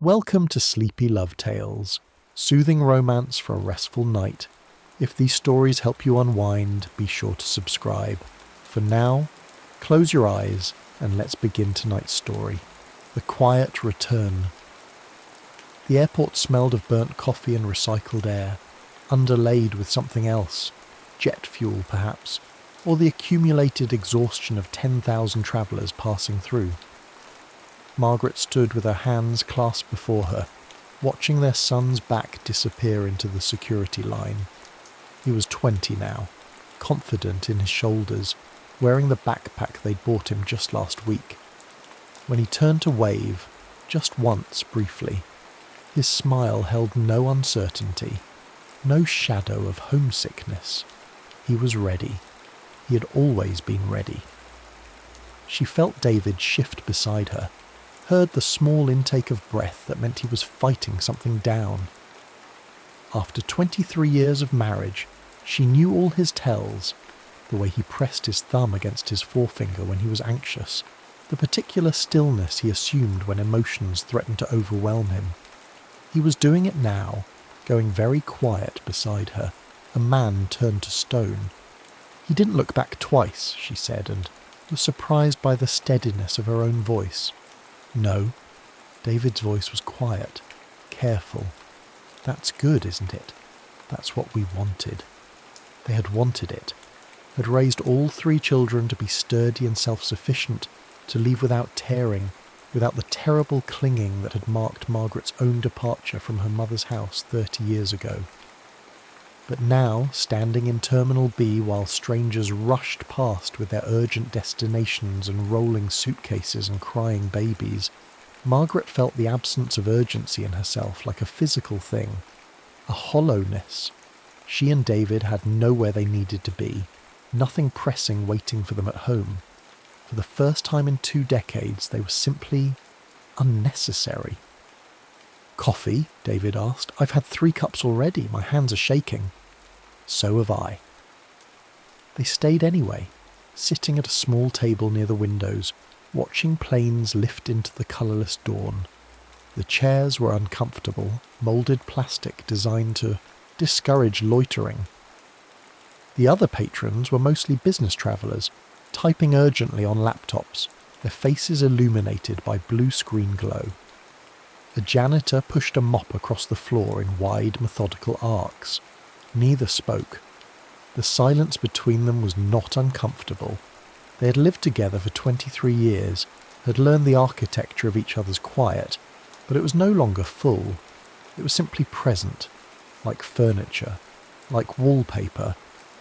Welcome to Sleepy Love Tales, soothing romance for a restful night. If these stories help you unwind, be sure to subscribe. For now, close your eyes and let's begin tonight's story. The Quiet Return. The airport smelled of burnt coffee and recycled air, underlaid with something else, jet fuel perhaps, or the accumulated exhaustion of 10,000 travellers passing through. Margaret stood with her hands clasped before her, watching their son's back disappear into the security line. He was 20 now, confident in his shoulders, wearing the backpack they'd bought him just last week. When he turned to wave, just once briefly, his smile held no uncertainty, no shadow of homesickness. He was ready. He had always been ready. She felt David shift beside her, heard the small intake of breath that meant he was fighting something down. After 23 years of marriage, she knew all his tells, the way he pressed his thumb against his forefinger when he was anxious, the particular stillness he assumed when emotions threatened to overwhelm him. He was doing it now, going very quiet beside her, a man turned to stone. He didn't look back twice, she said, and was surprised by the steadiness of her own voice. No, David's voice was quiet, careful. That's good, isn't it? That's what we wanted. They had wanted it, had raised all 3 children to be sturdy and self-sufficient, to leave without tearing, without the terrible clinging that had marked Margaret's own departure from her mother's house 30 years ago. But now, standing in Terminal B while strangers rushed past with their urgent destinations and rolling suitcases and crying babies, Margaret felt the absence of urgency in herself like a physical thing, a hollowness. She and David had nowhere they needed to be, nothing pressing waiting for them at home. For the first time in 2 decades, they were simply unnecessary. "Coffee?" David asked. "I've had 3 cups already. My hands are shaking." "So have I." They stayed anyway, sitting at a small table near the windows, watching planes lift into the colourless dawn. The chairs were uncomfortable, moulded plastic designed to discourage loitering. The other patrons were mostly business travellers, typing urgently on laptops, their faces illuminated by blue screen glow. A janitor pushed a mop across the floor in wide, methodical arcs. Neither spoke. The silence between them was not uncomfortable. They had lived together for 23 years, had learned the architecture of each other's quiet, but it was no longer full. It was simply present, like furniture, like wallpaper,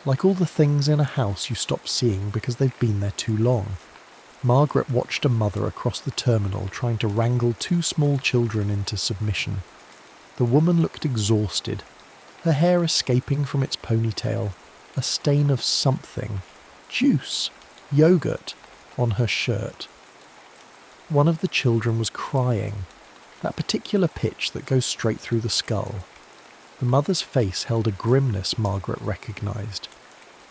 like all the things in a house you stop seeing because they've been there too long. Margaret watched a mother across the terminal trying to wrangle 2 small children into submission. The woman looked exhausted, her hair escaping from its ponytail, a stain of something, juice, yogurt, on her shirt. One of the children was crying, that particular pitch that goes straight through the skull. The mother's face held a grimness Margaret recognised,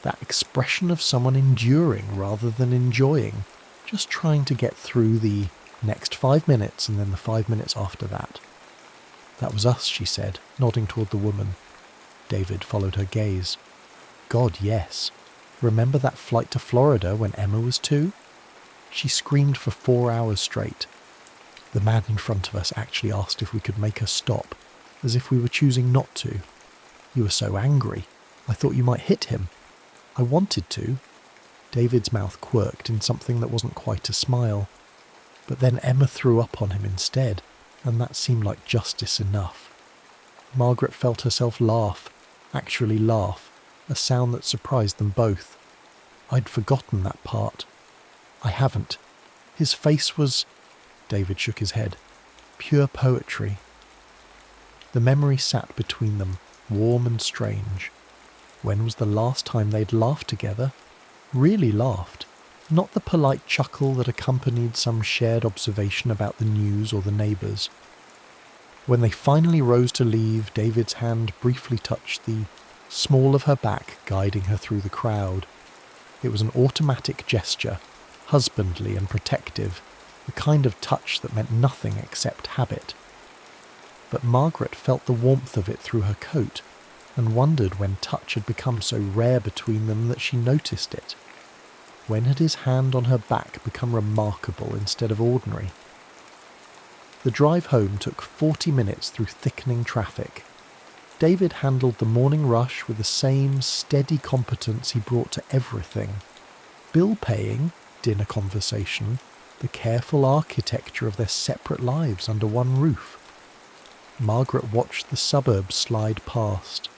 that expression of someone enduring rather than enjoying, just trying to get through the next 5 minutes and then the 5 minutes after that. "That was us," she said, nodding toward the woman. David followed her gaze. "God, yes. Remember that flight to Florida when Emma was 2? She screamed for 4 hours straight. The man in front of us actually asked if we could make her stop, as if we were choosing not to. You were so angry. I thought you might hit him. I wanted to." David's mouth quirked in something that wasn't quite a smile. But then Emma threw up on him instead, and that seemed like justice enough. Margaret felt herself laugh, actually laugh, a sound that surprised them both. I'd forgotten that part. "I haven't. His face was..." David shook his head. "Pure poetry." The memory sat between them, warm and strange. When was the last time they'd laughed together? Really laughed. Not the polite chuckle that accompanied some shared observation about the news or the neighbours. When they finally rose to leave, David's hand briefly touched the small of her back, guiding her through the crowd. It was an automatic gesture, husbandly and protective, the kind of touch that meant nothing except habit. but Margaret felt the warmth of it through her coat and wondered when touch had become so rare between them that she noticed it. When had his hand on her back become remarkable instead of ordinary? The drive home took 40 minutes through thickening traffic. David handled the morning rush with the same steady competence he brought to everything. Bill paying, dinner conversation, the careful architecture of their separate lives under one roof. Margaret watched the suburbs slide past,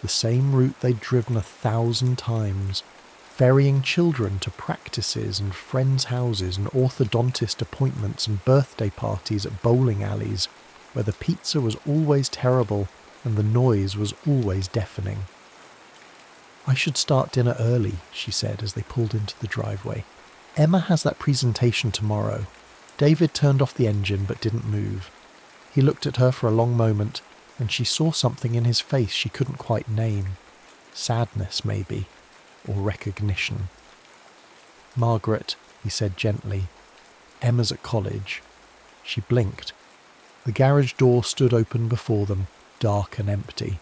the same route they'd driven 1,000 times, ferrying children to practices and friends' houses and orthodontist appointments and birthday parties at bowling alleys, where the pizza was always terrible and the noise was always deafening. "I should start dinner early," she said as they pulled into the driveway. "Emma has that presentation tomorrow." David turned off the engine but didn't move. He looked at her for a long moment, and she saw something in his face she couldn't quite name. Sadness, maybe, or recognition. "Margaret," he said gently, "Emma's at college." She blinked. The garage door stood open before them, dark and empty.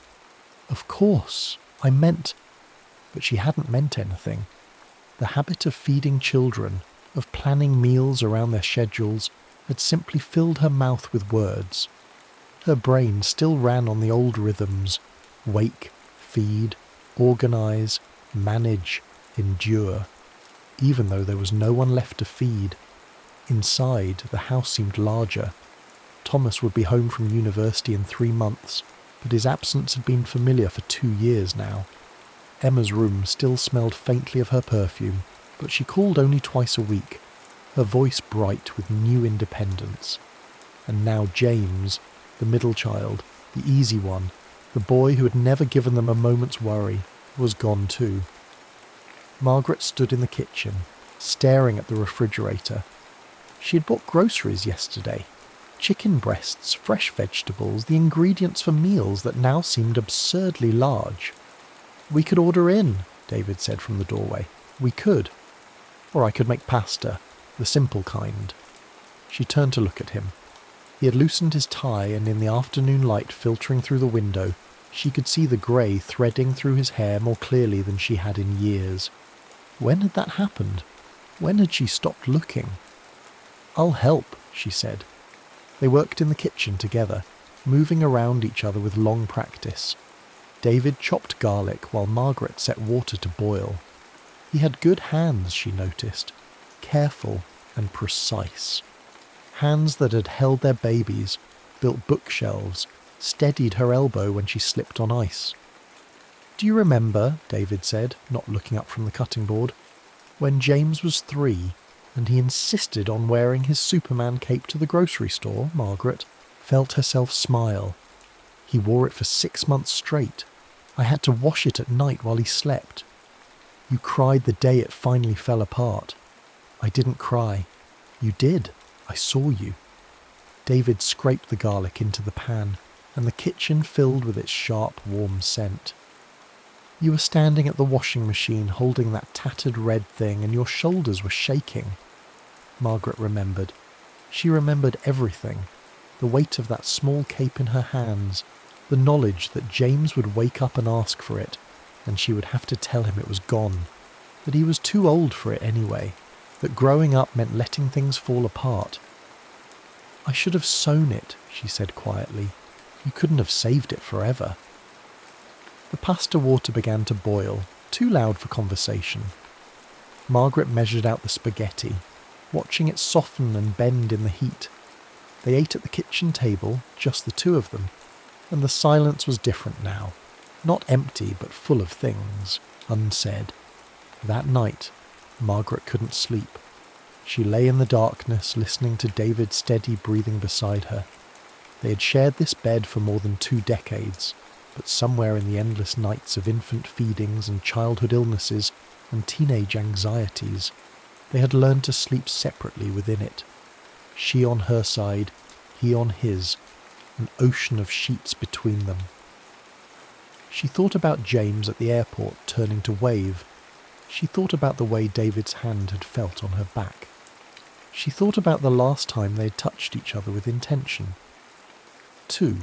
"Of course, I meant..." But she hadn't meant anything. The habit of feeding children, of planning meals around their schedules, had simply filled her mouth with words. Her brain still ran on the old rhythms: wake, feed, organise, manage, endure, even though there was no one left to feed. Inside, the house seemed larger. Thomas would be home from university in 3 months, but his absence had been familiar for 2 years now. Emma's room still smelled faintly of her perfume, but she called only twice a week, her voice bright with new independence. And now James, the middle child, the easy one, the boy who had never given them a moment's worry, was gone too. Margaret stood in the kitchen, staring at the refrigerator. She had bought groceries yesterday. Chicken breasts, fresh vegetables, the ingredients for meals that now seemed absurdly large. "We could order in," David said from the doorway. "We could. Or I could make pasta, the simple kind." She turned to look at him. He had loosened his tie, and in the afternoon light filtering through the window, she could see the grey threading through his hair more clearly than she had in years. When had that happened? When had she stopped looking? "I'll help," she said. They worked in the kitchen together, moving around each other with long practice. David chopped garlic while Margaret set water to boil. He had good hands, she noticed, careful and precise. Hands that had held their babies, built bookshelves, steadied her elbow when she slipped on ice. "Do you remember," David said, not looking up from the cutting board, "when James was 3 and he insisted on wearing his Superman cape to the grocery store?" Margaret felt herself smile. "He wore it for 6 months straight. I had to wash it at night while he slept. You cried the day it finally fell apart." "I didn't cry." "You did. I saw you." David scraped the garlic into the pan, and the kitchen filled with its sharp, warm scent. "You were standing at the washing machine holding that tattered red thing, and your shoulders were shaking." Margaret remembered. She remembered everything. The weight of that small cape in her hands, the knowledge that James would wake up and ask for it, and she would have to tell him it was gone, that he was too old for it anyway, that growing up meant letting things fall apart. "I should have sewn it," she said quietly. "You couldn't have saved it forever." The pasta water began to boil, too loud for conversation. Margaret measured out the spaghetti, watching it soften and bend in the heat. They ate at the kitchen table, just the two of them, and the silence was different now. Not empty, but full of things, unsaid. That night, Margaret couldn't sleep. She lay in the darkness, listening to David's steady breathing beside her. They had shared this bed for more than 2 decades, but somewhere in the endless nights of infant feedings and childhood illnesses and teenage anxieties, they had learned to sleep separately within it. She on her side, he on his, an ocean of sheets between them. She thought about James at the airport turning to wave. She thought about the way David's hand had felt on her back. She thought about the last time they had touched each other with intention. too.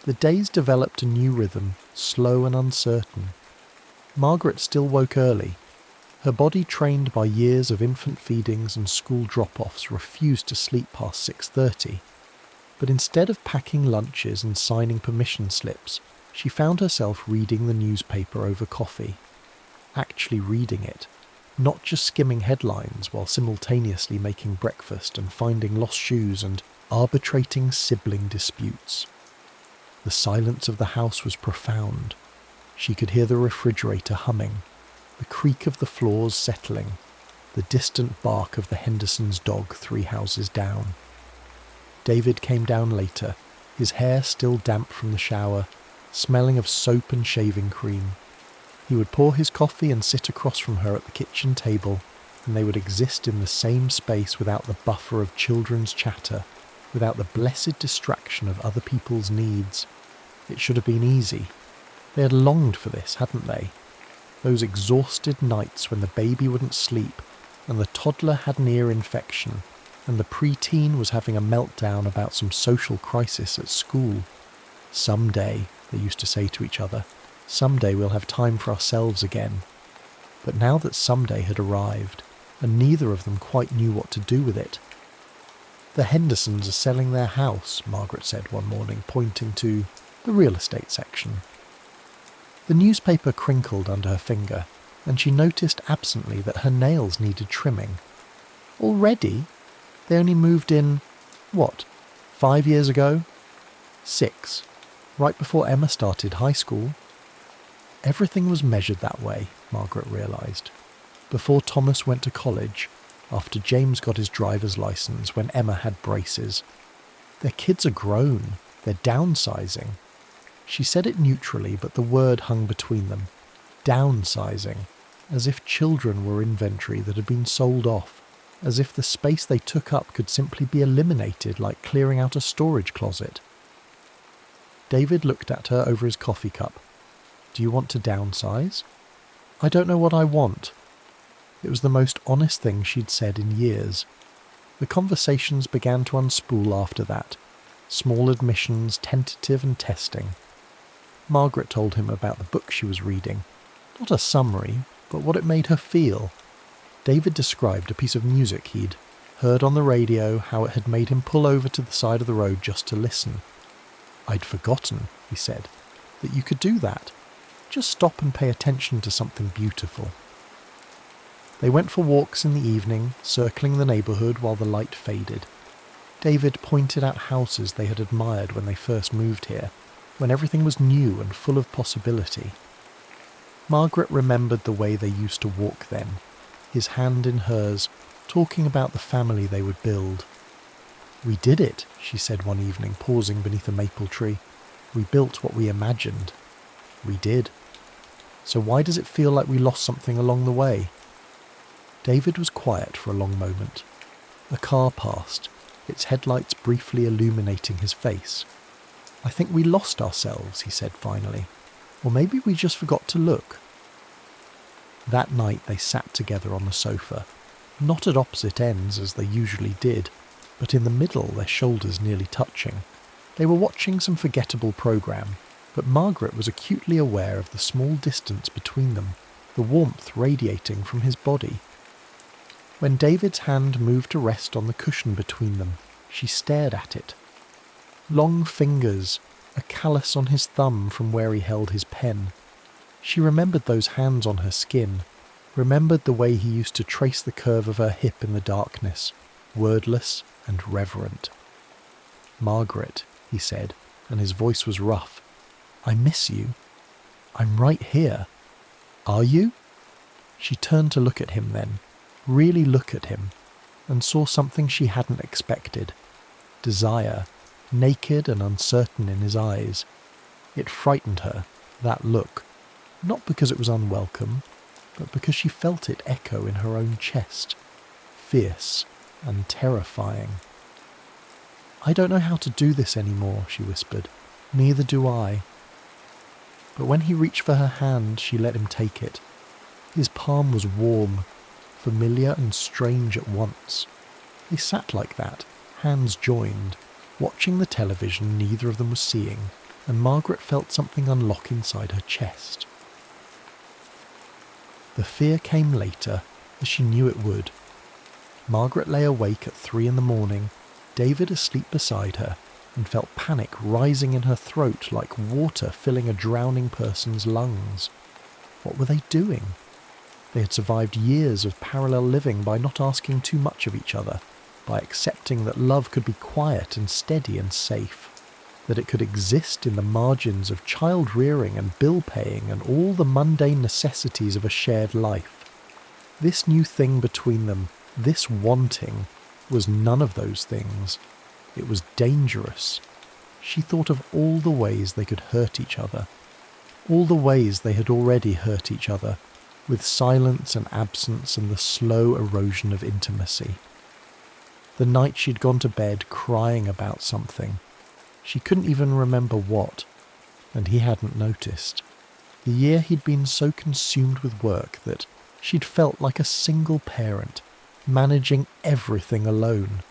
The days developed a new rhythm, slow and uncertain. Margaret still woke early. Her body, trained by years of infant feedings and school drop-offs, refused to sleep past 6:30. But instead of packing lunches and signing permission slips, she found herself reading the newspaper over coffee. Actually reading it, not just skimming headlines while simultaneously making breakfast and finding lost shoes and arbitrating sibling disputes. The silence of the house was profound. She could hear the refrigerator humming, the creak of the floors settling, the distant bark of the Hendersons' dog 3 houses down. David came down later, his hair still damp from the shower, smelling of soap and shaving cream. He would pour his coffee and sit across from her at the kitchen table, and they would exist in the same space without the buffer of children's chatter, without the blessed distraction of other people's needs. It should have been easy. They had longed for this, hadn't they? Those exhausted nights when the baby wouldn't sleep, and the toddler had an ear infection, and the preteen was having a meltdown about some social crisis at school. Someday, they used to say to each other, someday we'll have time for ourselves again. But now that someday had arrived, and neither of them quite knew what to do with it. The Hendersons are selling their house, Margaret said one morning, pointing to the real estate section. The newspaper crinkled under her finger, and she noticed absently that her nails needed trimming. Already? They only moved in, 5 years ago? 6, right before Emma started high school. Everything was measured that way, Margaret realised. Before Thomas went to college, after James got his driver's licence, when Emma had braces. Their kids are grown, they're downsizing. She said it neutrally, but the word hung between them. Downsizing, as if children were inventory that had been sold off, as if the space they took up could simply be eliminated like clearing out a storage closet. David looked at her over his coffee cup. Do you want to downsize? I don't know what I want. It was the most honest thing she'd said in years. The conversations began to unspool after that. Small admissions, tentative and testing. Margaret told him about the book she was reading. Not a summary, but what it made her feel. David described a piece of music he'd heard on the radio, how it had made him pull over to the side of the road just to listen. I'd forgotten, he said, that you could do that. Just stop and pay attention to something beautiful. They went for walks in the evening, circling the neighbourhood while the light faded. David pointed out houses they had admired when they first moved here, when everything was new and full of possibility. Margaret remembered the way they used to walk then, his hand in hers, talking about the family they would build. We did it, she said one evening, pausing beneath a maple tree. We built what we imagined. We did. So why does it feel like we lost something along the way? David was quiet for a long moment. A car passed, its headlights briefly illuminating his face. I think we lost ourselves, he said finally. Or maybe we just forgot to look. That night they sat together on the sofa, not at opposite ends as they usually did, but in the middle, their shoulders nearly touching. They were watching some forgettable programme, but Margaret was acutely aware of the small distance between them, the warmth radiating from his body. When David's hand moved to rest on the cushion between them, she stared at it. Long fingers, a callus on his thumb from where he held his pen. She remembered those hands on her skin, remembered the way he used to trace the curve of her hip in the darkness, wordless and reverent. Margaret, he said, and his voice was rough. I miss you. I'm right here. Are you? She turned to look at him then, really look at him, and saw something she hadn't expected. Desire, naked and uncertain in his eyes. It frightened her, that look, not because it was unwelcome, but because she felt it echo in her own chest, fierce and terrifying. I don't know how to do this anymore, she whispered. Neither do I. But when he reached for her hand, she let him take it. His palm was warm, familiar and strange at once. They sat like that, hands joined, Watching the television neither of them was seeing, and Margaret felt something unlock inside her chest. The fear came later, as she knew it would. Margaret lay awake at 3 a.m, David asleep beside her, and felt panic rising in her throat like water filling a drowning person's lungs. What were they doing? They had survived years of parallel living by not asking too much of each other, by accepting that love could be quiet and steady and safe, that it could exist in the margins of child-rearing and bill-paying and all the mundane necessities of a shared life. This new thing between them, this wanting, was none of those things. It was dangerous. She thought of all the ways they could hurt each other, all the ways they had already hurt each other, with silence and absence and the slow erosion of intimacy. The night she'd gone to bed crying about something. She couldn't even remember what, and he hadn't noticed. The year he'd been so consumed with work that she'd felt like a single parent, managing everything alone.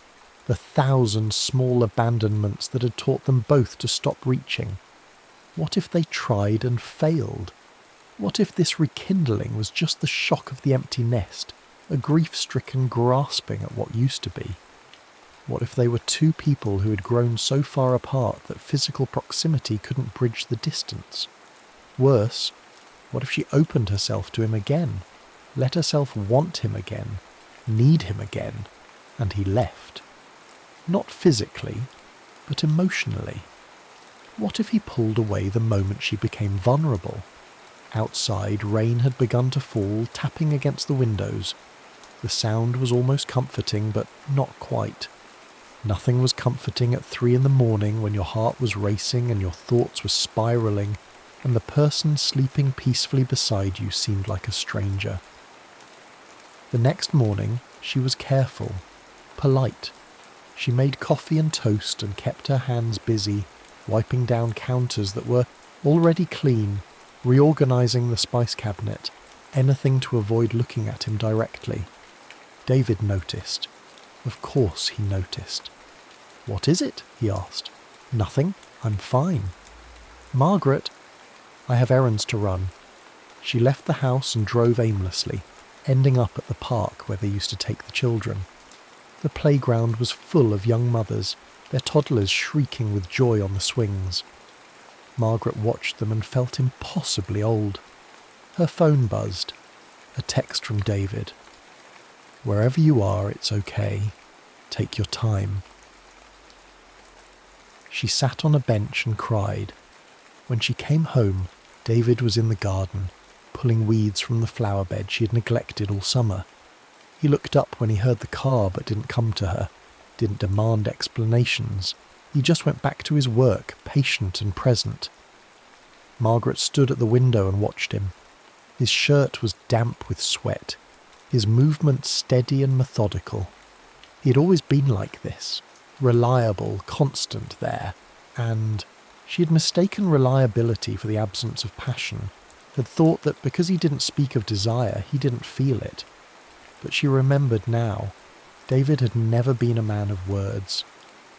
The 1,000 small abandonments that had taught them both to stop reaching. What if they tried and failed? What if this rekindling was just the shock of the empty nest, a grief-stricken grasping at what used to be? What if they were two people who had grown so far apart that physical proximity couldn't bridge the distance? Worse, what if she opened herself to him again, let herself want him again, need him again, and he left? Not physically, but emotionally. What if he pulled away the moment she became vulnerable? Outside, rain had begun to fall, tapping against the windows. The sound was almost comforting, but not quite. Nothing was comforting at 3 a.m. when your heart was racing and your thoughts were spiralling, and the person sleeping peacefully beside you seemed like a stranger. The next morning, she was careful, polite. She made coffee and toast and kept her hands busy, wiping down counters that were already clean, reorganizing the spice cabinet, anything to avoid looking at him directly. David noticed. Of course he noticed. "What is it?" he asked. "Nothing. I'm fine." "Margaret, I have errands to run." She left the house and drove aimlessly, ending up at the park where they used to take the children. The playground was full of young mothers, their toddlers shrieking with joy on the swings. Margaret watched them and felt impossibly old. Her phone buzzed. A text from David. "Wherever you are, it's okay. Take your time." She sat on a bench and cried. When she came home, David was in the garden, pulling weeds from the flower bed she had neglected all summer. He looked up when he heard the car but didn't come to her, didn't demand explanations. He just went back to his work, patient and present. Margaret stood at the window and watched him. His shirt was damp with sweat, his movements steady and methodical. He had always been like this, reliable, constant there, and she had mistaken reliability for the absence of passion, had thought that because he didn't speak of desire, he didn't feel it. But she remembered now, David had never been a man of words.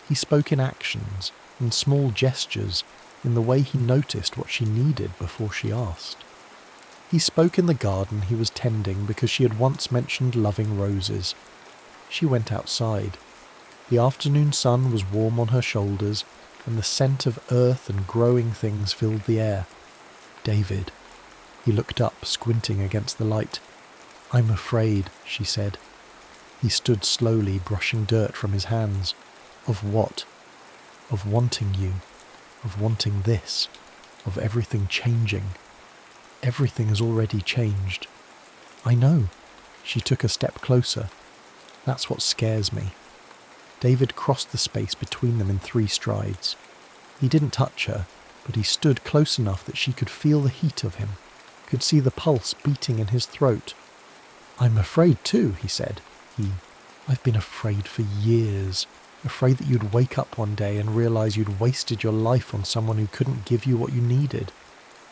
He spoke in actions, in small gestures, in the way he noticed what she needed before she asked. He spoke in the garden he was tending because she had once mentioned loving roses. She went outside. The afternoon sun was warm on her shoulders, and the scent of earth and growing things filled the air. "David." He looked up, squinting against the light. "I'm afraid," she said. He stood slowly, brushing dirt from his hands. "Of what?" "Of wanting you. Of wanting this. Of everything changing." "Everything has already changed." "I know." She took a step closer. "That's what scares me." David crossed the space between them in 3 strides. He didn't touch her, but he stood close enough that she could feel the heat of him, could see the pulse beating in his throat. "I'm afraid too," he said. "I've been afraid for years. Afraid that you'd wake up one day and realize you'd wasted your life on someone who couldn't give you what you needed.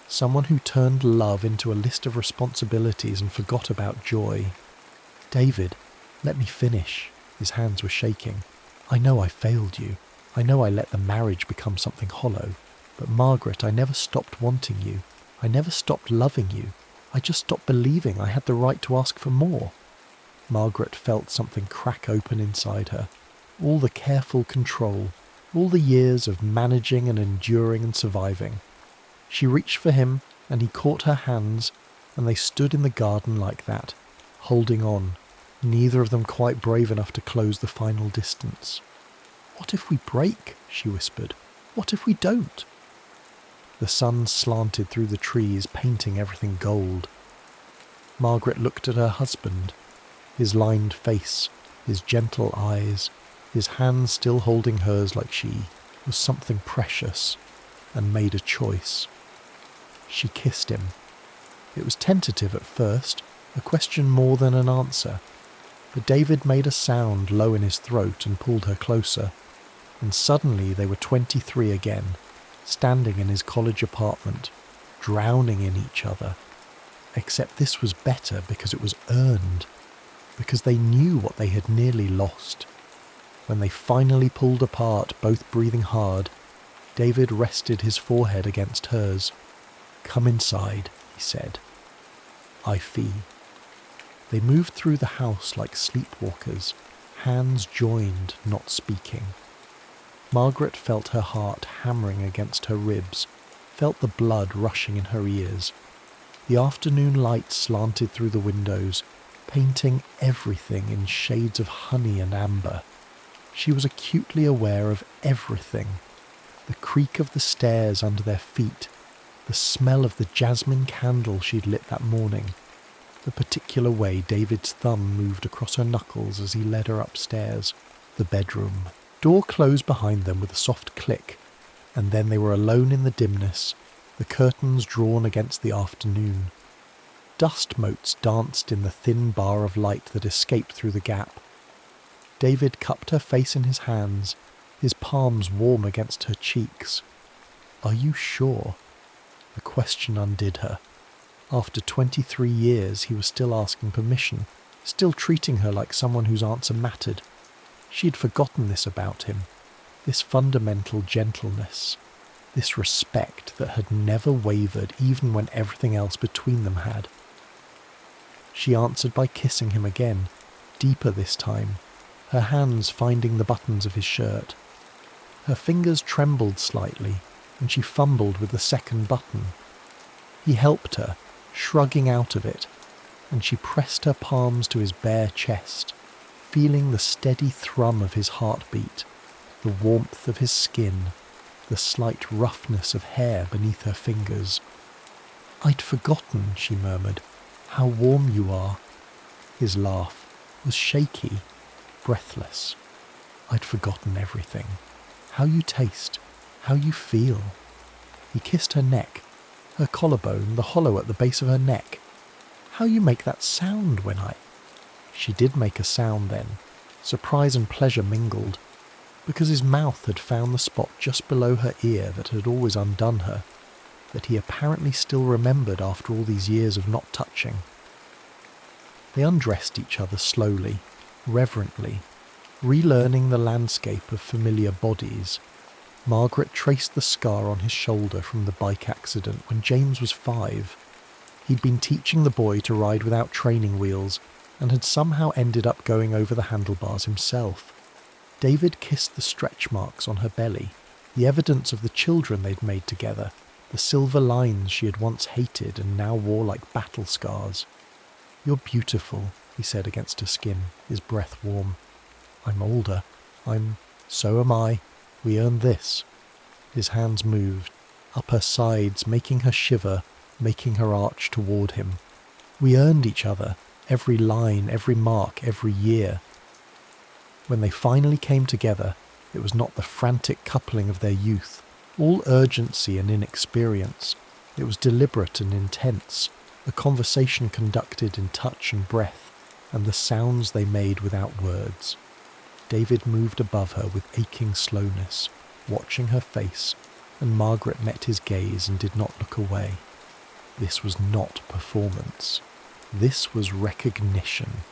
Someone who turned love into a list of responsibilities and forgot about joy." "David, let me finish." His hands were shaking. "I know I failed you. I know I let the marriage become something hollow, but Margaret, I never stopped wanting you. I never stopped loving you. I just stopped believing I had the right to ask for more." Margaret felt something crack open inside her. All the careful control, all the years of managing and enduring and surviving. She reached for him, and he caught her hands, and they stood in the garden like that, holding on, neither of them quite brave enough to close the final distance. "What if we break?" she whispered. "What if we don't?" The sun slanted through the trees, painting everything gold. Margaret looked at her husband, his lined face, his gentle eyes, his hands still holding hers like she was something precious, and made a choice. She kissed him. It was tentative at first, a question more than an answer, but David made a sound low in his throat and pulled her closer, and suddenly they were 23 again, standing in his college apartment, drowning in each other. Except this was better because it was earned, because they knew what they had nearly lost. When they finally pulled apart, both breathing hard, David rested his forehead against hers. "Come inside," he said. "I fee." They moved through the house like sleepwalkers, hands joined, not speaking. Margaret felt her heart hammering against her ribs, felt the blood rushing in her ears. The afternoon light slanted through the windows, painting everything in shades of honey and amber. She was acutely aware of everything. The creak of the stairs under their feet, the smell of the jasmine candle she'd lit that morning, the particular way David's thumb moved across her knuckles as he led her upstairs, the bedroom. Door closed behind them with a soft click, and then they were alone in the dimness, the curtains drawn against the afternoon. Dust motes danced in the thin bar of light that escaped through the gap. David cupped her face in his hands, his palms warm against her cheeks. "Are you sure?" The question undid her. After 23 years, he was still asking permission, still treating her like someone whose answer mattered. She had forgotten this about him, this fundamental gentleness, this respect that had never wavered even when everything else between them had. She answered by kissing him again, deeper this time, her hands finding the buttons of his shirt. Her fingers trembled slightly, and she fumbled with the second button. He helped her, shrugging out of it, and she pressed her palms to his bare chest, feeling the steady thrum of his heartbeat, the warmth of his skin, the slight roughness of hair beneath her fingers. "I'd forgotten," she murmured, "how warm you are." His laugh was shaky, breathless. "I'd forgotten everything. How you taste, how you feel." He kissed her neck, her collarbone, the hollow at the base of her neck. "How you make that sound when I—" She did make a sound then, surprise and pleasure mingled, because his mouth had found the spot just below her ear that had always undone her, that he apparently still remembered after all these years of not touching. They undressed each other slowly, reverently, relearning the landscape of familiar bodies. Margaret traced the scar on his shoulder from the bike accident when James was 5. He'd been teaching the boy to ride without training wheels and had somehow ended up going over the handlebars himself. David kissed the stretch marks on her belly, the evidence of the children they'd made together, the silver lines she had once hated and now wore like battle scars. "You're beautiful," he said against her skin, his breath warm. "I'm older. So am I. We earned this." His hands moved, up her sides, making her shiver, making her arch toward him. "We earned each other, every line, every mark, every year." When they finally came together, it was not the frantic coupling of their youth, all urgency and inexperience. It was deliberate and intense, a conversation conducted in touch and breath, and the sounds they made without words. David moved above her with aching slowness, watching her face, and Margaret met his gaze and did not look away. This was not performance. This was recognition.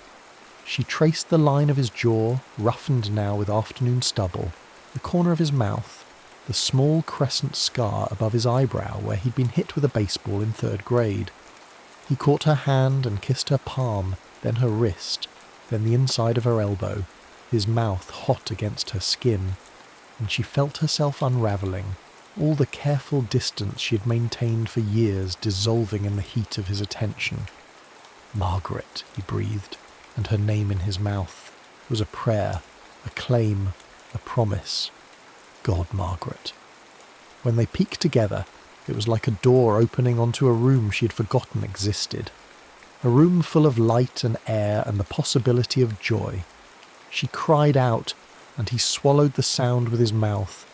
She traced the line of his jaw, roughened now with afternoon stubble, the corner of his mouth, the small crescent scar above his eyebrow where he'd been hit with a baseball in 3rd grade. He caught her hand and kissed her palm, then her wrist, then the inside of her elbow, his mouth hot against her skin, and she felt herself unravelling, all the careful distance she had maintained for years dissolving in the heat of his attention. "Margaret," he breathed, and her name in his mouth was a prayer, a claim, a promise. God, Margaret. When they peeked together, it was like a door opening onto a room she had forgotten existed. A room full of light and air and the possibility of joy. She cried out, and he swallowed the sound with his mouth,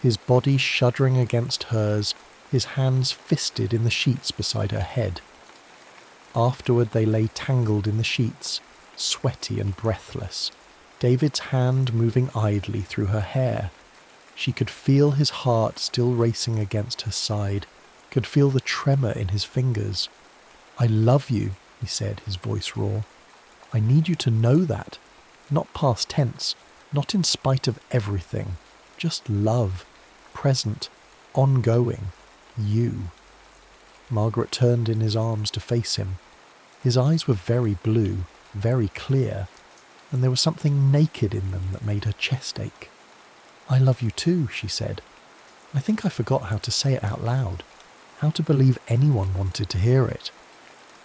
his body shuddering against hers, his hands fisted in the sheets beside her head. Afterward they lay tangled in the sheets, sweaty and breathless, David's hand moving idly through her hair. She could feel his heart still racing against her side, could feel the tremor in his fingers. "I love you," he said, his voice raw. "I need you to know that. Not past tense, not in spite of everything. Just love. Present. Ongoing. You." Margaret turned in his arms to face him. His eyes were very blue, very clear, and there was something naked in them that made her chest ache. "I love you too," she said. "I think I forgot how to say it out loud, how to believe anyone wanted to hear it."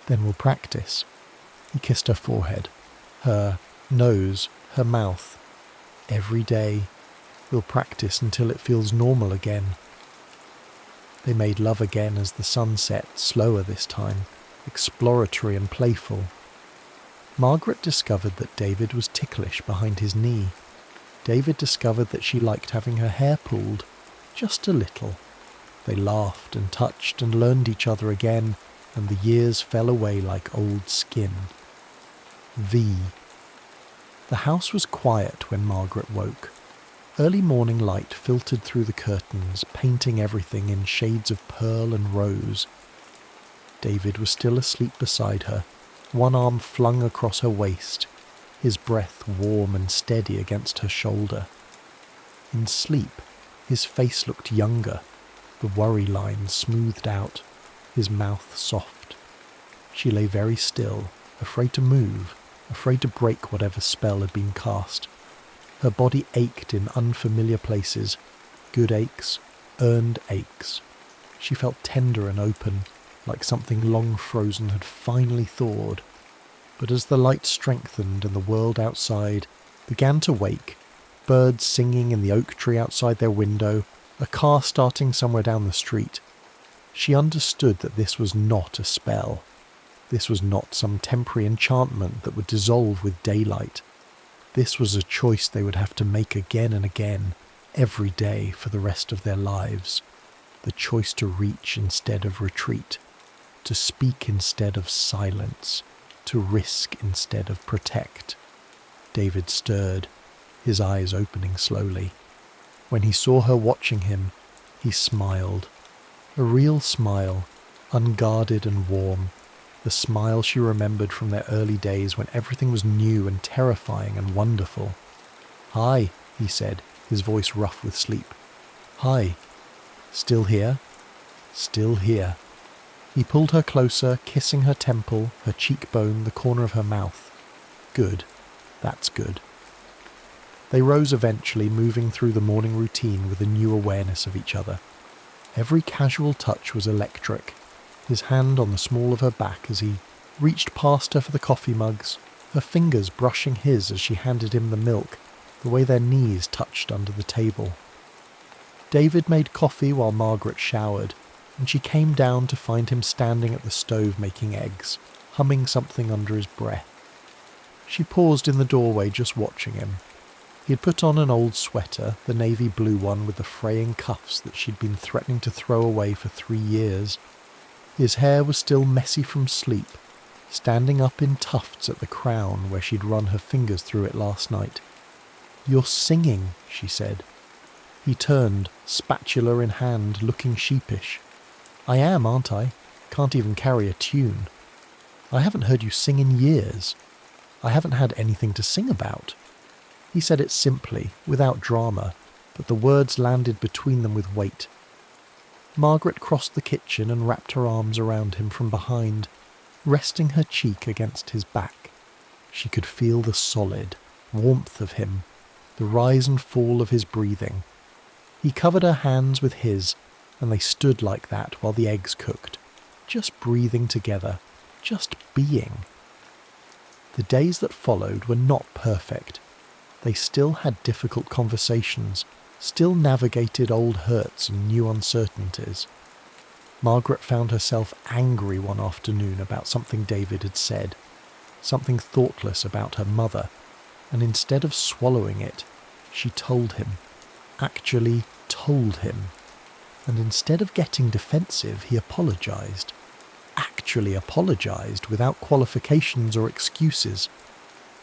"Then we'll practice." He kissed her forehead, her nose, her mouth. "Every day. We'll practice until it feels normal again." They made love again as the sun set, slower this time, exploratory and playful. Margaret discovered that David was ticklish behind his knee. David discovered that she liked having her hair pulled, just a little. They laughed and touched and learned each other again, and the years fell away like old skin. V. The house was quiet when Margaret woke. Early morning light filtered through the curtains, painting everything in shades of pearl and rose. David was still asleep beside her, one arm flung across her waist, his breath warm and steady against her shoulder. In sleep, his face looked younger, the worry lines smoothed out, his mouth soft. She lay very still, afraid to move, afraid to break whatever spell had been cast. Her body ached in unfamiliar places, good aches, earned aches. She felt tender and open, like something long frozen had finally thawed. But as the light strengthened and the world outside began to wake, birds singing in the oak tree outside their window, a car starting somewhere down the street, she understood that this was not a spell. This was not some temporary enchantment that would dissolve with daylight. This was a choice they would have to make again and again, every day for the rest of their lives. The choice to reach instead of retreat, to speak instead of silence, to risk instead of protect. David stirred, his eyes opening slowly. When he saw her watching him, he smiled. A real smile, unguarded and warm, the smile she remembered from their early days when everything was new and terrifying and wonderful. "Hi," he said, his voice rough with sleep. "Hi. Still here?" "Still here." He pulled her closer, kissing her temple, her cheekbone, the corner of her mouth. "Good. That's good." They rose eventually, moving through the morning routine with a new awareness of each other. Every casual touch was electric, his hand on the small of her back as he reached past her for the coffee mugs, her fingers brushing his as she handed him the milk, the way their knees touched under the table. David made coffee while Margaret showered, and she came down to find him standing at the stove making eggs, humming something under his breath. She paused in the doorway just watching him. He had put on an old sweater, the navy blue one with the fraying cuffs that she'd been threatening to throw away for 3 years. His hair was still messy from sleep, standing up in tufts at the crown where she'd run her fingers through it last night. "You're singing," she said. He turned, spatula in hand, looking sheepish. "I am, aren't I? Can't even carry a tune. I haven't heard you sing in years. I haven't had anything to sing about." He said it simply, without drama, but the words landed between them with weight. Margaret crossed the kitchen and wrapped her arms around him from behind, resting her cheek against his back. She could feel the solid warmth of him, the rise and fall of his breathing. He covered her hands with his, and they stood like that while the eggs cooked, just breathing together, just being. The days that followed were not perfect. They still had difficult conversations, still navigated old hurts and new uncertainties. Margaret found herself angry one afternoon about something David had said, something thoughtless about her mother, and instead of swallowing it, she told him, actually told him. And instead of getting defensive, he apologised. Actually apologised without qualifications or excuses.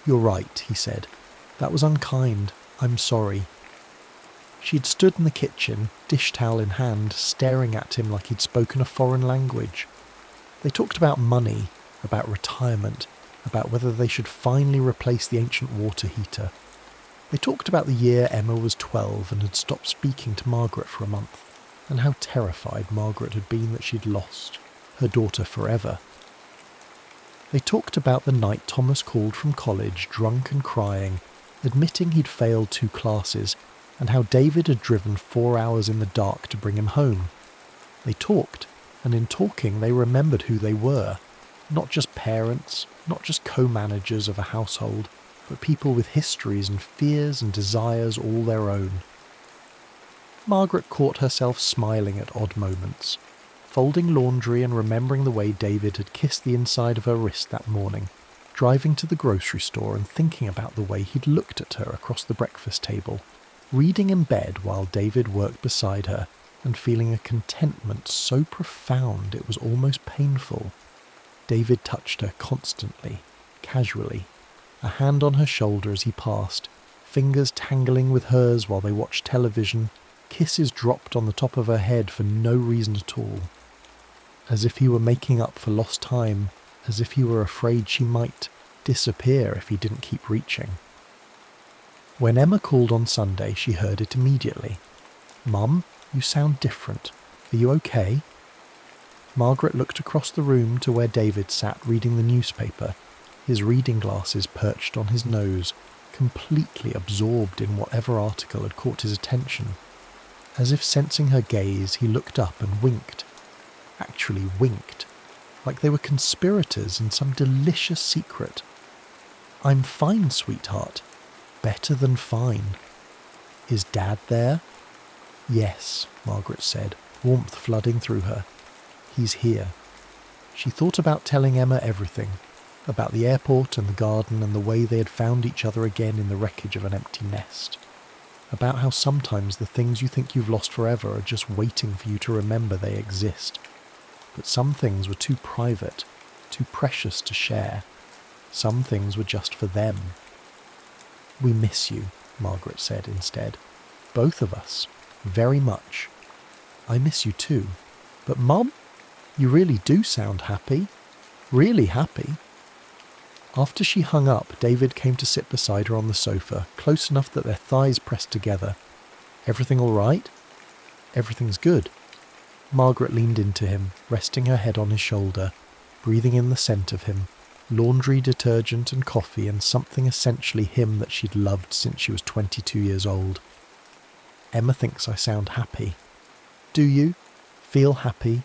"You're right," he said. "That was unkind. I'm sorry." She'd stood in the kitchen, dish towel in hand, staring at him like he'd spoken a foreign language. They talked about money, about retirement, about whether they should finally replace the ancient water heater. They talked about the year Emma was 12 and had stopped speaking to Margaret for a month, and how terrified Margaret had been that she'd lost her daughter forever. They talked about the night Thomas called from college, drunk and crying, admitting he'd failed 2 classes, and how David had driven 4 hours in the dark to bring him home. They talked, and in talking they remembered who they were, not just parents, not just co-managers of a household, but people with histories and fears and desires all their own. Margaret caught herself smiling at odd moments, folding laundry and remembering the way David had kissed the inside of her wrist that morning, driving to the grocery store and thinking about the way he'd looked at her across the breakfast table, reading in bed while David worked beside her, and feeling a contentment so profound it was almost painful. David touched her constantly, casually, a hand on her shoulder as he passed, fingers tangling with hers while they watched television, kisses dropped on the top of her head for no reason at all. As if he were making up for lost time, as if he were afraid she might disappear if he didn't keep reaching. When Emma called on Sunday, she heard it immediately. "Mum, you sound different. Are you okay?" Margaret looked across the room to where David sat reading the newspaper, his reading glasses perched on his nose, completely absorbed in whatever article had caught his attention. As if sensing her gaze, he looked up and winked. Actually winked, like they were conspirators in some delicious secret. "I'm fine, sweetheart. Better than fine. Is Dad there?" "Yes," Margaret said, warmth flooding through her. "He's here." She thought about telling Emma everything, about the airport and the garden and the way they had found each other again in the wreckage of an empty nest, about how sometimes the things you think you've lost forever are just waiting for you to remember they exist. But some things were too private, too precious to share. Some things were just for them. "We miss you," Margaret said instead. "Both of us. Very much. I miss you too. But Mum, you really do sound happy. Really happy." After she hung up, David came to sit beside her on the sofa, close enough that their thighs pressed together. "Everything all right?" "Everything's good." Margaret leaned into him, resting her head on his shoulder, breathing in the scent of him, laundry, detergent and coffee and something essentially him that she'd loved since she was 22 years old. "Emma thinks I sound happy." "Do you? Feel happy?"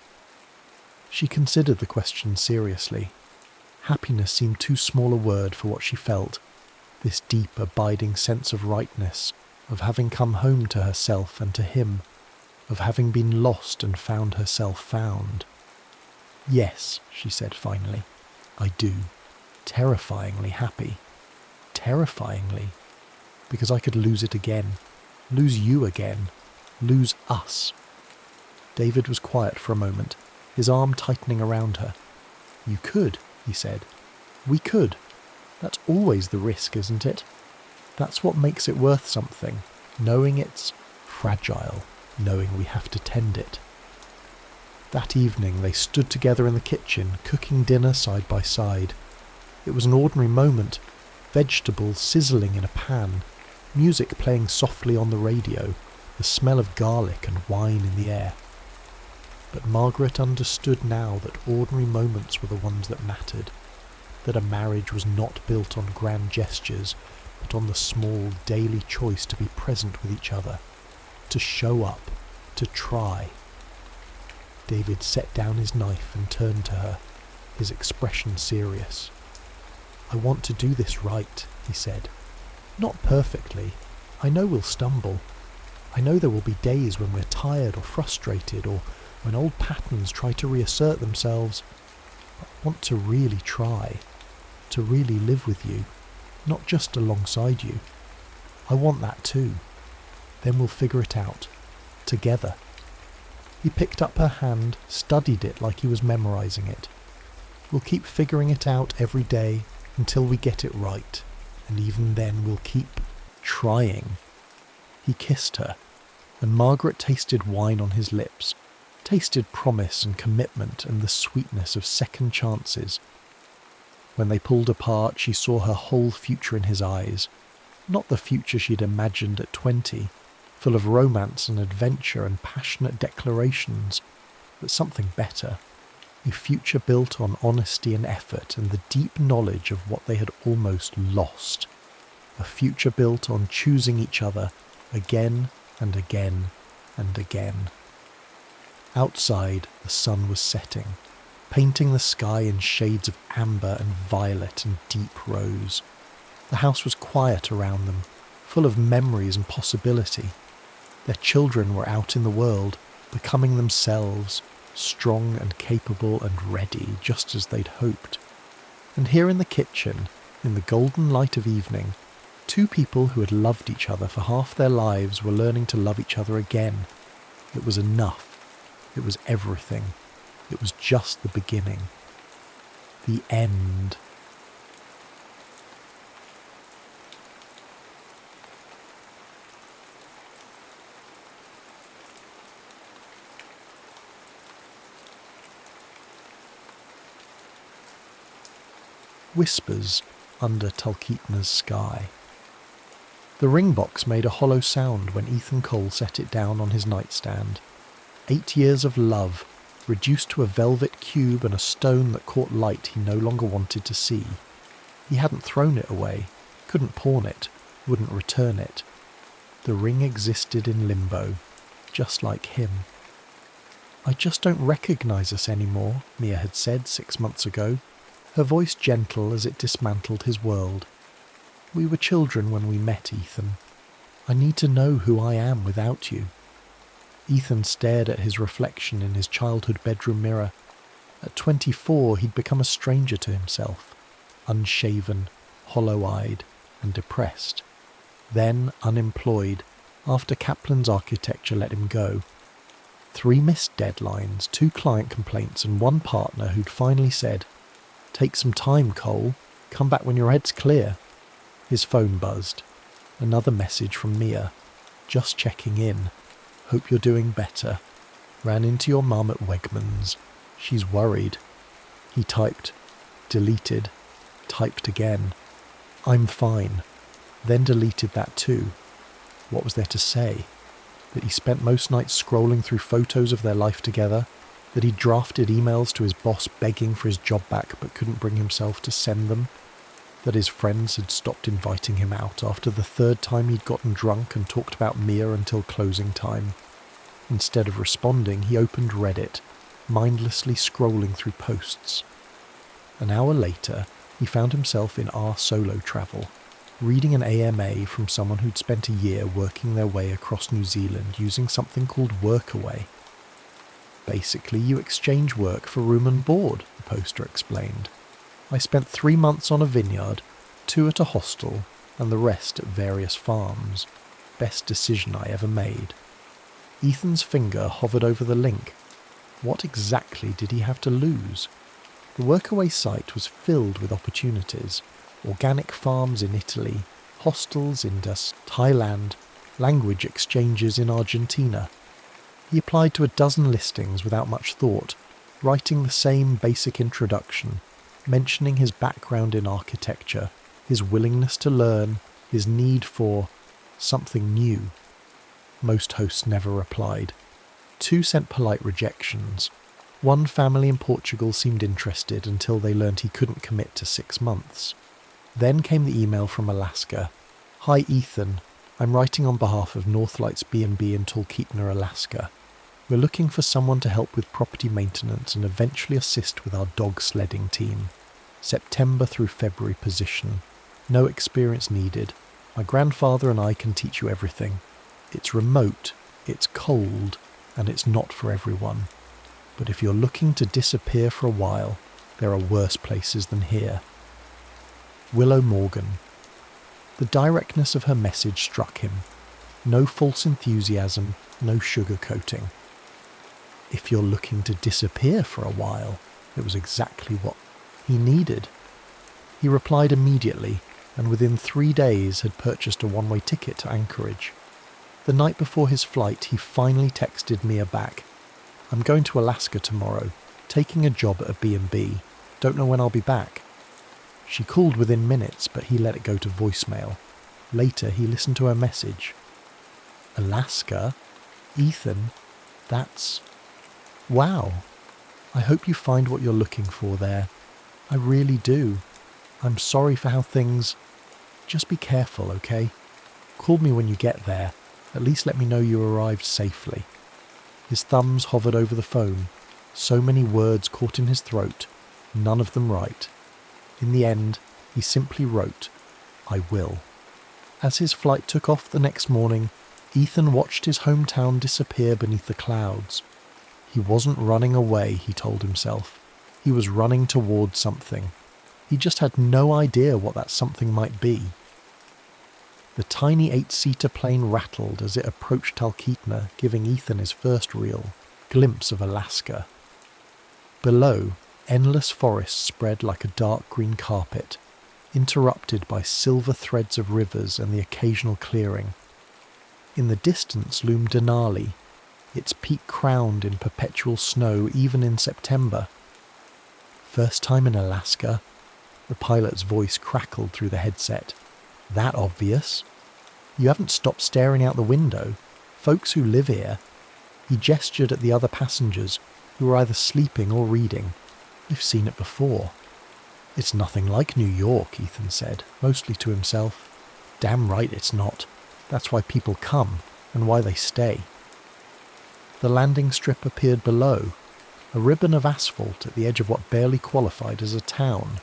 She considered the question seriously. Happiness seemed too small a word for what she felt, this deep, abiding sense of rightness, of having come home to herself and to him, of having been lost and found herself found. "Yes," she said finally, "I do. Terrifyingly happy. Terrifyingly. Because I could lose it again. Lose you again. Lose us." David was quiet for a moment, his arm tightening around her. "You could," he said. "We could. That's always the risk, isn't it? That's what makes it worth something, knowing it's fragile, knowing we have to tend it." That evening they stood together in the kitchen, cooking dinner side by side. It was an ordinary moment, vegetables sizzling in a pan, music playing softly on the radio, the smell of garlic and wine in the air. But Margaret understood now that ordinary moments were the ones that mattered, that a marriage was not built on grand gestures, but on the small daily choice to be present with each other, to show up, to try. David set down his knife and turned to her, his expression serious. "I want to do this right," he said. "Not perfectly. I know we'll stumble. I know there will be days when we're tired or frustrated, or when old patterns try to reassert themselves. I want to really try, to really live with you, not just alongside you. I want that too. Then we'll figure it out, together." He picked up her hand, studied it like he was memorizing it. "We'll keep figuring it out every day until we get it right, and even then we'll keep trying." He kissed her, and Margaret tasted wine on his lips, tasted promise and commitment and the sweetness of second chances. When they pulled apart, she saw her whole future in his eyes, not the future she'd imagined at 20, full of romance and adventure and passionate declarations, but something better, a future built on honesty and effort and the deep knowledge of what they had almost lost, a future built on choosing each other again and again and again. Outside, the sun was setting, painting the sky in shades of amber and violet and deep rose. The house was quiet around them, full of memories and possibility. Their children were out in the world, becoming themselves, strong and capable and ready, just as they'd hoped. And here in the kitchen, in the golden light of evening, two people who had loved each other for half their lives were learning to love each other again. It was enough. It was everything. It was just the beginning. The end. Whispers under Talkeetna's sky. The ring box made a hollow sound when Ethan Cole set it down on his nightstand. 8 years of love, reduced to a velvet cube and a stone that caught light he no longer wanted to see. He hadn't thrown it away, couldn't pawn it, wouldn't return it. The ring existed in limbo, just like him. "I just don't recognise us anymore," Mia had said 6 months ago, her voice gentle as it dismantled his world. "We were children when we met, Ethan. I need to know who I am without you." Ethan stared at his reflection in his childhood bedroom mirror. At 24, he'd become a stranger to himself, unshaven, hollow-eyed, and depressed. Then unemployed, after Kaplan's architecture let him go. 3 missed deadlines, 2 client complaints, and 1 partner who'd finally said, "Take some time, Cole. Come back when your head's clear." His phone buzzed. Another message from Mia. "Just checking in. Hope you're doing better. Ran into your mum at Wegmans. She's worried." He typed, deleted, typed again. "I'm fine." Then deleted that too. What was there to say? That he spent most nights scrolling through photos of their life together? That he drafted emails to his boss begging for his job back but couldn't bring himself to send them? That his friends had stopped inviting him out after the 3rd time he'd gotten drunk and talked about Mia until closing time? Instead of responding, he opened Reddit, mindlessly scrolling through posts. An hour later, he found himself in our solo travel, reading an AMA from someone who'd spent a year working their way across New Zealand using something called Workaway. "Basically, you exchange work for room and board," the poster explained. "I spent 3 months on a vineyard, 2 at a hostel, and the rest at various farms. Best decision I ever made." Ethan's finger hovered over the link. What exactly did he have to lose? The Workaway site was filled with opportunities. Organic farms in Italy, hostels in Thailand, language exchanges in Argentina. He applied to a dozen listings without much thought, writing the same basic introduction, mentioning his background in architecture, his willingness to learn, his need for something new. Most hosts never replied. 2 sent polite rejections. One family in Portugal seemed interested until they learned he couldn't commit to 6 months. Then came the email from Alaska. "Hi Ethan, I'm writing on behalf of Northlights B&B in Talkeetna, Alaska. We're looking for someone to help with property maintenance and eventually assist with our dog sledding team. September through February position. No experience needed. My grandfather and I can teach you everything. It's remote, it's cold, and it's not for everyone. But if you're looking to disappear for a while, there are worse places than here." Willow Morgan. The directness of her message struck him. No false enthusiasm, no sugarcoating. If you're looking to disappear for a while, it was exactly what he needed. He replied immediately, and within 3 days had purchased a one-way ticket to Anchorage. The night before his flight, he finally texted Mia back. "I'm going to Alaska tomorrow, taking a job at a B&B. Don't know when I'll be back." She called within minutes, but he let it go to voicemail. Later, he listened to her message. "Alaska? Ethan? That's... wow. I hope you find what you're looking for there. I really do. I'm sorry for how things... Just be careful, okay? Call me when you get there. At least let me know you arrived safely." His thumbs hovered over the phone. So many words caught in his throat, none of them right. In the end, he simply wrote, "I will." As his flight took off the next morning, Ethan watched his hometown disappear beneath the clouds. He wasn't running away, he told himself. He was running towards something. He just had no idea what that something might be. The tiny 8-seater plane rattled as it approached Talkeetna, giving Ethan his first real glimpse of Alaska. Below, endless forests spread like a dark green carpet, interrupted by silver threads of rivers and the occasional clearing. In the distance loomed Denali, its peak crowned in perpetual snow even in September. "First time in Alaska?" The pilot's voice crackled through the headset. "That obvious? You haven't stopped staring out the window. Folks who live here..." He gestured at the other passengers, who were either sleeping or reading. "We've seen it before." "It's nothing like New York," Ethan said, mostly to himself. "Damn right it's not. That's why people come, and why they stay." The landing strip appeared below, a ribbon of asphalt at the edge of what barely qualified as a town.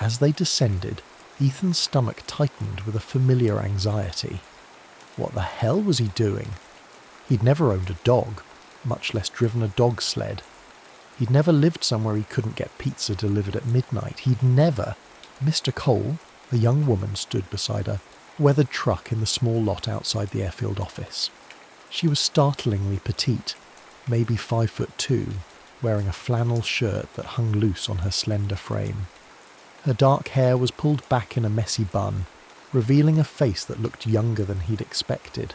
As they descended, Ethan's stomach tightened with a familiar anxiety. What the hell was he doing? He'd never owned a dog, much less driven a dog sled. He'd never lived somewhere he couldn't get pizza delivered at midnight. He'd never... Mr. Cole, a young woman, stood beside a weathered truck in the small lot outside the airfield office. She was startlingly petite, maybe 5'2", wearing a flannel shirt that hung loose on her slender frame. Her dark hair was pulled back in a messy bun, revealing a face that looked younger than he'd expected.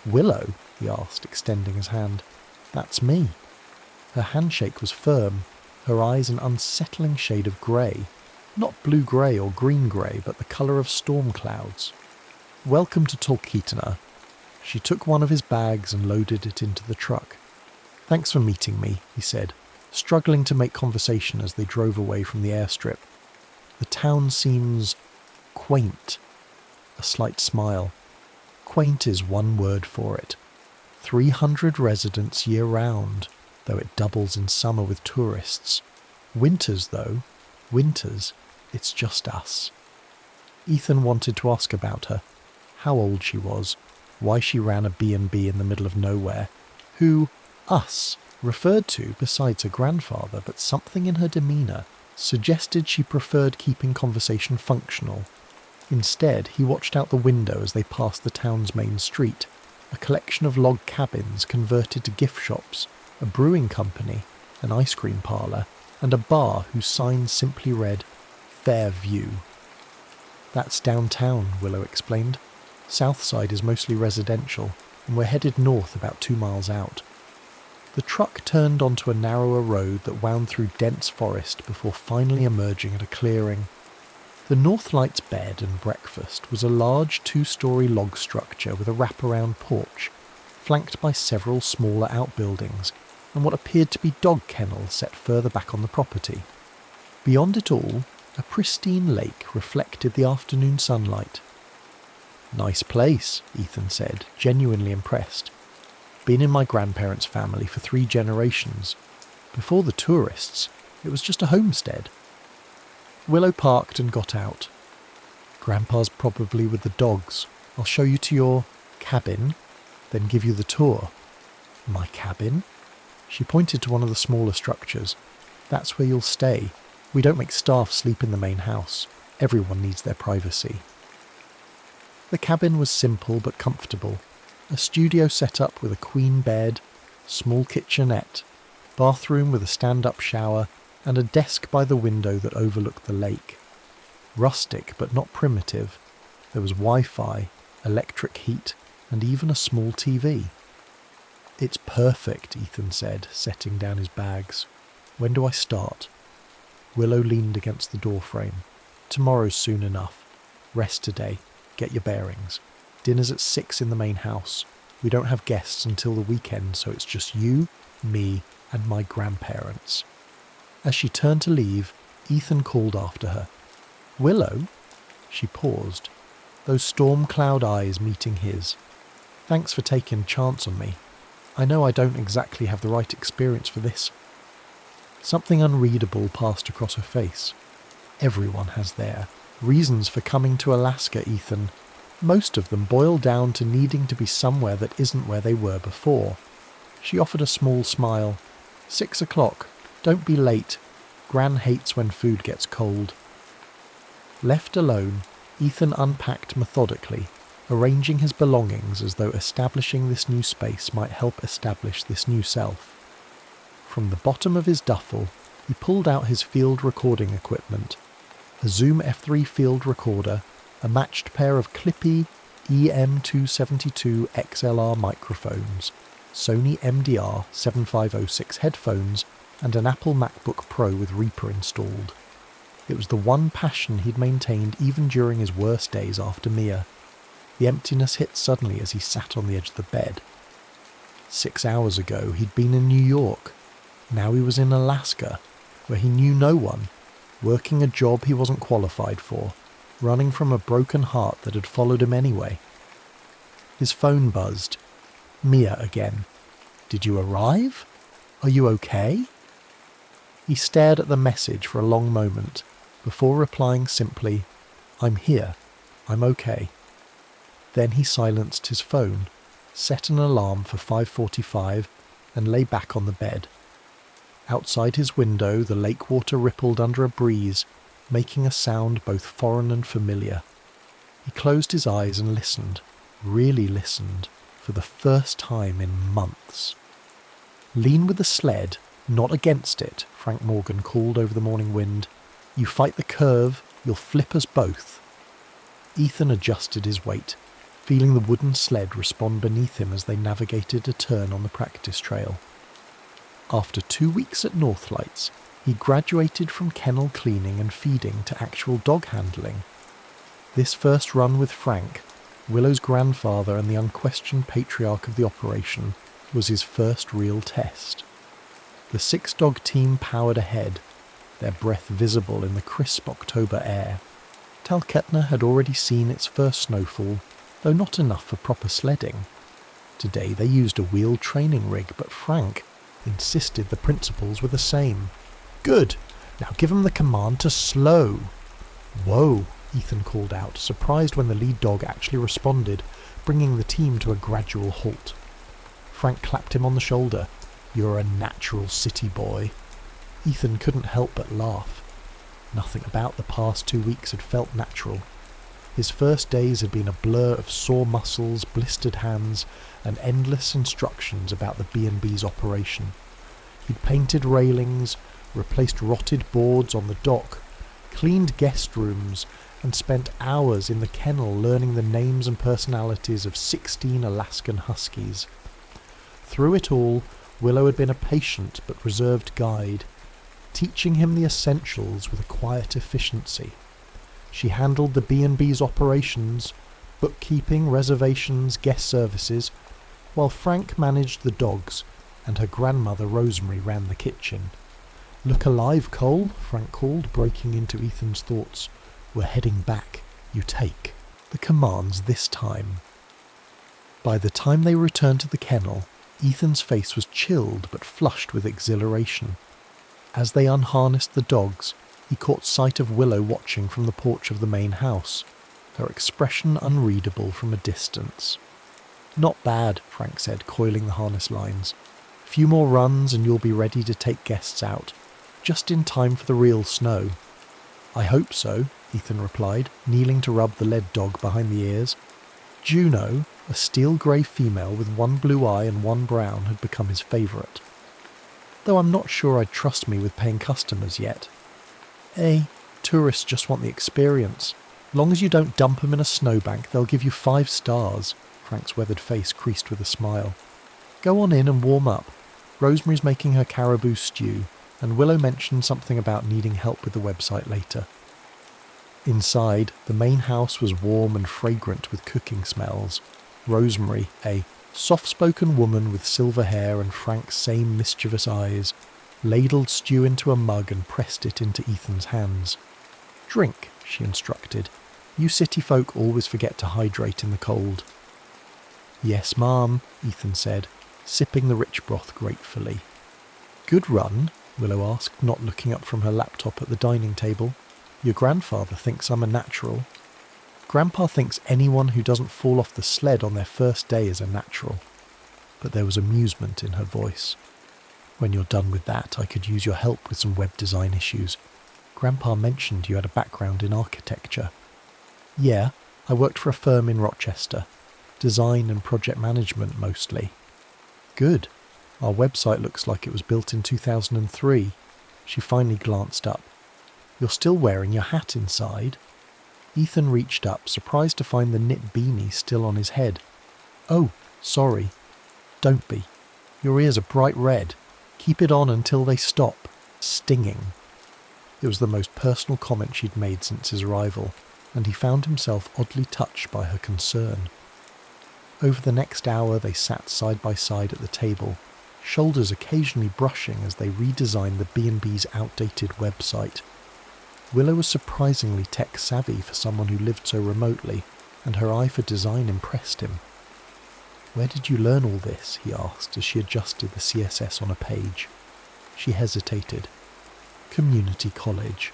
"Willow?" he asked, extending his hand. "That's me." Her handshake was firm, her eyes an unsettling shade of grey. Not blue-grey or green-grey, but the colour of storm clouds. "Welcome to Talkeetna." She took one of his bags and loaded it into the truck. "Thanks for meeting me," he said, struggling to make conversation as they drove away from the airstrip. "The town seems... quaint." A slight smile. "Quaint is one word for it. 300 residents year-round, though it doubles in summer with tourists. Winters, though, it's just us." Ethan wanted to ask about her, how old she was, why she ran a B&B in the middle of nowhere, who "us" referred to besides her grandfather, but something in her demeanour suggested she preferred keeping conversation functional. Instead, he watched out the window as they passed the town's main street, a collection of log cabins converted to gift shops, a brewing company, an ice cream parlour, and a bar whose sign simply read, "Fair View." "That's downtown," Willow explained. "South side is mostly residential, and we're headed north about 2 miles out." The truck turned onto a narrower road that wound through dense forest before finally emerging at a clearing. The Northlights bed and breakfast was a large 2-storey log structure with a wraparound porch, flanked by several smaller outbuildings and what appeared to be dog kennels set further back on the property. Beyond it all, a pristine lake reflected the afternoon sunlight. "Nice place," Ethan said, genuinely impressed. "Been in my grandparents' family for 3 generations. Before the tourists, it was just a homestead." Willow parked and got out. "Grandpa's probably with the dogs. I'll show you to your cabin, then give you the tour." "My cabin?" She pointed to one of the smaller structures. "That's where you'll stay. We don't make staff sleep in the main house. Everyone needs their privacy." The cabin was simple but comfortable. A studio set up with a queen bed, small kitchenette, bathroom with a stand-up shower, and a desk by the window that overlooked the lake. Rustic but not primitive, there was Wi-Fi, electric heat, and even a small TV. "It's perfect," Ethan said, setting down his bags. "When do I start?" Willow leaned against the doorframe. "Tomorrow's soon enough. Rest today. Get your bearings. Dinner's at 6 in the main house. We don't have guests until the weekend, so it's just you, me, and my grandparents." As she turned to leave, Ethan called after her. "Willow?" She paused, those storm cloud eyes meeting his. "Thanks for taking a chance on me. I know I don't exactly have the right experience for this." Something unreadable passed across her face. "Everyone has their reasons for coming to Alaska, Ethan. Most of them boil down to needing to be somewhere that isn't where they were before." She offered a small smile. 6 o'clock. Don't be late. Gran hates when food gets cold." Left alone, Ethan unpacked methodically, arranging his belongings as though establishing this new space might help establish this new self. From the bottom of his duffel, he pulled out his field recording equipment, a Zoom F3 field recorder, a matched pair of clippy EM272 XLR microphones, Sony MDR 7506 headphones, and an Apple MacBook Pro with Reaper installed. It was the one passion he'd maintained even during his worst days after Mia. The emptiness hit suddenly as he sat on the edge of the bed. 6 hours ago he'd been in New York. Now he was in Alaska, where he knew no one, working a job he wasn't qualified for, running from a broken heart that had followed him anyway. His phone buzzed. Mia again. "Did you arrive? Are you okay?" He stared at the message for a long moment, before replying simply, "I'm here. I'm okay." Then he silenced his phone, set an alarm for 5:45, and lay back on the bed. Outside his window, the lake water rippled under a breeze, making a sound both foreign and familiar. He closed his eyes and listened, really listened, for the first time in months. "Lean with the sled, not against it," Frank Morgan called over the morning wind. "You fight the curve, you'll flip us both." Ethan adjusted his weight, feeling the wooden sled respond beneath him as they navigated a turn on the practice trail. After 2 weeks at Northlights, he graduated from kennel cleaning and feeding to actual dog handling. This first run with Frank, Willow's grandfather and the unquestioned patriarch of the operation, was his first real test. The 6-dog team powered ahead, their breath visible in the crisp October air. Talkeetna had already seen its first snowfall, though not enough for proper sledding. Today they used a wheeled training rig, but Frank insisted the principles were the same. "Good! Now give him the command to slow." "Whoa," Ethan called out, surprised when the lead dog actually responded, bringing the team to a gradual halt. Frank clapped him on the shoulder. "You're a natural city boy." Ethan couldn't help but laugh. Nothing about the past 2 weeks had felt natural. His first days had been a blur of sore muscles, blistered hands, and endless instructions about the B&B's operation. He'd painted railings, replaced rotted boards on the dock, cleaned guest rooms, and spent hours in the kennel learning the names and personalities of 16 Alaskan huskies. Through it all, Willow had been a patient but reserved guide, teaching him the essentials with a quiet efficiency. She handled the B&B's operations, bookkeeping, reservations, guest services, while Frank managed the dogs and her grandmother Rosemary ran the kitchen. "Look alive, Cole," Frank called, breaking into Ethan's thoughts. "We're heading back. You take the commands this time." By the time they returned to the kennel, Ethan's face was chilled but flushed with exhilaration. As they unharnessed the dogs, he caught sight of Willow watching from the porch of the main house, her expression unreadable from a distance. "Not bad," Frank said, coiling the harness lines. "A few more runs and you'll be ready to take guests out, just in time for the real snow." "I hope so," Ethan replied, kneeling to rub the lead dog behind the ears. Juno, a steel-grey female with one blue eye and one brown, had become his favourite. "Though I'm not sure I'd trust me with paying customers yet." Tourists just want the experience. Long as you don't dump them in a snowbank, they'll give you 5 stars. Frank's weathered face creased with a smile. "Go on in and warm up. Rosemary's making her caribou stew, and Willow mentioned something about needing help with the website later." Inside, the main house was warm and fragrant with cooking smells. Rosemary, a soft-spoken woman with silver hair and Frank's same mischievous eyes, ladled stew into a mug and pressed it into Ethan's hands. "Drink," she instructed. "You city folk always forget to hydrate in the cold." "Yes, ma'am," Ethan said, sipping the rich broth gratefully. "Good run?" Willow asked, not looking up from her laptop at the dining table. "Your grandfather thinks I'm a natural." "Grandpa thinks anyone who doesn't fall off the sled on their first day is a natural." But there was amusement in her voice. "When you're done with that, I could use your help with some web design issues. Grandpa mentioned you had a background in architecture." "Yeah, I worked for a firm in Rochester. Design and project management mostly." "Good. Our website looks like it was built in 2003. She finally glanced up. "You're still wearing your hat inside." Ethan reached up, surprised to find the knit beanie still on his head. "Oh, sorry." "Don't be. Your ears are bright red. Keep it on until they stop. Stinging." It was the most personal comment she'd made since his arrival, and he found himself oddly touched by her concern. Over the next hour they sat side by side at the table, shoulders occasionally brushing as they redesigned the B&B's outdated website. Willow was surprisingly tech-savvy for someone who lived so remotely, and her eye for design impressed him. "Where did you learn all this?" he asked as she adjusted the CSS on a page. She hesitated. "Community college.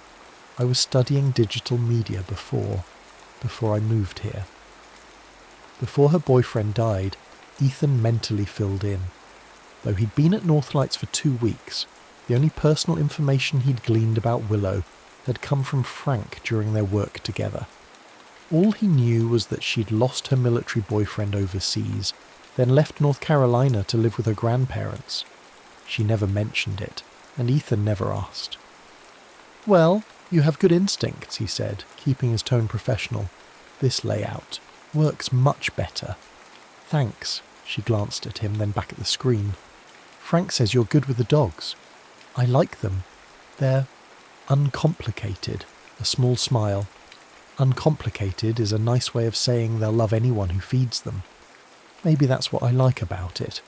I was studying digital media before I moved here." Before her boyfriend died, Ethan mentally filled in. Though he'd been at Northlights for 2 weeks, the only personal information he'd gleaned about Willow had come from Frank during their work together. All he knew was that she'd lost her military boyfriend overseas, then left North Carolina to live with her grandparents. She never mentioned it, and Ethan never asked. "Well, you have good instincts," he said, keeping his tone professional. "This layout works much better." "Thanks." She glanced at him, then back at the screen. "Frank says you're good with the dogs." "I like them. They're uncomplicated." A small smile. "Uncomplicated is a nice way of saying they'll love anyone who feeds them. Maybe that's what I like about it.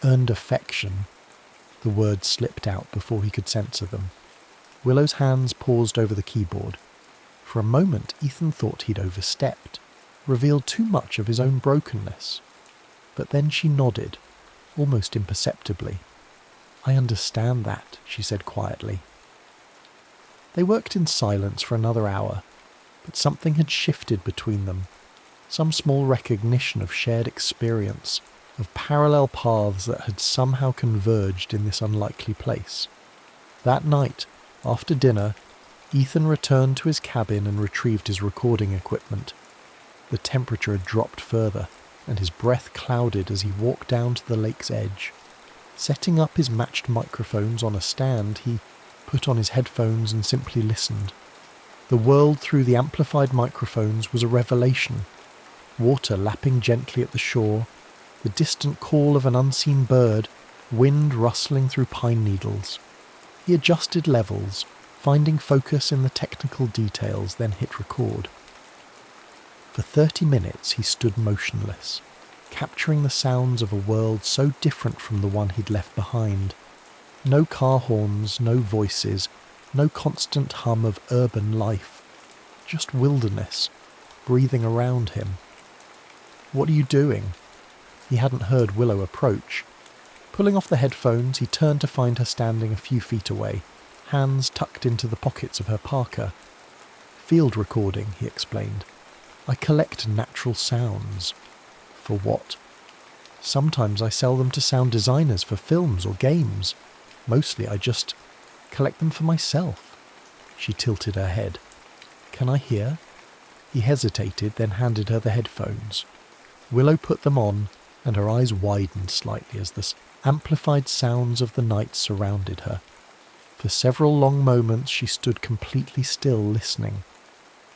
Earned affection." The words slipped out before he could censor them. Willow's hands paused over the keyboard. For a moment Ethan thought he'd overstepped, revealed too much of his own brokenness. But then she nodded, almost imperceptibly. "I understand that," she said quietly. They worked in silence for another hour, but something had shifted between them, some small recognition of shared experience, of parallel paths that had somehow converged in this unlikely place. That night, after dinner, Ethan returned to his cabin and retrieved his recording equipment. The temperature had dropped further, and his breath clouded as he walked down to the lake's edge. Setting up his matched microphones on a stand, he put on his headphones and simply listened. The world through the amplified microphones was a revelation. Water lapping gently at the shore, the distant call of an unseen bird, wind rustling through pine needles. He adjusted levels, finding focus in the technical details, then hit record. For 30 minutes he stood motionless, capturing the sounds of a world so different from the one he'd left behind. No car horns, no voices, no constant hum of urban life, just wilderness, breathing around him. "What are you doing?" He hadn't heard Willow approach. Pulling off the headphones, he turned to find her standing a few feet away, hands tucked into the pockets of her parka. "Field recording," he explained. "I collect natural sounds." "For what?" "Sometimes I sell them to sound designers for films or games. Mostly I just collect them for myself." She tilted her head. "Can I hear?" He hesitated, then handed her the headphones. Willow put them on, and her eyes widened slightly as the amplified sounds of the night surrounded her. For several long moments she stood completely still, listening.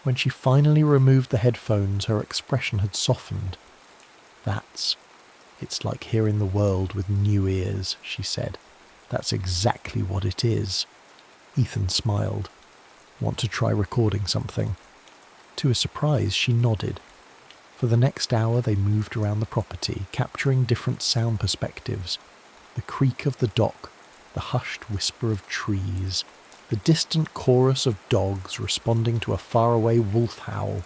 When she finally removed the headphones, her expression had softened. It's like hearing the world with new ears," she said. "That's exactly what it is." Ethan smiled. "Want to try recording something?" To his surprise, she nodded. For the next hour they moved around the property, capturing different sound perspectives. The creak of the dock, the hushed whisper of trees, the distant chorus of dogs responding to a faraway wolf howl.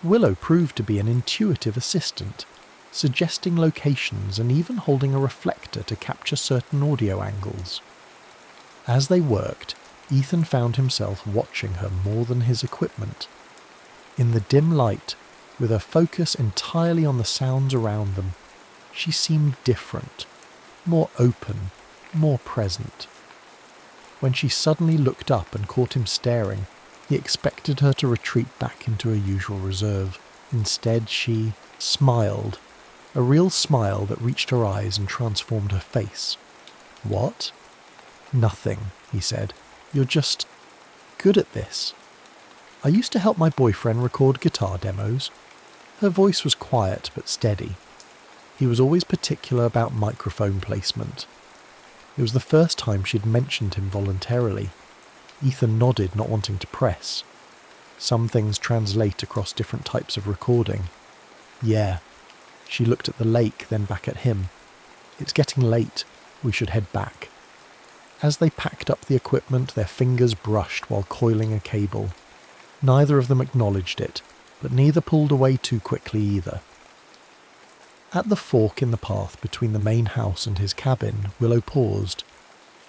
Willow proved to be an intuitive assistant, suggesting locations and even holding a reflector to capture certain audio angles. As they worked, Ethan found himself watching her more than his equipment. In the dim light, with her focus entirely on the sounds around them, she seemed different, more open, more present. When she suddenly looked up and caught him staring, he expected her to retreat back into her usual reserve. Instead, she smiled, a real smile that reached her eyes and transformed her face. "What?" "Nothing," he said. "You're just good at this." "I used to help my boyfriend record guitar demos." Her voice was quiet but steady. He was always particular about microphone placement. It was the first time she'd mentioned him voluntarily. Ethan nodded, not wanting to press. "Some things translate across different types of recording." "Yeah." She looked at the lake, then back at him. "It's getting late. We should head back." As they packed up the equipment, their fingers brushed while coiling a cable. Neither of them acknowledged it, but neither pulled away too quickly either. At the fork in the path between the main house and his cabin, Willow paused.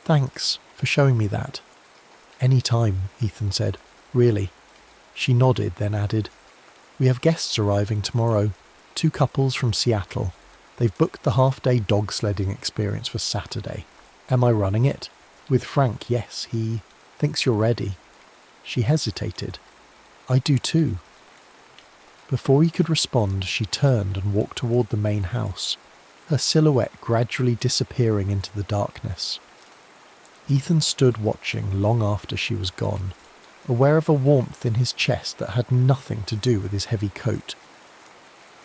"Thanks for showing me that." "Any time," Ethan said. "Really." She nodded, then added, "We have guests arriving tomorrow. 2 couples from Seattle. They've booked the half-day dog sledding experience for Saturday. Am I running it?" "With Frank, yes. He thinks you're ready." She hesitated. "I do too." Before he could respond, she turned and walked toward the main house, her silhouette gradually disappearing into the darkness. Ethan stood watching long after she was gone, aware of a warmth in his chest that had nothing to do with his heavy coat.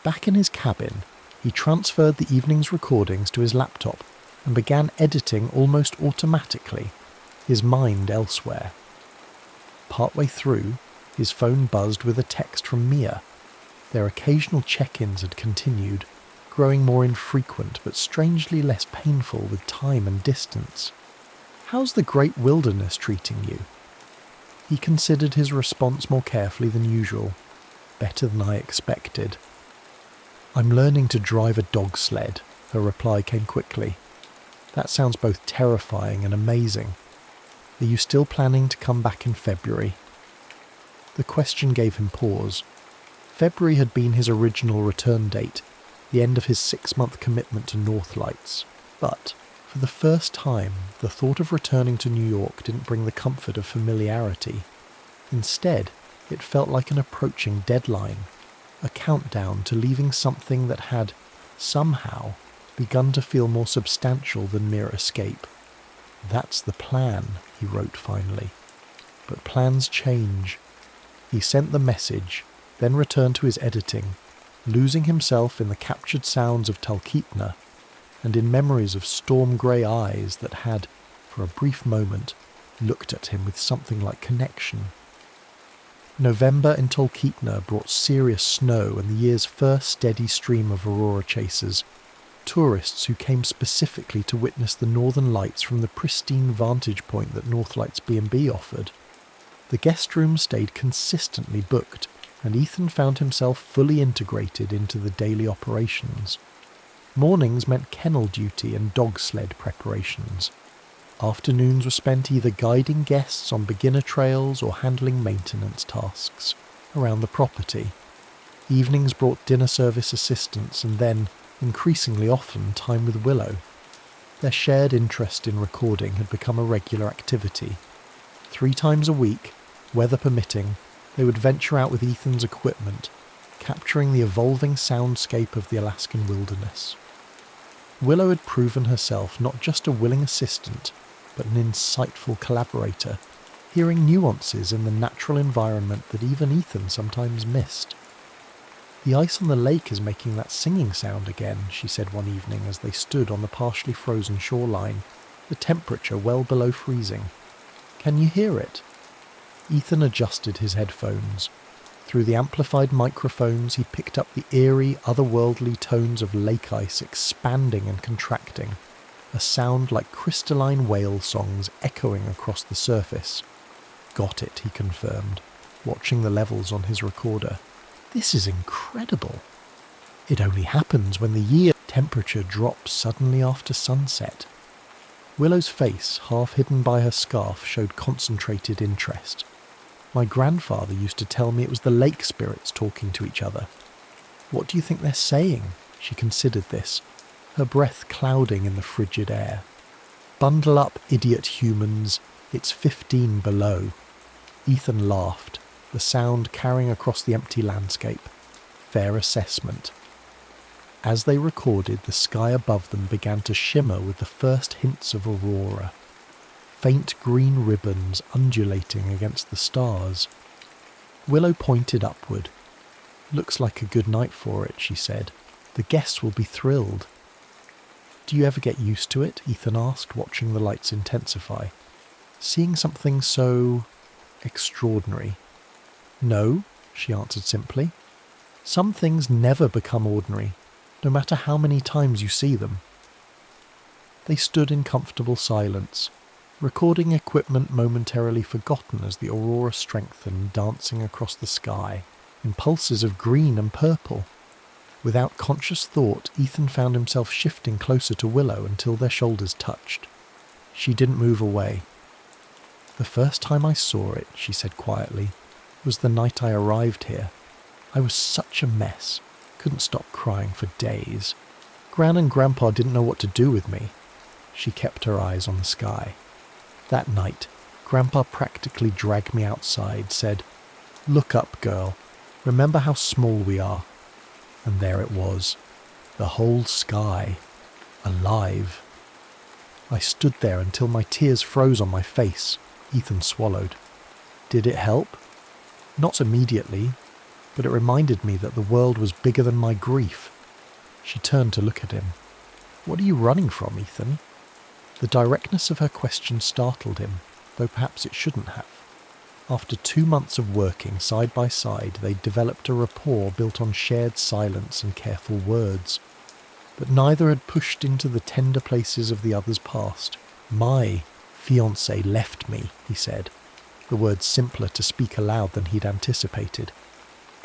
Back in his cabin, he transferred the evening's recordings to his laptop and began editing almost automatically, his mind elsewhere. Partway through, his phone buzzed with a text from Mia. Their occasional check-ins had continued, growing more infrequent but strangely less painful with time and distance. "How's the great wilderness treating you?" He considered his response more carefully than usual. "Better than I expected." "I'm learning to drive a dog sled," her reply came quickly. "That sounds both terrifying and amazing. Are you still planning to come back in February?" The question gave him pause. February had been his original return date, the end of his 6-month commitment to North Lights. But, for the first time, the thought of returning to New York didn't bring the comfort of familiarity. Instead, it felt like an approaching deadline, a countdown to leaving something that had, somehow, begun to feel more substantial than mere escape. "That's the plan," he wrote finally. But plans change. He sent the message, then returned to his editing, losing himself in the captured sounds of Talkeetna and in memories of storm-grey eyes that had, for a brief moment, looked at him with something like connection. November in Talkeetna brought serious snow and the year's first steady stream of aurora chasers, tourists who came specifically to witness the northern lights from the pristine vantage point that Northlights B&B offered. The guest room stayed consistently booked, and Ethan found himself fully integrated into the daily operations. Mornings meant kennel duty and dog sled preparations. Afternoons were spent either guiding guests on beginner trails or handling maintenance tasks around the property. Evenings brought dinner service assistance and then, increasingly often, time with Willow. Their shared interest in recording had become a regular activity. 3 times a week, weather permitting, they would venture out with Ethan's equipment, capturing the evolving soundscape of the Alaskan wilderness. Willow had proven herself not just a willing assistant, but an insightful collaborator, hearing nuances in the natural environment that even Ethan sometimes missed. "The ice on the lake is making that singing sound again," she said one evening as they stood on the partially frozen shoreline, the temperature well below freezing. "Can you hear it?" Ethan adjusted his headphones. Through the amplified microphones he picked up the eerie, otherworldly tones of lake ice expanding and contracting, a sound like crystalline whale songs echoing across the surface. "Got it," he confirmed, watching the levels on his recorder. "This is incredible. It only happens when the year temperature drops suddenly after sunset." Willow's face, half hidden by her scarf, showed concentrated interest. "My grandfather used to tell me it was the lake spirits talking to each other." "What do you think they're saying?" She considered this, her breath clouding in the frigid air. "Bundle up, idiot humans. It's 15 below." Ethan laughed, the sound carrying across the empty landscape. Fair assessment. As they recorded, the sky above them began to shimmer with the first hints of aurora. Faint green ribbons undulating against the stars. Willow pointed upward. "Looks like a good night for it," she said. "The guests will be thrilled." "Do you ever get used to it?" Ethan asked, watching the lights intensify. "Seeing something so extraordinary?" "No," she answered simply. "Some things never become ordinary, no matter how many times you see them." They stood in comfortable silence, recording equipment momentarily forgotten as the aurora strengthened, dancing across the sky, in pulses of green and purple. Without conscious thought, Ethan found himself shifting closer to Willow until their shoulders touched. She didn't move away. "The first time I saw it," she said quietly, "was the night I arrived here. I was such a mess, couldn't stop crying for days. Gran and Grandpa didn't know what to do with me." She kept her eyes on the sky. "That night, Grandpa practically dragged me outside, said, 'Look up, girl. Remember how small we are.' And there it was. The whole sky. Alive." I stood there until my tears froze on my face. Ethan swallowed. "Did it help?" "Not immediately, but it reminded me that the world was bigger than my grief." She turned to look at him. "What are you running from, Ethan?" The directness of her question startled him, though perhaps it shouldn't have. After 2 months of working side by side, they'd developed a rapport built on shared silence and careful words. But neither had pushed into the tender places of the other's past. "My fiancé left me," he said, the words simpler to speak aloud than he'd anticipated.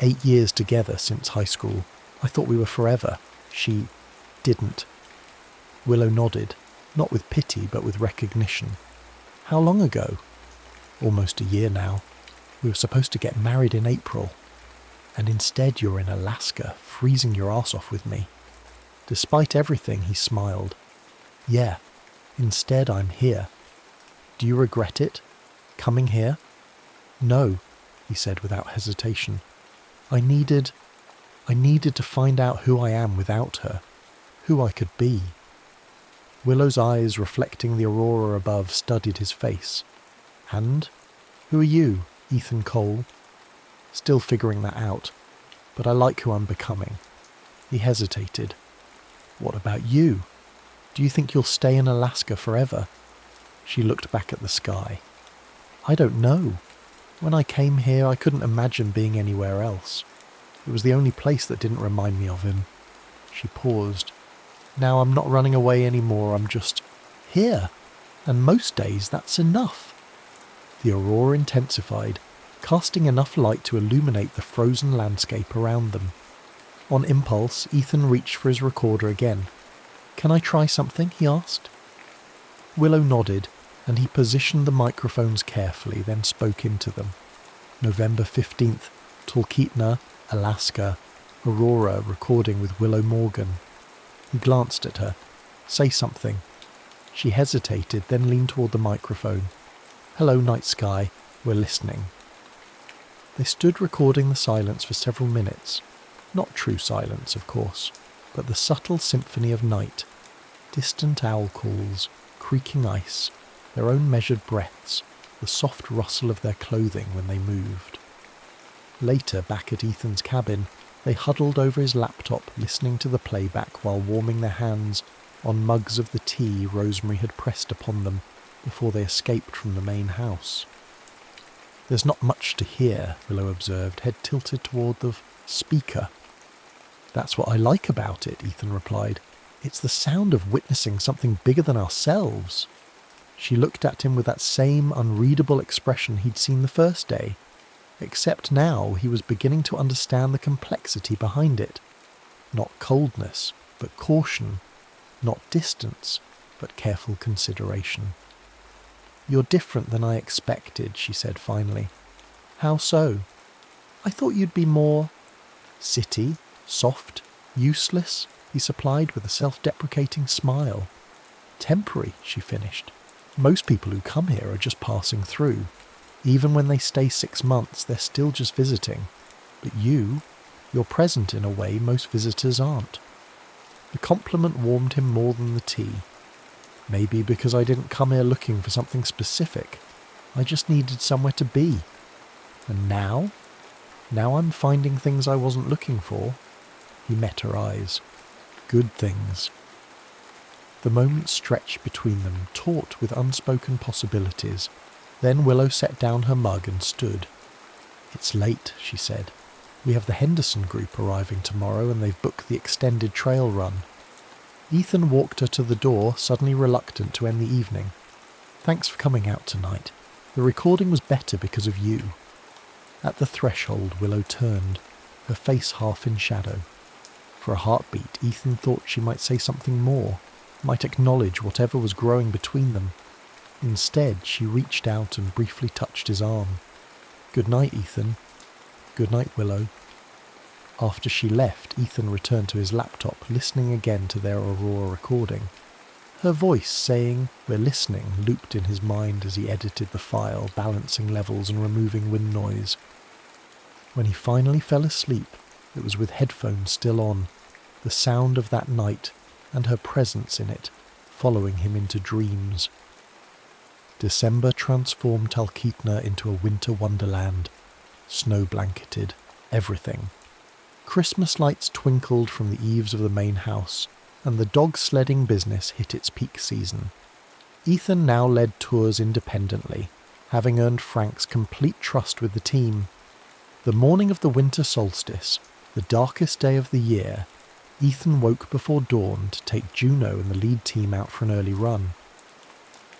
8 years together since high school. I thought we were forever. She didn't." Willow nodded, not with pity but with recognition. "How long ago?" "Almost a year now. We were supposed to get married in April. And instead you're in Alaska, freezing your ass off with me." Despite everything, he smiled. "Yeah, instead I'm here. Do you regret it? Coming here?" "No," he said without hesitation. I needed to find out who I am without her, who I could be." Willow's eyes, reflecting the aurora above, studied his face. "And? Who are you, Ethan Cole?" "Still figuring that out, but I like who I'm becoming." He hesitated. "What about you? Do you think you'll stay in Alaska forever?" She looked back at the sky. I don't know. When I came here, I couldn't imagine being anywhere else. It was the only place that didn't remind me of him. She paused. Now I'm not running away anymore, I'm just here. And most days that's enough. The aurora intensified, casting enough light to illuminate the frozen landscape around them. On impulse, Ethan reached for his recorder again. "Can I try something?" he asked. Willow nodded, and he positioned the microphones carefully, then spoke into them. November 15th, Talkeetna, Alaska. Aurora recording with Willow Morgan. He glanced at her. "Say something." She hesitated, then leaned toward the microphone. "Hello, night sky. We're listening." They stood recording the silence for several minutes. Not true silence, of course, but the subtle symphony of night. Distant owl calls, creaking ice, their own measured breaths, the soft rustle of their clothing when they moved. Later, back at Ethan's cabin, they huddled over his laptop, listening to the playback while warming their hands on mugs of the tea Rosemary had pressed upon them before they escaped from the main house. "There's not much to hear," Willow observed, head tilted toward the speaker. "That's what I like about it," Ethan replied. "It's the sound of witnessing something bigger than ourselves." She looked at him with that same unreadable expression he'd seen the first day, except now he was beginning to understand the complexity behind it. Not coldness, but caution. Not distance, but careful consideration. "You're different than I expected," she said finally. "How so?" "I thought you'd be more city, soft, useless," he supplied with a self-deprecating smile. "Temporary," she finished. "Most people who come here are just passing through. Even when they stay 6 months, they're still just visiting. But you're present in a way most visitors aren't." The compliment warmed him more than the tea. Maybe because I didn't come here looking for something specific. I just needed somewhere to be. And now I'm finding things I wasn't looking for. He met her eyes. Good things. The moment stretched between them, taut with unspoken possibilities. Then Willow set down her mug and stood. "It's late," she said. "We have the Henderson group arriving tomorrow and they've booked the extended trail run." Ethan walked her to the door, suddenly reluctant to end the evening. "Thanks for coming out tonight. The recording was better because of you." At the threshold, Willow turned, her face half in shadow. For a heartbeat, Ethan thought she might say something more, might acknowledge whatever was growing between them. Instead, she reached out and briefly touched his arm. "Good night, Ethan." "Good night, Willow." After she left, Ethan returned to his laptop, listening again to their Aurora recording. Her voice saying, "We're listening," looped in his mind as he edited the file, balancing levels and removing wind noise. When he finally fell asleep, it was with headphones still on, the sound of that night and her presence in it, following him into dreams. December transformed Talkeetna into a winter wonderland. Snow-blanketed, everything. Christmas lights twinkled from the eaves of the main house, and the dog sledding business hit its peak season. Ethan now led tours independently, having earned Frank's complete trust with the team. The morning of the winter solstice, the darkest day of the year, Ethan woke before dawn to take Juno and the lead team out for an early run.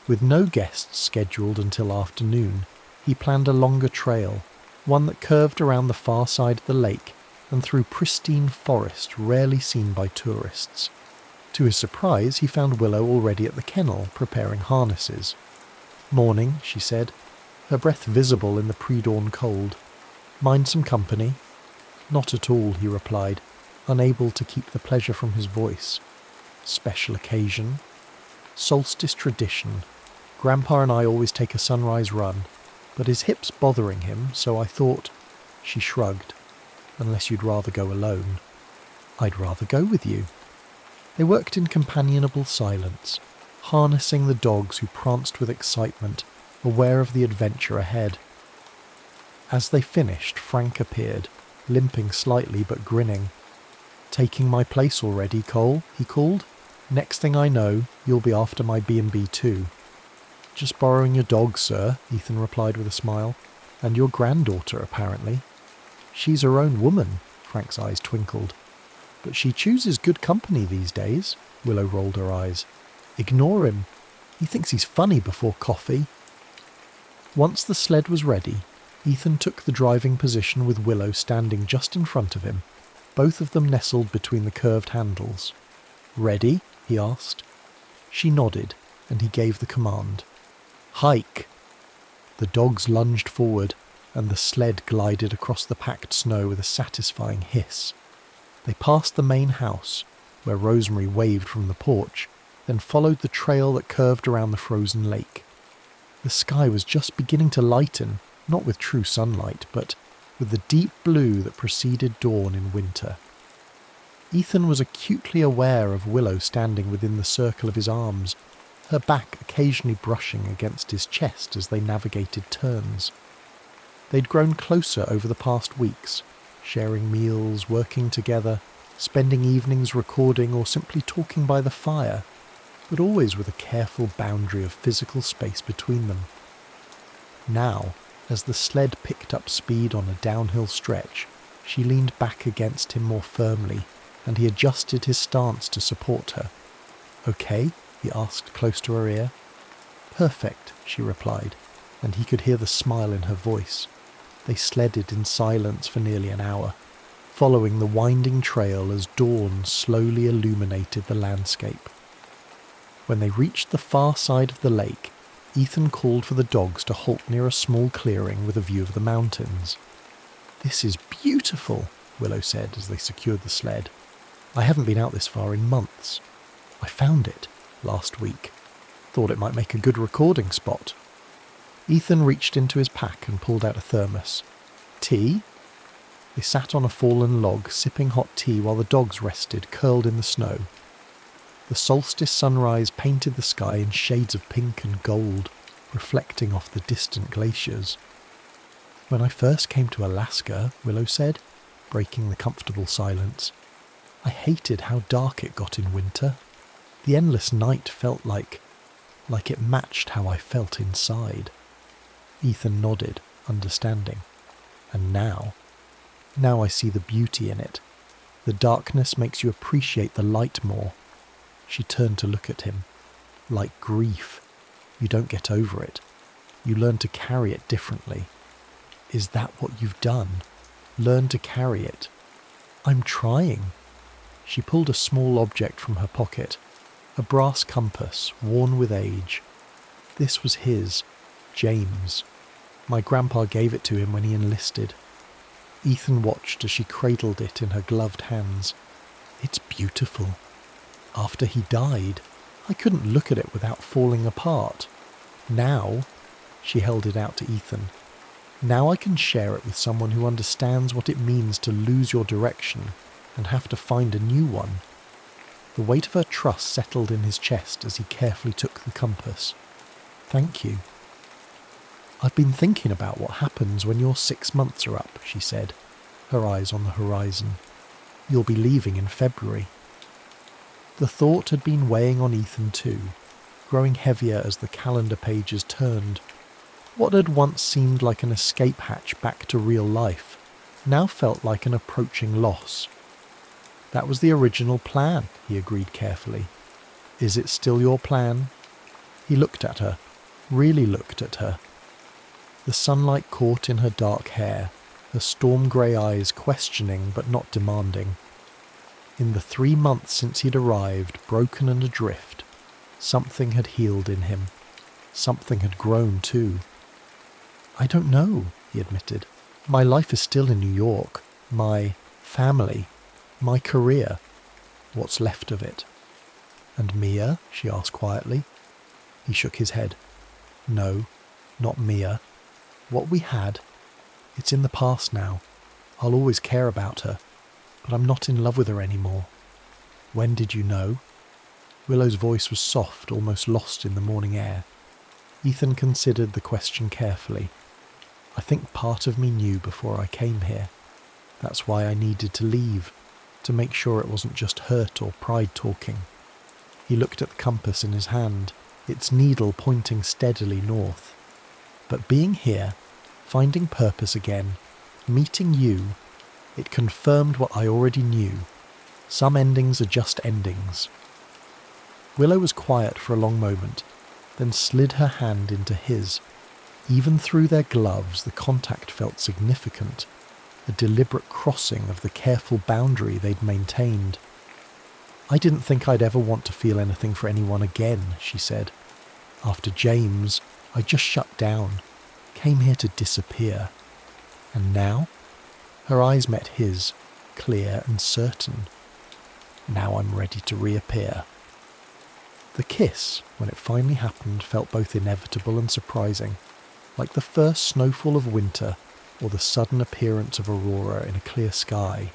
With no guests scheduled until afternoon, he planned a longer trail, one that curved around the far side of the lake and through pristine forest rarely seen by tourists. To his surprise, he found Willow already at the kennel, preparing harnesses. "Morning," she said, her breath visible in the pre-dawn cold. "Mind some company?" "Not at all," he replied, unable to keep the pleasure from his voice. "Special occasion?" "Solstice tradition. Grandpa and I always take a sunrise run, but his hip's bothering him, so I thought..." She shrugged. "Unless you'd rather go alone." "I'd rather go with you." They worked in companionable silence, harnessing the dogs who pranced with excitement, aware of the adventure ahead. As they finished, Frank appeared, limping slightly but grinning. "Taking my place already, Cole?" he called. "Next thing I know, you'll be after my B&B too." Just borrowing your dog, sir, Ethan replied with a smile. And your granddaughter, apparently. She's her own woman, Frank's eyes twinkled. But she chooses good company these days, Willow rolled her eyes. Ignore him. He thinks he's funny before coffee. Once the sled was ready, Ethan took the driving position with Willow standing just in front of him, both of them nestled between the curved handles. Ready? He asked. She nodded, and he gave the command. Hike! The dogs lunged forward, and the sled glided across the packed snow with a satisfying hiss. They passed the main house, where Rosemary waved from the porch, then followed the trail that curved around the frozen lake. The sky was just beginning to lighten, not with true sunlight, but with the deep blue that preceded dawn in winter. Ethan was acutely aware of Willow standing within the circle of his arms, her back occasionally brushing against his chest as they navigated turns. They'd grown closer over the past weeks, sharing meals, working together, spending evenings recording or simply talking by the fire, but always with a careful boundary of physical space between them. Now, as the sled picked up speed on a downhill stretch, she leaned back against him more firmly, and he adjusted his stance to support her. Okay? He asked close to her ear. Perfect, she replied, and he could hear the smile in her voice. They sledded in silence for nearly an hour, following the winding trail as dawn slowly illuminated the landscape. When they reached the far side of the lake, Ethan called for the dogs to halt near a small clearing with a view of the mountains. This is beautiful, Willow said as they secured the sled. I haven't been out this far in months. I found it last week. Thought it might make a good recording spot. Ethan reached into his pack and pulled out a thermos. Tea? They sat on a fallen log, sipping hot tea while the dogs rested, curled in the snow. The solstice sunrise painted the sky in shades of pink and gold, reflecting off the distant glaciers. When I first came to Alaska, Willow said, breaking the comfortable silence, I hated how dark it got in winter. The endless night felt like it matched how I felt inside. Ethan nodded, understanding. And now I see the beauty in it. The darkness makes you appreciate the light more. She turned to look at him. Like grief. You don't get over it. You learn to carry it differently. Is that what you've done? Learn to carry it. I'm trying. She pulled a small object from her pocket. A brass compass, worn with age. This was his, James. My grandpa gave it to him when he enlisted. Ethan watched as she cradled it in her gloved hands. It's beautiful. After he died, I couldn't look at it without falling apart. Now, she held it out to Ethan. Now I can share it with someone who understands what it means to lose your direction and have to find a new one. The weight of her trust settled in his chest as he carefully took the compass. Thank you. I've been thinking about what happens when your 6 months are up, she said, her eyes on the horizon. You'll be leaving in February. The thought had been weighing on Ethan too, growing heavier as the calendar pages turned. What had once seemed like an escape hatch back to real life now felt like an approaching loss. That was the original plan, he agreed carefully. Is it still your plan? He looked at her, really looked at her. The sunlight caught in her dark hair, her storm-grey eyes questioning but not demanding. In the 3 months since he'd arrived, broken and adrift, something had healed in him. Something had grown too. I don't know, he admitted. My life is still in New York. My family. My career. What's left of it. And Mia? She asked quietly. He shook his head. No, not Mia. What we had, it's in the past now. I'll always care about her, but I'm not in love with her anymore. When did you know? Willow's voice was soft, almost lost in the morning air. Ethan considered the question carefully. I think part of me knew before I came here. That's why I needed to leave, to make sure it wasn't just hurt or pride talking. He looked at the compass in his hand, its needle pointing steadily north. But being here, finding purpose again, meeting you, it confirmed what I already knew. Some endings are just endings. Willow was quiet for a long moment, then slid her hand into his. Even through their gloves, the contact felt significant, a deliberate crossing of the careful boundary they'd maintained. "I didn't think I'd ever want to feel anything for anyone again," she said. "After James, I just shut down, came here to disappear. And now?" Her eyes met his, clear and certain. "Now I'm ready to reappear." The kiss, when it finally happened, felt both inevitable and surprising, like the first snowfall of winter or the sudden appearance of aurora in a clear sky.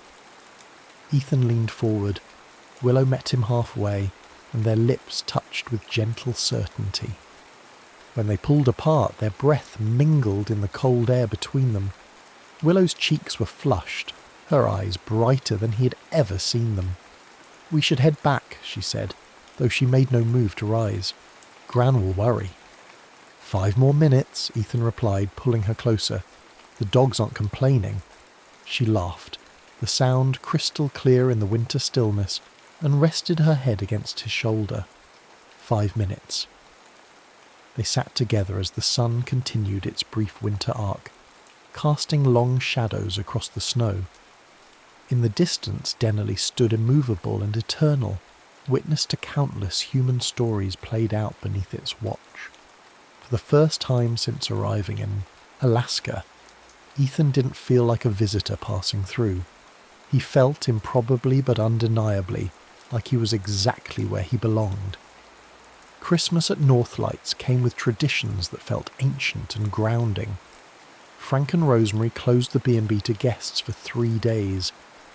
Ethan leaned forward. Willow met him halfway, and their lips touched with gentle certainty. When they pulled apart, their breath mingled in the cold air between them. Willow's cheeks were flushed, her eyes brighter than he had ever seen them. "We should head back," she said, though she made no move to rise. "Gran will worry." "5 more minutes," Ethan replied, pulling her closer. "The dogs aren't complaining." She laughed, the sound crystal clear in the winter stillness, and rested her head against his shoulder. 5 minutes. They sat together as the sun continued its brief winter arc, casting long shadows across the snow. In the distance, Dennerley stood immovable and eternal, witness to countless human stories played out beneath its watch. For the first time since arriving in Alaska, Ethan didn't feel like a visitor passing through. He felt, improbably but undeniably, like he was exactly where he belonged. Christmas at Northlights came with traditions that felt ancient and grounding. Frank and Rosemary closed the B&B to guests for 3 days,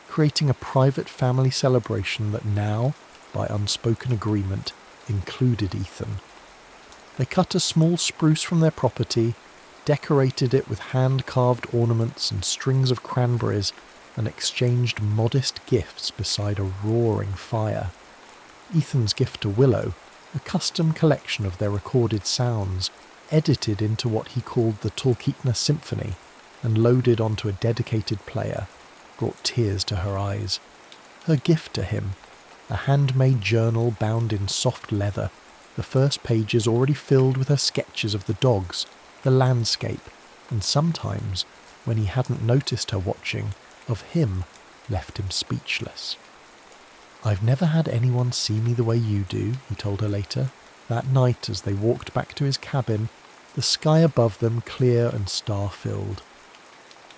creating a private family celebration that now, by unspoken agreement, included Ethan. They cut a small spruce from their property, decorated it with hand-carved ornaments and strings of cranberries, and exchanged modest gifts beside a roaring fire. Ethan's gift to Willow, a custom collection of their recorded sounds, edited into what he called the Talkeetna Symphony and loaded onto a dedicated player, brought tears to her eyes. Her gift to him, a handmade journal bound in soft leather, the first pages already filled with her sketches of the dogs, the landscape, and sometimes, when he hadn't noticed her watching, of him, left him speechless. "I've never had anyone see me the way you do," he told her later. That night, as they walked back to his cabin, the sky above them clear and star-filled.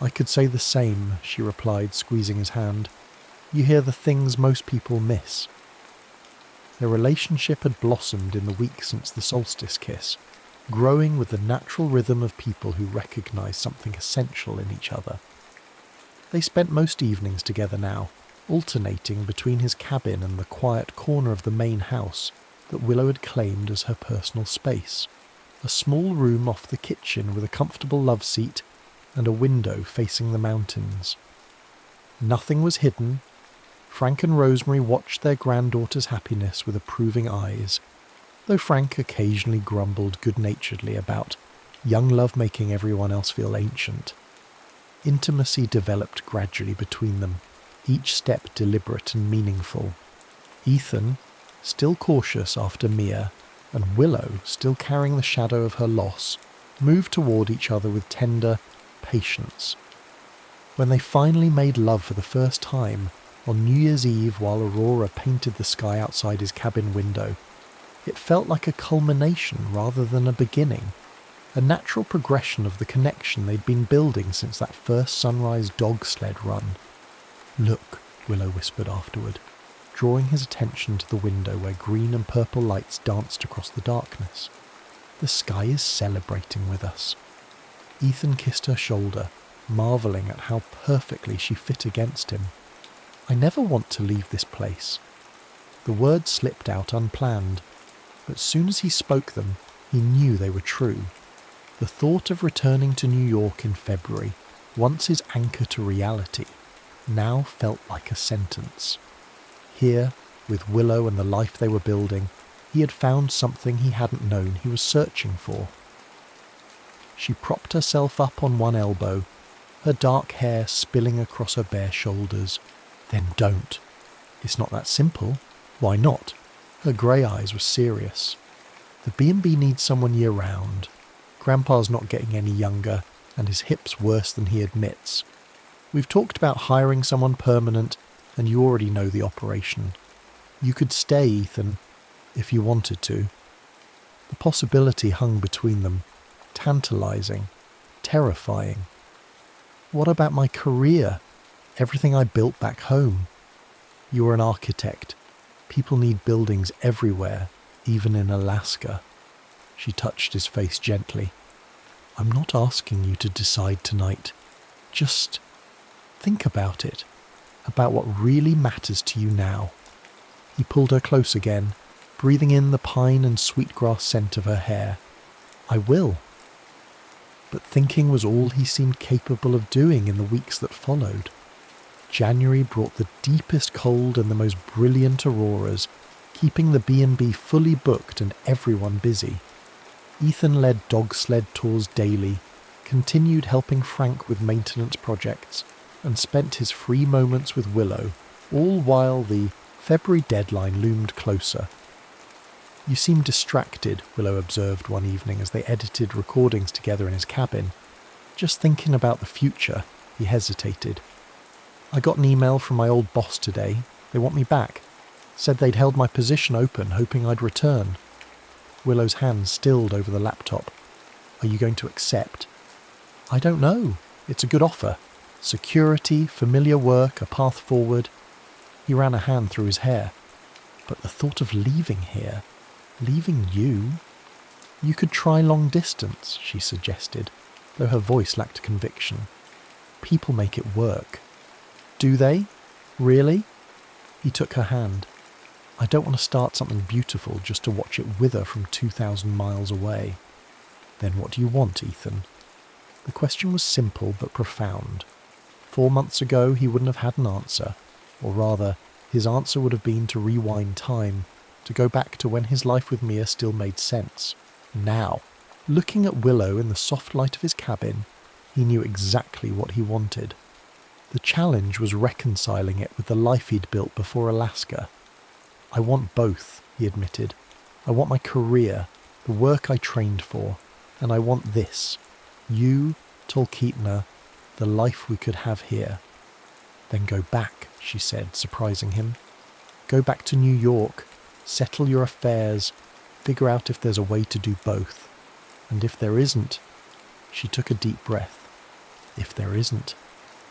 "I could say the same," she replied, squeezing his hand. "You hear the things most people miss." Their relationship had blossomed in the week since the solstice kiss, growing with the natural rhythm of people who recognise something essential in each other. They spent most evenings together now, alternating between his cabin and the quiet corner of the main house that Willow had claimed as her personal space, a small room off the kitchen with a comfortable love seat and a window facing the mountains. Nothing was hidden. Frank and Rosemary watched their granddaughter's happiness with approving eyes, though Frank occasionally grumbled good-naturedly about young love making everyone else feel ancient. Intimacy developed gradually between them, each step deliberate and meaningful. Ethan, still cautious after Mia, and Willow, still carrying the shadow of her loss, moved toward each other with tender patience. When they finally made love for the first time, on New Year's Eve while Aurora painted the sky outside his cabin window, it felt like a culmination rather than a beginning, a natural progression of the connection they'd been building since that first sunrise dog sled run. "Look," Willow whispered afterward, drawing his attention to the window where green and purple lights danced across the darkness. "The sky is celebrating with us." Ethan kissed her shoulder, marvelling at how perfectly she fit against him. "I never want to leave this place." The words slipped out unplanned, but soon as he spoke them, he knew they were true. The thought of returning to New York in February, once his anchor to reality, now felt like a sentence. Here, with Willow and the life they were building, He had found something he hadn't known he was searching for. She propped herself up on one elbow, her dark hair spilling across her bare shoulders. Then don't. It's not that simple. Why not? Her grey eyes were serious. The B&B needs someone year-round. Grandpa's not getting any younger, and his hip's worse than he admits. We've talked about hiring someone permanent, and you already know the operation. You could stay, Ethan, if you wanted to. The possibility hung between them, tantalising, terrifying. What about my career? Everything I built back home? You were an architect. People need buildings everywhere, even in Alaska. She touched his face gently. I'm not asking you to decide tonight. Just think about it, about what really matters to you now. He pulled her close again, breathing in the pine and sweetgrass scent of her hair. I will. But thinking was all he seemed capable of doing in the weeks that followed. January brought the deepest cold and the most brilliant auroras, keeping the B&B fully booked and everyone busy. Ethan led dog sled tours daily, continued helping Frank with maintenance projects, and spent his free moments with Willow, all while the February deadline loomed closer. You seem distracted, Willow observed one evening as they edited recordings together in his cabin. Just thinking about the future, he hesitated. I got an email from my old boss today. They want me back. Said they'd held my position open, hoping I'd return. Willow's hand stilled over the laptop. Are you going to accept? I don't know. It's a good offer. Security, familiar work, a path forward. He ran a hand through his hair. But the thought of leaving here, leaving you? You could try long distance, she suggested, though her voice lacked conviction. People make it work. Do they? Really? He took her hand. I don't want to start something beautiful just to watch it wither from 2,000 miles away. Then what do you want, Ethan? The question was simple but profound. 4 months ago he wouldn't have had an answer, or rather, his answer would have been to rewind time, to go back to when his life with Mia still made sense. Now, looking at Willow in the soft light of his cabin, he knew exactly what he wanted. The challenge was reconciling it with the life he'd built before Alaska. I want both, he admitted. I want my career, the work I trained for, and I want this. You, Talkeetna, the life we could have here. Then go back, she said, surprising him. Go back to New York, settle your affairs, figure out if there's a way to do both. And if there isn't, she took a deep breath. If there isn't,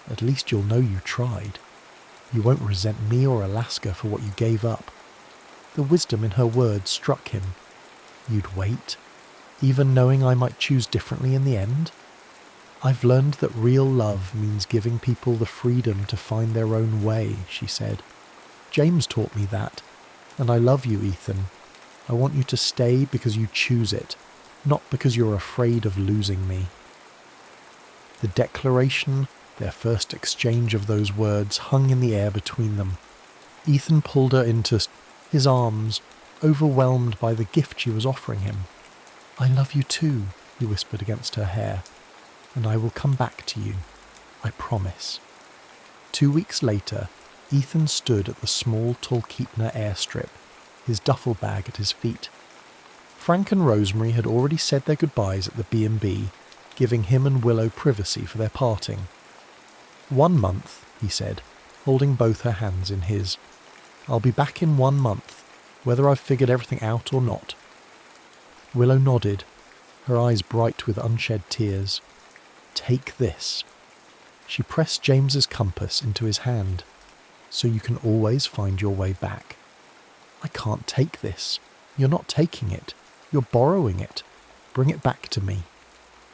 at least you'll know you tried. You won't resent me or Alaska for what you gave up. The wisdom in her words struck him. You'd wait, even knowing I might choose differently in the end? I've learned that real love means giving people the freedom to find their own way, she said. James taught me that, and I love you, Ethan. I want you to stay because you choose it, not because you're afraid of losing me. The declaration, their first exchange of those words, hung in the air between them. Ethan pulled her into his arms, overwhelmed by the gift she was offering him. I love you too, he whispered against her hair, and I will come back to you. I promise. 2 weeks later, Ethan stood at the small Talkeetna airstrip, his duffel bag at his feet. Frank and Rosemary had already said their goodbyes at the B&B, giving him and Willow privacy for their parting. 1 month, he said, holding both her hands in his. I'll be back in 1 month, whether I've figured everything out or not. Willow nodded, her eyes bright with unshed tears. Take this. She pressed James's compass into his hand, so you can always find your way back. I can't take this. You're not taking it. You're borrowing it. Bring it back to me.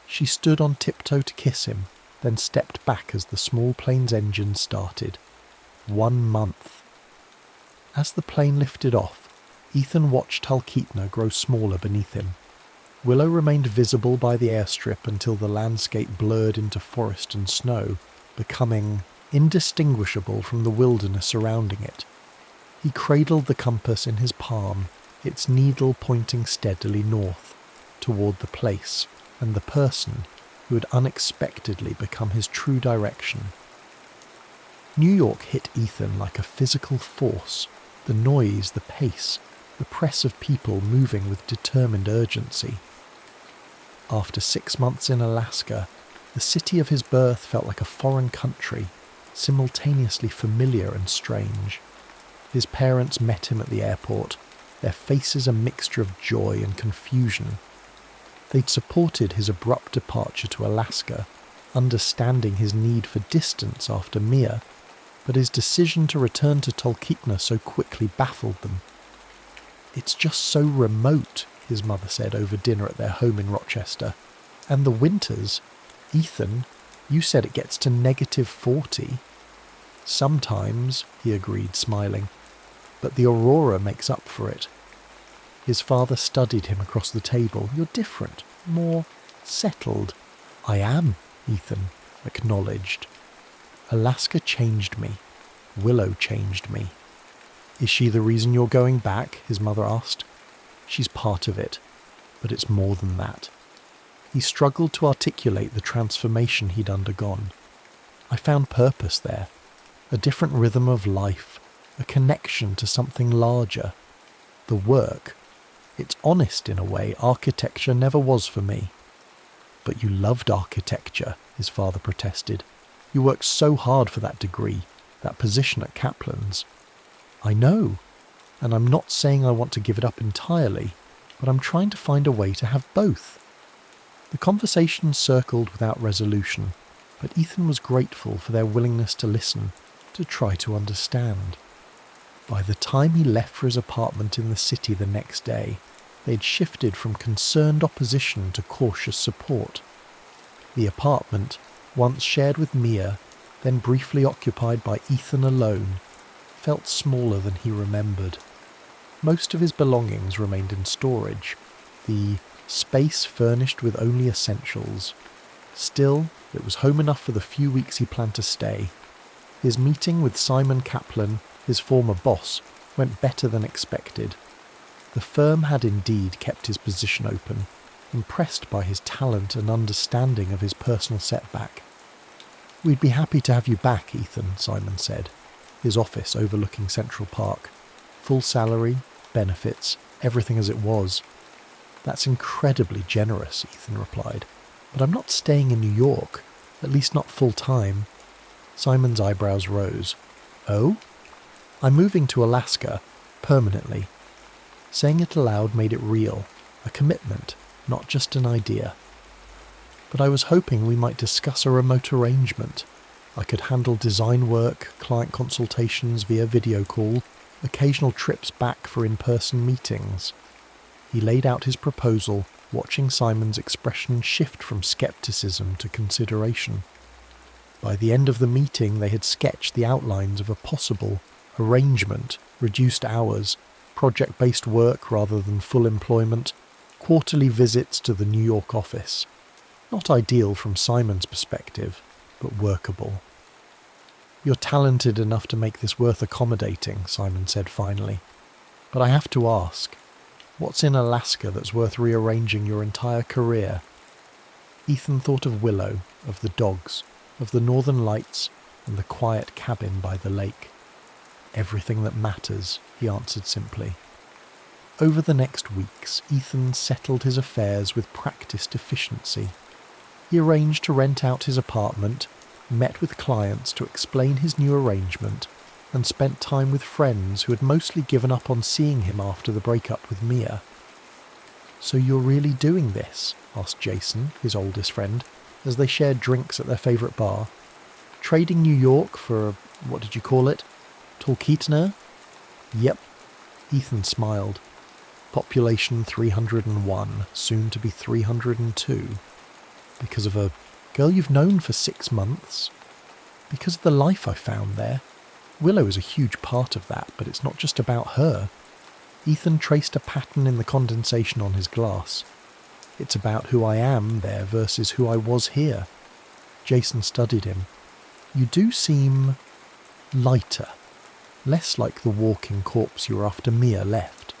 She stood on tiptoe to kiss him, then stepped back as the small plane's engine started. 1 month. As the plane lifted off, Ethan watched Talkeetna grow smaller beneath him. Willow remained visible by the airstrip until the landscape blurred into forest and snow, becoming indistinguishable from the wilderness surrounding it. He cradled the compass in his palm, its needle pointing steadily north, toward the place and the person who had unexpectedly become his true direction. New York hit Ethan like a physical force, the noise, the pace, the press of people moving with determined urgency. After 6 months in Alaska, the city of his birth felt like a foreign country, simultaneously familiar and strange. His parents met him at the airport, their faces a mixture of joy and confusion. They'd supported his abrupt departure to Alaska, understanding his need for distance after Mia, but his decision to return to Talkeetna so quickly baffled them. "It's just so remote," his mother said over dinner at their home in Rochester. "And the winters, Ethan, you said it gets to -40. "Sometimes," he agreed, smiling, "but the aurora makes up for it." His father studied him across the table. "You're different, more settled." "I am," Ethan acknowledged. "Alaska changed me. Willow changed me." "Is she the reason you're going back?" his mother asked. "She's part of it, but it's more than that." He struggled to articulate the transformation he'd undergone. "I found purpose there, a different rhythm of life, a connection to something larger. The work, it's honest in a way, architecture never was for me." "But you loved architecture," his father protested. "You worked so hard for that degree, that position at Kaplan's." "I know, and I'm not saying I want to give it up entirely, but I'm trying to find a way to have both." The conversation circled without resolution, but Ethan was grateful for their willingness to listen, to try to understand. By the time he left for his apartment in the city the next day, they'd shifted from concerned opposition to cautious support. The apartment, once shared with Mia, then briefly occupied by Ethan alone, felt smaller than he remembered. Most of his belongings remained in storage, the space furnished with only essentials. Still, it was home enough for the few weeks he planned to stay. His meeting with Simon Kaplan, his former boss, went better than expected. The firm had indeed kept his position open, impressed by his talent and understanding of his personal setback. "We'd be happy to have you back, Ethan," Simon said, his office overlooking Central Park. "Full salary, benefits, everything as it was." "That's incredibly generous," Ethan replied. "But I'm not staying in New York, at least not full-time." Simon's eyebrows rose. "Oh?" "I'm moving to Alaska, permanently." Saying it aloud made it real, a commitment, not just an idea. "But I was hoping we might discuss a remote arrangement. I could handle design work, client consultations via video call, occasional trips back for in-person meetings." He laid out his proposal, watching Simon's expression shift from skepticism to consideration. By the end of the meeting, they had sketched the outlines of a possible arrangement: reduced hours, project-based work rather than full employment, quarterly visits to the New York office. Not ideal from Simon's perspective, but workable. "You're talented enough to make this worth accommodating," Simon said finally. "But I have to ask, what's in Alaska that's worth rearranging your entire career?" Ethan thought of Willow, of the dogs, of the northern lights, and the quiet cabin by the lake. "Everything that matters," he answered simply. Over the next weeks, Ethan settled his affairs with practiced efficiency. He arranged to rent out his apartment, met with clients to explain his new arrangement, and spent time with friends who had mostly given up on seeing him after the breakup with Mia. "So you're really doing this?" asked Jason, his oldest friend, as they shared drinks at their favourite bar. "Trading New York for, what did you call it? Talkeetna?" "Yep." Ethan smiled. Population 301, soon to be 302. "Because of a girl you've known for 6 months?" "Because of the life I found there. Willow is a huge part of that, but it's not just about her." Ethan traced a pattern in the condensation on his glass. "It's about who I am there versus who I was here." Jason studied him. "You do seem lighter, less like the walking corpse you were after Mia left."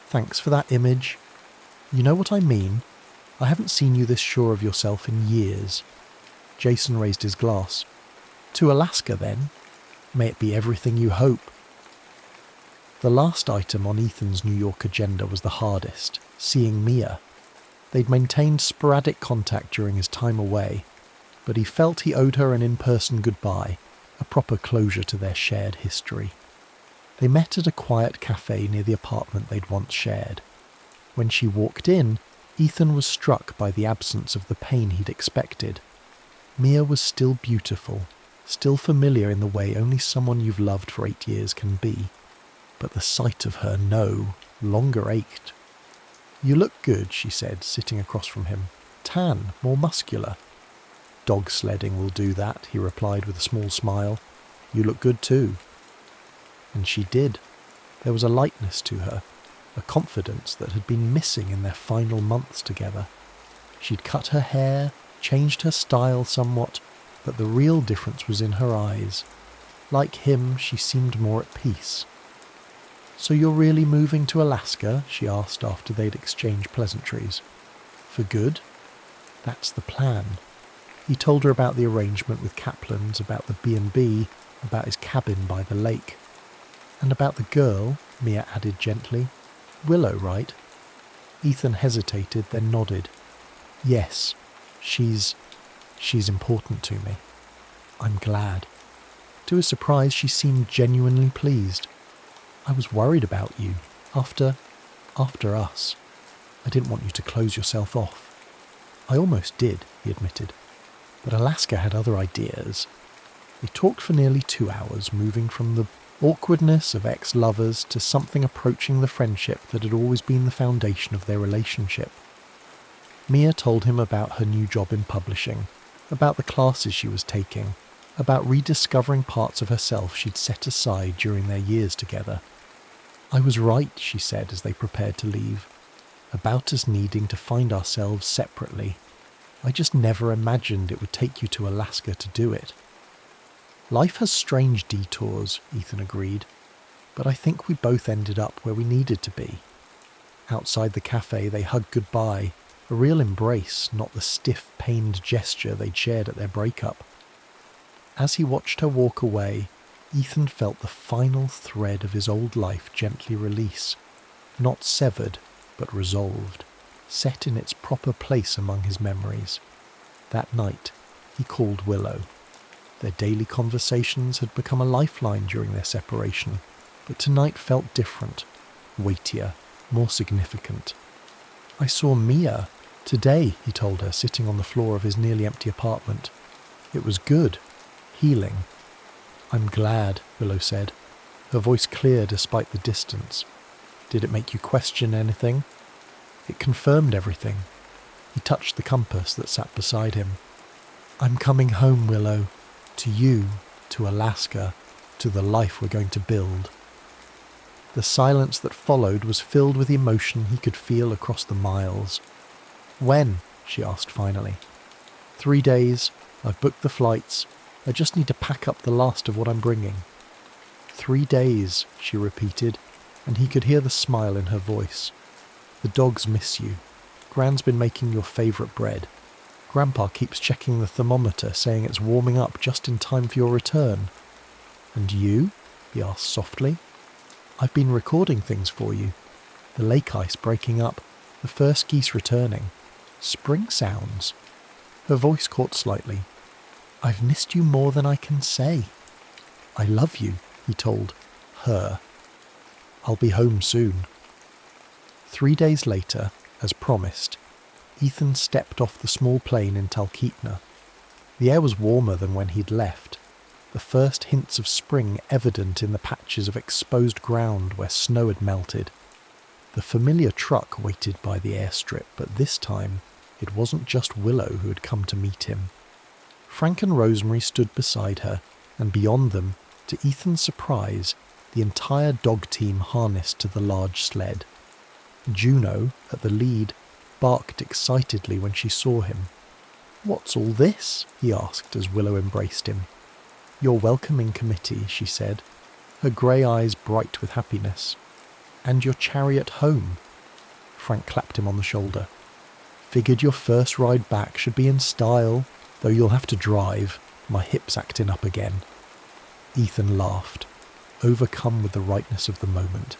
Thanks for that image. You know what I mean? I haven't seen you this sure of yourself in years. Jason raised his glass. To Alaska, then? May it be everything you hope. The last item on Ethan's New York agenda was the hardest, seeing Mia. They'd maintained sporadic contact during his time away, but he felt he owed her an in-person goodbye, a proper closure to their shared history. They met at a quiet cafe near the apartment they'd once shared. When she walked in, Ethan was struck by the absence of the pain he'd expected. Mia was still beautiful, still familiar in the way only someone you've loved for 8 years can be. But the sight of her no longer ached. You look good, she said, sitting across from him. Tan, more muscular. Dog sledding will do that, he replied with a small smile. You look good too. And she did. There was a lightness to her, a confidence that had been missing in their final months together. She'd cut her hair, changed her style somewhat, but the real difference was in her eyes. Like him, she seemed more at peace. So you're really moving to Alaska? She asked after they'd exchanged pleasantries. For good? That's the plan. He told her about the arrangement with Kaplan's, about the B&B, about his cabin by the lake. And about the girl, Mia added gently. Willow, right? Ethan hesitated, then nodded. Yes, she's important to me. I'm glad. To his surprise, she seemed genuinely pleased. I was worried about you, after us. I didn't want you to close yourself off. I almost did, he admitted. But Alaska had other ideas. They talked for nearly 2 hours, moving from the awkwardness of ex-lovers to something approaching the friendship that had always been the foundation of their relationship. Mia told him about her new job in publishing, about the classes she was taking, about rediscovering parts of herself she'd set aside during their years together. I was right, she said as they prepared to leave, about us needing to find ourselves separately. I just never imagined it would take you to Alaska to do it. Life has strange detours, Ethan agreed, but I think we both ended up where we needed to be. Outside the cafe, they hugged goodbye, a real embrace, not the stiff, pained gesture they'd shared at their breakup. As he watched her walk away, Ethan felt the final thread of his old life gently release, not severed, but resolved, set in its proper place among his memories. That night, he called Willow. Their daily conversations had become a lifeline during their separation, but tonight felt different, weightier, more significant. I saw Mia today, he told her, sitting on the floor of his nearly empty apartment. It was good, healing. I'm glad, Willow said, her voice clear despite the distance. Did it make you question anything? It confirmed everything. He touched the compass that sat beside him. I'm coming home, Willow. To you, to Alaska, to the life we're going to build. The silence that followed was filled with emotion he could feel across the miles. When? She asked finally. 3 days. I've booked the flights. I just need to pack up the last of what I'm bringing. 3 days, she repeated, and he could hear the smile in her voice. The dogs miss you. Gran's been making your favourite bread. Grandpa keeps checking the thermometer, saying it's warming up just in time for your return. And you? He asked softly. I've been recording things for you. The lake ice breaking up, the first geese returning. Spring sounds. Her voice caught slightly. I've missed you more than I can say. I love you, he told her. I'll be home soon. 3 days later, as promised, Ethan stepped off the small plane in Talkeetna. The air was warmer than when he'd left, the first hints of spring evident in the patches of exposed ground where snow had melted. The familiar truck waited by the airstrip, but this time it wasn't just Willow who had come to meet him. Frank and Rosemary stood beside her, and beyond them, to Ethan's surprise, the entire dog team harnessed to the large sled. Juno, at the lead, barked excitedly when she saw him. What's all this? He asked as Willow embraced him. Your welcoming committee, she said, her grey eyes bright with happiness. And your chariot home. Frank clapped him on the shoulder. Figured your first ride back should be in style, though you'll have to drive. My hip's acting up again. Ethan laughed, overcome with the rightness of the moment.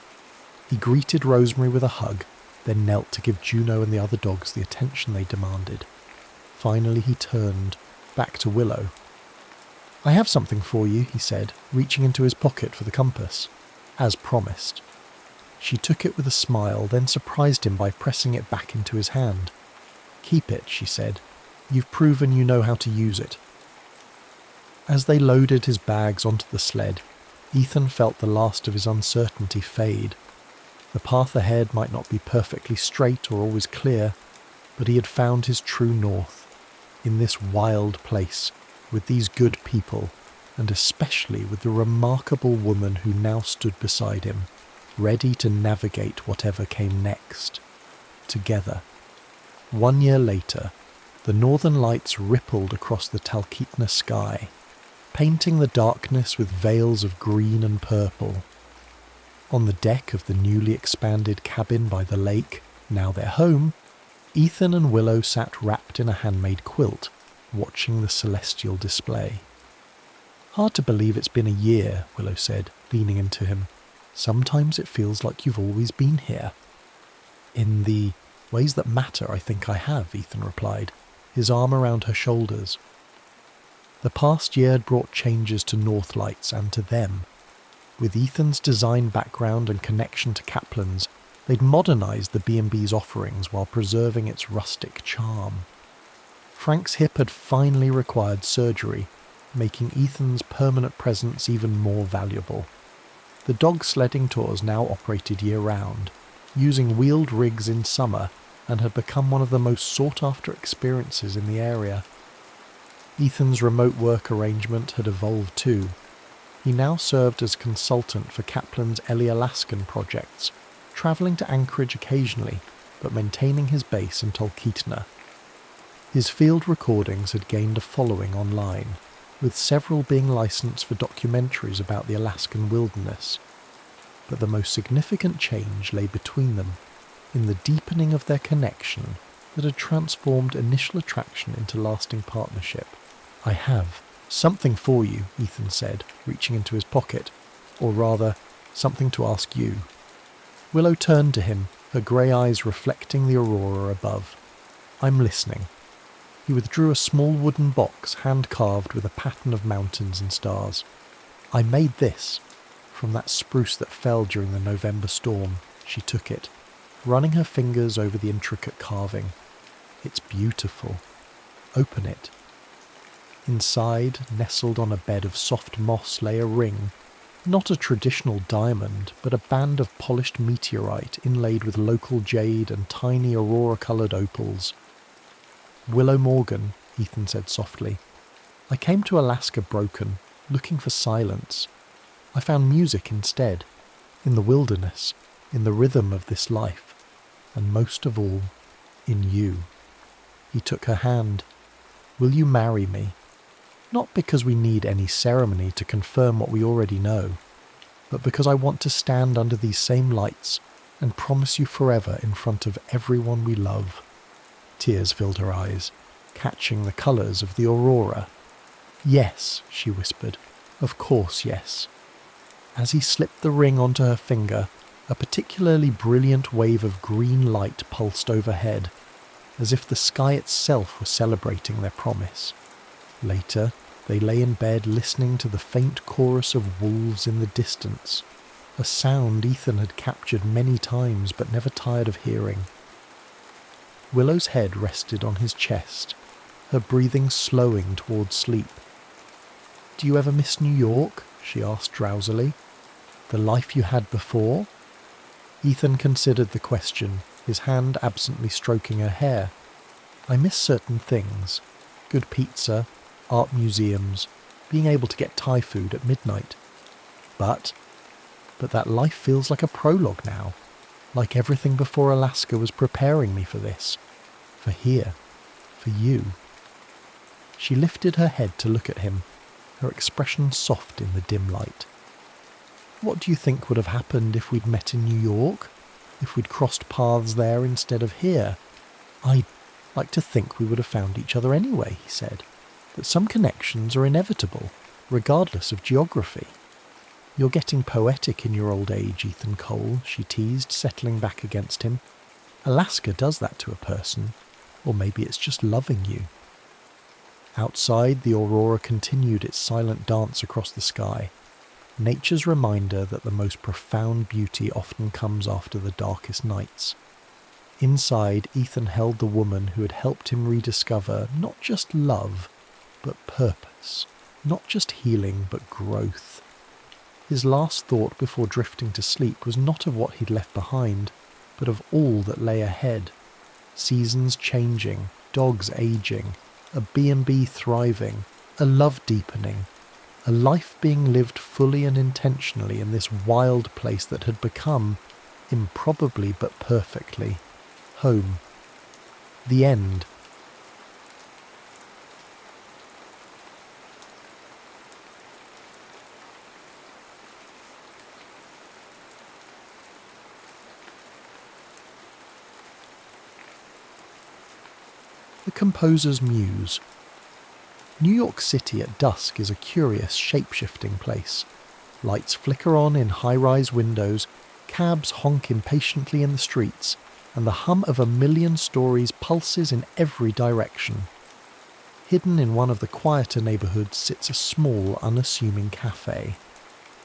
He greeted Rosemary with a hug, then knelt to give Juno and the other dogs the attention they demanded. Finally he turned, back to Willow. I have something for you, he said, reaching into his pocket for the compass, as promised. She took it with a smile, then surprised him by pressing it back into his hand. Keep it, she said. You've proven you know how to use it. As they loaded his bags onto the sled, Ethan felt the last of his uncertainty fade. The path ahead might not be perfectly straight or always clear, but he had found his true north, in this wild place, with these good people, and especially with the remarkable woman who now stood beside him, ready to navigate whatever came next. Together. 1 year later, the northern lights rippled across the Talkeetna sky, painting the darkness with veils of green and purple. On the deck of the newly expanded cabin by the lake, now their home, Ethan and Willow sat wrapped in a handmade quilt, watching the celestial display. Hard to believe it's been a year, Willow said, leaning into him. Sometimes it feels like you've always been here. In the ways that matter, I think I have, Ethan replied, his arm around her shoulders. The past year had brought changes to Northlights and to them. With Ethan's design background and connection to Kaplan's, they'd modernised the B&B's offerings while preserving its rustic charm. Frank's hip had finally required surgery, making Ethan's permanent presence even more valuable. The dog sledding tours now operated year-round, using wheeled rigs in summer, and had become one of the most sought-after experiences in the area. Ethan's remote work arrangement had evolved too. He now served as consultant for Kaplan's Ellie Alaskan projects, travelling to Anchorage occasionally, but maintaining his base in Talkeetna. His field recordings had gained a following online, with several being licensed for documentaries about the Alaskan wilderness. But the most significant change lay between them, in the deepening of their connection that had transformed initial attraction into lasting partnership. I have something for you, Ethan said, reaching into his pocket, or rather, something to ask you. Willow turned to him, her grey eyes reflecting the aurora above. I'm listening. He withdrew a small wooden box hand-carved with a pattern of mountains and stars. I made this. From that spruce that fell during the November storm, she took it, running her fingers over the intricate carving. It's beautiful. Open it. Inside, nestled on a bed of soft moss, lay a ring. Not a traditional diamond, but a band of polished meteorite inlaid with local jade and tiny aurora-coloured opals. Willow Morgan, Ethan said softly. I came to Alaska broken, looking for silence. I found music instead, in the wilderness, in the rhythm of this life, and most of all, in you. He took her hand. Will you marry me? Not because we need any ceremony to confirm what we already know, but because I want to stand under these same lights and promise you forever in front of everyone we love. Tears filled her eyes, catching the colours of the aurora. Yes, she whispered. Of course, yes. As he slipped the ring onto her finger, a particularly brilliant wave of green light pulsed overhead, as if the sky itself were celebrating their promise. Later, they lay in bed listening to the faint chorus of wolves in the distance, a sound Ethan had captured many times but never tired of hearing. Willow's head rested on his chest, her breathing slowing toward sleep. Do you ever miss New York? She asked drowsily. The life you had before? Ethan considered the question, his hand absently stroking her hair. I miss certain things. Good pizza, art museums, being able to get Thai food at midnight. But that life feels like a prologue now, like everything before Alaska was preparing me for this, for here, for you. She lifted her head to look at him, her expression soft in the dim light. What do you think would have happened if we'd met in New York? If we'd crossed paths there instead of here? I'd like to think we would have found each other anyway, he said. That some connections are inevitable, regardless of geography. You're getting poetic in your old age, Ethan Cole, she teased, settling back against him. Alaska does that to a person, or maybe it's just loving you. Outside, the aurora continued its silent dance across the sky, nature's reminder that the most profound beauty often comes after the darkest nights. Inside, Ethan held the woman who had helped him rediscover not just love, but purpose. Not just healing, but growth. His last thought before drifting to sleep was not of what he'd left behind, but of all that lay ahead. Seasons changing, dogs aging, a B&B thriving, a love deepening, a life being lived fully and intentionally in this wild place that had become, improbably but perfectly, home. The end. The composer's Muse. New York City at dusk is a curious, shape-shifting place. Lights flicker on in high-rise windows, cabs honk impatiently in the streets, and the hum of a million stories pulses in every direction. Hidden in one of the quieter neighbourhoods sits a small, unassuming cafe.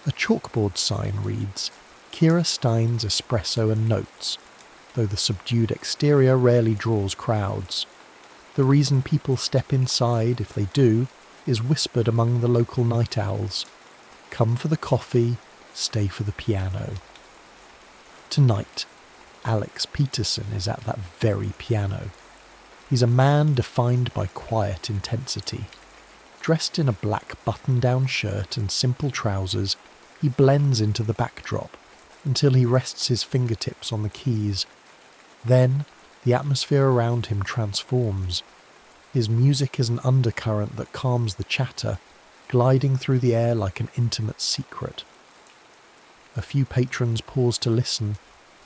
A chalkboard sign reads, Kira Stein's Espresso and Notes, though the subdued exterior rarely draws crowds. The reason people step inside, if they do, is whispered among the local night owls. Come for the coffee, stay for the piano. Tonight, Alex Peterson is at that very piano. He's a man defined by quiet intensity. Dressed in a black button-down shirt and simple trousers, he blends into the backdrop until he rests his fingertips on the keys. Then, the atmosphere around him transforms. His music is an undercurrent that calms the chatter, gliding through the air like an intimate secret. A few patrons pause to listen,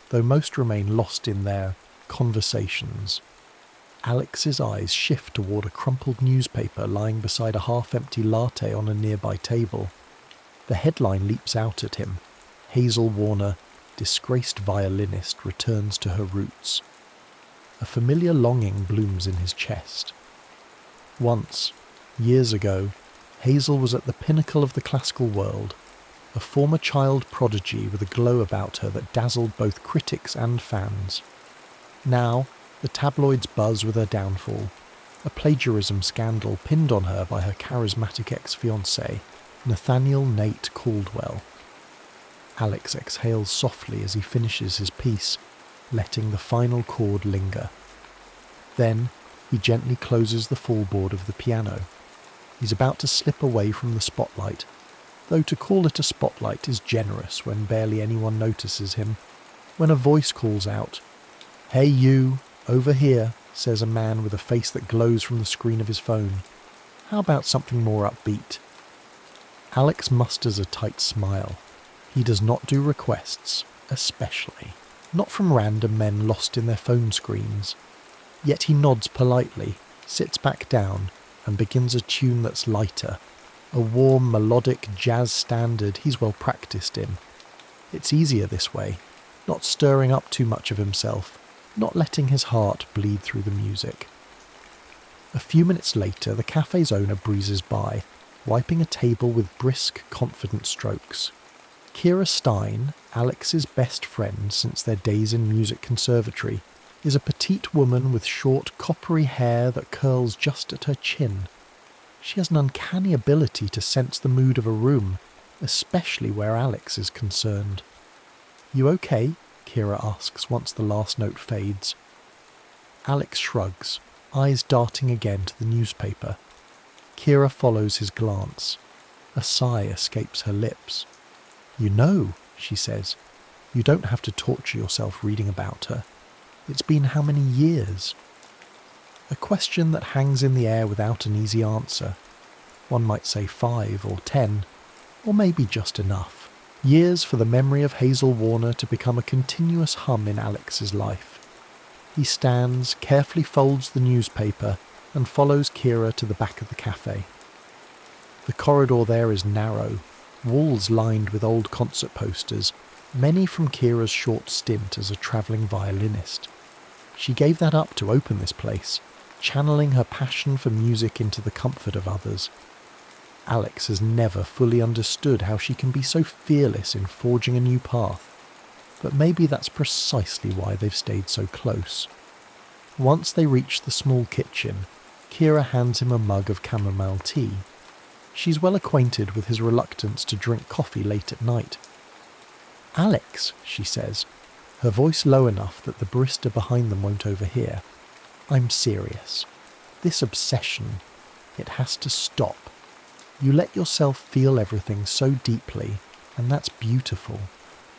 though most remain lost in their conversations. Alex's eyes shift toward a crumpled newspaper lying beside a half-empty latte on a nearby table. The headline leaps out at him. Hazel Warner, disgraced violinist, returns to her roots. A familiar longing blooms in his chest. Once, years ago, Hazel was at the pinnacle of the classical world, a former child prodigy with a glow about her that dazzled both critics and fans. Now, the tabloids buzz with her downfall, a plagiarism scandal pinned on her by her charismatic ex-fiancé, Nathaniel Nate Caldwell. Alex exhales softly as he finishes his piece, letting the final chord linger. Then, he gently closes the fallboard of the piano. He's about to slip away from the spotlight, though to call it a spotlight is generous when barely anyone notices him, when a voice calls out, "Hey you, over here," says a man with a face that glows from the screen of his phone. "How about something more upbeat?" Alex musters a tight smile. He does not do requests, especially. Not from random men lost in their phone screens. Yet he nods politely, sits back down, and begins a tune that's lighter, a warm, melodic jazz standard he's well practiced in. It's easier this way, not stirring up too much of himself, not letting his heart bleed through the music. A few minutes later, the cafe's owner breezes by, wiping a table with brisk, confident strokes. Kira Stein, Alex's best friend since their days in music conservatory, is a petite woman with short, coppery hair that curls just at her chin. She has an uncanny ability to sense the mood of a room, especially where Alex is concerned. "You okay?" Kira asks once the last note fades. Alex shrugs, eyes darting again to the newspaper. Kira follows his glance. A sigh escapes her lips. "You know," she says, "you don't have to torture yourself reading about her. It's been how many years?" A question that hangs in the air without an easy answer. One might say 5 or 10, or maybe just enough. Years for the memory of Hazel Warner to become a continuous hum in Alex's life. He stands, carefully folds the newspaper, and follows Kira to the back of the cafe. The corridor there is narrow, walls lined with old concert posters, many from Kira's short stint as a travelling violinist. She gave that up to open this place, channeling her passion for music into the comfort of others. Alex has never fully understood how she can be so fearless in forging a new path, but maybe that's precisely why they've stayed so close. Once they reach the small kitchen, Kira hands him a mug of chamomile tea. She's well acquainted with his reluctance to drink coffee late at night. "Alex," she says, her voice low enough that the barista behind them won't overhear. "I'm serious. This obsession, it has to stop. You let yourself feel everything so deeply, and that's beautiful.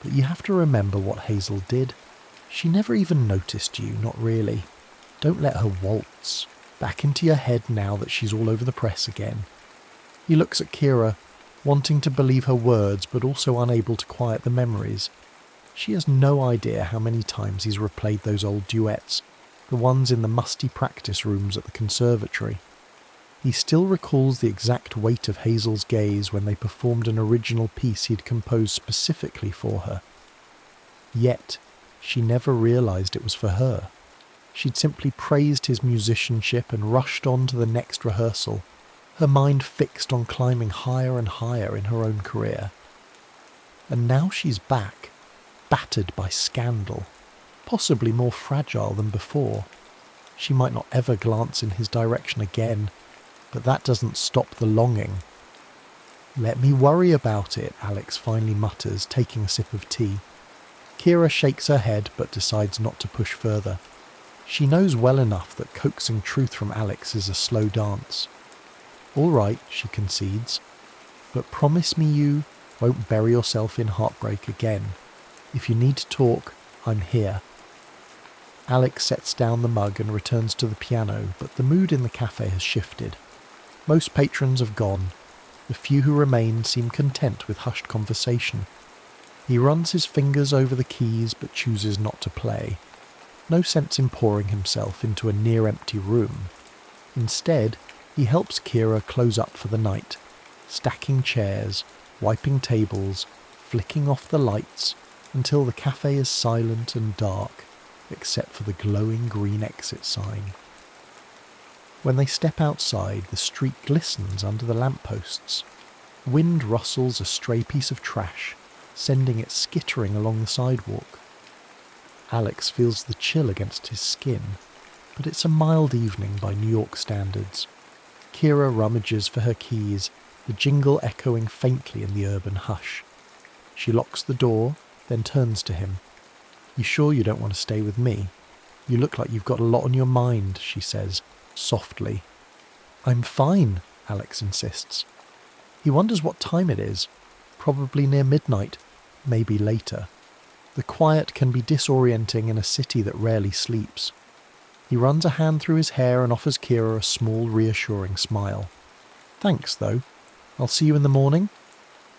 But you have to remember what Hazel did. She never even noticed you, not really. Don't let her waltz back into your head now that she's all over the press again." He looks at Kira, wanting to believe her words but also unable to quiet the memories. She has no idea how many times he's replayed those old duets, the ones in the musty practice rooms at the conservatory. He still recalls the exact weight of Hazel's gaze when they performed an original piece he'd composed specifically for her. Yet, she never realised it was for her. She'd simply praised his musicianship and rushed on to the next rehearsal, her mind fixed on climbing higher and higher in her own career. And now she's back, battered by scandal, possibly more fragile than before. She might not ever glance in his direction again, but that doesn't stop the longing. "Let me worry about it," Alex finally mutters, taking a sip of tea. Kira shakes her head but decides not to push further. She knows well enough that coaxing truth from Alex is a slow dance. "All right," she concedes, "but promise me you won't bury yourself in heartbreak again. If you need to talk, I'm here." Alex sets down the mug and returns to the piano, but the mood in the cafe has shifted. Most patrons have gone. The few who remain seem content with hushed conversation. He runs his fingers over the keys but chooses not to play. No sense in pouring himself into a near-empty room. Instead, he helps Kira close up for the night, stacking chairs, wiping tables, flicking off the lights, until the cafe is silent and dark, except for the glowing green exit sign. When they step outside, the street glistens under the lampposts. Wind rustles a stray piece of trash, sending it skittering along the sidewalk. Alex feels the chill against his skin, but it's a mild evening by New York standards. Kira rummages for her keys, the jingle echoing faintly in the urban hush. She locks the door, then turns to him. "You sure you don't want to stay with me? You look like you've got a lot on your mind," she says, softly. "I'm fine," Alex insists. He wonders what time it is. Probably near midnight, maybe later. The quiet can be disorienting in a city that rarely sleeps. He runs a hand through his hair and offers Kira a small, reassuring smile. "Thanks, though. I'll see you in the morning?"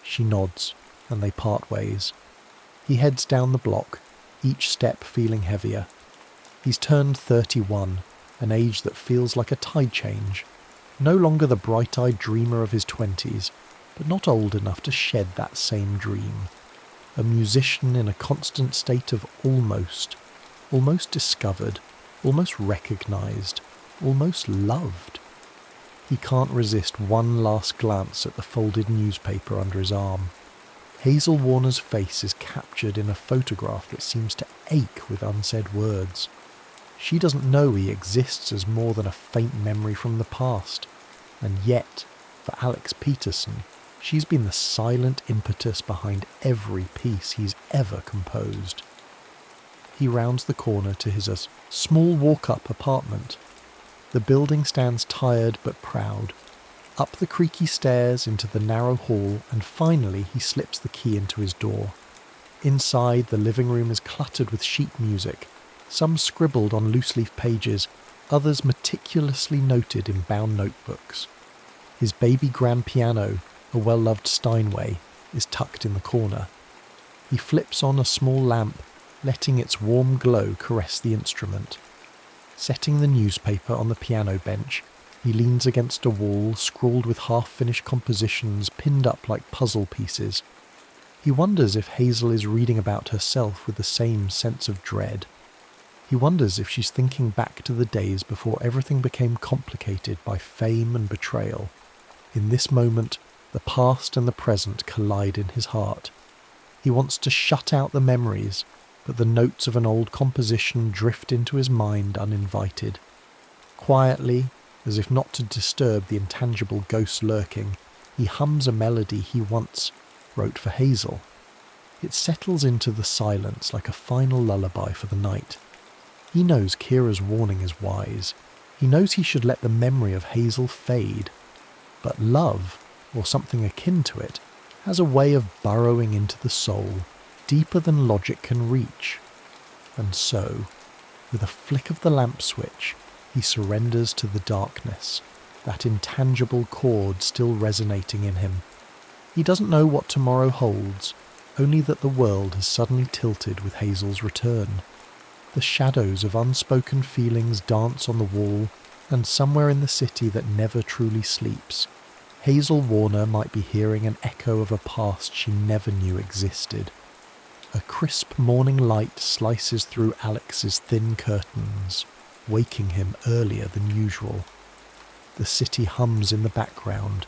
She nods, and they part ways. He heads down the block, each step feeling heavier. He's turned 31, an age that feels like a tide change. No longer the bright-eyed dreamer of his 20s, but not old enough to shed that same dream. A musician in a constant state of almost discovered, almost recognised, almost loved. He can't resist one last glance at the folded newspaper under his arm. Hazel Warner's face is captured in a photograph that seems to ache with unsaid words. She doesn't know he exists as more than a faint memory from the past. And yet, for Alex Peterson, she's been the silent impetus behind every piece he's ever composed. He rounds the corner to his small walk-up apartment. The building stands tired but proud. Up the creaky stairs into the narrow hall, and finally he slips the key into his door. Inside, the living room is cluttered with sheet music, some scribbled on loose-leaf pages, others meticulously noted in bound notebooks. His baby grand piano, a well-loved Steinway, is tucked in the corner. He flips on a small lamp, letting its warm glow caress the instrument. Setting the newspaper on the piano bench, he leans against a wall scrawled with half-finished compositions pinned up like puzzle pieces. He wonders if Hazel is reading about herself with the same sense of dread. He wonders if she's thinking back to the days before everything became complicated by fame and betrayal. In this moment, the past and the present collide in his heart. He wants to shut out the memories, but the notes of an old composition drift into his mind uninvited. Quietly, as if not to disturb the intangible ghost lurking, he hums a melody he once wrote for Hazel. It settles into the silence like a final lullaby for the night. He knows Kira's warning is wise. He knows he should let the memory of Hazel fade. But love, or something akin to it, has a way of burrowing into the soul, deeper than logic can reach. And so, with a flick of the lamp switch, he surrenders to the darkness, that intangible chord still resonating in him. He doesn't know what tomorrow holds, only that the world has suddenly tilted with Hazel's return. The shadows of unspoken feelings dance on the wall, and somewhere in the city that never truly sleeps, Hazel Warner might be hearing an echo of a past she never knew existed. A crisp morning light slices through Alex's thin curtains, waking him earlier than usual. The city hums in the background,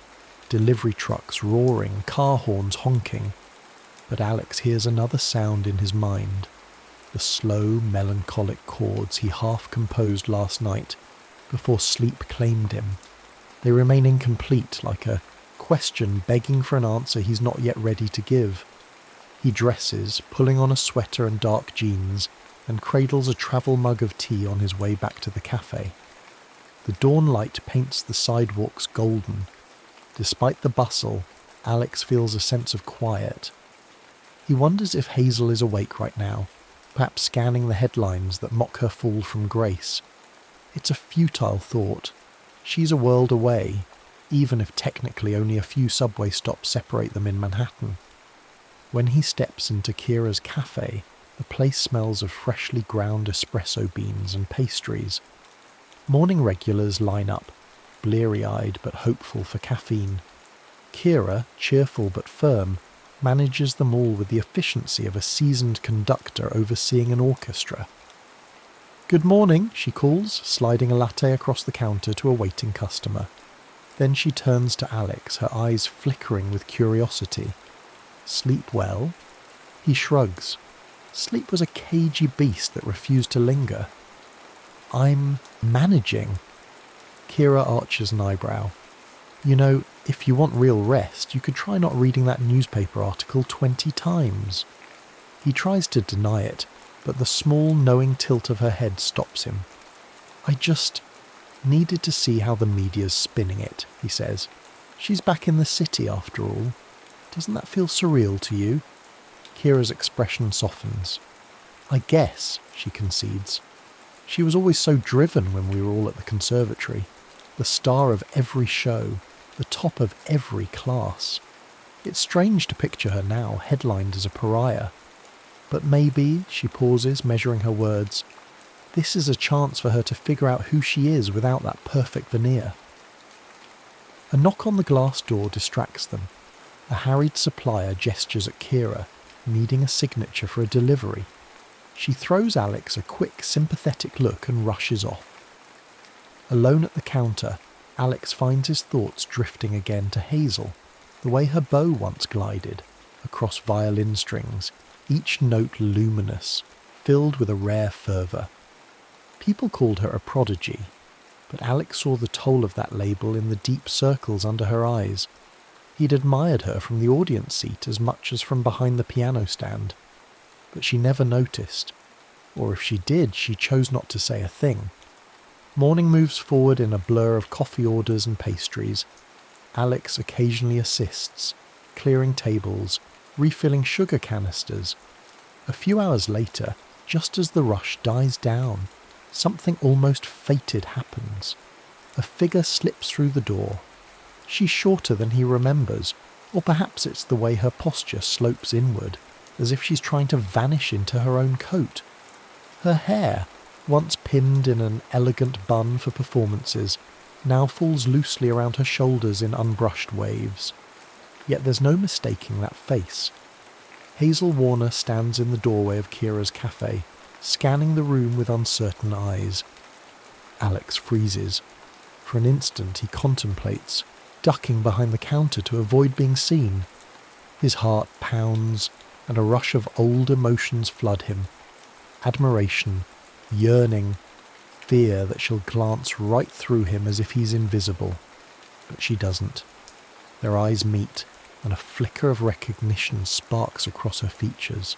delivery trucks roaring, car horns honking. But Alex hears another sound in his mind, the slow, melancholic chords he half composed last night before sleep claimed him. They remain incomplete, like a question begging for an answer he's not yet ready to give. He dresses, pulling on a sweater and dark jeans, and cradles a travel mug of tea on his way back to the cafe. The dawn light paints the sidewalks golden. Despite the bustle, Alex feels a sense of quiet. He wonders if Hazel is awake right now, perhaps scanning the headlines that mock her fall from grace. It's a futile thought. She's a world away, even if technically only a few subway stops separate them in Manhattan. When he steps into Kira's cafe, the place smells of freshly ground espresso beans and pastries. Morning regulars line up, bleary-eyed but hopeful for caffeine. Kira, cheerful but firm, manages them all with the efficiency of a seasoned conductor overseeing an orchestra. "Good morning," she calls, sliding a latte across the counter to a waiting customer. Then she turns to Alex, her eyes flickering with curiosity. "Sleep well?" He shrugs. Sleep was a cagey beast that refused to linger. "I'm managing." Kira arches an eyebrow. "You know, if you want real rest, you could try not reading that newspaper article 20 times. He tries to deny it, but the small, knowing tilt of her head stops him. "I just needed to see how the media's spinning it," he says. "She's back in the city after all. Doesn't that feel surreal to you?" Kira's expression softens. "I guess," she concedes. "She was always so driven when we were all at the conservatory. The star of every show, the top of every class. It's strange to picture her now, headlined as a pariah. But maybe," she pauses, measuring her words, "this is a chance for her to figure out who she is without that perfect veneer." A knock on the glass door distracts them. A harried supplier gestures at Kira, needing a signature for a delivery. She throws Alex a quick, sympathetic look and rushes off. Alone at the counter, Alex finds his thoughts drifting again to Hazel, the way her bow once glided, across violin strings, each note luminous, filled with a rare fervour. People called her a prodigy, but Alex saw the toll of that label in the deep circles under her eyes. He'd admired her from the audience seat as much as from behind the piano stand. But she never noticed, or if she did, she chose not to say a thing. Morning moves forward in a blur of coffee orders and pastries. Alex occasionally assists, clearing tables, refilling sugar canisters. A few hours later, just as the rush dies down, something almost fated happens. A figure slips through the door. She's shorter than he remembers, or perhaps it's the way her posture slopes inward. as if she's trying to vanish into her own coat. Her hair, once pinned in an elegant bun for performances, now falls loosely around her shoulders in unbrushed waves. Yet there's no mistaking that face. Hazel Warner stands in the doorway of Kira's cafe, scanning the room with uncertain eyes. Alex freezes. For an instant he contemplates, ducking behind the counter to avoid being seen. His heart pounds, and a rush of old emotions flood him. Admiration, yearning, fear that she'll glance right through him as if he's invisible. But she doesn't. Their eyes meet, and a flicker of recognition sparks across her features.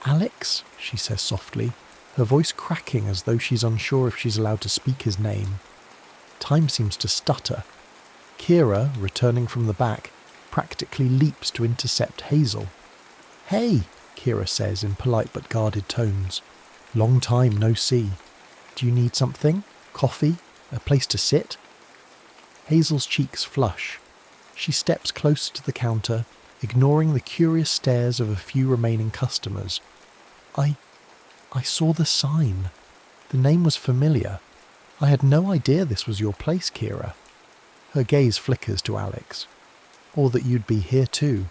"Alex," she says softly, her voice cracking as though she's unsure if she's allowed to speak his name. Time seems to stutter. Kira, returning from the back, practically leaps to intercept Hazel. "Hey," Kira says in polite but guarded tones. "Long time no see. Do you need something? Coffee? A place to sit?" Hazel's cheeks flush. She steps closer to the counter, ignoring the curious stares of a few remaining customers. I saw the sign. The name was familiar. I had no idea this was your place, Kira." Her gaze flickers to Alex. "Or that you'd be here too."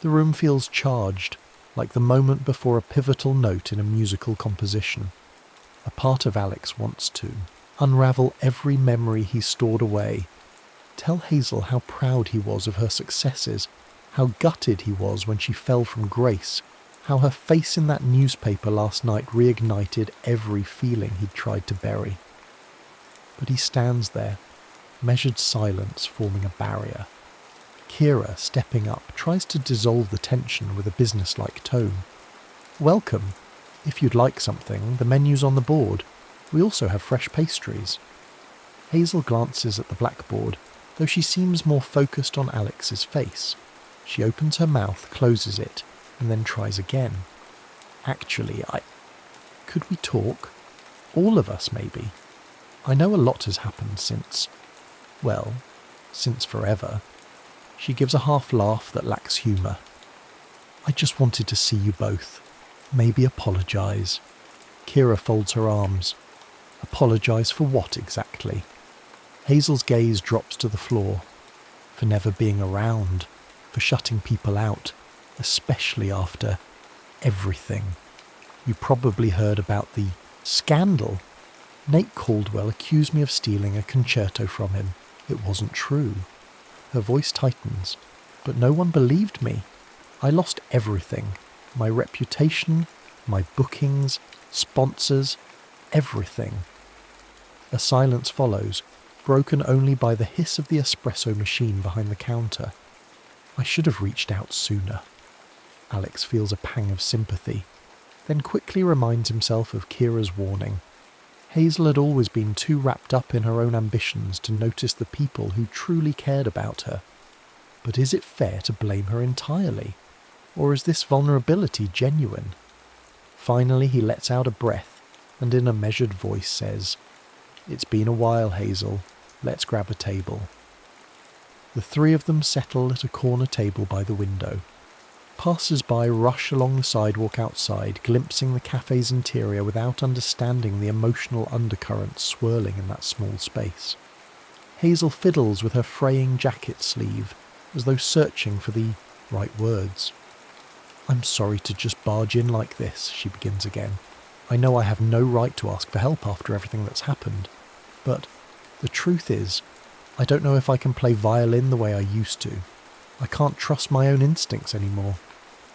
The room feels charged, like the moment before a pivotal note in a musical composition. A part of Alex wants to unravel every memory he stored away. Tell Hazel how proud he was of her successes, how gutted he was when she fell from grace, how her face in that newspaper last night reignited every feeling he'd tried to bury. But he stands there, measured silence forming a barrier. Kira, stepping up, tries to dissolve the tension with a businesslike tone. "Welcome. If you'd like something, the menu's on the board. We also have fresh pastries." Hazel glances at the blackboard, though she seems more focused on Alex's face. She opens her mouth, closes it, and then tries again. "Actually, Could we talk? All of us, maybe. I know a lot has happened since forever." She gives a half laugh that lacks humour. "I just wanted to see you both. Maybe apologise." Kira folds her arms. "Apologise for what exactly?" Hazel's gaze drops to the floor. "For never being around, for shutting people out, especially after everything. You probably heard about the scandal. Nate Caldwell accused me of stealing a concerto from him. It wasn't true." Her voice tightens. "But no one believed me. I lost everything. My reputation, my bookings, sponsors, everything." A silence follows, broken only by the hiss of the espresso machine behind the counter. "I should have reached out sooner." Alex feels a pang of sympathy, then quickly reminds himself of Kira's warning. Hazel had always been too wrapped up in her own ambitions to notice the people who truly cared about her. But is it fair to blame her entirely? Or is this vulnerability genuine? Finally he lets out a breath and in a measured voice says, "It's been a while, Hazel. Let's grab a table." The three of them settle at a corner table by the window. Passers-by rush along the sidewalk outside, glimpsing the cafe's interior without understanding the emotional undercurrents swirling in that small space. Hazel fiddles with her fraying jacket sleeve, as though searching for the right words. "I'm sorry to just barge in like this," she begins again. "I know I have no right to ask for help after everything that's happened. But the truth is, I don't know if I can play violin the way I used to. I can't trust my own instincts anymore.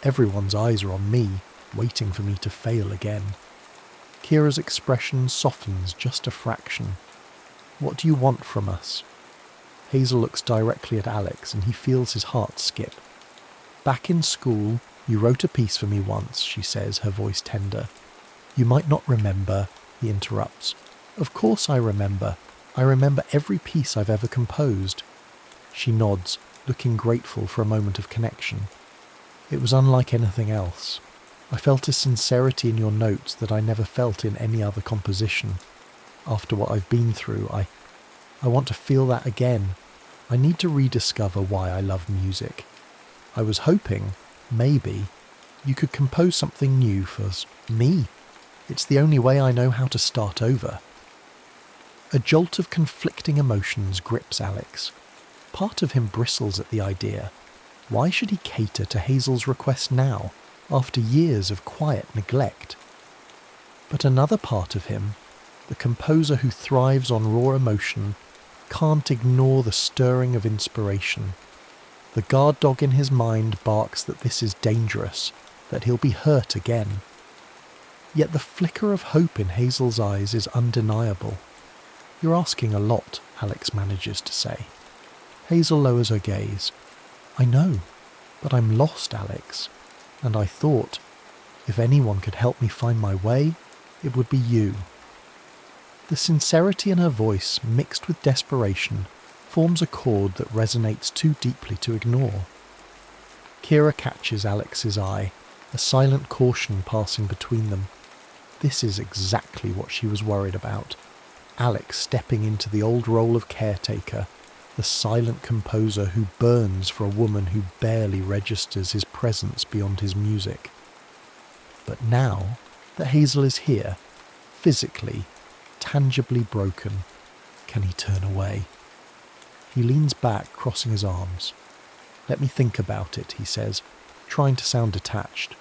Everyone's eyes are on me, waiting for me to fail again." Kira's expression softens just a fraction. "What do you want from us?" Hazel looks directly at Alex and he feels his heart skip. "Back in school, you wrote a piece for me once," she says, her voice tender. "You might not remember," he interrupts. "Of course I remember. I remember every piece I've ever composed." She nods, looking grateful for a moment of connection. "It was unlike anything else. I felt a sincerity in your notes that I never felt in any other composition. After what I've been through, I want to feel that again. I need to rediscover why I love music. I was hoping, maybe, You could compose something new for me. It's the only way I know how to start over." A jolt of conflicting emotions grips Alex. Part of him bristles at the idea. Why should he cater to Hazel's request now, after years of quiet neglect? But another part of him, the composer who thrives on raw emotion, can't ignore the stirring of inspiration. The guard dog in his mind barks that this is dangerous, that he'll be hurt again. Yet the flicker of hope in Hazel's eyes is undeniable. "You're asking a lot," Alex manages to say. Hazel lowers her gaze. "I know, but I'm lost, Alex. And I thought, if anyone could help me find my way, it would be you." The sincerity in her voice, mixed with desperation, forms a chord that resonates too deeply to ignore. Kira catches Alex's eye, a silent caution passing between them. This is exactly what she was worried about. Alex stepping into the old role of caretaker, the silent composer who burns for a woman who barely registers his presence beyond his music. But now that Hazel is here, physically, tangibly broken, can he turn away? He leans back, crossing his arms. "Let me think about it," he says, trying to sound detached.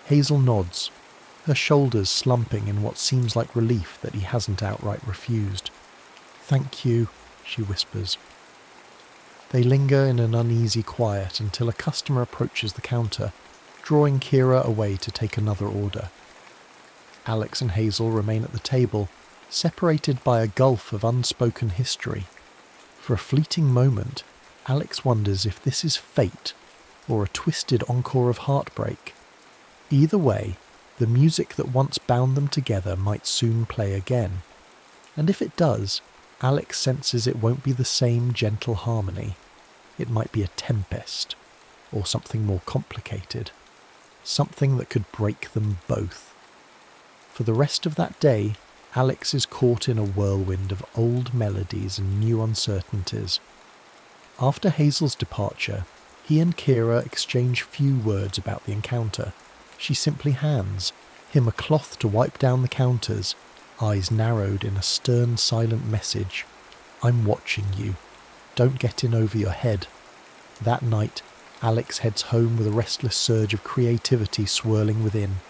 Hazel nods, her shoulders slumping in what seems like relief that he hasn't outright refused. "Thank you," she whispers. They linger in an uneasy quiet until a customer approaches the counter, drawing Kira away to take another order. Alex and Hazel remain at the table, separated by a gulf of unspoken history. For a fleeting moment, Alex wonders if this is fate or a twisted encore of heartbreak. Either way, the music that once bound them together might soon play again. And if it does, Alex senses it won't be the same gentle harmony. It might be a tempest, or something more complicated. Something that could break them both. For the rest of that day, Alex is caught in a whirlwind of old melodies and new uncertainties. After Hazel's departure, he and Kira exchange few words about the encounter. She simply hands him a cloth to wipe down the counters, eyes narrowed in a stern, silent message. "I'm watching you. Don't get in over your head." That night, Alex heads home with a restless surge of creativity swirling within.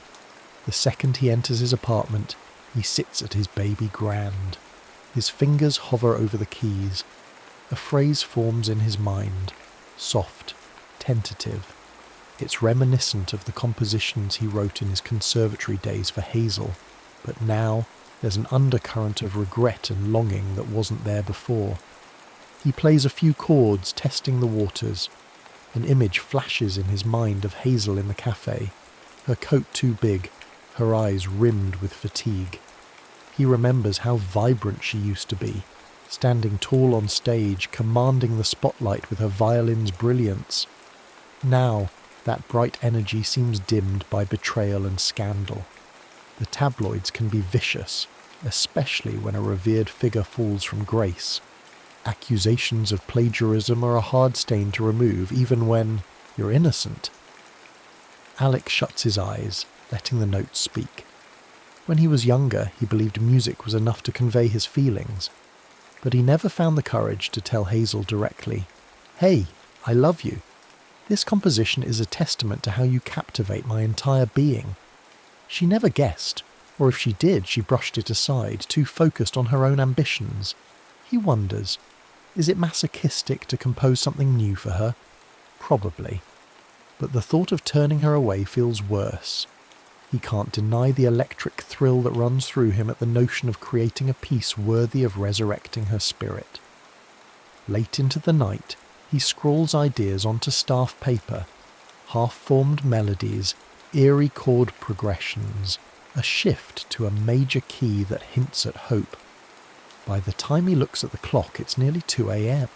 The second he enters his apartment, he sits at his baby grand. His fingers hover over the keys. A phrase forms in his mind, soft, tentative. It's reminiscent of the compositions he wrote in his conservatory days for Hazel, but now there's an undercurrent of regret and longing that wasn't there before. He plays a few chords, testing the waters. An image flashes in his mind of Hazel in the cafe, her coat too big, her eyes rimmed with fatigue. He remembers how vibrant she used to be, standing tall on stage, commanding the spotlight with her violin's brilliance. Now, that bright energy seems dimmed by betrayal and scandal. The tabloids can be vicious, especially when a revered figure falls from grace. Accusations of plagiarism are a hard stain to remove, even when you're innocent. Alex shuts his eyes, letting the notes speak. When he was younger, he believed music was enough to convey his feelings, but he never found the courage to tell Hazel directly, "Hey, I love you. This composition is a testament to how you captivate my entire being." She never guessed, or if she did, she brushed it aside, too focused on her own ambitions. He wonders, is it masochistic to compose something new for her? Probably. But the thought of turning her away feels worse. He can't deny the electric thrill that runs through him at the notion of creating a piece worthy of resurrecting her spirit. Late into the night, he scrawls ideas onto staff paper, half-formed melodies, eerie chord progressions, a shift to a major key that hints at hope. By the time he looks at the clock, it's nearly 2 a.m.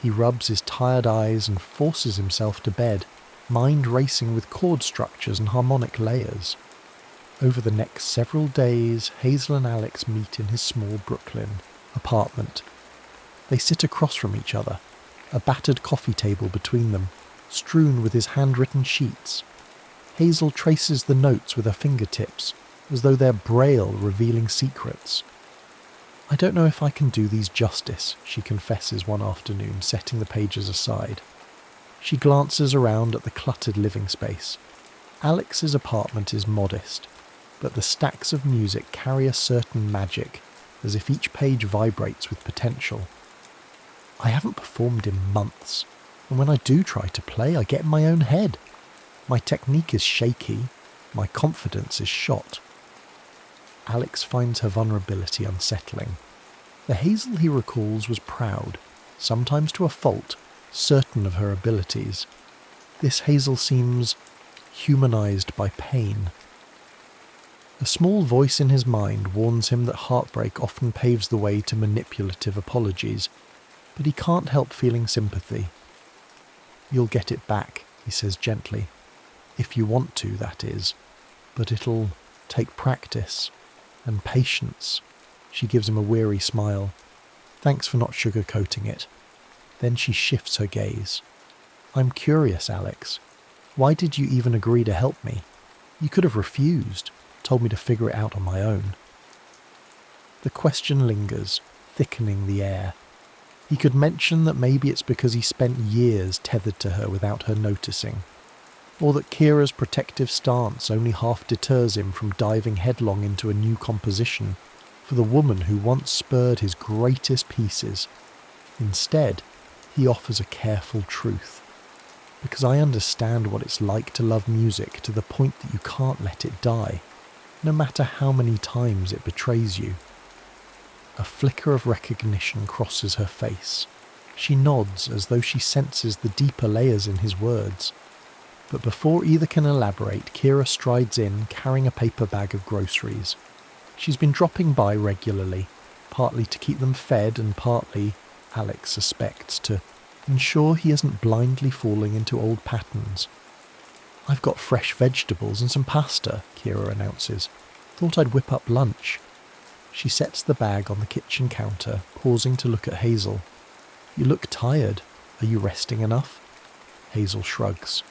He rubs his tired eyes and forces himself to bed, mind racing with chord structures and harmonic layers. Over the next several days, Hazel and Alex meet in his small Brooklyn apartment. They sit across from each other, a battered coffee table between them, strewn with his handwritten sheets. Hazel traces the notes with her fingertips, as though they're braille revealing secrets. "I don't know if I can do these justice," she confesses one afternoon, setting the pages aside. She glances around at the cluttered living space. Alex's apartment is modest, but the stacks of music carry a certain magic, as if each page vibrates with potential. "I haven't performed in months, and when I do try to play, I get in my own head. My technique is shaky, my confidence is shot." Alex finds her vulnerability unsettling. The Hazel he recalls was proud, sometimes to a fault, certain of her abilities. This Hazel seems humanized by pain. A small voice in his mind warns him that heartbreak often paves the way to manipulative apologies, but he can't help feeling sympathy. "You'll get it back," he says gently. "If you want to, that is. But it'll take practice and patience." She gives him a weary smile. "Thanks for not sugarcoating it." Then she shifts her gaze. "I'm curious, Alex. Why did you even agree to help me? You could have refused, told me to figure it out on my own." The question lingers, thickening the air. He could mention that maybe it's because he spent years tethered to her without her noticing, or that Kira's protective stance only half deters him from diving headlong into a new composition for the woman who once spurred his greatest pieces. Instead, he offers a careful truth. "Because I understand what it's like to love music to the point that you can't let it die, no matter how many times it betrays you." A flicker of recognition crosses her face. She nods as though she senses the deeper layers in his words. But before either can elaborate, Kira strides in, carrying a paper bag of groceries. She's been dropping by regularly, partly to keep them fed and partly, Alex suspects, to ensure he isn't blindly falling into old patterns. "I've got fresh vegetables and some pasta," Kira announces. "Thought I'd whip up lunch." She sets the bag on the kitchen counter, pausing to look at Hazel. "You look tired. Are you resting enough?" Hazel shrugs.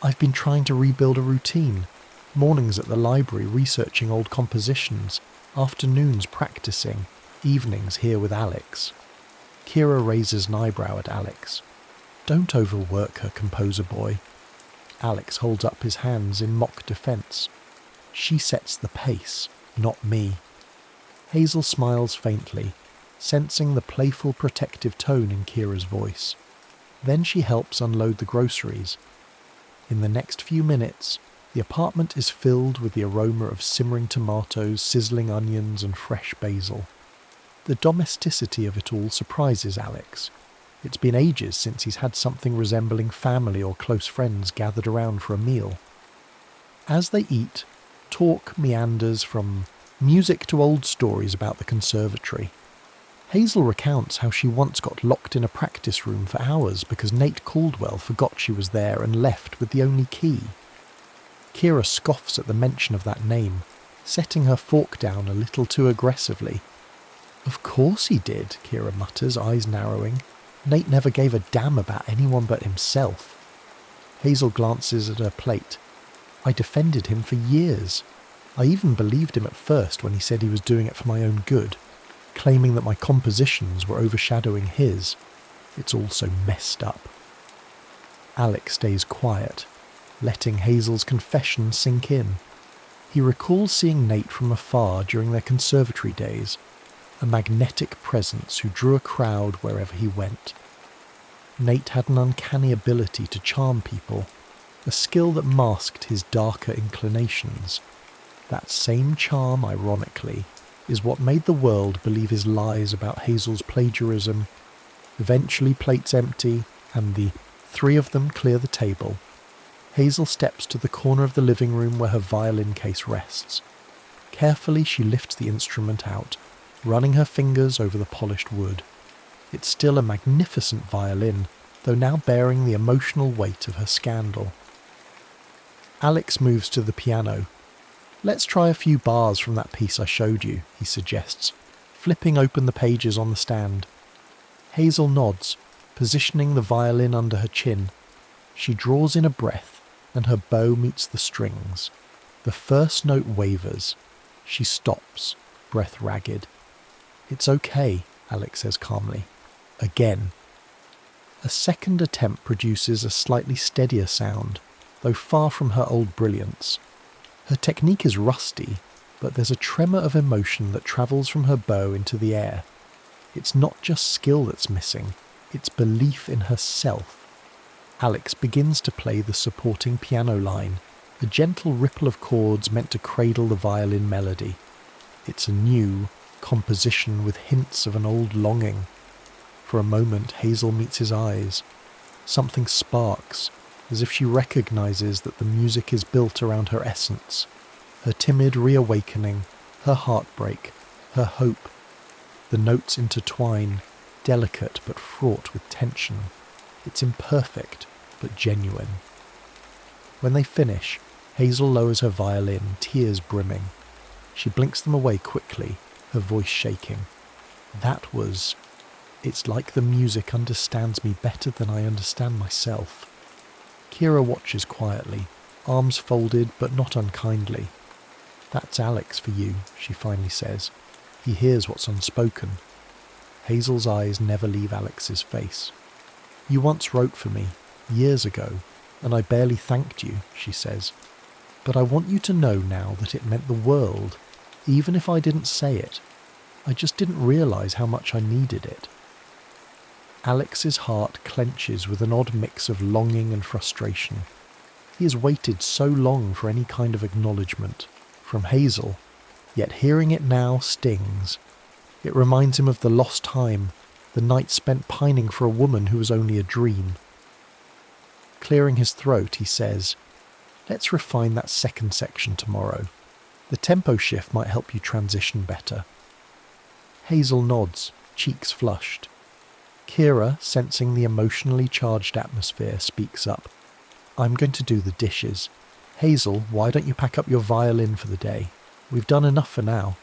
"I've been trying to rebuild a routine. Mornings at the library researching old compositions, afternoons practicing, evenings here with Alex." Kira raises an eyebrow at Alex. "Don't overwork her, composer boy." Alex holds up his hands in mock defense. "She sets the pace, not me." Hazel smiles faintly, sensing the playful protective tone in Kira's voice. Then she helps unload the groceries. In the next few minutes, the apartment is filled with the aroma of simmering tomatoes, sizzling onions, and fresh basil. The domesticity of it all surprises Alex. It's been ages since he's had something resembling family or close friends gathered around for a meal. As they eat, talk meanders from music to old stories about the conservatory. Hazel recounts how she once got locked in a practice room for hours because Nate Caldwell forgot she was there and left with the only key. Kira scoffs at the mention of that name, setting her fork down a little too aggressively. "Of course he did," Kira mutters, eyes narrowing. "Nate never gave a damn about anyone but himself." Hazel glances at her plate. "I defended him for years. I even believed him at first when he said he was doing it for my own good, claiming that my compositions were overshadowing his. It's all so messed up." Alex stays quiet, letting Hazel's confession sink in. He recalls seeing Nate from afar during their conservatory days, a magnetic presence who drew a crowd wherever he went. Nate had an uncanny ability to charm people, a skill that masked his darker inclinations. That same charm, ironically, is what made the world believe his lies about Hazel's plagiarism. Eventually, plates empty, and the three of them clear the table. Hazel steps to the corner of the living room where her violin case rests. Carefully, she lifts the instrument out, running her fingers over the polished wood. It's still a magnificent violin, though now bearing the emotional weight of her scandal. Alex moves to the piano. "Let's try a few bars from that piece I showed you," he suggests, flipping open the pages on the stand. Hazel nods, positioning the violin under her chin. She draws in a breath, and her bow meets the strings. The first note wavers. She stops, breath ragged. "It's okay," Alex says calmly. Again. A second attempt produces a slightly steadier sound, though far from her old brilliance. Her technique is rusty, but there's a tremor of emotion that travels from her bow into the air. It's not just skill that's missing, it's belief in herself. Alex begins to play the supporting piano line, a gentle ripple of chords meant to cradle the violin melody. It's a new composition with hints of an old longing. For a moment, Hazel meets his eyes. Something sparks, as if she recognizes that the music is built around her essence. Her timid reawakening, her heartbreak, her hope. The notes intertwine, delicate but fraught with tension. It's imperfect, but genuine. When they finish, Hazel lowers her violin, tears brimming. She blinks them away quickly, her voice shaking. It's like the music understands me better than I understand myself. Kira watches quietly, arms folded but not unkindly. "That's Alex for you," she finally says. "He hears what's unspoken." Hazel's eyes never leave Alex's face. "You once wrote for me, years ago, and I barely thanked you," she says. "But I want you to know now that it meant the world, even if I didn't say it. I just didn't realise how much I needed it." Alex's heart clenches with an odd mix of longing and frustration. He has waited so long for any kind of acknowledgement, from Hazel, yet hearing it now stings. It reminds him of the lost time, the night spent pining for a woman who was only a dream. Clearing his throat, he says, "Let's refine that second section tomorrow. The tempo shift might help you transition better." Hazel nods, cheeks flushed. Kira, sensing the emotionally charged atmosphere, speaks up. "I'm going to do the dishes. Hazel, why don't you pack up your violin for the day? We've done enough for now."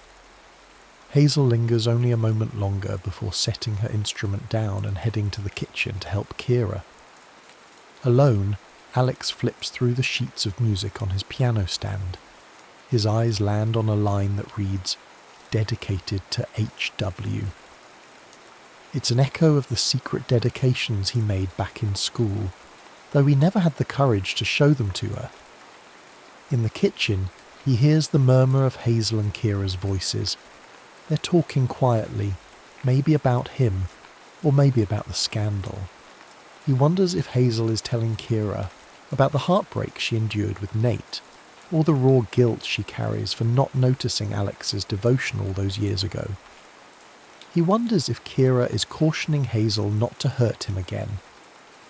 Hazel lingers only a moment longer before setting her instrument down and heading to the kitchen to help Kira. Alone, Alex flips through the sheets of music on his piano stand. His eyes land on a line that reads, "Dedicated to H.W." It's an echo of the secret dedications he made back in school, though he never had the courage to show them to her. In the kitchen, he hears the murmur of Hazel and Kira's voices. They're talking quietly, maybe about him, or maybe about the scandal. He wonders if Hazel is telling Kira about the heartbreak she endured with Nate, or the raw guilt she carries for not noticing Alex's devotion all those years ago. He wonders if Kira is cautioning Hazel not to hurt him again.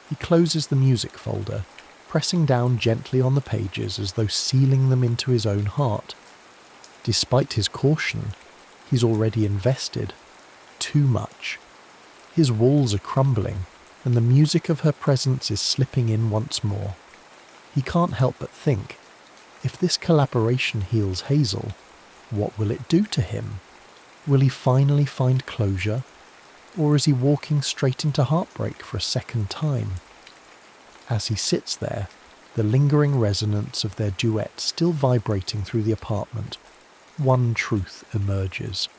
He closes the music folder, pressing down gently on the pages as though sealing them into his own heart. Despite his caution, he's already invested. Too much. His walls are crumbling, and the music of her presence is slipping in once more. He can't help but think, if this collaboration heals Hazel, what will it do to him? Will he finally find closure? Or is he walking straight into heartbreak for a second time? As he sits there, the lingering resonance of their duet still vibrating through the apartment, one truth emerges.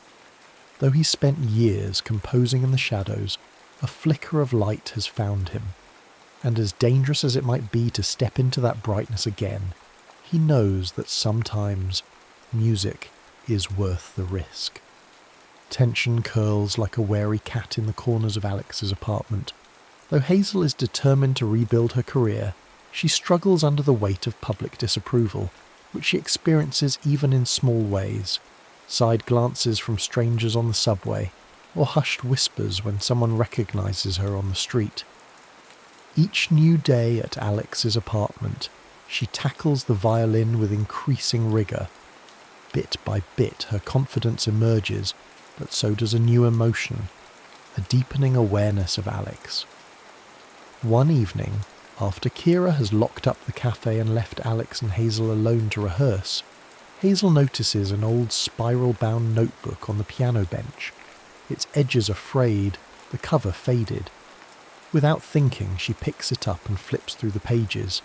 Though he spent years composing in the shadows, a flicker of light has found him, and as dangerous as it might be to step into that brightness again, he knows that sometimes music is worth the risk. Tension curls like a wary cat in the corners of Alex's apartment. Though Hazel is determined to rebuild her career, she struggles under the weight of public disapproval, which she experiences even in small ways. Side glances from strangers on the subway, or hushed whispers when someone recognizes her on the street. Each new day at Alex's apartment, she tackles the violin with increasing rigor. Bit by bit, her confidence emerges, but so does a new emotion, a deepening awareness of Alex. One evening, after Kira has locked up the cafe and left Alex and Hazel alone to rehearse, Hazel notices an old spiral-bound notebook on the piano bench. Its edges are frayed, the cover faded. Without thinking, she picks it up and flips through the pages.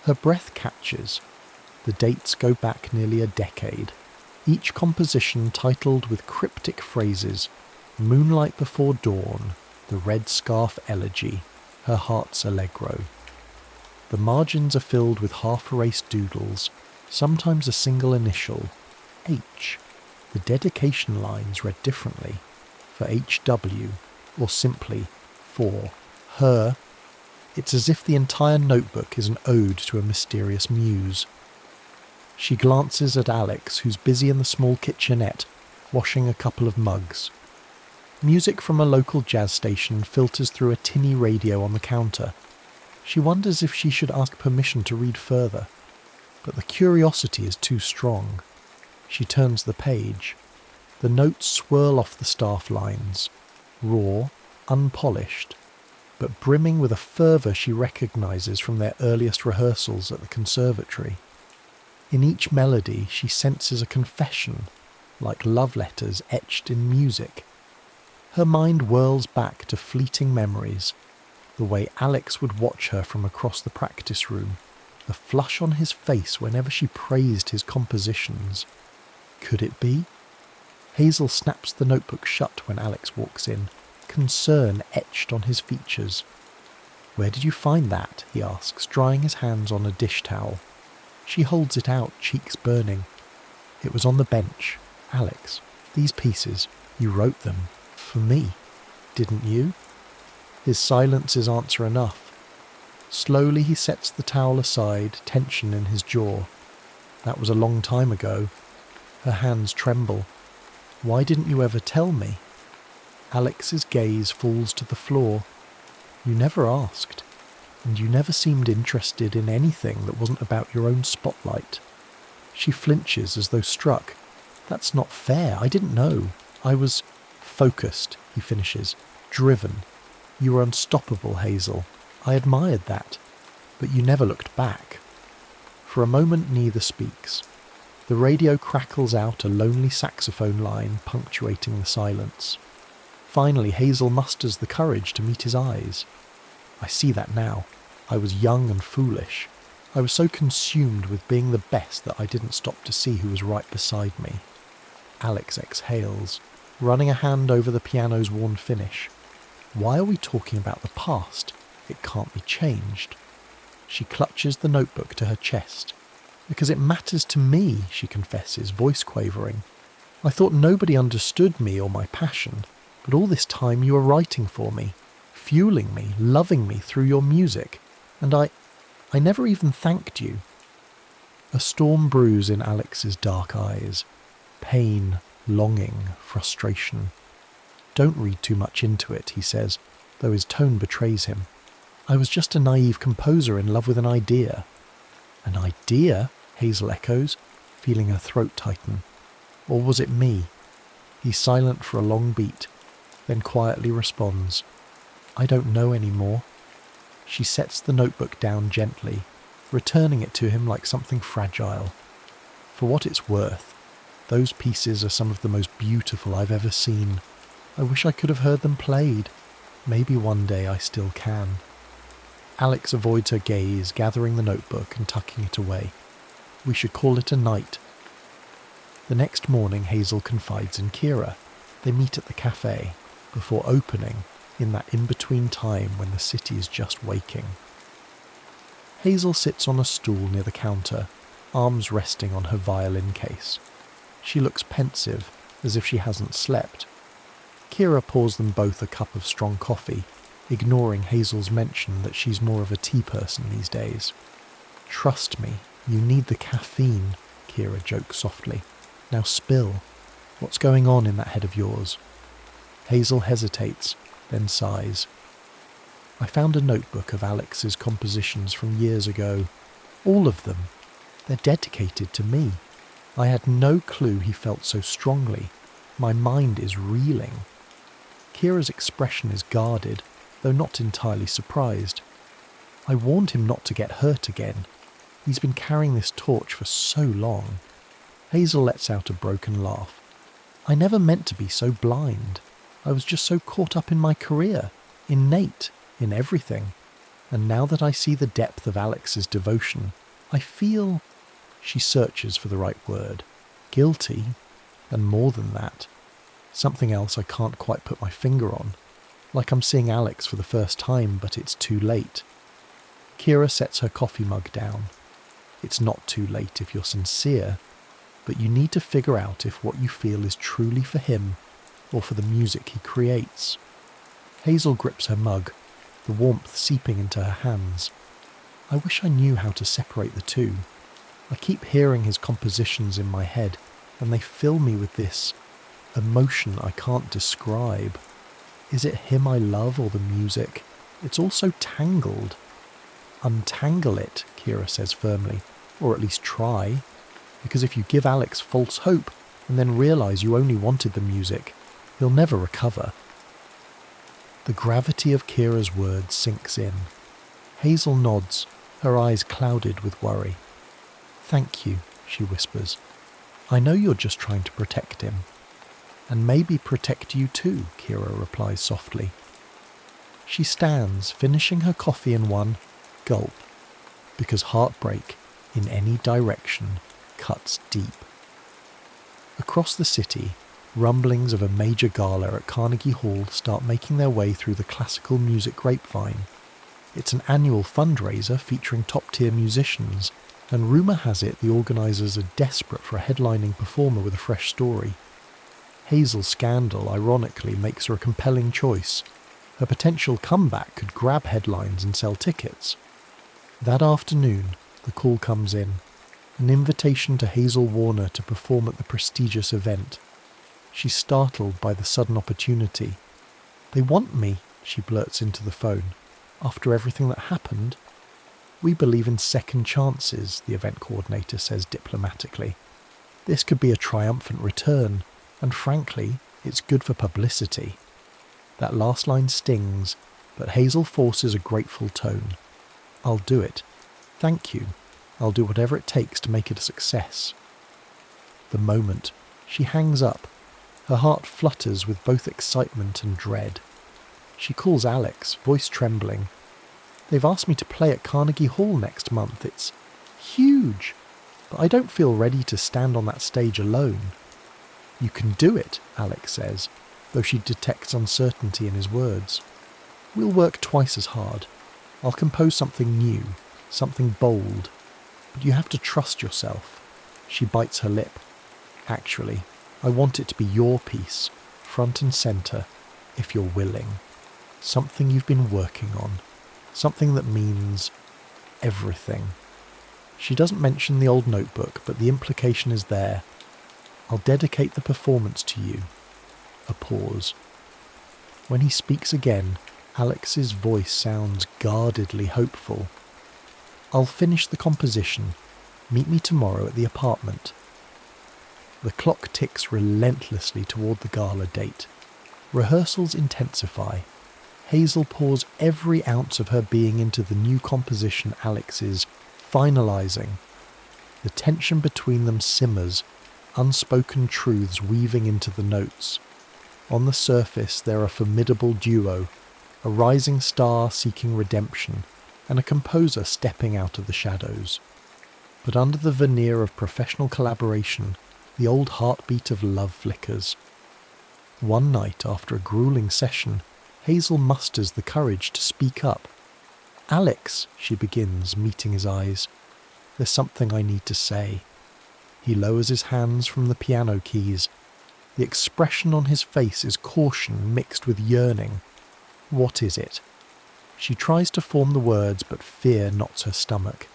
Her breath catches. The dates go back nearly a decade, each composition titled with cryptic phrases: Moonlight Before Dawn, The Red Scarf Elegy, Her Heart's Allegro. The margins are filled with half-erased doodles, sometimes a single initial, H. The dedication lines read differently, for HW, or simply for her. It's as if the entire notebook is an ode to a mysterious muse. She glances at Alex, who's busy in the small kitchenette, washing a couple of mugs. Music from a local jazz station filters through a tinny radio on the counter. She wonders if she should ask permission to read further, but the curiosity is too strong. She turns the page. The notes swirl off the staff lines, raw, unpolished, but brimming with a fervour she recognises from their earliest rehearsals at the conservatory. In each melody she senses a confession, like love letters etched in music. Her mind whirls back to fleeting memories, the way Alex would watch her from across the practice room, the flush on his face whenever she praised his compositions. Could it be? Hazel snaps the notebook shut when Alex walks in, concern etched on his features. "Where did you find that?" he asks, drying his hands on a dish towel. She holds it out, cheeks burning. "It was on the bench. Alex, these pieces, you wrote them. For me. Didn't you?" His silence is answer enough. Slowly he sets the towel aside, tension in his jaw. "That was a long time ago." Her hands tremble. "Why didn't you ever tell me?" Alex's gaze falls to the floor. "You never asked. And you never seemed interested in anything that wasn't about your own spotlight." She flinches as though struck. "That's not fair. I didn't know. I was focused," he finishes. "Driven. You were unstoppable, Hazel. I admired that. But you never looked back." For a moment neither speaks. The radio crackles out a lonely saxophone line punctuating the silence. Finally Hazel musters the courage to meet his eyes. "I see that now. I was young and foolish. I was so consumed with being the best that I didn't stop to see who was right beside me." Alex exhales, running a hand over the piano's worn finish. "Why are we talking about the past? It can't be changed." She clutches the notebook to her chest. "Because it matters to me," she confesses, voice quavering. "I thought nobody understood me or my passion, but all this time you were writing for me, fueling me, loving me through your music, and I never even thanked you." A storm brews in Alex's dark eyes. Pain, longing, frustration. "Don't read too much into it," he says, though his tone betrays him. "I was just a naive composer in love with an idea." "An idea?" Hazel echoes, feeling her throat tighten. "Or was it me?" He's silent for a long beat, then quietly responds, "I don't know any more." She sets the notebook down gently, returning it to him like something fragile. "For what it's worth, those pieces are some of the most beautiful I've ever seen. I wish I could have heard them played. Maybe one day I still can." Alex avoids her gaze, gathering the notebook and tucking it away. "We should call it a night." The next morning Hazel confides in Kira. They meet at the cafe, before opening, in that in-between time when the city is just waking. Hazel sits on a stool near the counter, arms resting on her violin case. She looks pensive, as if she hasn't slept. Kira pours them both a cup of strong coffee, ignoring Hazel's mention that she's more of a tea person these days. "Trust me, you need the caffeine," Kira jokes softly. "Now spill. What's going on in that head of yours?" Hazel hesitates, then sighs. "I found a notebook of Alex's compositions from years ago. All of them. They're dedicated to me. I had no clue he felt so strongly. My mind is reeling." Kira's expression is guarded, though not entirely surprised. "I warned him not to get hurt again. He's been carrying this torch for so long." Hazel lets out a broken laugh. "I never meant to be so blind. I was just so caught up in my career, in Nate, in everything." And now that I see the depth of Alex's devotion, I feel, she searches for the right word, guilty, and more than that. Something else I can't quite put my finger on, like I'm seeing Alex for the first time, but it's too late. Kira sets her coffee mug down. It's not too late if you're sincere, but you need to figure out if what you feel is truly for him or for the music he creates. Hazel grips her mug, the warmth seeping into her hands. I wish I knew how to separate the two. I keep hearing his compositions in my head, and they fill me with this emotion I can't describe. Is it him I love or the music? It's all so tangled. Untangle it, Kira says firmly, or at least try, because if you give Alex false hope and then realise you only wanted the music, he'll never recover. The gravity of Kira's words sinks in. Hazel nods, her eyes clouded with worry. "Thank you," she whispers. "I know you're just trying to protect him." "And maybe protect you too," Kira replies softly. She stands, finishing her coffee in one gulp, because heartbreak, in any direction, cuts deep. Across the city, rumblings of a major gala at Carnegie Hall start making their way through the classical music grapevine. It's an annual fundraiser featuring top-tier musicians, and rumour has it the organisers are desperate for a headlining performer with a fresh story. Hazel's scandal, ironically, makes her a compelling choice. Her potential comeback could grab headlines and sell tickets. That afternoon, the call comes in. An invitation to Hazel Warner to perform at the prestigious event. She's startled by the sudden opportunity. "They want me," she blurts into the phone. "After everything that happened?" "We believe in second chances," the event coordinator says diplomatically. "This could be a triumphant return, and frankly, it's good for publicity." That last line stings, but Hazel forces a grateful tone. "I'll do it. Thank you. I'll do whatever it takes to make it a success." The moment, she hangs up. Her heart flutters with both excitement and dread. She calls Alex, voice trembling. "They've asked me to play at Carnegie Hall next month. It's huge, but I don't feel ready to stand on that stage alone." "You can do it," Alex says, though she detects uncertainty in his words. "We'll work twice as hard. I'll compose something new, something bold. But you have to trust yourself." She bites her lip. "Actually, I want it to be your piece, front and centre, if you're willing. Something you've been working on. Something that means everything." She doesn't mention the old notebook, but the implication is there. "I'll dedicate the performance to you." A pause. When he speaks again, Alex's voice sounds guardedly hopeful. "I'll finish the composition. Meet me tomorrow at the apartment." The clock ticks relentlessly toward the gala date. Rehearsals intensify. Hazel pours every ounce of her being into the new composition Alex is finalising. The tension between them simmers, unspoken truths weaving into the notes. On the surface they're a formidable duo, a rising star seeking redemption, and a composer stepping out of the shadows. But under the veneer of professional collaboration, the old heartbeat of love flickers. One night after a grueling session, Hazel musters the courage to speak up. "Alex," she begins, meeting his eyes. "There's something I need to say." He lowers his hands from the piano keys. The expression on his face is caution mixed with yearning. What is it? She tries to form the words, but fear knots her stomach.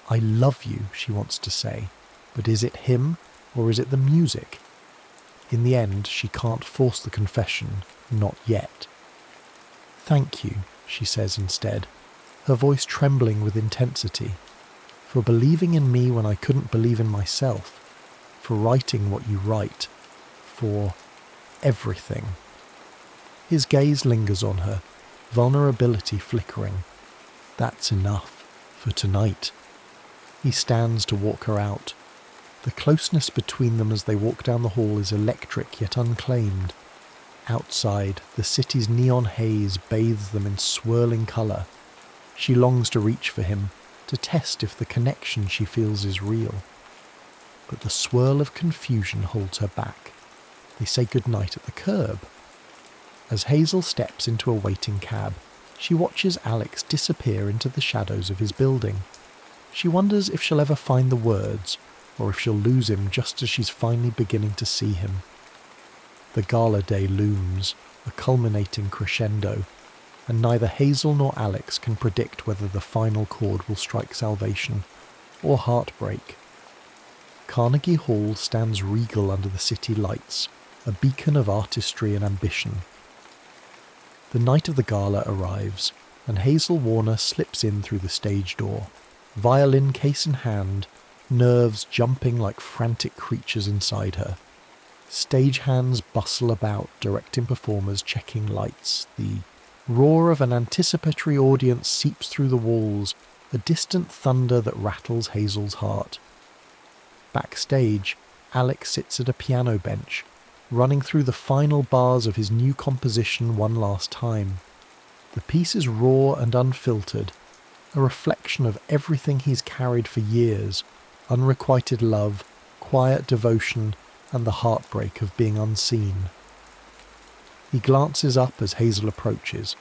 "I love you," she wants to say, but is it him, or is it the music? In the end, she can't force the confession, not yet. "Thank you," she says instead, her voice trembling with intensity, "for believing in me when I couldn't believe in myself, for writing what you write, for everything." His gaze lingers on her, vulnerability flickering. That's enough, for tonight. He stands to walk her out. The closeness between them as they walk down the hall is electric yet unclaimed. Outside, the city's neon haze bathes them in swirling colour. She longs to reach for him, to test if the connection she feels is real. But the swirl of confusion holds her back. They say goodnight at the curb. As Hazel steps into a waiting cab, she watches Alex disappear into the shadows of his building. She wonders if she'll ever find the words, or if she'll lose him just as she's finally beginning to see him. The gala day looms, a culminating crescendo, and neither Hazel nor Alex can predict whether the final chord will strike salvation or heartbreak. Carnegie Hall stands regal under the city lights, a beacon of artistry and ambition. The night of the gala arrives, and Hazel Warner slips in through the stage door, violin case in hand, nerves jumping like frantic creatures inside her. Stagehands bustle about, directing performers, checking lights. The roar of an anticipatory audience seeps through the walls, a distant thunder that rattles Hazel's heart. Backstage, Alex sits at a piano bench, running through the final bars of his new composition one last time. The piece is raw and unfiltered, a reflection of everything he's carried for years: unrequited love, quiet devotion, and the heartbreak of being unseen. He glances up as Hazel approaches,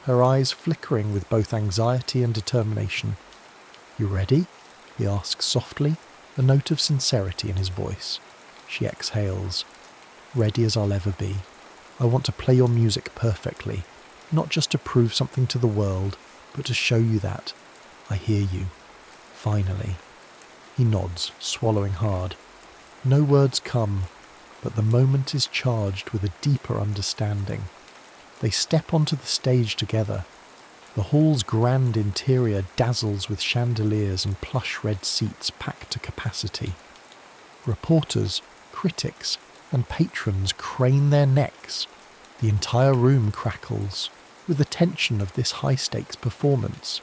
her eyes flickering with both anxiety and determination. "You ready?" he asks softly, a note of sincerity in his voice. She exhales. "Ready as I'll ever be. I want to play your music perfectly, not just to prove something to the world, but to show you that I hear you. Finally." He nods, swallowing hard. No words come, but the moment is charged with a deeper understanding. They step onto the stage together. The hall's grand interior dazzles with chandeliers and plush red seats packed to capacity. Reporters, critics, and patrons crane their necks. The entire room crackles with the tension of this high-stakes performance.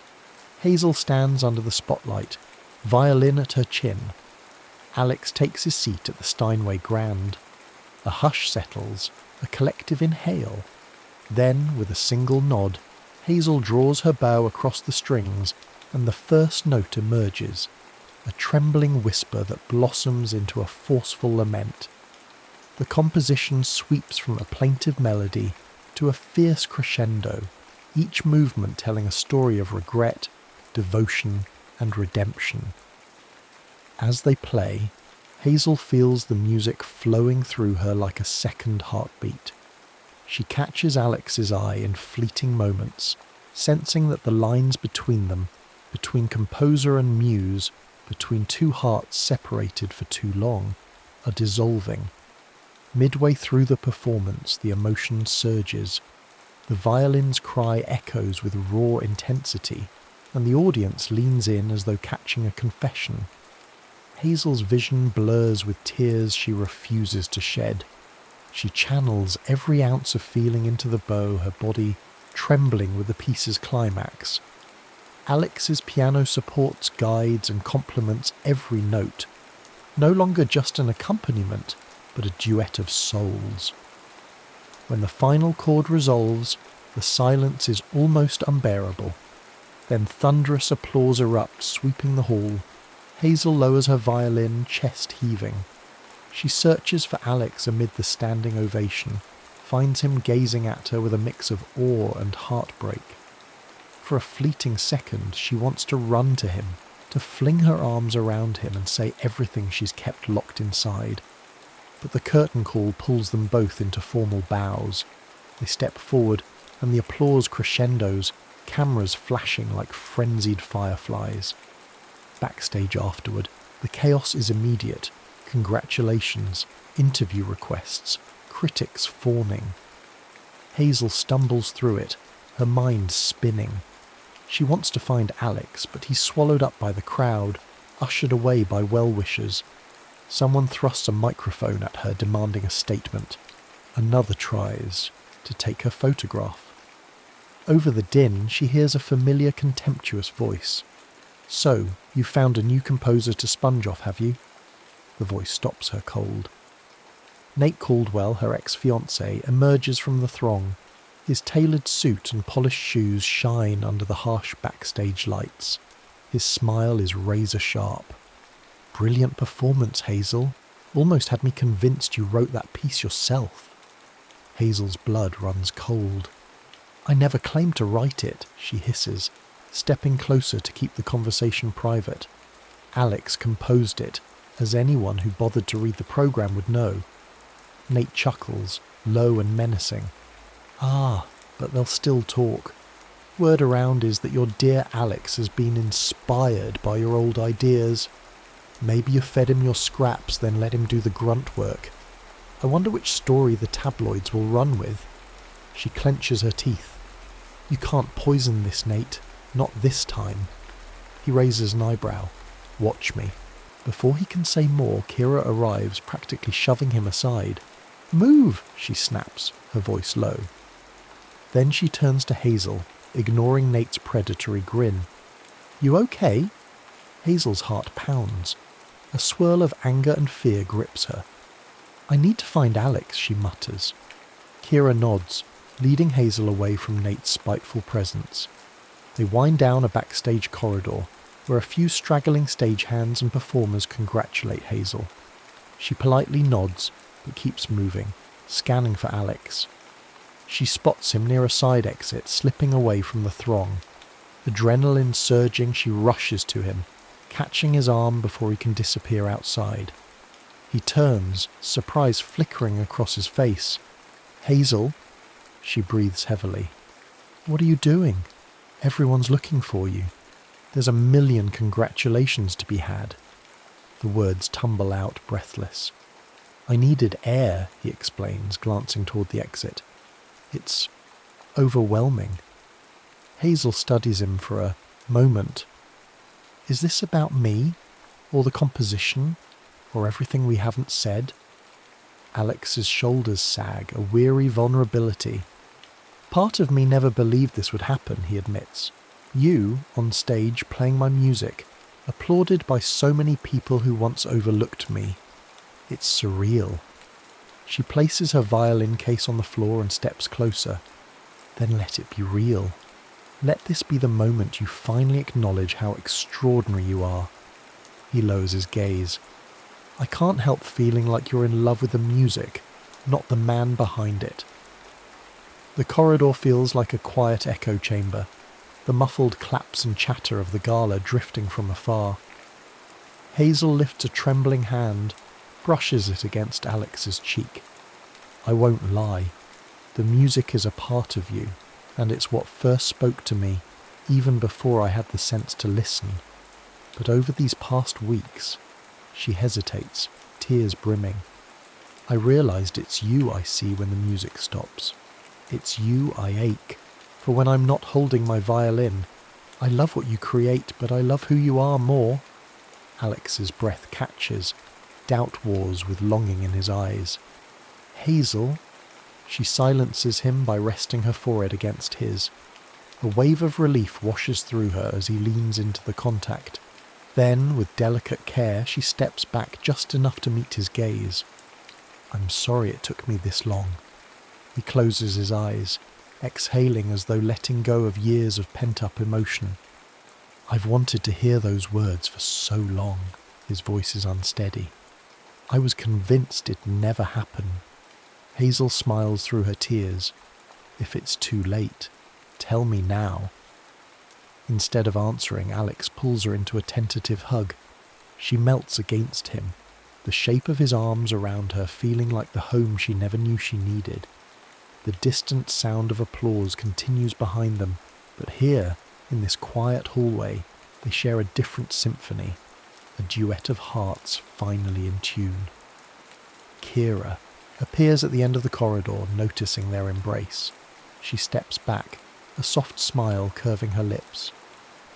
Hazel stands under the spotlight, violin at her chin. Alex takes his seat at the Steinway Grand. A hush settles, a collective inhale. Then, with a single nod, Hazel draws her bow across the strings, and the first note emerges, a trembling whisper that blossoms into a forceful lament. The composition sweeps from a plaintive melody to a fierce crescendo, each movement telling a story of regret, devotion, and redemption. As they play, Hazel feels the music flowing through her like a second heartbeat. She catches Alex's eye in fleeting moments, sensing that the lines between them, between composer and muse, between two hearts separated for too long, are dissolving. Midway through the performance, the emotion surges. The violin's cry echoes with raw intensity, and the audience leans in as though catching a confession. Hazel's vision blurs with tears she refuses to shed. She channels every ounce of feeling into the bow, her body trembling with the piece's climax. Alex's piano supports, guides, and complements every note, no longer just an accompaniment, but a duet of souls. When the final chord resolves, the silence is almost unbearable. Then thunderous applause erupts, sweeping the hall. Hazel lowers her violin, chest heaving. She searches for Alex amid the standing ovation, finds him gazing at her with a mix of awe and heartbreak. For a fleeting second, she wants to run to him, to fling her arms around him and say everything she's kept locked inside. But the curtain call pulls them both into formal bows. They step forward, and the applause crescendos, cameras flashing like frenzied fireflies. Backstage afterward, the chaos is immediate. Congratulations, interview requests, critics fawning. Hazel stumbles through it, her mind spinning. She wants to find Alex, but he's swallowed up by the crowd, ushered away by well-wishers. Someone thrusts a microphone at her, demanding a statement. Another tries to take her photograph. Over the din, she hears a familiar, contemptuous voice. "So, you've found a new composer to sponge off, have you?" The voice stops her cold. Nate Caldwell, her ex-fiancé, emerges from the throng. His tailored suit and polished shoes shine under the harsh backstage lights. His smile is razor sharp. Brilliant performance, Hazel. Almost had me convinced you wrote that piece yourself. Hazel's blood runs cold. I never claimed to write it, she hisses, stepping closer to keep the conversation private. Alex composed it, as anyone who bothered to read the program would know. Nate chuckles, low and menacing. Ah, but they'll still talk. Word around is that your dear Alex has been inspired by your old ideas. Maybe you fed him your scraps, then let him do the grunt work. I wonder which story the tabloids will run with. She clenches her teeth. You can't poison this, Nate. Not this time. He raises an eyebrow. Watch me. Before he can say more, Kira arrives, practically shoving him aside. Move, she snaps, her voice low. Then she turns to Hazel, ignoring Nate's predatory grin. You okay? Hazel's heart pounds. A swirl of anger and fear grips her. I need to find Alex, she mutters. Kira nods, leading Hazel away from Nate's spiteful presence. They wind down a backstage corridor, where a few straggling stagehands and performers congratulate Hazel. She politely nods, but keeps moving, scanning for Alex. She spots him near a side exit, slipping away from the throng. Adrenaline surging, she rushes to him, catching his arm before he can disappear outside. He turns, surprise flickering across his face. Hazel, she breathes heavily. What are you doing? Everyone's looking for you. There's a million congratulations to be had. The words tumble out, breathless. I needed air, he explains, glancing toward the exit. It's overwhelming. Hazel studies him for a moment. Is this about me, or the composition, or everything we haven't said? Alex's shoulders sag, a weary vulnerability. Part of me never believed this would happen, he admits. You, on stage, playing my music, applauded by so many people who once overlooked me. It's surreal. She places her violin case on the floor and steps closer. Then let it be real. Let this be the moment you finally acknowledge how extraordinary you are. He lowers his gaze. I can't help feeling like you're in love with the music, not the man behind it. The corridor feels like a quiet echo chamber, the muffled claps and chatter of the gala drifting from afar. Hazel lifts a trembling hand, brushes it against Alex's cheek. I won't lie. The music is a part of you, and it's what first spoke to me, even before I had the sense to listen. But over these past weeks, she hesitates, tears brimming. I realised it's you I see when the music stops. It's you I ache, for when I'm not holding my violin, I love what you create, but I love who you are more. Alex's breath catches, doubt wars with longing in his eyes. Hazel, she silences him by resting her forehead against his. A wave of relief washes through her as he leans into the contact. Then, with delicate care, she steps back just enough to meet his gaze. I'm sorry it took me this long. He closes his eyes, exhaling as though letting go of years of pent-up emotion. I've wanted to hear those words for so long. His voice is unsteady. I was convinced it'd never happen. Hazel smiles through her tears. If it's too late, tell me now. Instead of answering, Alex pulls her into a tentative hug. She melts against him, the shape of his arms around her feeling like the home she never knew she needed. The distant sound of applause continues behind them, but here, in this quiet hallway, they share a different symphony, a duet of hearts finally in tune. Kira appears at the end of the corridor, noticing their embrace. She steps back, a soft smile curving her lips.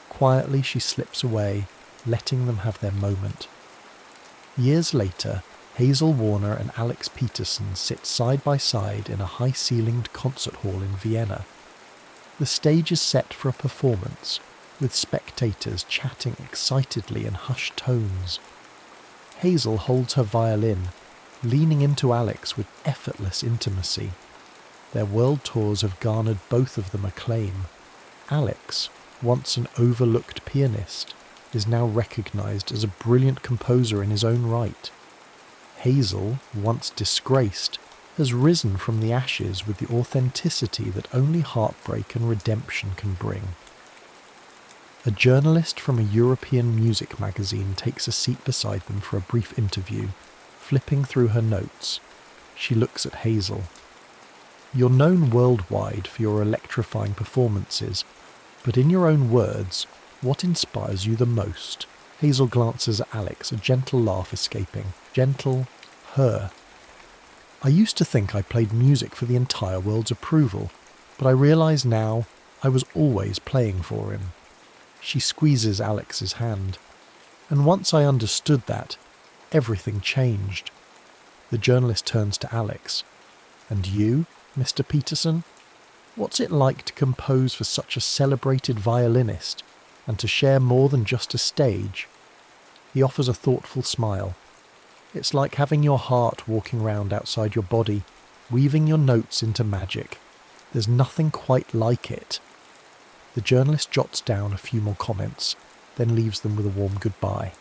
Quietly she slips away, letting them have their moment. Years later, Hazel Warner and Alex Peterson sit side by side in a high-ceilinged concert hall in Vienna. The stage is set for a performance, with spectators chatting excitedly in hushed tones. Hazel holds her violin, leaning into Alex with effortless intimacy. Their world tours have garnered both of them acclaim. Alex, once an overlooked pianist, is now recognised as a brilliant composer in his own right. Hazel, once disgraced, has risen from the ashes with the authenticity that only heartbreak and redemption can bring. A journalist from a European music magazine takes a seat beside them for a brief interview. Flipping through her notes, she looks at Hazel. You're known worldwide for your electrifying performances, but in your own words, what inspires you the most? Hazel glances at Alex, a gentle laugh escaping. Gentle, her. I used to think I played music for the entire world's approval, but I realise now I was always playing for him. She squeezes Alex's hand. And once I understood that, everything changed. The journalist turns to Alex. And you, Mr. Peterson? What's it like to compose for such a celebrated violinist, and to share more than just a stage? He offers a thoughtful smile. It's like having your heart walking round outside your body, weaving your notes into magic. There's nothing quite like it. The journalist jots down a few more comments, then leaves them with a warm goodbye.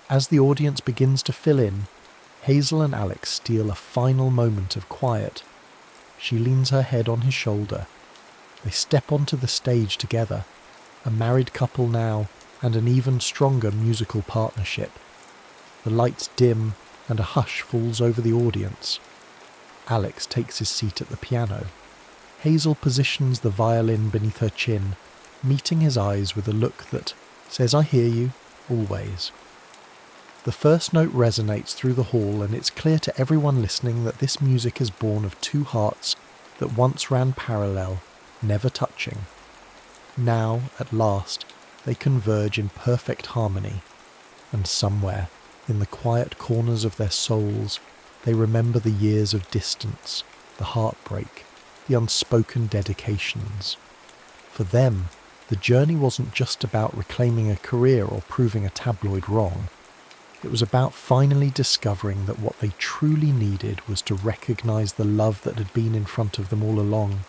As the audience begins to fill in, Hazel and Alex steal a final moment of quiet. She leans her head on his shoulder. They step onto the stage together, a married couple now, and an even stronger musical partnership. The lights dim, and a hush falls over the audience. Alex takes his seat at the piano. Hazel positions the violin beneath her chin, meeting his eyes with a look that says, "I hear you, always." The first note resonates through the hall, and it's clear to everyone listening that this music is born of two hearts that once ran parallel, never touching. Now, at last, they converge in perfect harmony, and somewhere, in the quiet corners of their souls, they remember the years of distance, the heartbreak, the unspoken dedications. For them, the journey wasn't just about reclaiming a career or proving a tabloid wrong. It was about finally discovering that what they truly needed was to recognise the love that had been in front of them all along.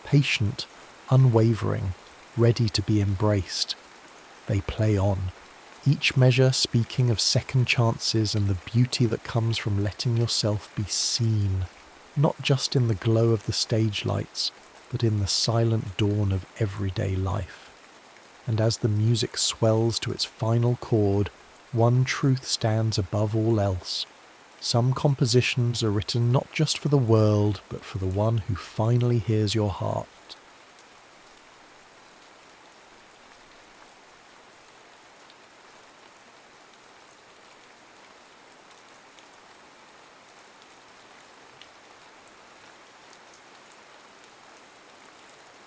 Patient, unwavering, ready to be embraced. They play on, each measure speaking of second chances and the beauty that comes from letting yourself be seen, not just in the glow of the stage lights, but in the silent dawn of everyday life. And as the music swells to its final chord, one truth stands above all else. Some compositions are written not just for the world, but for the one who finally hears your heart.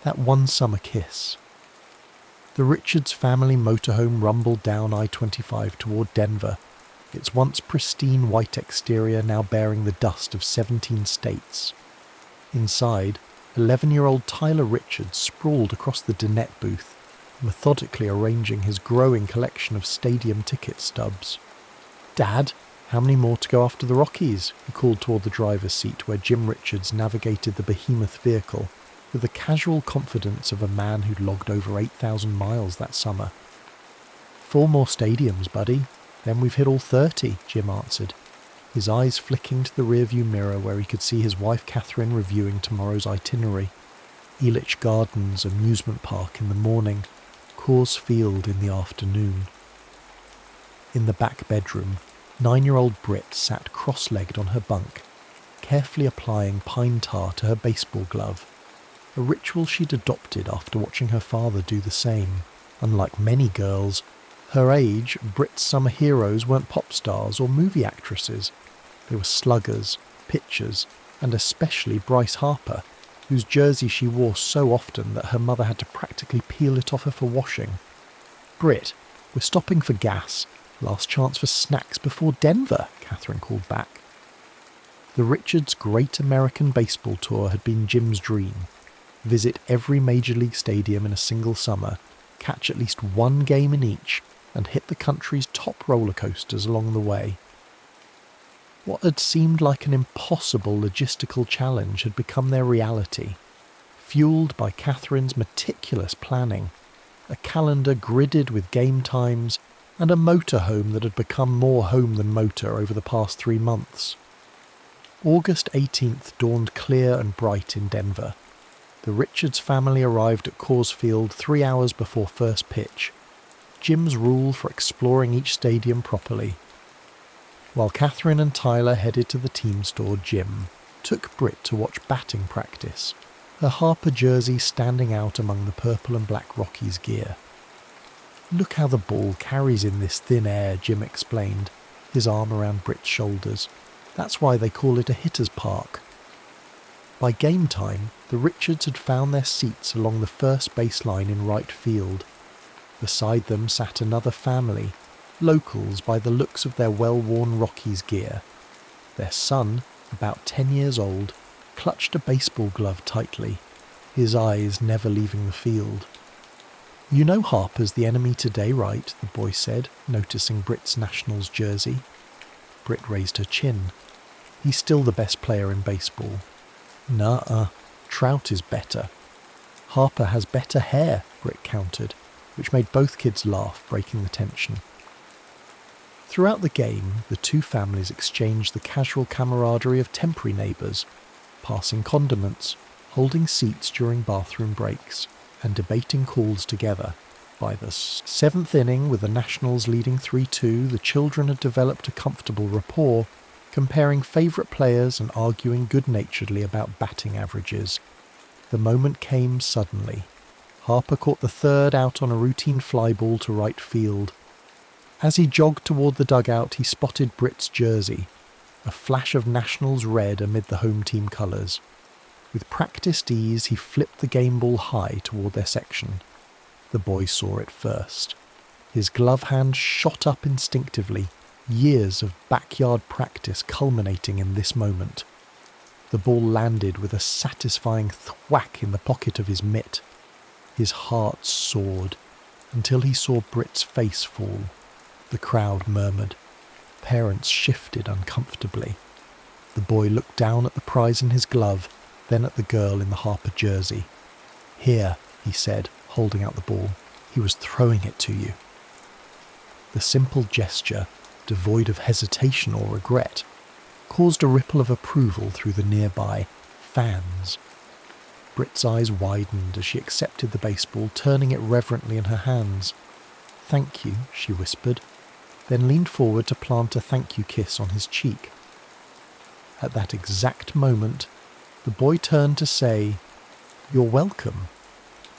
That one summer kiss. The Richards family motorhome rumbled down I-25 toward Denver, its once pristine white exterior now bearing the dust of 17 states. Inside, 11-year-old Tyler Richards sprawled across the dinette booth, methodically arranging his growing collection of stadium ticket stubs. "Dad, how many more to go after the Rockies?" he called toward the driver's seat where Jim Richards navigated the behemoth vehicle, with the casual confidence of a man who'd logged over 8,000 miles that summer. "4 more stadiums, buddy. Then we've hit all 30, Jim answered, his eyes flicking to the rearview mirror where he could see his wife Catherine reviewing tomorrow's itinerary. Elitch Gardens amusement park in the morning, Coors Field in the afternoon. In the back bedroom, 9-year-old Britt sat cross-legged on her bunk, carefully applying pine tar to her baseball glove, a ritual she'd adopted after watching her father do the same. Unlike many girls her age, Britt's summer heroes weren't pop stars or movie actresses. They were sluggers, pitchers, and especially Bryce Harper, whose jersey she wore so often that her mother had to practically peel it off her for washing. "Britt, we're stopping for gas. Last chance for snacks before Denver," Catherine called back. The Richards' Great American Baseball Tour had been Jim's dream. Visit every major league stadium in a single summer, catch at least one game in each, and hit the country's top roller coasters along the way. What had seemed like an impossible logistical challenge had become their reality, fueled by Catherine's meticulous planning, a calendar gridded with game times, and a motorhome that had become more home than motor over the past 3 months. August 18th dawned clear and bright in Denver. The Richards family arrived at Coors Field 3 hours before first pitch, Jim's rule for exploring each stadium properly. While Catherine and Tyler headed to the team store, Jim took Britt to watch batting practice, her Harper jersey standing out among the purple and black Rockies gear. "Look how the ball carries in this thin air," Jim explained, his arm around Britt's shoulders. "That's why they call it a hitter's park." By game time, the Richards had found their seats along the first baseline in right field. Beside them sat another family, locals by the looks of their well-worn Rockies gear. Their son, about 10 years old, clutched a baseball glove tightly, his eyes never leaving the field. "You know Harper's the enemy today, right?" the boy said, noticing Britt's Nationals jersey. Britt raised her chin. "He's still the best player in baseball." "Nuh-uh, Trout is better." "Harper has better hair," Britt countered, which made both kids laugh, breaking the tension. Throughout the game, the two families exchanged the casual camaraderie of temporary neighbours, passing condiments, holding seats during bathroom breaks, and debating calls together. By the 7th inning, with the Nationals leading 3-2, the children had developed a comfortable rapport, comparing favourite players and arguing good-naturedly about batting averages. The moment came suddenly. Harper caught the third out on a routine fly ball to right field. As he jogged toward the dugout, he spotted Britt's jersey, a flash of Nationals red amid the home team colours. With practised ease, he flipped the game ball high toward their section. The boy saw it first. His glove hand shot up instinctively, years of backyard practice culminating in this moment. The ball landed with a satisfying thwack in the pocket of his mitt. His heart soared until he saw Britt's face fall. The crowd murmured. Parents shifted uncomfortably. The boy looked down at the prize in his glove, then at the girl in the Harper jersey. "Here," he said, holding out the ball. "He was throwing it to you." The simple gesture, devoid of hesitation or regret, caused a ripple of approval through the nearby fans. Britt's eyes widened as she accepted the baseball, turning it reverently in her hands. "Thank you," she whispered, then leaned forward to plant a thank you kiss on his cheek. At that exact moment, the boy turned to say, "You're welcome."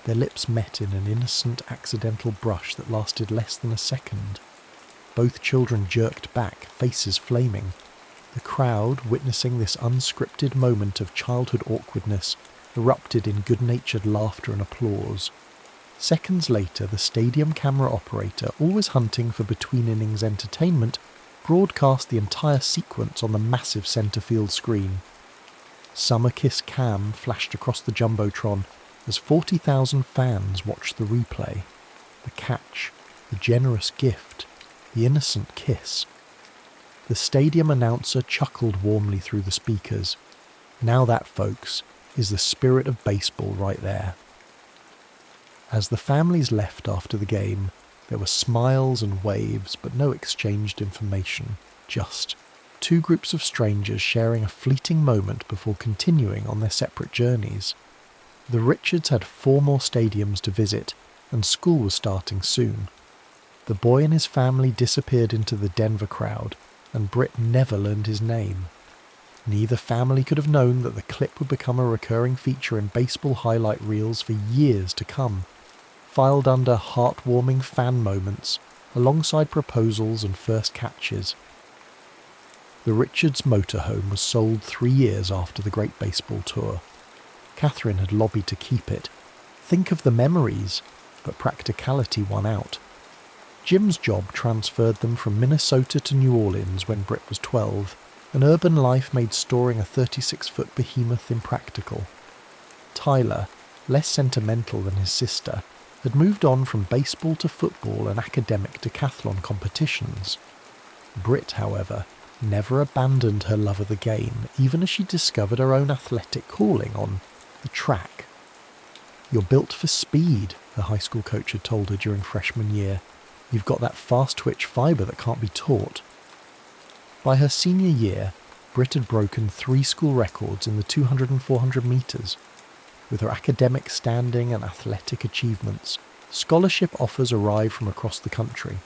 Their lips met in an innocent, accidental brush that lasted less than a second. Both children jerked back, faces flaming. The crowd, witnessing this unscripted moment of childhood awkwardness, erupted in good-natured laughter and applause. Seconds later, the stadium camera operator, always hunting for between-innings entertainment, broadcast the entire sequence on the massive centre field screen. Summer Kiss Cam flashed across the Jumbotron as 40,000 fans watched the replay. The catch, the generous gift, the innocent kiss. The stadium announcer chuckled warmly through the speakers. "Now that, folks, is the spirit of baseball right there." As the families left after the game, there were smiles and waves, but no exchanged information. Just two groups of strangers sharing a fleeting moment before continuing on their separate journeys. The Richards had 4 more stadiums to visit, and school was starting soon. The boy and his family disappeared into the Denver crowd, and Britt never learned his name. Neither family could have known that the clip would become a recurring feature in baseball highlight reels for years to come, filed under heartwarming fan moments, alongside proposals and first catches. The Richards motorhome was sold 3 years after the Great Baseball Tour. Catherine had lobbied to keep it. Think of the memories, but practicality won out. Jim's job transferred them from Minnesota to New Orleans when Britt was 12, and urban life made storing a 36-foot behemoth impractical. Tyler, less sentimental than his sister, had moved on from baseball to football and academic decathlon competitions. Britt, however, never abandoned her love of the game, even as she discovered her own athletic calling on the track. "You're built for speed," her high school coach had told her during freshman year. "You've got that fast-twitch fibre that can't be taught." By her senior year, Britt had broken 3 school records in the 200 and 400 metres. With her academic standing and athletic achievements, scholarship offers arrived from across the country.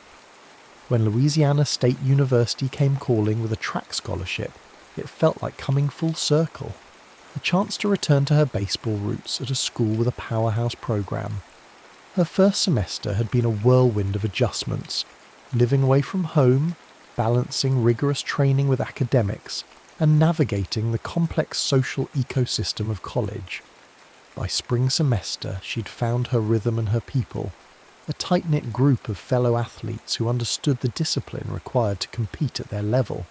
When Louisiana State University came calling with a track scholarship, it felt like coming full circle. A chance to return to her baseball roots at a school with a powerhouse program. Her first semester had been a whirlwind of adjustments, living away from home, balancing rigorous training with academics, and navigating the complex social ecosystem of college. By spring semester, she'd found her rhythm and her people, a tight-knit group of fellow athletes who understood the discipline required to compete at their level.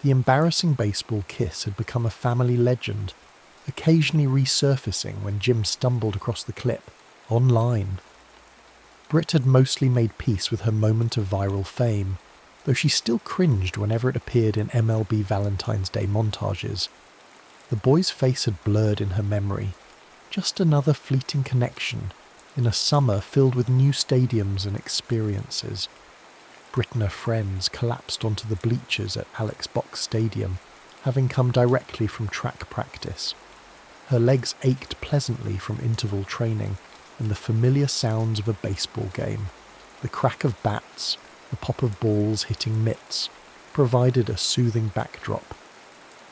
The embarrassing baseball kiss had become a family legend, occasionally resurfacing when Jim stumbled across the clip, online. Britt had mostly made peace with her moment of viral fame, though she still cringed whenever it appeared in MLB Valentine's Day montages. The boy's face had blurred in her memory, just another fleeting connection in a summer filled with new stadiums and experiences. Britt and her friends collapsed onto the bleachers at Alex Box Stadium, having come directly from track practice. Her legs ached pleasantly from interval training and the familiar sounds of a baseball game. The crack of bats, the pop of balls hitting mitts, provided a soothing backdrop.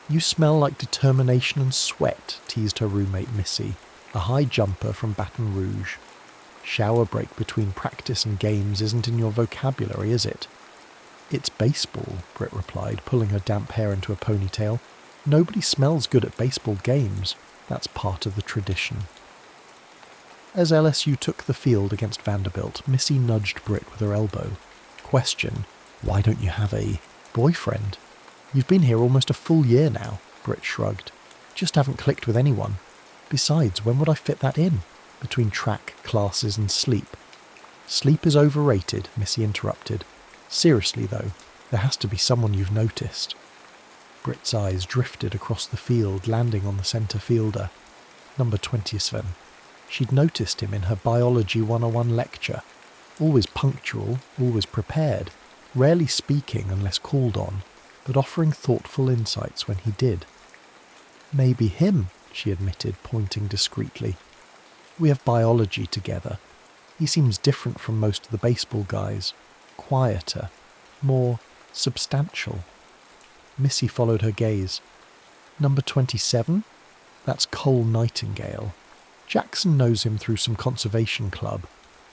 "You smell like determination and sweat," teased her roommate Missy, a high jumper from Baton Rouge. "Shower break between practice and games isn't in your vocabulary, is it?" "It's baseball," Britt replied, pulling her damp hair into a ponytail. "Nobody smells good at baseball games. That's part of the tradition." As LSU took the field against Vanderbilt, Missy nudged Britt with her elbow. "Question, why don't you have a boyfriend? You've been here almost a full year now," Britt shrugged. "Just haven't clicked with anyone. Besides, when would I fit that in? Between track, classes and sleep." "Sleep is overrated," Missy interrupted. "Seriously though, there has to be someone you've noticed." Britt's eyes drifted across the field, landing on the centre fielder, number 27. She'd noticed him in her Biology 101 lecture. Always punctual, always prepared, rarely speaking unless called on, but offering thoughtful insights when he did. "Maybe him," she admitted, pointing discreetly. "We have biology together. He seems different from most of the baseball guys. Quieter, more substantial." Missy followed her gaze. "Number 27? That's Cole Nightingale. Jackson knows him through some conservation club.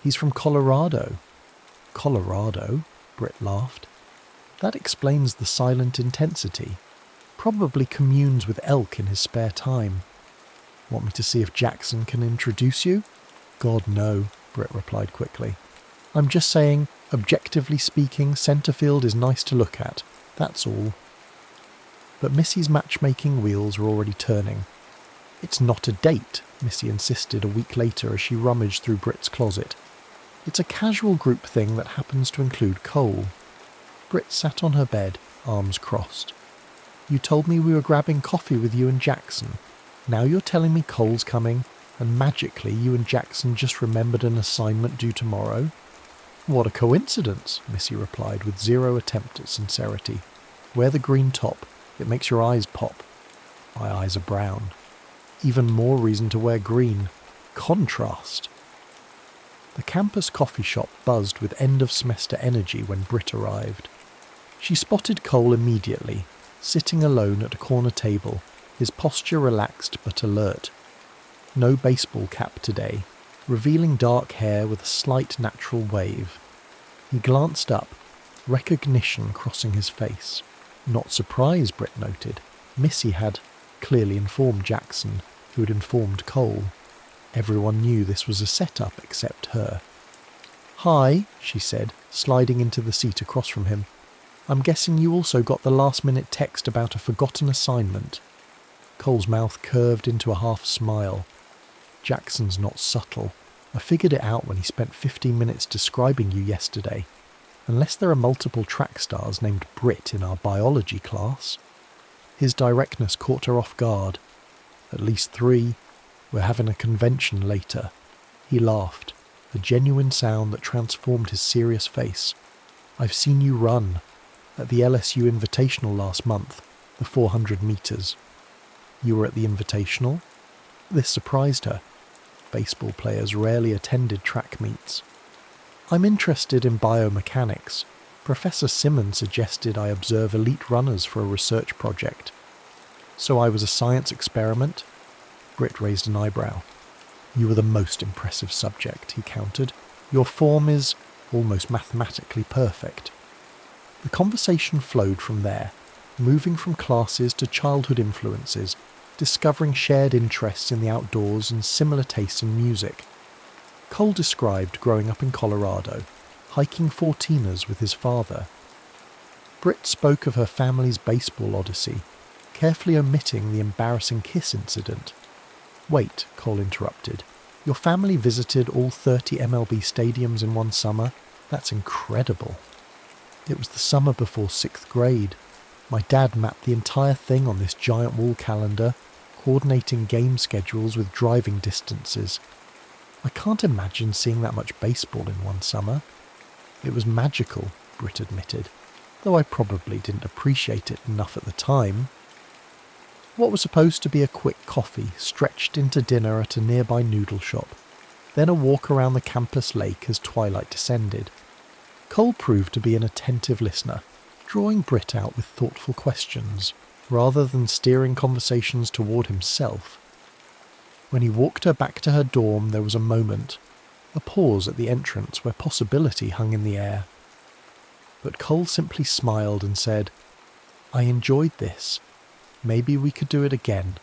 He's from Colorado." "Colorado?" Britt laughed. "That explains the silent intensity. Probably communes with elk in his spare time." "Want me to see if Jackson can introduce you?" "God, no," Britt replied quickly. "I'm just saying, objectively speaking, centre field is nice to look at. That's all." But Missy's matchmaking wheels were already turning. "It's not a date," Missy insisted a week later as she rummaged through Britt's closet. "It's a casual group thing that happens to include Cole." Britt sat on her bed, arms crossed. "You told me we were grabbing coffee with you and Jackson. Now you're telling me Cole's coming, and magically you and Jackson just remembered an assignment due tomorrow?" "What a coincidence," Missy replied with zero attempt at sincerity. "Wear the green top. It makes your eyes pop." "My eyes are brown." "Even more reason to wear green. Contrast." The campus coffee shop buzzed with end-of-semester energy when Britt arrived. She spotted Cole immediately, sitting alone at a corner table, his posture relaxed but alert. No baseball cap today, revealing dark hair with a slight natural wave. He glanced up, recognition crossing his face. Not surprise, Britt noted. Missy had clearly informed Jackson, who had informed Cole. Everyone knew this was a setup except her. "Hi," she said, sliding into the seat across from him. "I'm guessing you also got the last-minute text about a forgotten assignment." Cole's mouth curved into a half-smile. "Jackson's not subtle. I figured it out when he spent 15 minutes describing you yesterday. unless there are multiple track stars named Brit in our biology class. His directness caught her off guard. At least 3. We're having a convention later. He laughed, a genuine sound that transformed his serious face. I've seen you run. At the LSU Invitational last month, the 400 metres. You were at the Invitational? This surprised her. Baseball players rarely attended track meets. I'm interested in biomechanics. Professor Simmons suggested I observe elite runners for a research project. So I was a science experiment? Britt raised an eyebrow. You were the most impressive subject, he countered. Your form is almost mathematically perfect. The conversation flowed from there, moving from classes to childhood influences, discovering shared interests in the outdoors and similar tastes in music. Cole described growing up in Colorado, hiking 14ers with his father. Britt spoke of her family's baseball odyssey, carefully omitting the embarrassing kiss incident. Wait, Cole interrupted. Your family visited all 30 MLB stadiums in one summer? That's incredible. It was the summer before 6th grade. My dad mapped the entire thing on this giant wall calendar, coordinating game schedules with driving distances. I can't imagine seeing that much baseball in one summer. It was magical, Britt admitted, though I probably didn't appreciate it enough at the time. What was supposed to be a quick coffee stretched into dinner at a nearby noodle shop, then a walk around the campus lake as twilight descended. Cole proved to be an attentive listener, drawing Britt out with thoughtful questions, rather than steering conversations toward himself. When he walked her back to her dorm, there was a moment, a pause at the entrance where possibility hung in the air. But Cole simply smiled and said, I enjoyed this. Maybe we could do it again.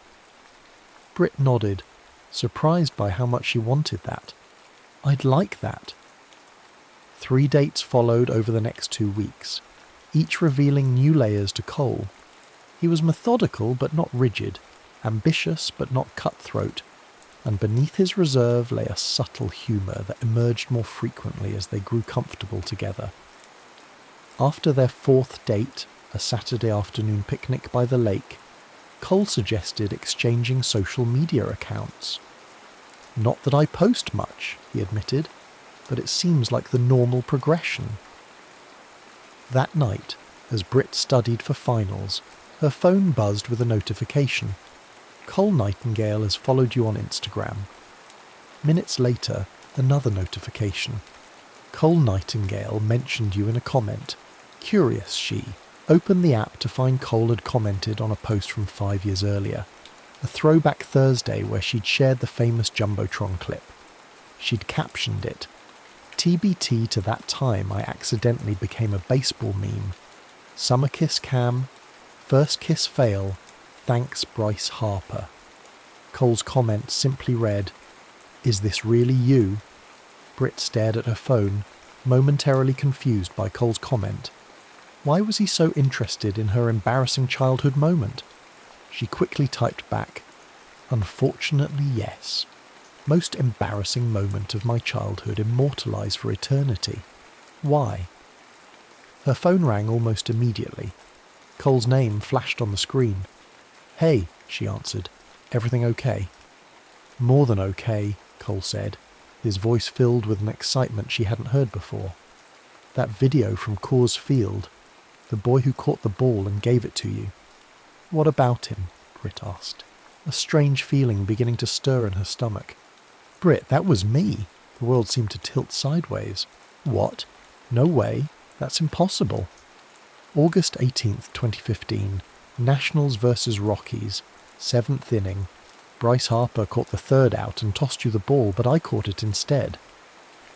Britt nodded, surprised by how much she wanted that. I'd like that. 3 dates followed over the next 2 weeks, each revealing new layers to Cole. He was methodical but not rigid, ambitious but not cutthroat, and beneath his reserve lay a subtle humour that emerged more frequently as they grew comfortable together. After their 4th date, a Saturday afternoon picnic by the lake, Cole suggested exchanging social media accounts. Not that I post much, he admitted, but it seems like the normal progression. That night, as Britt studied for finals, her phone buzzed with a notification. Cole Nightingale has followed you on Instagram. Minutes later, another notification. Cole Nightingale mentioned you in a comment. Curious, she opened the app to find Cole had commented on a post from 5 years earlier, a throwback Thursday where she'd shared the famous Jumbotron clip. She'd captioned it, TBT to that time I accidentally became a baseball meme. Summer kiss Cam, first kiss fail, thanks Bryce Harper. Cole's comment simply read, Is this really you? Britt stared at her phone, momentarily confused by Cole's comment. Why was he so interested in her embarrassing childhood moment? She quickly typed back, Unfortunately, yes. Most embarrassing moment of my childhood immortalised for eternity. Why? Her phone rang almost immediately. Cole's name flashed on the screen. Hey, she answered. Everything okay? More than okay, Cole said, his voice filled with an excitement she hadn't heard before. That video from Coors Field, the boy who caught the ball and gave it to you. What about him? Britt asked, a strange feeling beginning to stir in her stomach. Britt, that was me. The world seemed to tilt sideways. What? No way. That's impossible. August 18th, 2015. Nationals versus Rockies. 7th inning. Bryce Harper caught the 3rd out and tossed you the ball, but I caught it instead.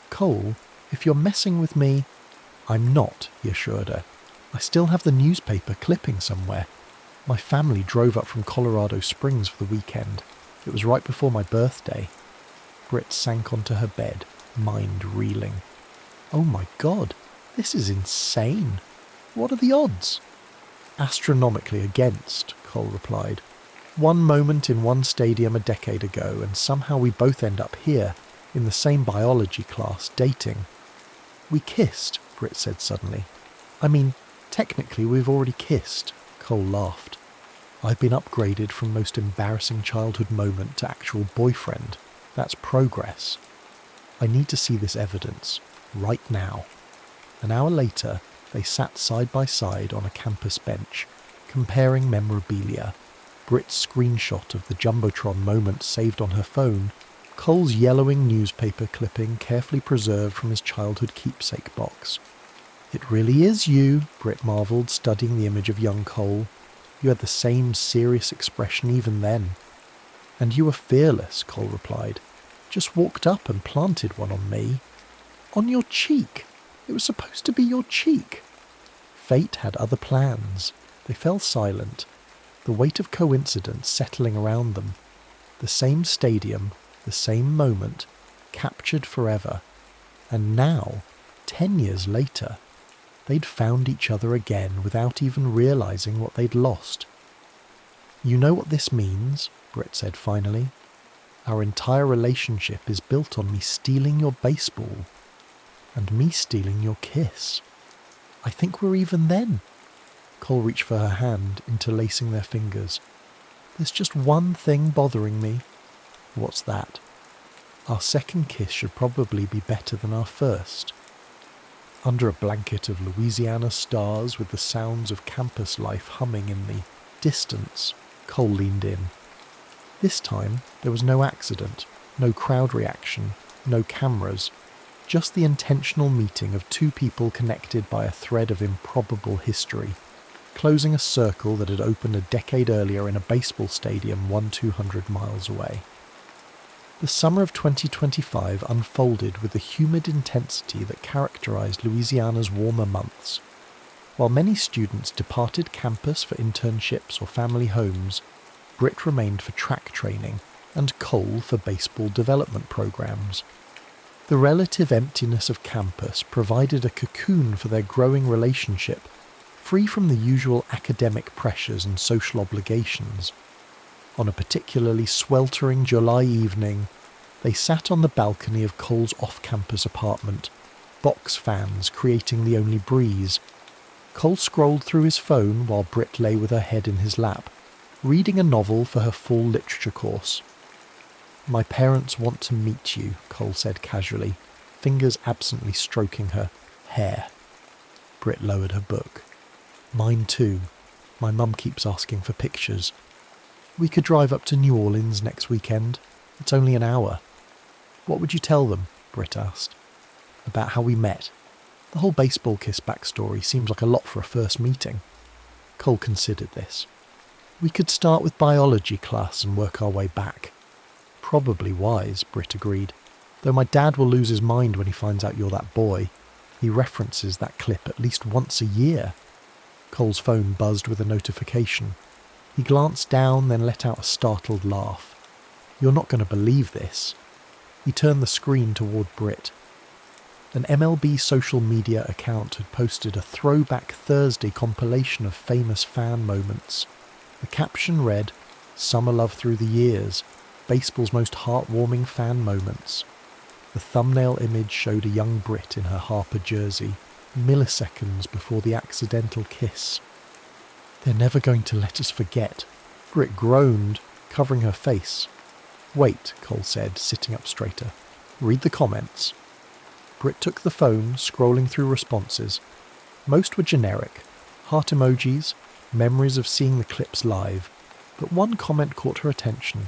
Cole, if you're messing with me... I'm not, he assured her. I still have the newspaper clipping somewhere. My family drove up from Colorado Springs for the weekend. It was right before my birthday. Britt sank onto her bed, mind reeling. Oh my God, this is insane. What are the odds? Astronomically against, Cole replied. One moment in one stadium a decade ago, and somehow we both end up here, in the same biology class, dating. We kissed, Britt said suddenly. I mean, technically we've already kissed, Cole laughed. I've been upgraded from most embarrassing childhood moment to actual boyfriend. That's progress. I need to see this evidence, right now. An hour later, they sat side by side on a campus bench, comparing memorabilia. Britt's screenshot of the Jumbotron moment saved on her phone, Cole's yellowing newspaper clipping carefully preserved from his childhood keepsake box. It really is you, Britt marvelled, studying the image of young Cole. You had the same serious expression even then. And you were fearless, Cole replied. Just walked up and planted one on me. On your cheek. It was supposed to be your cheek. Fate had other plans. They fell silent, the weight of coincidence settling around them. The same stadium, the same moment, captured forever. And now, 10 years later, they'd found each other again without even realising what they'd lost. You know what this means, Britt said finally. Our entire relationship is built on me stealing your baseball. And me stealing your kiss. I think we're even then. Cole reached for her hand, interlacing their fingers. There's just one thing bothering me. What's that? Our second kiss should probably be better than our first. Under a blanket of Louisiana stars with the sounds of campus life humming in the distance, Cole leaned in. This time there was no accident, no crowd reaction, no cameras, just the intentional meeting of two people connected by a thread of improbable history, closing a circle that had opened a decade earlier in a baseball stadium 200 miles away. The summer of 2025 unfolded with the humid intensity that characterized Louisiana's warmer months. While many students departed campus for internships or family homes, Britt remained for track training and Cole for baseball development programs. The relative emptiness of campus provided a cocoon for their growing relationship, free from the usual academic pressures and social obligations. On a particularly sweltering July evening, they sat on the balcony of Cole's off-campus apartment, box fans creating the only breeze. Cole scrolled through his phone while Britt lay with her head in his lap, reading a novel for her fall literature course. My parents want to meet you, Cole said casually, fingers absently stroking her hair. Britt lowered her book. Mine too. My mum keeps asking for pictures. We could drive up to New Orleans next weekend. It's only an hour. What would you tell them? Britt asked. About how we met. The whole baseball kiss backstory seems like a lot for a first meeting. Cole considered this. We could start with biology class and work our way back. Probably wise, Britt agreed, though my dad will lose his mind when he finds out you're that boy. He references that clip at least once a year. Cole's phone buzzed with a notification. He glanced down, then let out a startled laugh. You're not going to believe this. He turned the screen toward Britt. An MLB social media account had posted a Throwback Thursday compilation of famous fan moments. The caption read, Summer Love Through the Years, baseball's most heartwarming fan moments. The thumbnail image showed a young Brit in her Harper jersey, milliseconds before the accidental kiss. They're never going to let us forget. Brit groaned, covering her face. Wait, Cole said, sitting up straighter. Read the comments. Brit took the phone, scrolling through responses. Most were generic. Heart emojis, memories of seeing the clips live. But one comment caught her attention.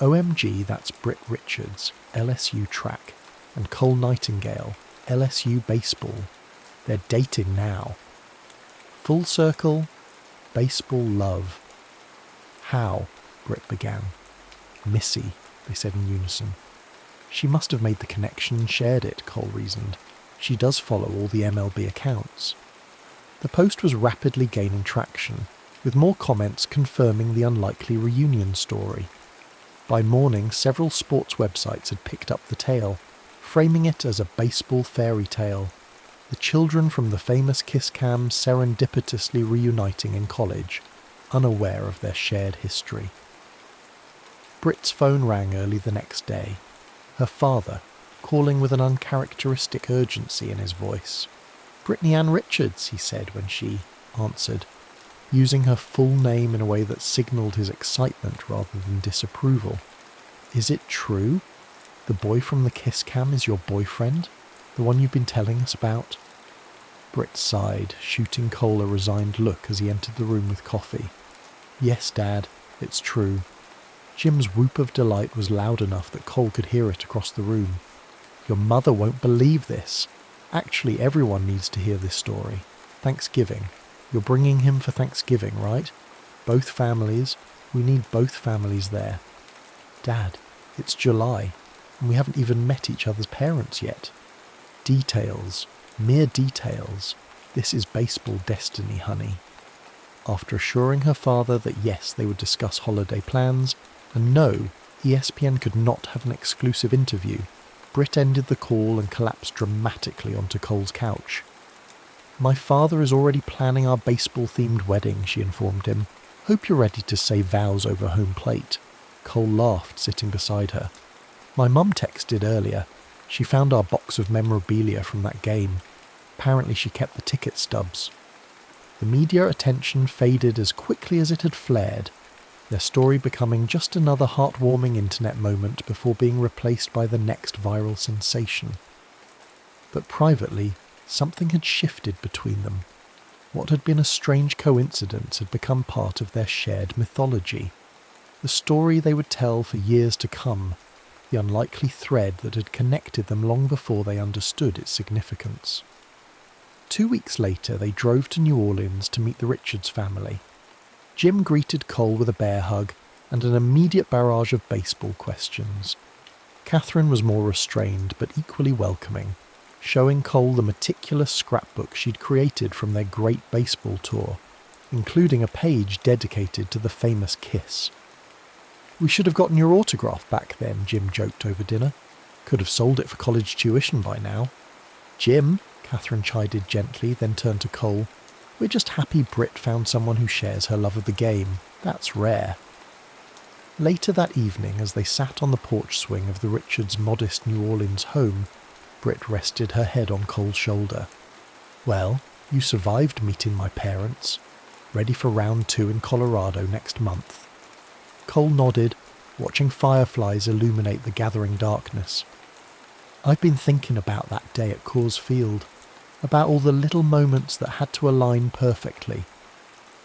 OMG, that's Britt Richards, LSU track, and Cole Nightingale, LSU baseball. They're dating now. Full circle, baseball love. How? Britt began. Missy, they said in unison. She must have made the connection and shared it, Cole reasoned. She does follow all the MLB accounts. The post was rapidly gaining traction, with more comments confirming the unlikely reunion story. By morning, several sports websites had picked up the tale, framing it as a baseball fairy tale. The children from the famous kiss cam serendipitously reuniting in college, unaware of their shared history. Britt's phone rang early the next day. Her father, calling with an uncharacteristic urgency in his voice. "Brittany Ann Richards," he said when she answered, using her full name in a way that signalled his excitement rather than disapproval. "Is it true? The boy from the kiss cam is your boyfriend? The one you've been telling us about?" Britt sighed, shooting Cole a resigned look as he entered the room with coffee. "Yes, Dad, it's true." Jim's whoop of delight was loud enough that Cole could hear it across the room. "Your mother won't believe this. Actually, everyone needs to hear this story. Thanksgiving. You're bringing him for Thanksgiving, right? Both families. We need both families there." "Dad, it's July, and we haven't even met each other's parents yet." "Details. Mere details. This is baseball destiny, honey." After assuring her father that yes, they would discuss holiday plans, and no, ESPN could not have an exclusive interview, Britt ended the call and collapsed dramatically onto Cole's couch. "My father is already planning our baseball-themed wedding," she informed him. "Hope you're ready to say vows over home plate." Cole laughed, sitting beside her. "My mum texted earlier. She found our box of memorabilia from that game. Apparently she kept the ticket stubs." The media attention faded as quickly as it had flared, their story becoming just another heartwarming internet moment before being replaced by the next viral sensation. But privately, something had shifted between them. What had been a strange coincidence had become part of their shared mythology. The story they would tell for years to come, the unlikely thread that had connected them long before they understood its significance. 2 weeks later, they drove to New Orleans to meet the Richards family. Jim greeted Cole with a bear hug and an immediate barrage of baseball questions. Catherine was more restrained but equally welcoming, showing Cole the meticulous scrapbook she'd created from their great baseball tour, including a page dedicated to the famous kiss. "We should have gotten your autograph back then," Jim joked over dinner. "Could have sold it for college tuition by now." "Jim," Catherine chided gently, then turned to Cole, "we're just happy Britt found someone who shares her love of the game. That's rare." Later that evening, as they sat on the porch swing of the Richards' modest New Orleans home, Britt rested her head on Cole's shoulder. "Well, you survived meeting my parents. Ready for round 2 in Colorado next month." Cole nodded, watching fireflies illuminate the gathering darkness. "I've been thinking about that day at Coors Field, about all the little moments that had to align perfectly,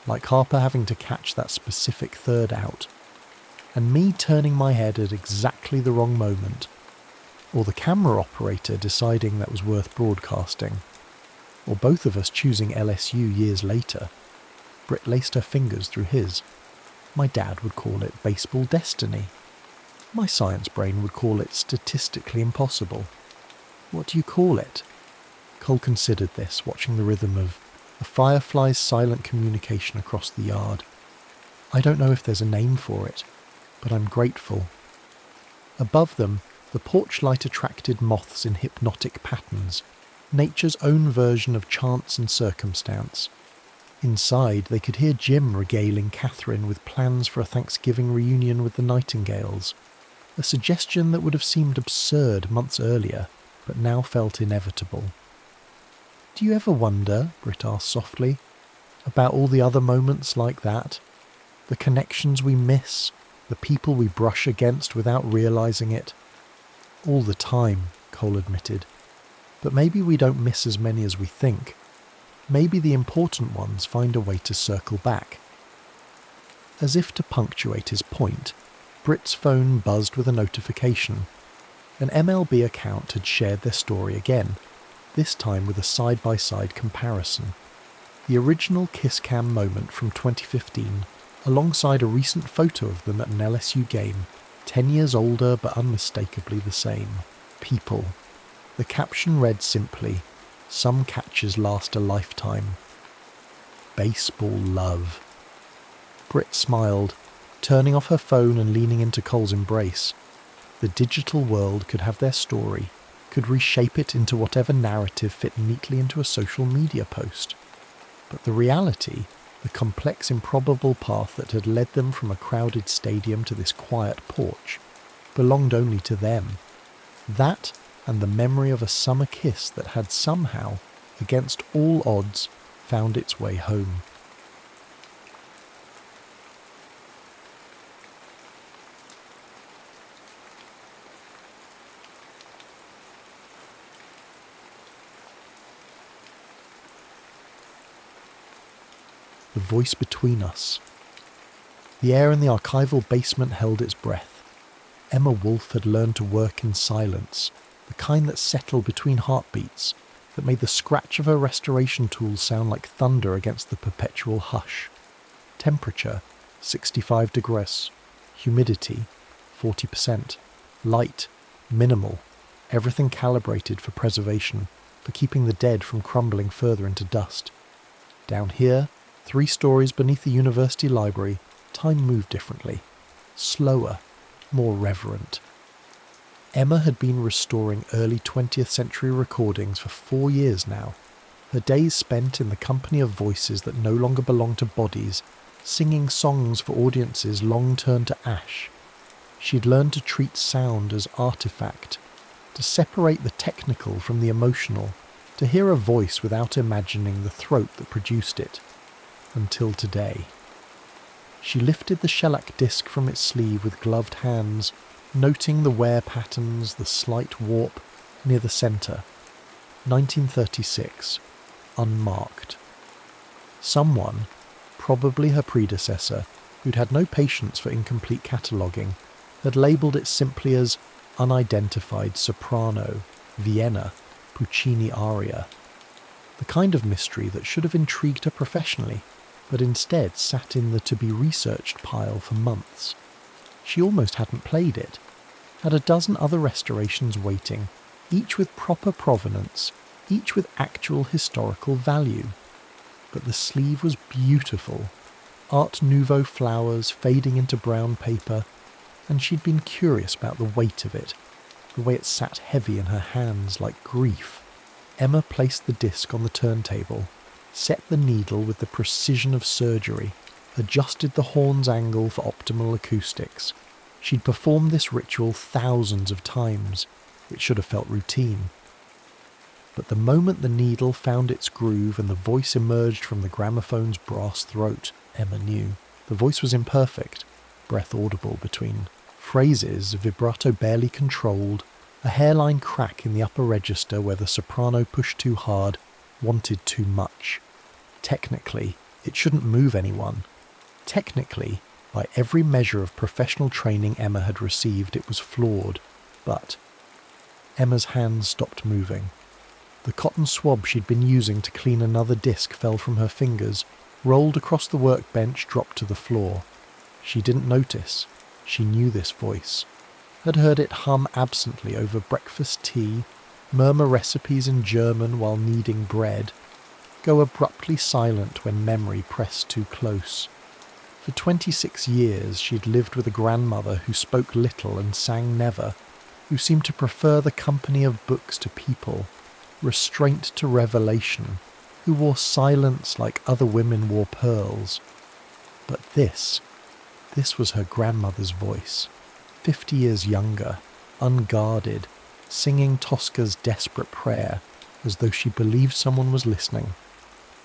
like Harper having to catch that specific third out, and me turning my head at exactly the wrong moment, or the camera operator deciding that was worth broadcasting, or both of us choosing LSU years later." Britt laced her fingers through his. "My dad would call it baseball destiny. My science brain would call it statistically impossible. What do you call it?" Cole considered this, watching the rhythm of a firefly's silent communication across the yard. "I don't know if there's a name for it, but I'm grateful." Above them, the porch light attracted moths in hypnotic patterns, nature's own version of chance and circumstance. Inside, they could hear Jim regaling Catherine with plans for a Thanksgiving reunion with the Nightingales, a suggestion that would have seemed absurd months earlier, but now felt inevitable. "Do you ever wonder," Britt asked softly, "about all the other moments like that? The connections we miss, the people we brush against without realising it?" "All the time," Cole admitted. "But maybe we don't miss as many as we think. Maybe the important ones find a way to circle back." As if to punctuate his point, Britt's phone buzzed with a notification. An MLB account had shared their story again, this time with a side-by-side comparison. The original kiss cam moment from 2015, alongside a recent photo of them at an LSU game, 10 years older but unmistakably the same. People. The caption read simply, "Some catches last a lifetime." Baseball love. Britt smiled, turning off her phone and leaning into Cole's embrace. The digital world could have their story, could reshape it into whatever narrative fit neatly into a social media post. But the reality, the complex, improbable path that had led them from a crowded stadium to this quiet porch, belonged only to them. That, and the memory of a summer kiss that had somehow against all odds, found its way home. The voice between us. The air in the archival basement held its breath. Emma Wolfe had learned to work in silence, the kind that settled between heartbeats, that made the scratch of her restoration tool sound like thunder against the perpetual hush. Temperature, 65 degrees. Humidity, 40%. Light, minimal. Everything calibrated for preservation, for keeping the dead from crumbling further into dust. Down here, 3 stories beneath the university library, time moved differently. Slower, more reverent. Emma had been restoring early 20th century recordings for 4 years now, her days spent in the company of voices that no longer belonged to bodies, singing songs for audiences long turned to ash. She'd learned to treat sound as artifact, to separate the technical from the emotional, to hear a voice without imagining the throat that produced it. Until today. She lifted the shellac disc from its sleeve with gloved hands, noting the wear patterns, the slight warp near the centre. 1936. Unmarked. Someone, probably her predecessor, who'd had no patience for incomplete cataloguing, had labelled it simply as unidentified soprano, Vienna, Puccini aria. The kind of mystery that should have intrigued her professionally, but instead sat in the to-be-researched pile for months. She almost hadn't played it. Had a dozen other restorations waiting, each with proper provenance, each with actual historical value. But the sleeve was beautiful, Art Nouveau flowers fading into brown paper, and she'd been curious about the weight of it, the way it sat heavy in her hands like grief. Emma placed the disc on the turntable, set the needle with the precision of surgery, adjusted the horn's angle for optimal acoustics. She'd performed this ritual thousands of times. It should have felt routine. But the moment the needle found its groove and the voice emerged from the gramophone's brass throat, Emma knew. The voice was imperfect, breath audible between phrases, vibrato barely controlled, a hairline crack in the upper register where the soprano pushed too hard, wanted too much. Technically, it shouldn't move anyone. Technically, by every measure of professional training Emma had received, it was flawed. But Emma's hands stopped moving. The cotton swab she'd been using to clean another disc fell from her fingers, rolled across the workbench, dropped to the floor. She didn't notice. She knew this voice. Had heard it hum absently over breakfast tea, murmur recipes in German while kneading bread, go abruptly silent when memory pressed too close. For 26 years she'd lived with a grandmother who spoke little and sang never, who seemed to prefer the company of books to people, restraint to revelation, who wore silence like other women wore pearls. But this was her grandmother's voice, 50 years younger, unguarded, singing Tosca's desperate prayer, as though she believed someone was listening,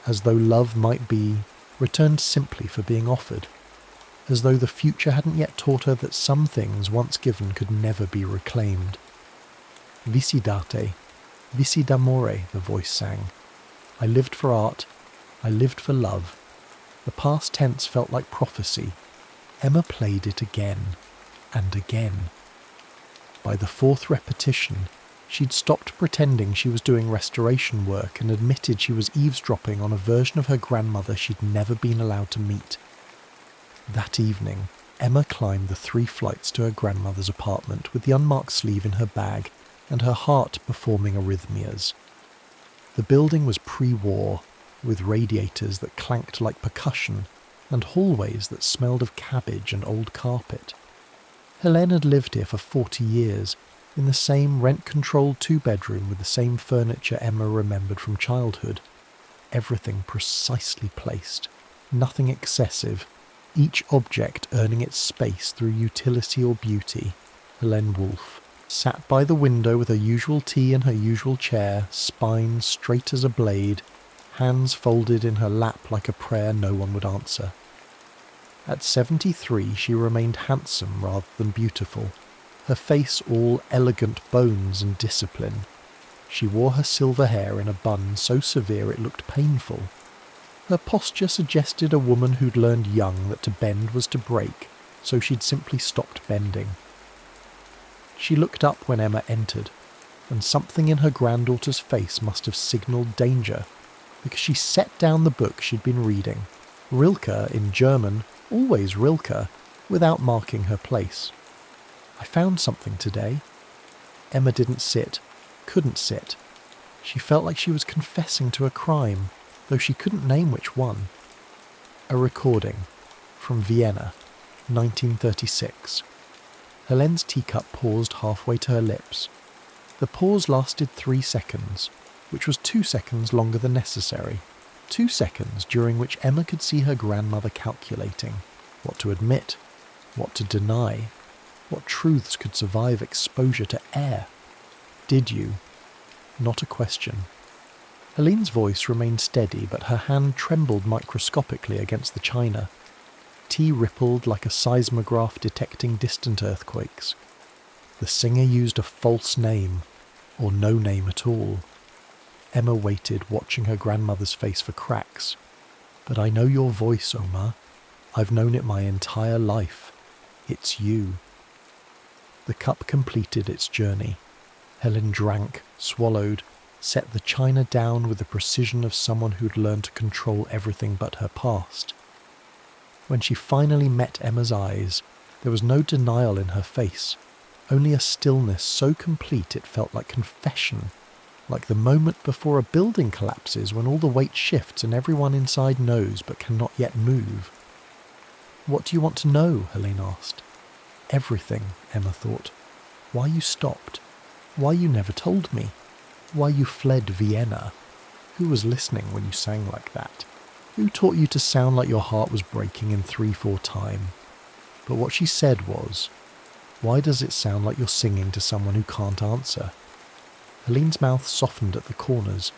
as though love might be returned simply for being offered, as though the future hadn't yet taught her that some things once given could never be reclaimed. Vici d'arte, vici d'amore, the voice sang. I lived for art, I lived for love. The past tense felt like prophecy. Emma played it again, and again. By the 4th repetition, she'd stopped pretending she was doing restoration work and admitted she was eavesdropping on a version of her grandmother she'd never been allowed to meet. That evening, Emma climbed the 3 flights to her grandmother's apartment with the unmarked sleeve in her bag and her heart performing arrhythmias. The building was pre-war, with radiators that clanked like percussion and hallways that smelled of cabbage and old carpet. Helene had lived here for 40 years, in the same rent-controlled 2-bedroom with the same furniture Emma remembered from childhood. Everything precisely placed, nothing excessive, each object earning its space through utility or beauty. Helene Wolfe, sat by the window with her usual tea in her usual chair, spine straight as a blade, hands folded in her lap like a prayer no one would answer. At 73 she remained handsome rather than beautiful, her face all elegant bones and discipline. She wore her silver hair in a bun so severe it looked painful. Her posture suggested a woman who'd learned young that to bend was to break, so she'd simply stopped bending. She looked up when Emma entered, and something in her granddaughter's face must have signalled danger, because she set down the book she'd been reading, Rilke in German, always Rilke, without marking her place. "I found something today." Emma didn't sit, couldn't sit. She felt like she was confessing to a crime, though she couldn't name which one. A recording from Vienna, 1936. Helene's teacup paused halfway to her lips. The pause lasted 3 seconds, which was 2 seconds longer than necessary. 2 seconds during which Emma could see her grandmother calculating what to admit, what to deny, what truths could survive exposure to air. "Did you?" Not a question. Helene's voice remained steady, but her hand trembled microscopically against the china. Tea rippled like a seismograph detecting distant earthquakes. The singer used a false name, or no name at all. Emma waited, watching her grandmother's face for cracks. "But I know your voice, Oma. I've known it my entire life. It's you." The cup completed its journey. Helen drank, swallowed, set the china down with the precision of someone who'd learned to control everything but her past. When she finally met Emma's eyes, there was no denial in her face, only a stillness so complete it felt like confession, like the moment before a building collapses when all the weight shifts and everyone inside knows but cannot yet move. "What do you want to know?" Helene asked. "Everything," Emma thought. "Why you stopped? Why you never told me? Why you fled Vienna? Who was listening when you sang like that? Who taught you to sound like your heart was breaking in 3/4 time?" But what she said was, "Why does it sound like you're singing to someone who can't answer?" Helene's mouth softened at the corners.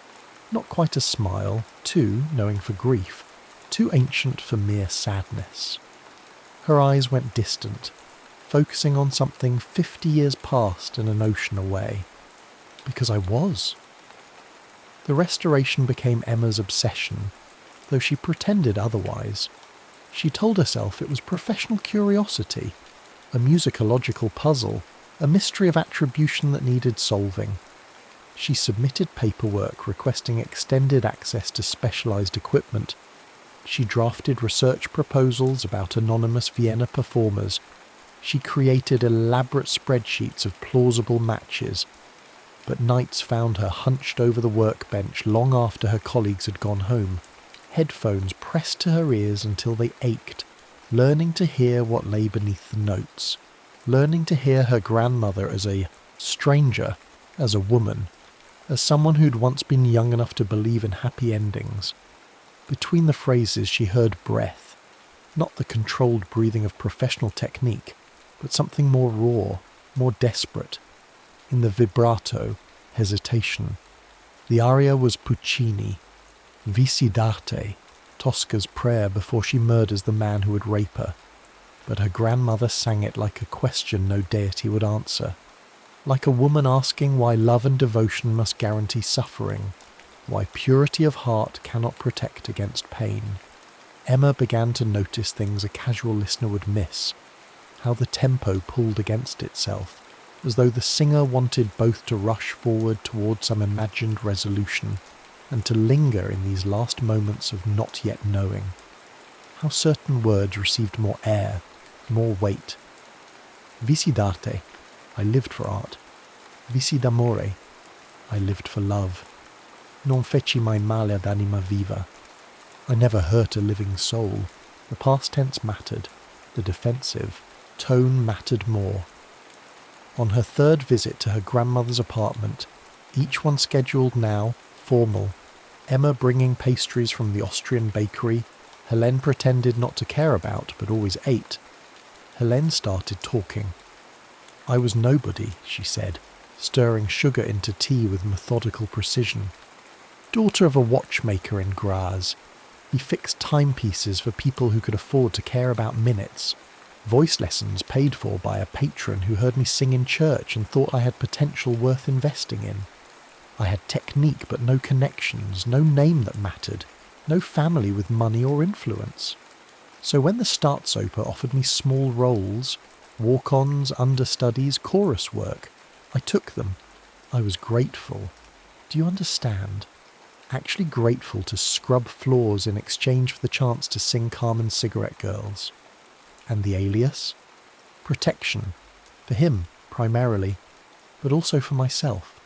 Not quite a smile, too knowing for grief, too ancient for mere sadness. Her eyes went distant, focusing on something 50 years past and an ocean away. "Because I was." The restoration became Emma's obsession, though she pretended otherwise. She told herself it was professional curiosity, a musicological puzzle, a mystery of attribution that needed solving. She submitted paperwork requesting extended access to specialized equipment. She drafted research proposals about anonymous Vienna performers. She created elaborate spreadsheets of plausible matches, but nights found her hunched over the workbench long after her colleagues had gone home, headphones pressed to her ears until they ached, learning to hear what lay beneath the notes, learning to hear her grandmother as a stranger, as a woman, as someone who'd once been young enough to believe in happy endings. Between the phrases she heard breath, not the controlled breathing of professional technique, but something more raw, more desperate. In the vibrato, hesitation. The aria was Puccini, Vici d'arte, Tosca's prayer before she murders the man who would rape her. But her grandmother sang it like a question no deity would answer. Like a woman asking why love and devotion must guarantee suffering, why purity of heart cannot protect against pain. Emma began to notice things a casual listener would miss, how the tempo pulled against itself, as though the singer wanted both to rush forward toward some imagined resolution and to linger in these last moments of not yet knowing. How certain words received more air, more weight. Vici d'arte, I lived for art. Vici d'amore, I lived for love. Non feci mai male ad anima viva. I never hurt a living soul. The past tense mattered. The defensive tone mattered more. On her third visit to her grandmother's apartment, each one scheduled now, formal, Emma bringing pastries from the Austrian bakery, Helene pretended not to care about but always ate. Helene started talking. I was nobody, she said, stirring sugar into tea with methodical precision. Daughter of a watchmaker in Graz. He fixed timepieces for people who could afford to care about minutes. Voice lessons paid for by a patron who heard me sing in church and thought I had potential worth investing in. I had technique but no connections, no name that mattered, no family with money or influence. So when the Staatsoper offered me small roles, walk-ons, understudies, chorus work, I took them. I was grateful. Do you understand? Actually grateful to scrub floors in exchange for the chance to sing Carmen Cigarette Girls. And the alias? Protection. For him, primarily, but also for myself.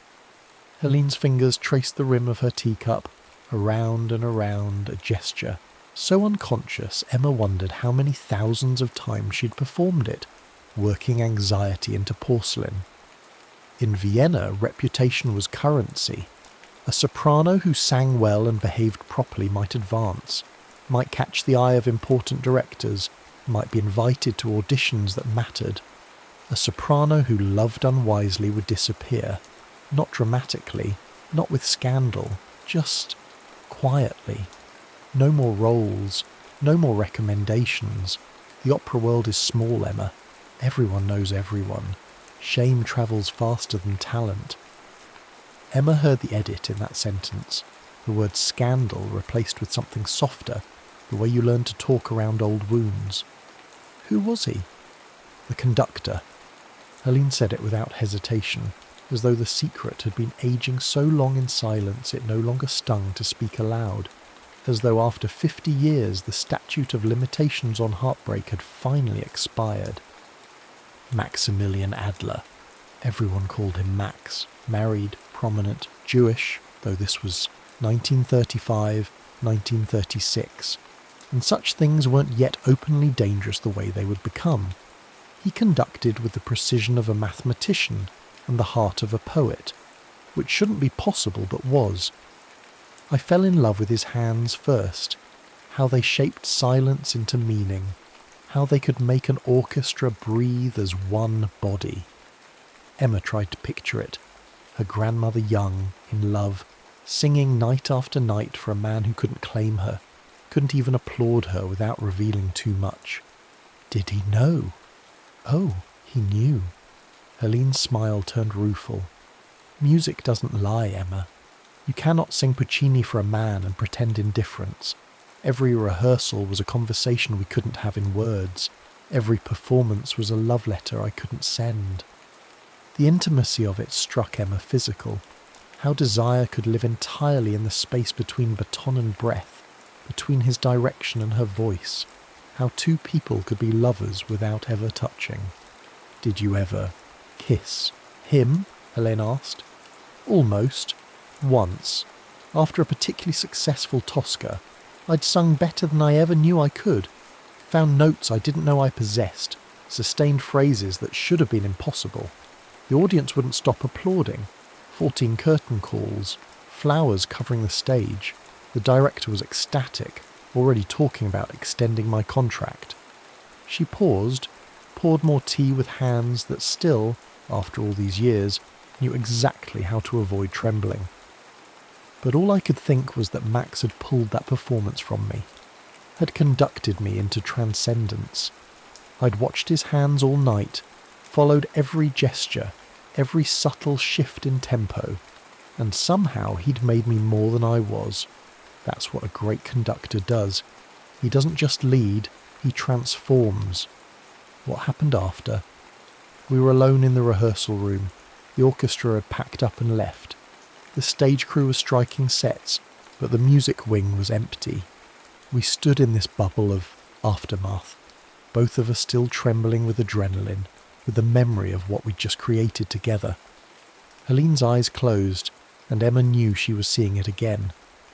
Helene's fingers traced the rim of her teacup, around and around, a gesture. So unconscious, Emma wondered how many thousands of times she'd performed it, working anxiety into porcelain. In Vienna, reputation was currency. A soprano who sang well and behaved properly might advance, might catch the eye of important directors, might be invited to auditions that mattered. A soprano who loved unwisely would disappear, not dramatically, not with scandal, just quietly. No more roles, no more recommendations. The opera world is small, Emma. Everyone knows everyone. Shame travels faster than talent. Emma heard the edit in that sentence, the word scandal replaced with something softer, the way you learn to talk around old wounds. Who was he? The conductor. Helene said it without hesitation, as though the secret had been aging so long in silence it no longer stung to speak aloud, as though after 50 years the statute of limitations on heartbreak had finally expired. Maximilian Adler. Everyone called him Max. Married, prominent, Jewish, though this was 1935, 1936, and such things weren't yet openly dangerous the way they would become. He conducted with the precision of a mathematician and the heart of a poet, which shouldn't be possible but was. I fell in love with his hands first, how they shaped silence into meaning, how they could make an orchestra breathe as one body. Emma tried to picture it, her grandmother young, in love, singing night after night for a man who couldn't claim her, couldn't even applaud her without revealing too much. Did he know? Oh, he knew. Helene's smile turned rueful. Music doesn't lie, Emma. You cannot sing Puccini for a man and pretend indifference. Every rehearsal was a conversation we couldn't have in words. Every performance was a love letter I couldn't send. The intimacy of it struck Emma physical. How desire could live entirely in the space between baton and breath, between his direction and her voice. How two people could be lovers without ever touching. Did you ever kiss him? Helene asked. Almost. Once. After a particularly successful Tosca, I'd sung better than I ever knew I could. Found notes I didn't know I possessed. Sustained phrases that should have been impossible. The audience wouldn't stop applauding. 14 curtain calls. Flowers covering the stage. The director was ecstatic, already talking about extending my contract. She paused, poured more tea with hands that still, after all these years, knew exactly how to avoid trembling. But all I could think was that Max had pulled that performance from me, had conducted me into transcendence. I'd watched his hands all night, followed every gesture, every subtle shift in tempo, and somehow he'd made me more than I was. That's what a great conductor does. He doesn't just lead, he transforms. What happened after? We were alone in the rehearsal room. The orchestra had packed up and left. The stage crew was striking sets, but the music wing was empty. We stood in this bubble of aftermath, both of us still trembling with adrenaline, with the memory of what we'd just created together. Helene's eyes closed, and Emma knew she was seeing it again.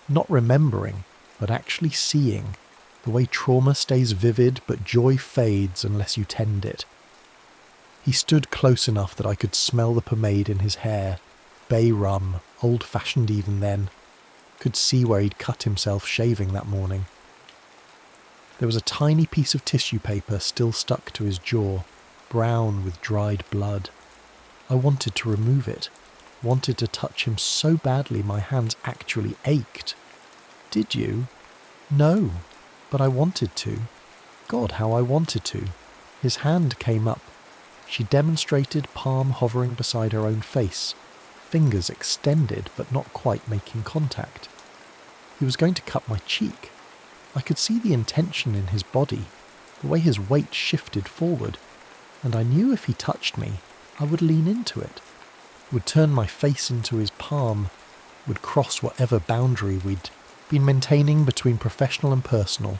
Not remembering, but actually seeing, the way trauma stays vivid but joy fades unless you tend it. He stood close enough that I could smell the pomade in his hair, bay rum, old-fashioned even then. Could see where he'd cut himself shaving that morning. There was a tiny piece of tissue paper still stuck to his jaw, brown with dried blood. I wanted to remove it, wanted to touch him so badly my hands actually ached. Did you? No, but I wanted to. God, how I wanted to. His hand came up. She demonstrated, palm hovering beside her own face, fingers extended but not quite making contact. He was going to cut my cheek. I could see the intention in his body, the way his weight shifted forward, and I knew if he touched me, I would lean into it, would turn my face into his palm, would cross whatever boundary we'd been maintaining between professional and personal.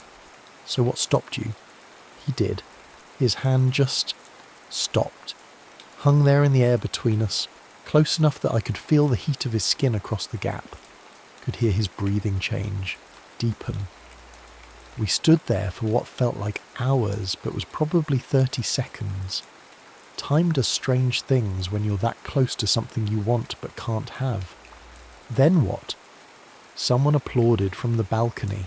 So what stopped you? He did. His hand just stopped, hung there in the air between us, close enough that I could feel the heat of his skin across the gap, could hear his breathing change, deepen. We stood there for what felt like hours, but was probably 30 seconds. Time does strange things when you're that close to something you want but can't have. Then what? Someone applauded from the balcony,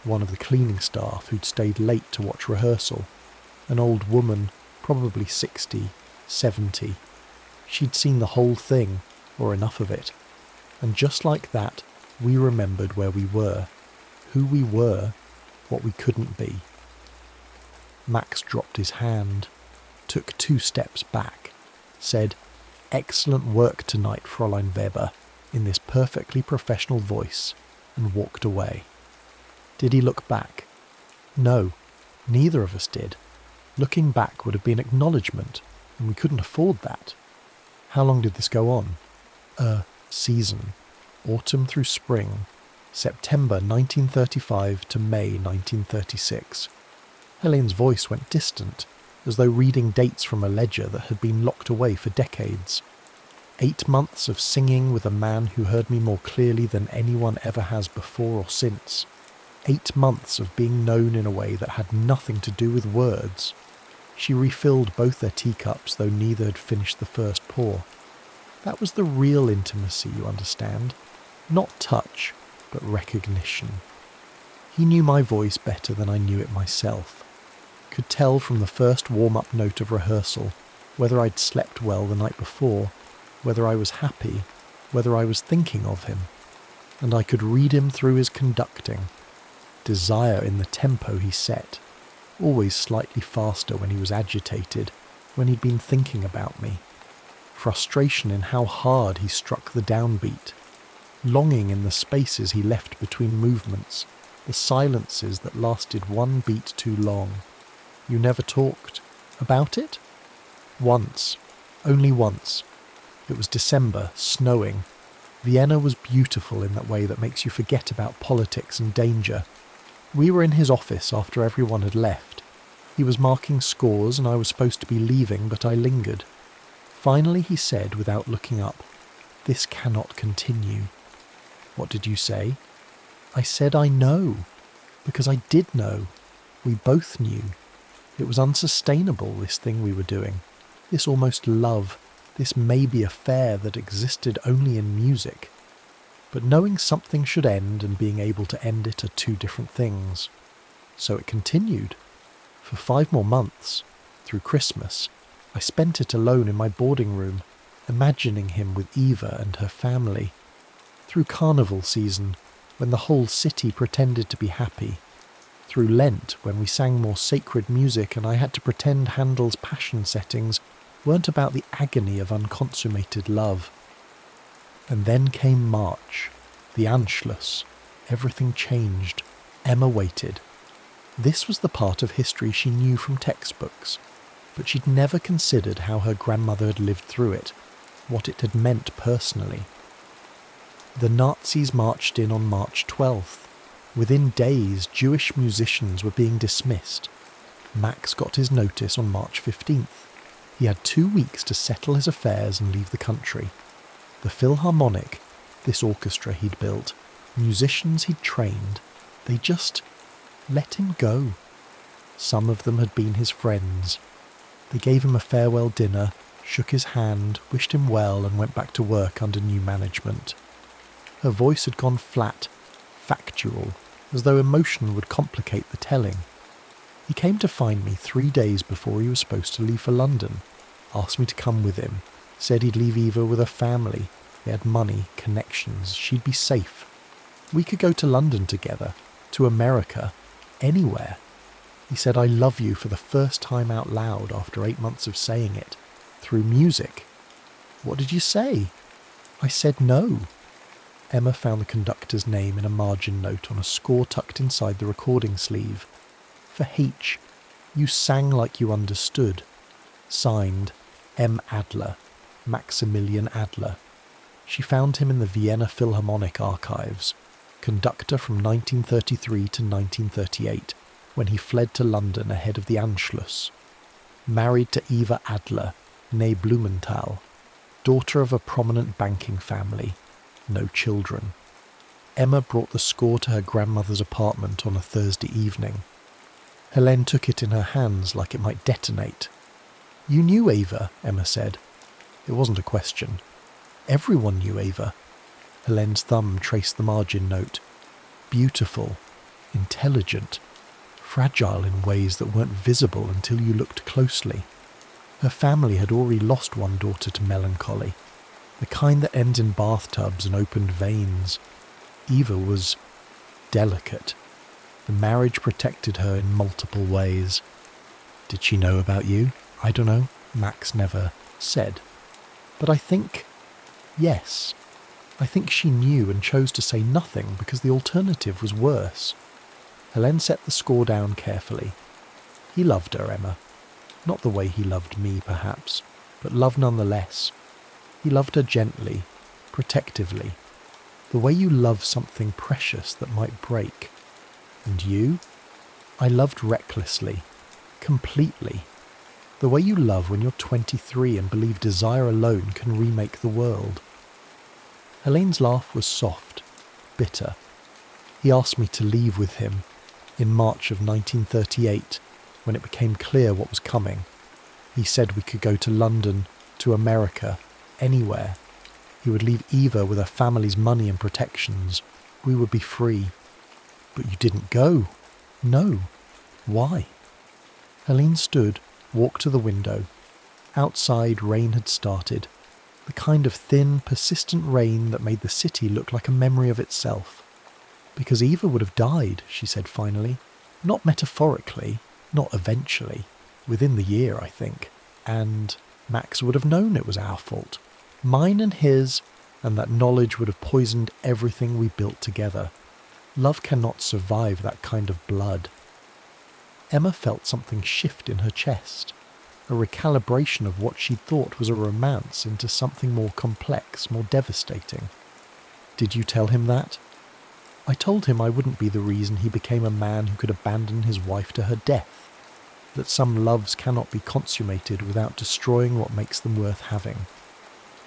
one of the cleaning staff who'd stayed late to watch rehearsal, an old woman, probably 60, 70. She'd seen the whole thing, or enough of it, and just like that, we remembered where we were, who we were, what we couldn't be. Max dropped his hand, took 2 steps back, said, "Excellent work tonight, Fräulein Weber," in this perfectly professional voice, and walked away. Did he look back? No, neither of us did. Looking back would have been acknowledgement, and we couldn't afford that. How long did this go on? Season. Autumn through spring. September 1935 to May 1936. Helene's voice went distant, as though reading dates from a ledger that had been locked away for decades. 8 months of singing with a man who heard me more clearly than anyone ever has before or since. 8 months of being known in a way that had nothing to do with words. She refilled both their teacups, though neither had finished the first pour. That was the real intimacy, you understand. Not touch, but recognition. He knew my voice better than I knew it myself. Could tell from the first warm-up note of rehearsal whether I'd slept well the night before, whether I was happy, whether I was thinking of him. And I could read him through his conducting. Desire in the tempo he set, always slightly faster when he was agitated, when he'd been thinking about me. Frustration in how hard he struck the downbeat. Longing in the spaces he left between movements, the silences that lasted 1 beat too long. You never talked. About it? Once. Only once. It was December, snowing. Vienna was beautiful in that way that makes you forget about politics and danger. We were in his office after everyone had left. He was marking scores and I was supposed to be leaving, but I lingered. Finally he said, without looking up, "This cannot continue." What did you say? I said I know, because I did know. We both knew. It was unsustainable, this thing we were doing. This almost love, this maybe affair that existed only in music. But knowing something should end and being able to end it are 2 different things. So it continued. For 5 more months, through Christmas, I spent it alone in my boarding room, imagining him with Eva and her family. Through carnival season, when the whole city pretended to be happy. Through Lent, when we sang more sacred music and I had to pretend Handel's passion settings weren't about the agony of unconsummated love. And then came March, the Anschluss. Everything changed. Emma waited. This was the part of history she knew from textbooks, but she'd never considered how her grandmother had lived through it, what it had meant personally. The Nazis marched in on March 12th. Within days, Jewish musicians were being dismissed. Max got his notice on March 15th. He had 2 weeks to settle his affairs and leave the country. The Philharmonic, this orchestra he'd built, musicians he'd trained, they just let him go. Some of them had been his friends. They gave him a farewell dinner, shook his hand, wished him well, and went back to work under new management. Her voice had gone flat, factual, as though emotion would complicate the telling. He came to find me 3 days before he was supposed to leave for London, asked me to come with him. Said he'd leave Eva with her family. They had money, connections, she'd be safe. We could go to London together, to America, anywhere. He said, "I love you" for the first time out loud after 8 months of saying it, through music. What did you say? I said no. Emma found the conductor's name in a margin note on a score tucked inside the recording sleeve. For H, you sang like you understood. Signed, M. Adler, Maximilian Adler. She found him in the Vienna Philharmonic archives, conductor from 1933 to 1938, when he fled to London ahead of the Anschluss. Married to Eva Adler, née Blumenthal, daughter of a prominent banking family, no children. Emma brought the score to her grandmother's apartment on a Thursday evening. Helene took it in her hands like it might detonate. "You knew Eva," Emma said. It wasn't a question. Everyone knew Eva. Helene's thumb traced the margin note. Beautiful, intelligent, fragile in ways that weren't visible until you looked closely. Her family had already lost one daughter to melancholy, the kind that ends in bathtubs and opened veins. Eva was delicate. The marriage protected her in multiple ways. Did she know about you? I don't know. Max never said. But I think, yes. I think she knew and chose to say nothing because the alternative was worse. Helene set the score down carefully. He loved her, Emma. Not the way he loved me, perhaps, but love nonetheless. He loved her gently, protectively, the way you love something precious that might break. And you? I loved recklessly, completely, the way you love when you're 23 and believe desire alone can remake the world. Helene's laugh was soft, bitter. He asked me to leave with him in March of 1938, when it became clear what was coming. He said we could go to London, to America, anywhere. He would leave Eva with her family's money and protections. We would be free. But you didn't go. No. Why? Helene stood, walked to the window. Outside, rain had started. The kind of thin, persistent rain that made the city look like a memory of itself. Because Eva would have died, she said finally. Not metaphorically, not eventually. Within the year, I think. And Max would have known it was our fault. Mine and his, and that knowledge would have poisoned everything we built together. Love cannot survive that kind of blood. Emma felt something shift in her chest, a recalibration of what she thought was a romance into something more complex, more devastating. Did you tell him that? I told him I wouldn't be the reason he became a man who could abandon his wife to her death, that some loves cannot be consummated without destroying what makes them worth having.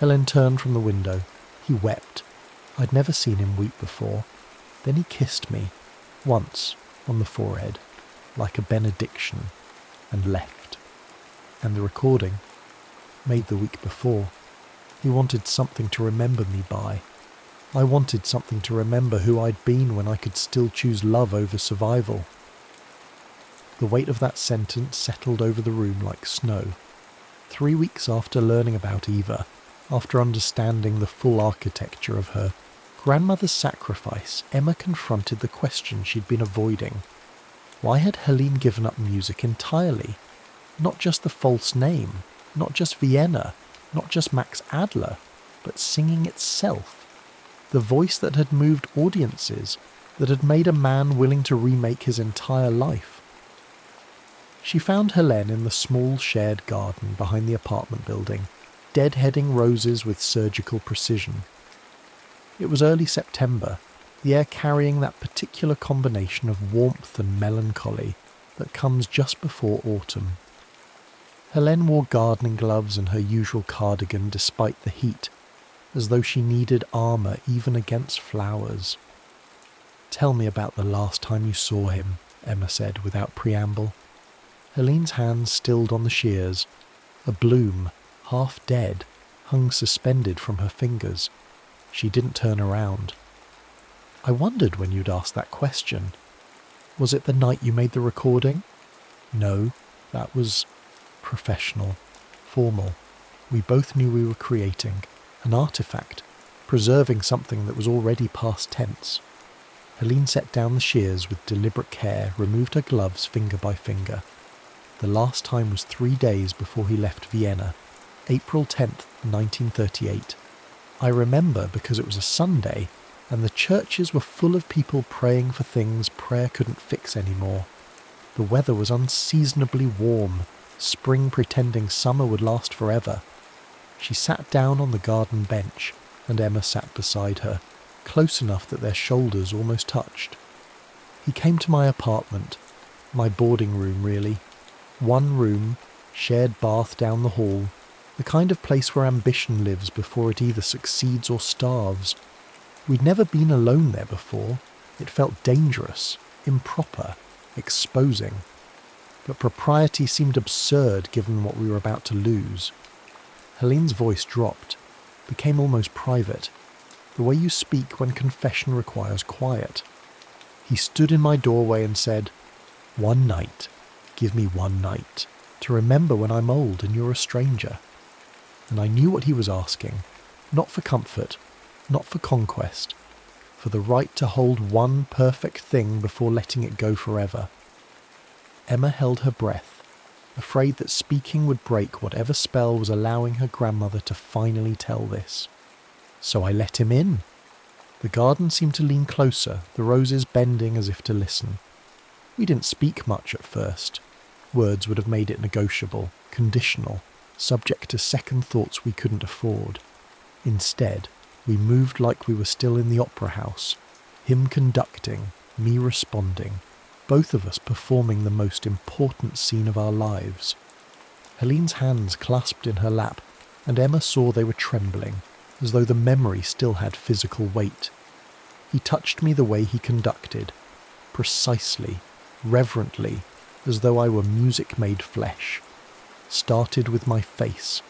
Helene turned from the window. He wept. I'd never seen him weep before. Then he kissed me, once, on the forehead, like a benediction, and left. And the recording, made the week before. He wanted something to remember me by. I wanted something to remember who I'd been when I could still choose love over survival. The weight of that sentence settled over the room like snow. 3 weeks after learning about Eva, after understanding the full architecture of her grandmother's sacrifice, Emma confronted the question she'd been avoiding. Why had Helene given up music entirely? Not just the false name, not just Vienna, not just Max Adler, but singing itself. The voice that had moved audiences, that had made a man willing to remake his entire life. She found Helene in the small shared garden behind the apartment building, deadheading roses with surgical precision. It was early September, the air carrying that particular combination of warmth and melancholy that comes just before autumn. Helene wore gardening gloves and her usual cardigan despite the heat, as though she needed armour even against flowers. "Tell me about the last time you saw him," Emma said without preamble. Helene's hands stilled on the shears. A bloom, half dead, hung suspended from her fingers. She didn't turn around. "I wondered when you'd ask that question. Was it the night you made the recording?" "No, that was professional, formal. We both knew we were creating an artifact, preserving something that was already past tense. Helene set down the shears with deliberate care, removed her gloves finger by finger. The last time was 3 days before he left Vienna, April 10th, 1938. I remember because it was a Sunday, and the churches were full of people praying for things prayer couldn't fix anymore. The weather was unseasonably warm, spring pretending summer would last forever. She sat down on the garden bench, and Emma sat beside her, close enough that their shoulders almost touched. He came to my apartment, my boarding room really. One room, shared bath down the hall, the kind of place where ambition lives before it either succeeds or starves. We'd never been alone there before. It felt dangerous, improper, exposing. But propriety seemed absurd given what we were about to lose. Helene's voice dropped, became almost private, the way you speak when confession requires quiet. He stood in my doorway and said, "One night, give me one night, to remember when I'm old and you're a stranger." And I knew what he was asking, not for comfort, not for conquest, for the right to hold one perfect thing before letting it go forever. Emma held her breath, afraid that speaking would break whatever spell was allowing her grandmother to finally tell this. So I let him in. The garden seemed to lean closer, the roses bending as if to listen. We didn't speak much at first. Words would have made it negotiable, conditional, subject to second thoughts we couldn't afford. Instead, we moved like we were still in the opera house, him conducting, me responding, both of us performing the most important scene of our lives. Helene's hands clasped in her lap, and Emma saw they were trembling, as though the memory still had physical weight. He touched me the way he conducted, precisely, reverently, as though I were music made flesh. Started with my face,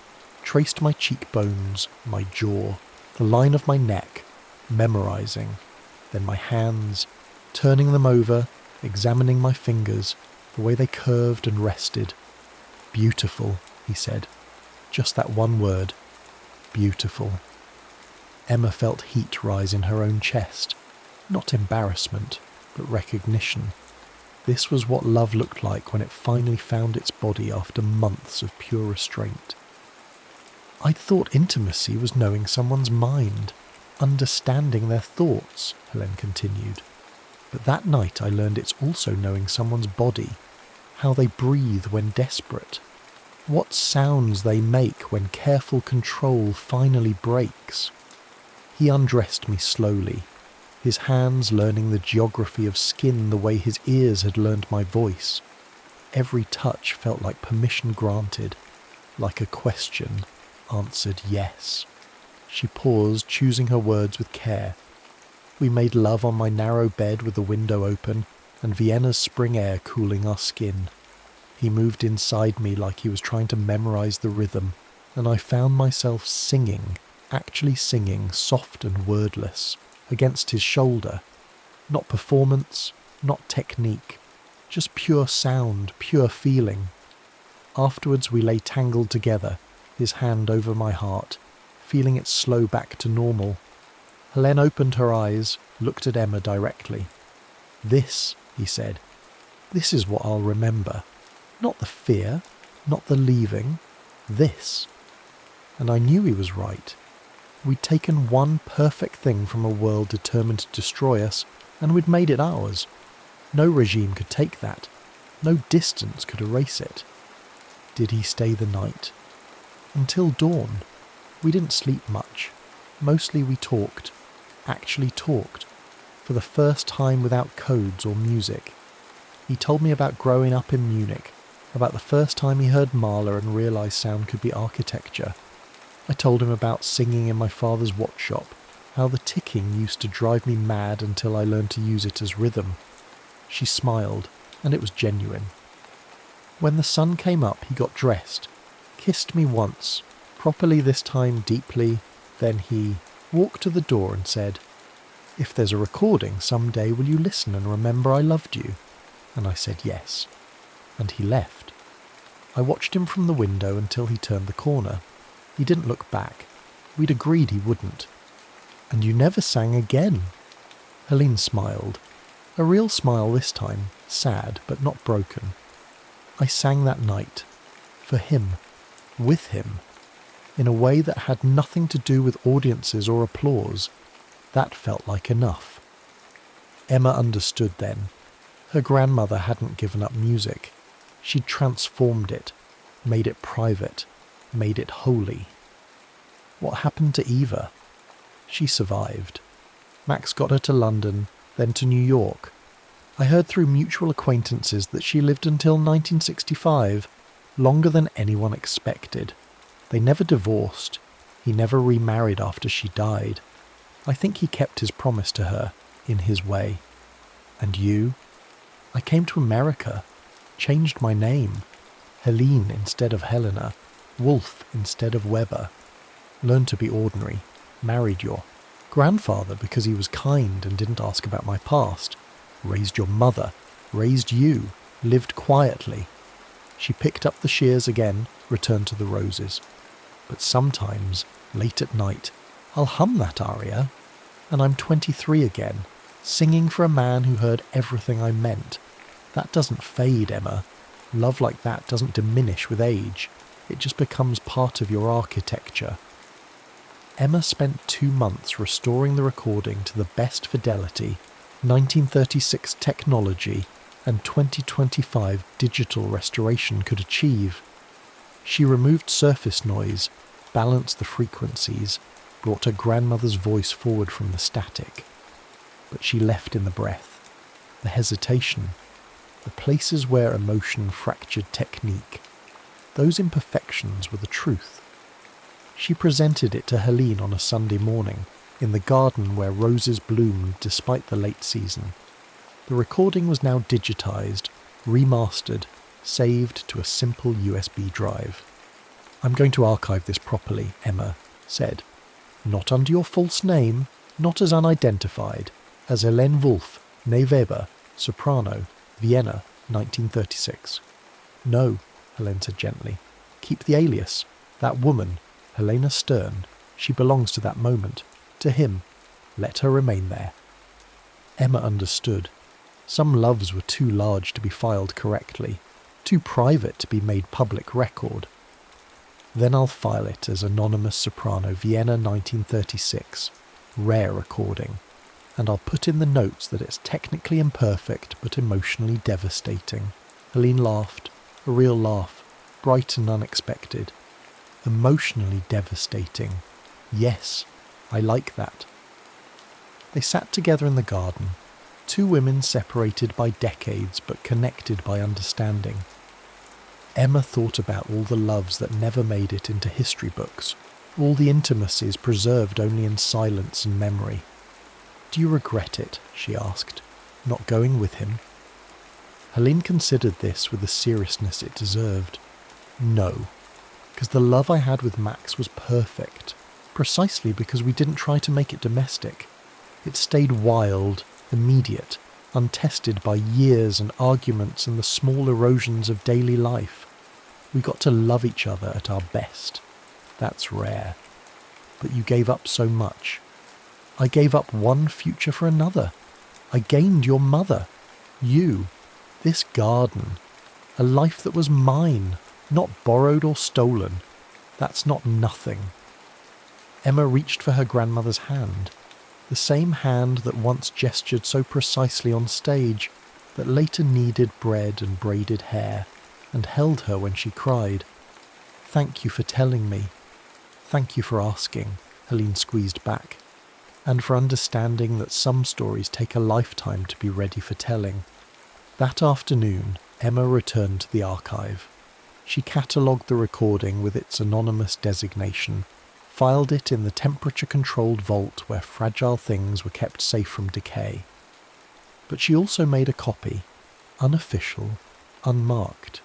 traced my cheekbones, my jaw, the line of my neck, memorizing, then my hands, turning them over, examining my fingers, the way they curved and rested. "Beautiful," he said. Just that one word. Beautiful. Emma felt heat rise in her own chest. Not embarrassment, but recognition. This was what love looked like when it finally found its body after months of pure restraint. I'd thought intimacy was knowing someone's mind, understanding their thoughts, Helen continued. But that night I learned it's also knowing someone's body, how they breathe when desperate, what sounds they make when careful control finally breaks. He undressed me slowly, his hands learning the geography of skin the way his ears had learned my voice. Every touch felt like permission granted, like a question answered yes. She paused, choosing her words with care. We made love on my narrow bed with the window open and Vienna's spring air cooling our skin. He moved inside me like he was trying to memorize the rhythm, and I found myself singing, actually singing, soft and wordless, against his shoulder. Not performance, not technique, just pure sound, pure feeling. Afterwards we lay tangled together, his hand over my heart, feeling it slow back to normal. Helene opened her eyes, looked at Emma directly. "This," he said, "this is what I'll remember. Not the fear, not the leaving. This." And I knew he was right. We'd taken one perfect thing from a world determined to destroy us, and we'd made it ours. No regime could take that. No distance could erase it. Did he stay the night? Until dawn. We didn't sleep much. Mostly we talked. Actually talked. For the first time without codes or music. He told me about growing up in Munich, about the first time he heard Mahler and realised sound could be architecture. I told him about singing in my father's watch shop, how the ticking used to drive me mad until I learned to use it as rhythm. She smiled, and it was genuine. When the sun came up, he got dressed, kissed me once, properly this time deeply, then he walked to the door and said, "If there's a recording some day, will you listen and remember I loved you?" And I said yes. And he left. I watched him from the window until he turned the corner. He didn't look back. We'd agreed he wouldn't. And you never sang again. Helene smiled. A real smile this time, sad but not broken. I sang that night. For him. With him. In a way that had nothing to do with audiences or applause. That felt like enough. Emma understood then. Her grandmother hadn't given up music. She'd transformed it, made it private, made it holy. What happened to Eva? She survived. Max got her to London, then to New York. I heard through mutual acquaintances that she lived until 1965, longer than anyone expected. They never divorced. He never remarried after she died. I think he kept his promise to her, in his way. And you? I came to America, changed my name. Helene instead of Helena, Wolf instead of Weber. Learned to be ordinary, married your grandfather because he was kind and didn't ask about my past, raised your mother, raised you, lived quietly. She picked up the shears again, returned to the roses. But sometimes, late at night, I'll hum that aria, and I'm 23 again, singing for a man who heard everything I meant. That doesn't fade, Emma. Love like that doesn't diminish with age. It just becomes part of your architecture. Emma spent 2 months restoring the recording to the best fidelity, 1936 technology and 2025 digital restoration could achieve. She removed surface noise, balanced the frequencies, brought her grandmother's voice forward from the static. But she left in the breath, the hesitation, the places where emotion fractured technique. Those imperfections were the truth. She presented it to Helene on a Sunday morning, in the garden where roses bloomed despite the late season. The recording was now digitized, remastered, saved to a simple USB drive. I'm going to archive this properly, Emma said. Not under your false name, not as unidentified, as Helene Wolf, née Weber, soprano, Vienna, 1936. No, Helene said gently. Keep the alias. That woman, Helena Stern, she belongs to that moment, to him. Let her remain there. Emma understood. Some loves were too large to be filed correctly, too private to be made public record. Then I'll file it as anonymous soprano Vienna 1936, rare recording, and I'll put in the notes that it's technically imperfect but emotionally devastating. Helene laughed, a real laugh, bright and unexpected. Emotionally devastating. Yes, I like that. They sat together in the garden, 2 women separated by decades but connected by understanding. Emma thought about all the loves that never made it into history books, all the intimacies preserved only in silence and memory. Do you regret it, she asked, not going with him? Helene considered this with the seriousness it deserved. No, because the love I had with Max was perfect, precisely because we didn't try to make it domestic. It stayed wild, immediate, untested by years and arguments and the small erosions of daily life. We got to love each other at our best. That's rare. But you gave up so much. I gave up one future for another. I gained your mother. You. This garden. A life that was mine, not borrowed or stolen. That's not nothing. Emma reached for her grandmother's hand. The same hand that once gestured so precisely on stage, that later kneaded bread and braided hair, and held her when she cried. Thank you for telling me. Thank you for asking, Helene squeezed back, and for understanding that some stories take a lifetime to be ready for telling. That afternoon, Emma returned to the archive. She catalogued the recording with its anonymous designation, filed it in the temperature-controlled vault where fragile things were kept safe from decay. But she also made a copy, unofficial, unmarked.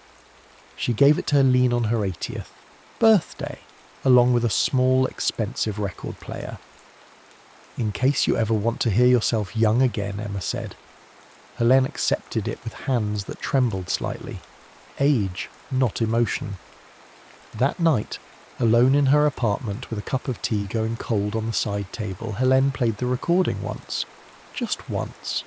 She gave it to Helene on her 80th birthday, along with a small, expensive record player. In case you ever want to hear yourself young again, Emma said. Helene accepted it with hands that trembled slightly. Age, not emotion. That night, Alone in her apartment with a cup of tea going cold on the side table, Helene played the recording once. Just once.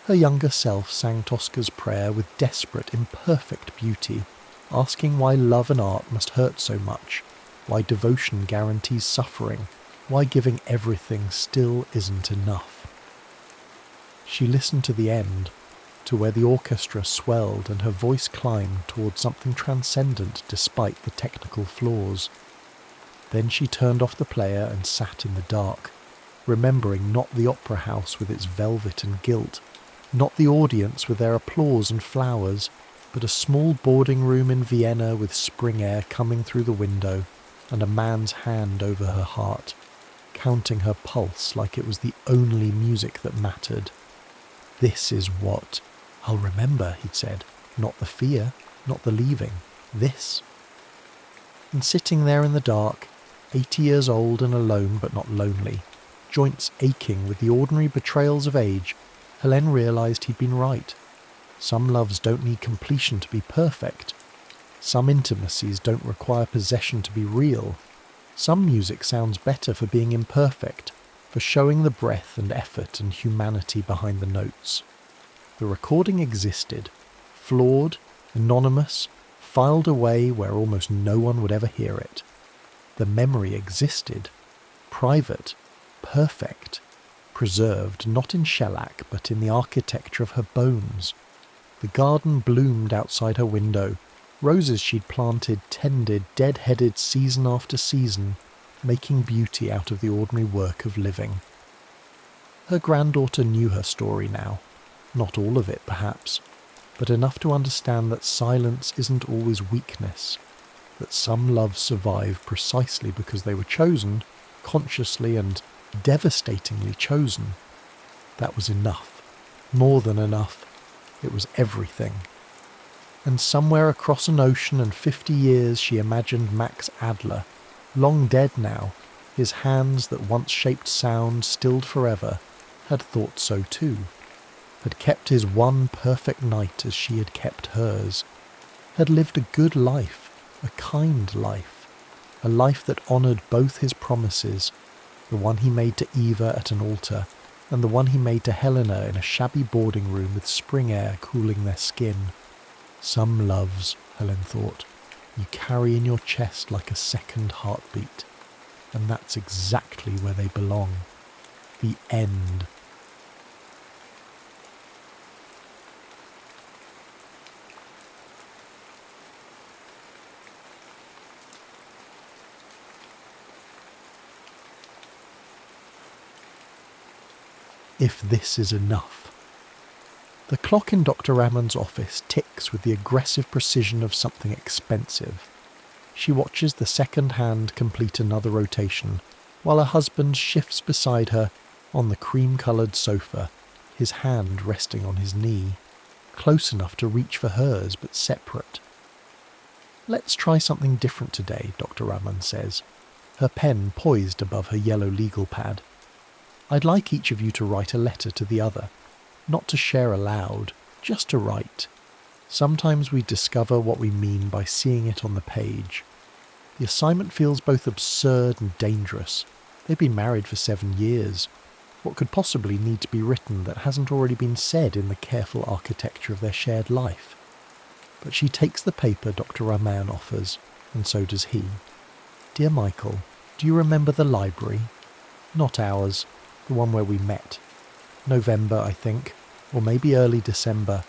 Her younger self sang Tosca's prayer with desperate, imperfect beauty, asking why love and art must hurt so much, why devotion guarantees suffering, why giving everything still isn't enough. She listened to the end, to where the orchestra swelled and her voice climbed towards something transcendent despite the technical flaws. Then she turned off the player and sat in the dark, remembering not the opera house with its velvet and gilt, not the audience with their applause and flowers, but a small boarding room in Vienna with spring air coming through the window and a man's hand over her heart, counting her pulse like it was the only music that mattered. This is what I'll remember, he'd said. Not the fear, not the leaving. This. And sitting there in the dark, 80 years old and alone but not lonely, joints aching with the ordinary betrayals of age, Helene realised he'd been right. Some loves don't need completion to be perfect. Some intimacies don't require possession to be real. Some music sounds better for being imperfect, for showing the breadth and effort and humanity behind the notes. The recording existed, flawed, anonymous, filed away where almost no one would ever hear it. The memory existed, private, perfect, preserved not in shellac but in the architecture of her bones. The garden bloomed outside her window, roses she'd planted, tended, dead-headed season after season, making beauty out of the ordinary work of living. Her granddaughter knew her story now, not all of it perhaps, but enough to understand that silence isn't always weakness, that some loves survive precisely because they were chosen, consciously and devastatingly chosen. That was enough, more than enough. It was everything. And somewhere across an ocean and 50 years she imagined Max Adler, long dead now, his hands that once shaped sound stilled forever, had thought so too, had kept his one perfect night as she had kept hers, had lived a good life, a kind life, a life that honoured both his promises, the one he made to Eva at an altar, and the one he made to Helena in a shabby boarding room with spring air cooling their skin. Some loves, Helen thought, you carry in your chest like a second heartbeat, and that's exactly where they belong. The end. If this is enough. The clock in Dr. Raman's office ticks with the aggressive precision of something expensive. She watches the second hand complete another rotation, while her husband shifts beside her on the cream-coloured sofa, his hand resting on his knee, close enough to reach for hers but separate. Let's try something different today, Dr. Raman says, her pen poised above her yellow legal pad. I'd like each of you to write a letter to the other, not to share aloud, just to write. Sometimes we discover what we mean by seeing it on the page. The assignment feels both absurd and dangerous. They've been married for 7 years. What could possibly need to be written that hasn't already been said in the careful architecture of their shared life? But she takes the paper Dr. Raman offers, and so does he. Dear Michael, do you remember the library? Not ours, the one where we met. November, I think, or maybe early December.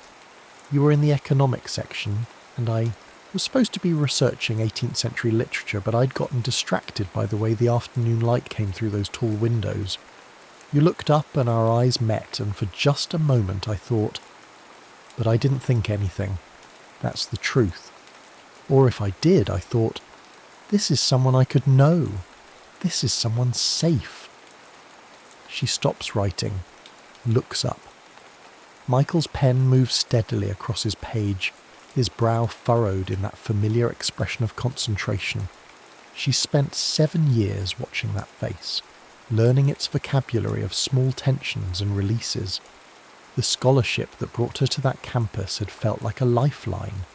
You were in the economics section, and I was supposed to be researching 18th century literature, but I'd gotten distracted by the way the afternoon light came through those tall windows. You looked up and our eyes met, and for just a moment I thought, but I didn't think anything. That's the truth. Or if I did, I thought, this is someone I could know. This is someone safe. She stops writing, looks up. Michael's pen moves steadily across his page, his brow furrowed in that familiar expression of concentration. She spent 7 years watching that face, learning its vocabulary of small tensions and releases. The scholarship that brought her to that campus had felt like a lifeline,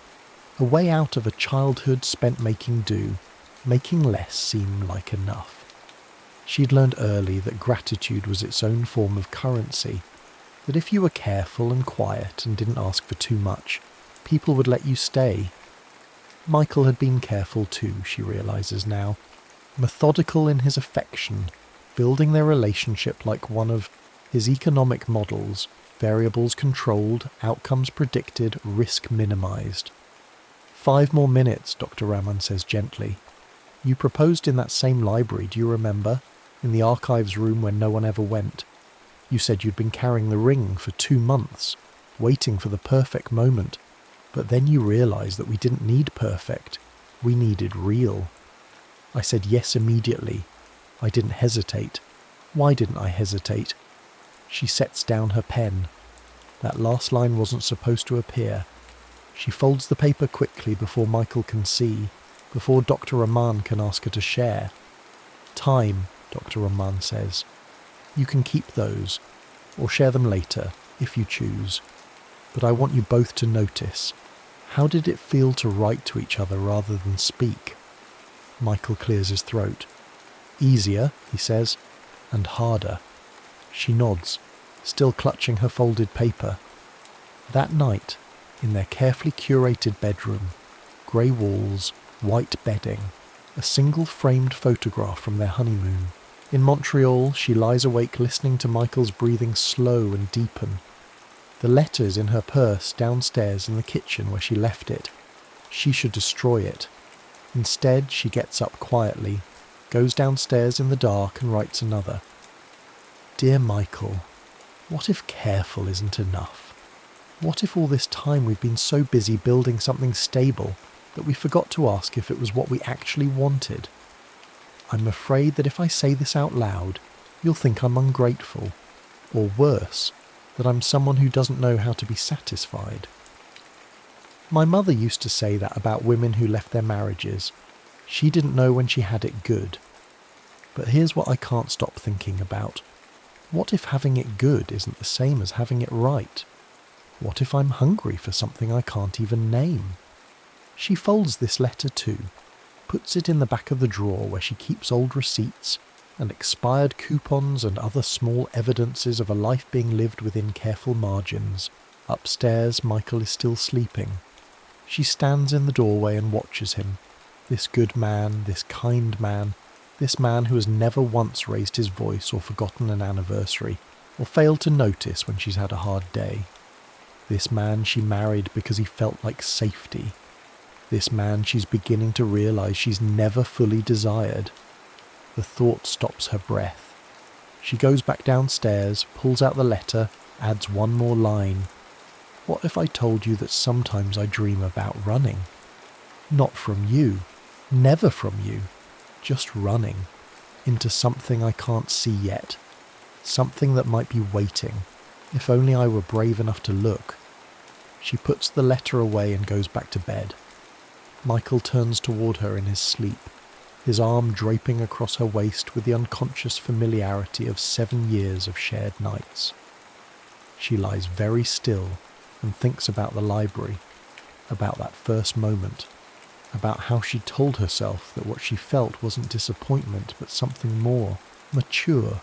a way out of a childhood spent making do, making less seem like enough. She'd learned early that gratitude was its own form of currency, that if you were careful and quiet and didn't ask for too much, people would let you stay. Michael had been careful too, she realises now, methodical in his affection, building their relationship like one of his economic models, variables controlled, outcomes predicted, risk minimised. 5 more minutes, Dr. Raman says gently. You proposed in that same library, do you remember? In the archives room where no one ever went. You said you'd been carrying the ring for 2 months, waiting for the perfect moment. But then you realised that we didn't need perfect. We needed real. I said yes immediately. I didn't hesitate. Why didn't I hesitate? She sets down her pen. That last line wasn't supposed to appear. She folds the paper quickly before Michael can see, before Dr. Rahman can ask her to share. Time, Dr. Rahman says. You can keep those, or share them later, if you choose. But I want you both to notice. How did it feel to write to each other rather than speak? Michael clears his throat. Easier, he says, and harder. She nods, still clutching her folded paper. That night, in their carefully curated bedroom, grey walls, white bedding, a single framed photograph from their honeymoon. In Montreal, she lies awake listening to Michael's breathing slow and deepen. The letter's in her purse downstairs in the kitchen where she left it. She should destroy it. Instead, she gets up quietly, goes downstairs in the dark and writes another. Dear Michael, what if careful isn't enough? What if all this time we've been so busy building something stable that we forgot to ask if it was what we actually wanted? I'm afraid that if I say this out loud, you'll think I'm ungrateful, or worse, that I'm someone who doesn't know how to be satisfied. My mother used to say that about women who left their marriages. She didn't know when she had it good. But here's what I can't stop thinking about. What if having it good isn't the same as having it right? What if I'm hungry for something I can't even name? She folds this letter too, puts it in the back of the drawer where she keeps old receipts and expired coupons and other small evidences of a life being lived within careful margins. Upstairs, Michael is still sleeping. She stands in the doorway and watches him. This good man, this kind man, this man who has never once raised his voice or forgotten an anniversary, or failed to notice when she's had a hard day. This man she married because he felt like safety. This man she's beginning to realise she's never fully desired. The thought stops her breath. She goes back downstairs, pulls out the letter, adds one more line. What if I told you that sometimes I dream about running? Not from you, never from you, just running, into something I can't see yet, something that might be waiting, if only I were brave enough to look. She puts the letter away and goes back to bed. Michael turns toward her in his sleep, his arm draping across her waist with the unconscious familiarity of 7 years of shared nights. She lies very still and thinks about the library, about that first moment, about how she told herself that what she felt wasn't disappointment but something more, mature,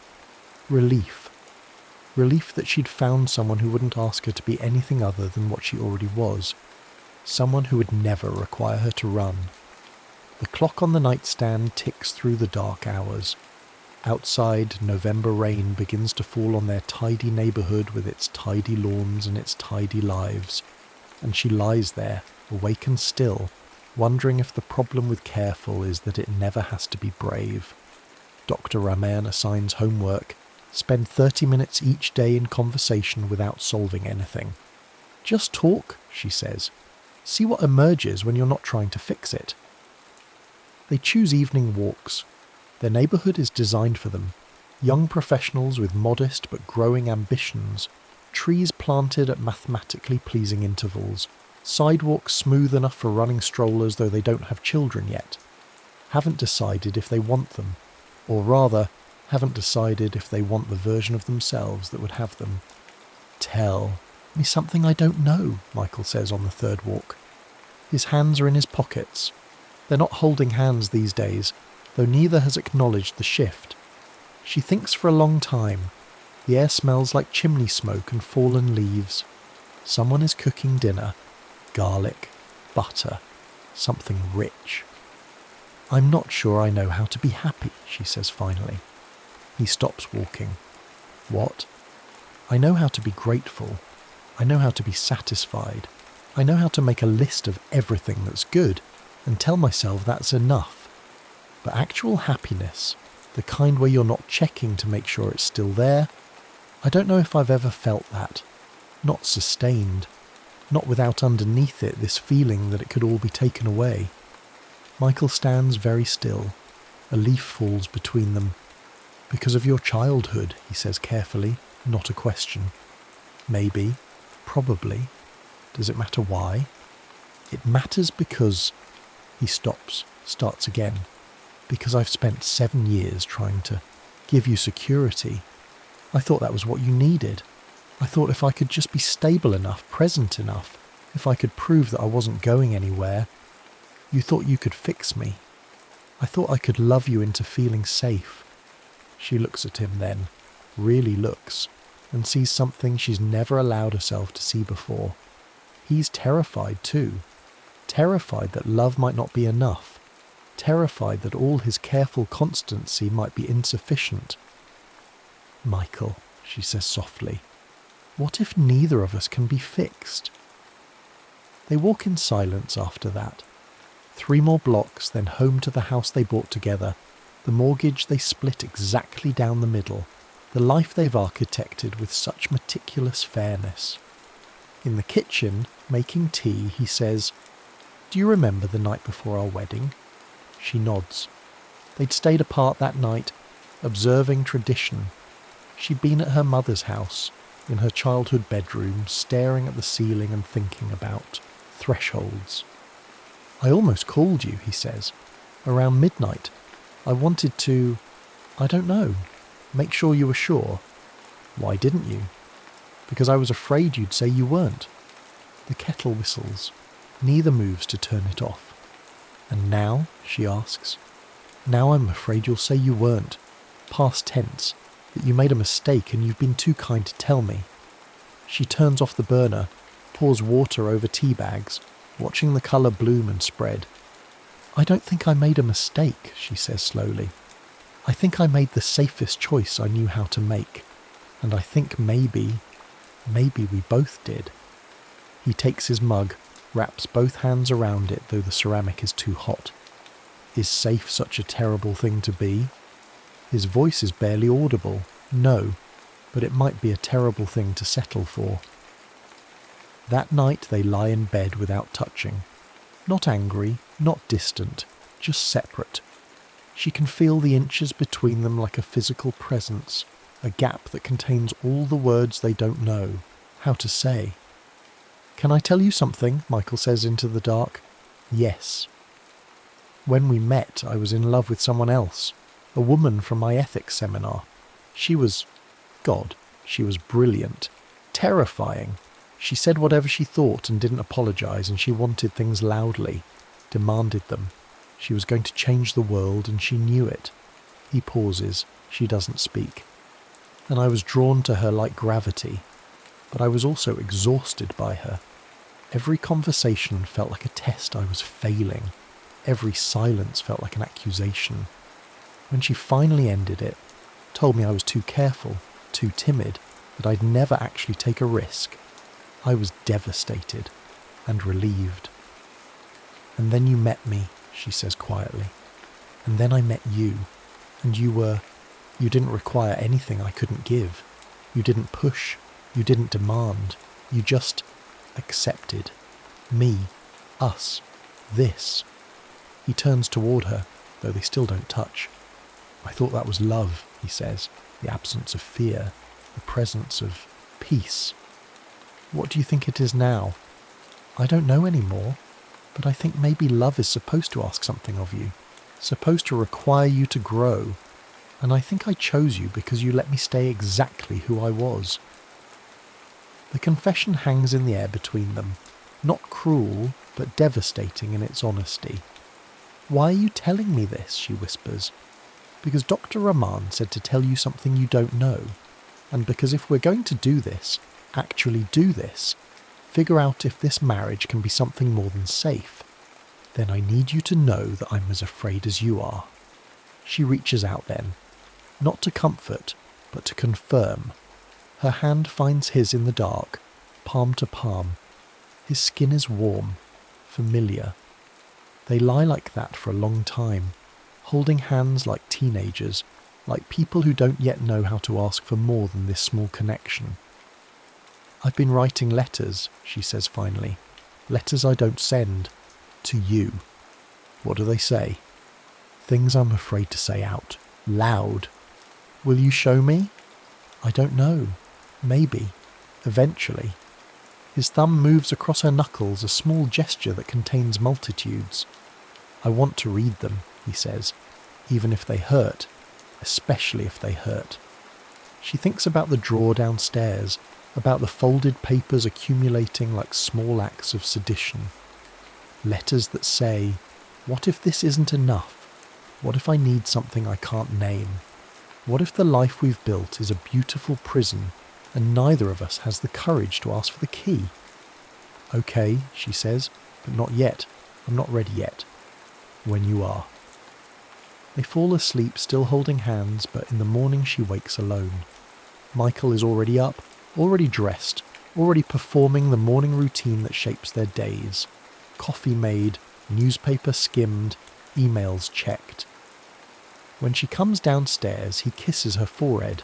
relief. Relief that she'd found someone who wouldn't ask her to be anything other than what she already was, someone who would never require her to run. The clock on the nightstand ticks through the dark hours. Outside, November rain begins to fall on their tidy neighbourhood with its tidy lawns and its tidy lives, and she lies there, awake and still, wondering if the problem with careful is that it never has to be brave. Dr. Raman assigns homework. Spend 30 minutes each day in conversation without solving anything. Just talk, she says. See what emerges when you're not trying to fix it. They choose evening walks. Their neighbourhood is designed for them. Young professionals with modest but growing ambitions. Trees planted at mathematically pleasing intervals. Sidewalks smooth enough for running strollers though they don't have children yet. Haven't decided if they want them. Or rather, haven't decided if they want the version of themselves that would have them. Tell me something I don't know, Michael says on the third walk. His hands are in his pockets. They're not holding hands these days, though neither has acknowledged the shift. She thinks for a long time. The air smells like chimney smoke and fallen leaves. Someone is cooking dinner. Garlic, butter, something rich. I'm not sure I know how to be happy, she says finally. He stops walking. What? I know how to be grateful. I know how to be satisfied. I know how to make a list of everything that's good and tell myself that's enough. But actual happiness, the kind where you're not checking to make sure it's still there, I don't know if I've ever felt that. Not sustained. Not without underneath it this feeling that it could all be taken away. Michael stands very still. A leaf falls between them. Because of your childhood, he says carefully, not a question. Maybe. Probably. Does it matter why? It matters because... He stops, starts again. Because I've spent 7 years trying to give you security. I thought that was what you needed. I thought if I could just be stable enough, present enough, if I could prove that I wasn't going anywhere, you thought you could fix me. I thought I could love you into feeling safe. She looks at him then, really looks, and sees something she's never allowed herself to see before. He's terrified too. Terrified that love might not be enough. Terrified that all his careful constancy might be insufficient. Michael, she says softly, what if neither of us can be fixed? They walk in silence after that. 3 more blocks, then home to the house they bought together, the mortgage they split exactly down the middle, the life they've architected with such meticulous fairness. In the kitchen, making tea, he says, "Do you remember the night before our wedding?" She nods. They'd stayed apart that night, observing tradition. She'd been at her mother's house, in her childhood bedroom, staring at the ceiling and thinking about thresholds. "I almost called you," he says. "Around midnight. I wanted to, I don't know, make sure you were sure." "Why didn't you?" "Because I was afraid you'd say you weren't." The kettle whistles. Neither moves to turn it off. "And now?" she asks. "Now I'm afraid you'll say you weren't. Past tense. That you made a mistake and you've been too kind to tell me." She turns off the burner, pours water over tea bags, watching the colour bloom and spread. "I don't think I made a mistake," she says slowly. "I think I made the safest choice I knew how to make. And I think maybe we both did." He takes his mug, wraps both hands around it though the ceramic is too hot. Is safe such a terrible thing to be? His voice is barely audible. No, but it might be a terrible thing to settle for. That night they lie in bed without touching. Not angry, not distant, just separate. She can feel the inches between them like a physical presence, a gap that contains all the words they don't know, how to say. "Can I tell you something?" Michael says into the dark. "Yes." "When we met, I was in love with someone else, a woman from my ethics seminar. She was... God, she was brilliant. Terrifying. She said whatever she thought and didn't apologise, and she wanted things loudly, demanded them. She was going to change the world, and she knew it." He pauses. She doesn't speak. "And I was drawn to her like gravity. But I was also exhausted by her. Every conversation felt like a test I was failing. Every silence felt like an accusation. When she finally ended it, told me I was too careful, too timid, that I'd never actually take a risk, I was devastated and relieved. And then you met me," she says quietly. "And then I met you, and you didn't require anything I couldn't give. You didn't push. You didn't demand. You just accepted. Me. Us. This." He turns toward her, though they still don't touch. "I thought that was love," he says, "the absence of fear, the presence of peace. What do you think it is now?" "I don't know anymore, but I think maybe love is supposed to ask something of you, supposed to require you to grow, and I think I chose you because you let me stay exactly who I was." The confession hangs in the air between them, not cruel, but devastating in its honesty. Why are you telling me this? She whispers. Because Dr. Rahman said to tell you something you don't know. And because if we're going to do this, actually do this, figure out if this marriage can be something more than safe, then I need you to know that I'm as afraid as you are. She reaches out then, not to comfort, but to confirm. Her hand finds his in the dark, palm to palm. His skin is warm, familiar. They lie like that for a long time, holding hands like teenagers, like people who don't yet know how to ask for more than this small connection. I've been writing letters, she says finally. Letters I don't send. To you. What do they say? Things I'm afraid to say out. Loud. Will you show me? I don't know. Maybe. Eventually. His thumb moves across her knuckles, a small gesture that contains multitudes. I want to read them, he says, even if they hurt, especially if they hurt. She thinks about the drawer downstairs, about the folded papers accumulating like small acts of sedition. Letters that say, what if this isn't enough? What if I need something I can't name? What if the life we've built is a beautiful prison and neither of us has the courage to ask for the key? Okay, she says, but not yet. I'm not ready yet. When you are. They fall asleep still holding hands, but in the morning she wakes alone. Michael is already up, already dressed, already performing the morning routine that shapes their days. Coffee made, newspaper skimmed, emails checked. When she comes downstairs, he kisses her forehead,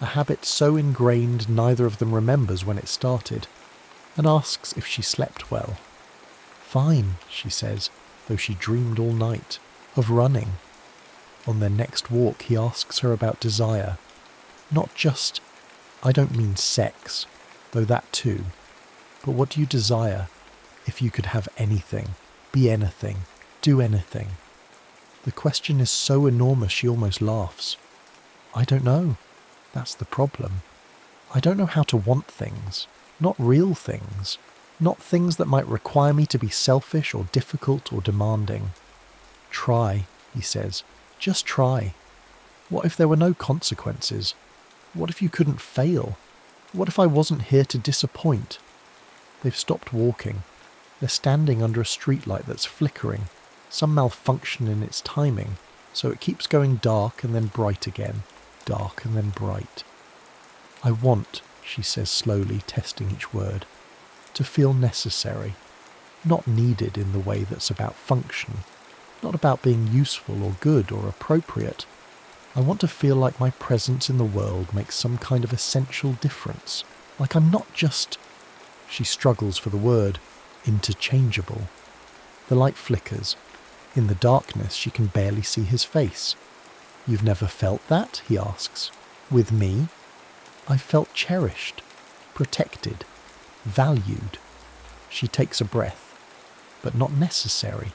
a habit so ingrained neither of them remembers when it started, and asks if she slept well. Fine, she says, though she dreamed all night, of running. On their next walk, he asks her about desire. Not just, I don't mean sex, though that too, but what do you desire? If you could have anything, be anything, do anything. The question is so enormous she almost laughs. I don't know. That's the problem. I don't know how to want things, not real things, not things that might require me to be selfish or difficult or demanding. Try, he says, just try. What if there were no consequences? What if you couldn't fail? What if I wasn't here to disappoint? They've stopped walking. They're standing under a streetlight that's flickering, some malfunction in its timing, so it keeps going dark and then bright again, dark and then bright. I want, she says slowly, testing each word, to feel necessary, not needed in the way that's about function, not about being useful or good or appropriate. I want to feel like my presence in the world makes some kind of essential difference, like I'm not just, she struggles for the word, interchangeable. The light flickers. In the darkness she can barely see his face. You've never felt that? He asks. With me? I've felt cherished, protected, valued. She takes a breath. But not necessary.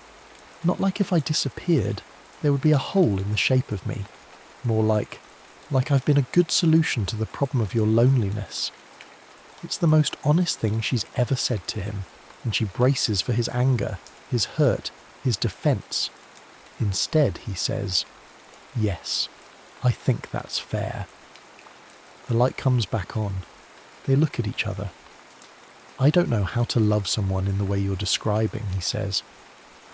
Not like if I disappeared, there would be a hole in the shape of me. More like I've been a good solution to the problem of your loneliness. It's the most honest thing she's ever said to him, and she braces for his anger, his hurt, his defence. Instead, he says, yes, I think that's fair. The light comes back on. They look at each other. I don't know how to love someone in the way you're describing, he says.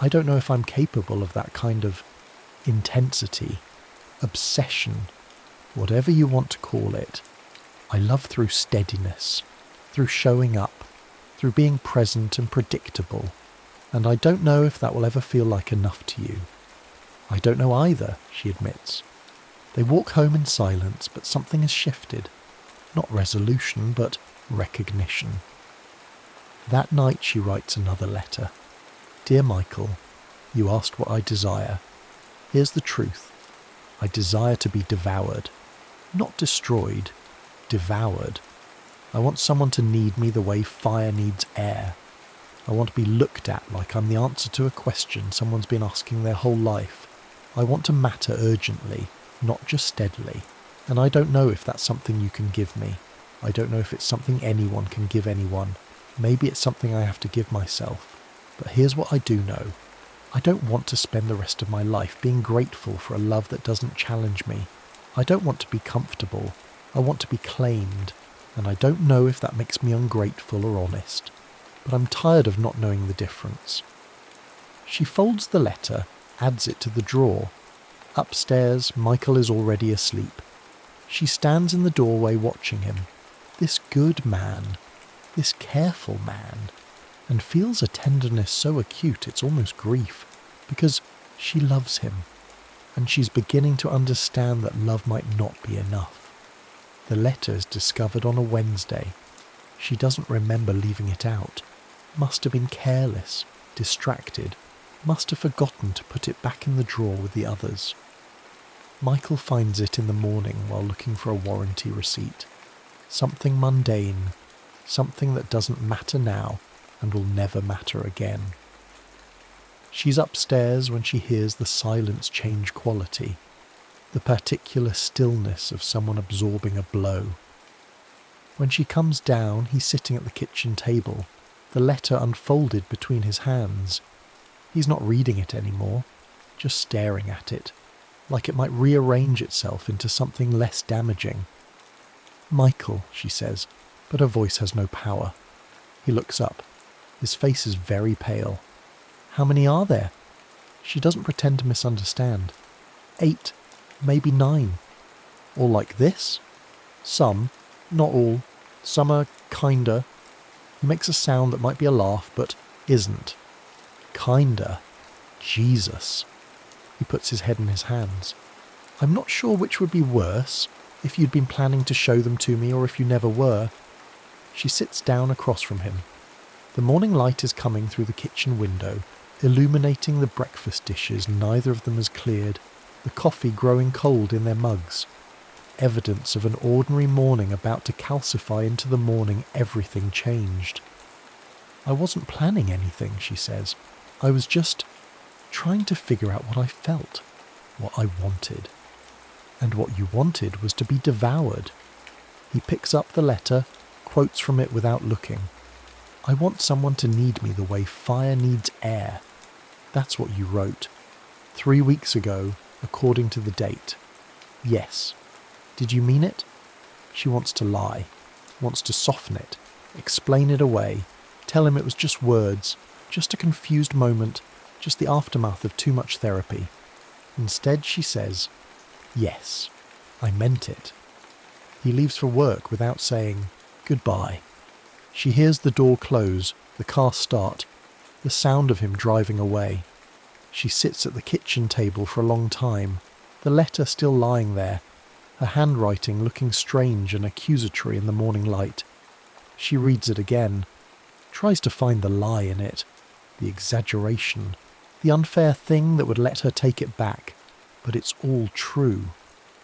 I don't know if I'm capable of that kind of intensity, obsession, whatever you want to call it. I love through steadiness, through showing up, through being present and predictable, and I don't know if that will ever feel like enough to you. I don't know either, she admits. They walk home in silence, but something has shifted. Not resolution, but recognition. That night she writes another letter. Dear Michael, you asked what I desire. Here's the truth. I desire to be devoured. Not destroyed, devoured. I want someone to need me the way fire needs air. I want to be looked at like I'm the answer to a question someone's been asking their whole life. I want to matter urgently, not just steadily. And I don't know if that's something you can give me. I don't know if it's something anyone can give anyone. Maybe it's something I have to give myself. But here's what I do know. I don't want to spend the rest of my life being grateful for a love that doesn't challenge me. I don't want to be comfortable. I want to be claimed, and I don't know if that makes me ungrateful or honest, but I'm tired of not knowing the difference. She folds the letter, adds it to the drawer. Upstairs, Michael is already asleep. She stands in the doorway watching him, this good man, this careful man, and feels a tenderness so acute it's almost grief, because she loves him, and she's beginning to understand that love might not be enough. The letter is discovered on a Wednesday. She doesn't remember leaving it out. Must have been careless, distracted, must have forgotten to put it back in the drawer with the others. Michael finds it in the morning while looking for a warranty receipt. Something mundane, something that doesn't matter now and will never matter again. She's upstairs when she hears the silence change quality, the particular stillness of someone absorbing a blow. When she comes down, he's sitting at the kitchen table, the letter unfolded between his hands. He's not reading it anymore, just staring at it, like it might rearrange itself into something less damaging. "Michael," she says, but her voice has no power. He looks up. His face is very pale. "How many are there?" She doesn't pretend to misunderstand. 8, maybe 9. "All like this?" "Some, not all. Some are kinda." He makes a sound that might be a laugh, but isn't. "Kinda? Jesus." He puts his head in his hands. "I'm not sure which would be worse, if you'd been planning to show them to me or if you never were." She sits down across from him. The morning light is coming through the kitchen window, illuminating the breakfast dishes neither of them has cleared, the coffee growing cold in their mugs. Evidence of an ordinary morning about to calcify into the morning everything changed. "I wasn't planning anything," she says. "I was just trying to figure out what I felt, what I wanted. And what you wanted was to be devoured." He picks up the letter, quotes from it without looking. "I want someone to need me the way fire needs air." That's what you wrote. 3 weeks ago, according to the date. Yes. Did you mean it? She wants to lie, wants to soften it, explain it away, tell him it was just words, just a confused moment, just the aftermath of too much therapy. Instead, she says, "Yes, I meant it." He leaves for work without saying goodbye. She hears the door close, the car start, the sound of him driving away. She sits at the kitchen table for a long time, the letter still lying there, her handwriting looking strange and accusatory in the morning light. She reads it again, tries to find the lie in it, the exaggeration, the unfair thing that would let her take it back, but it's all true.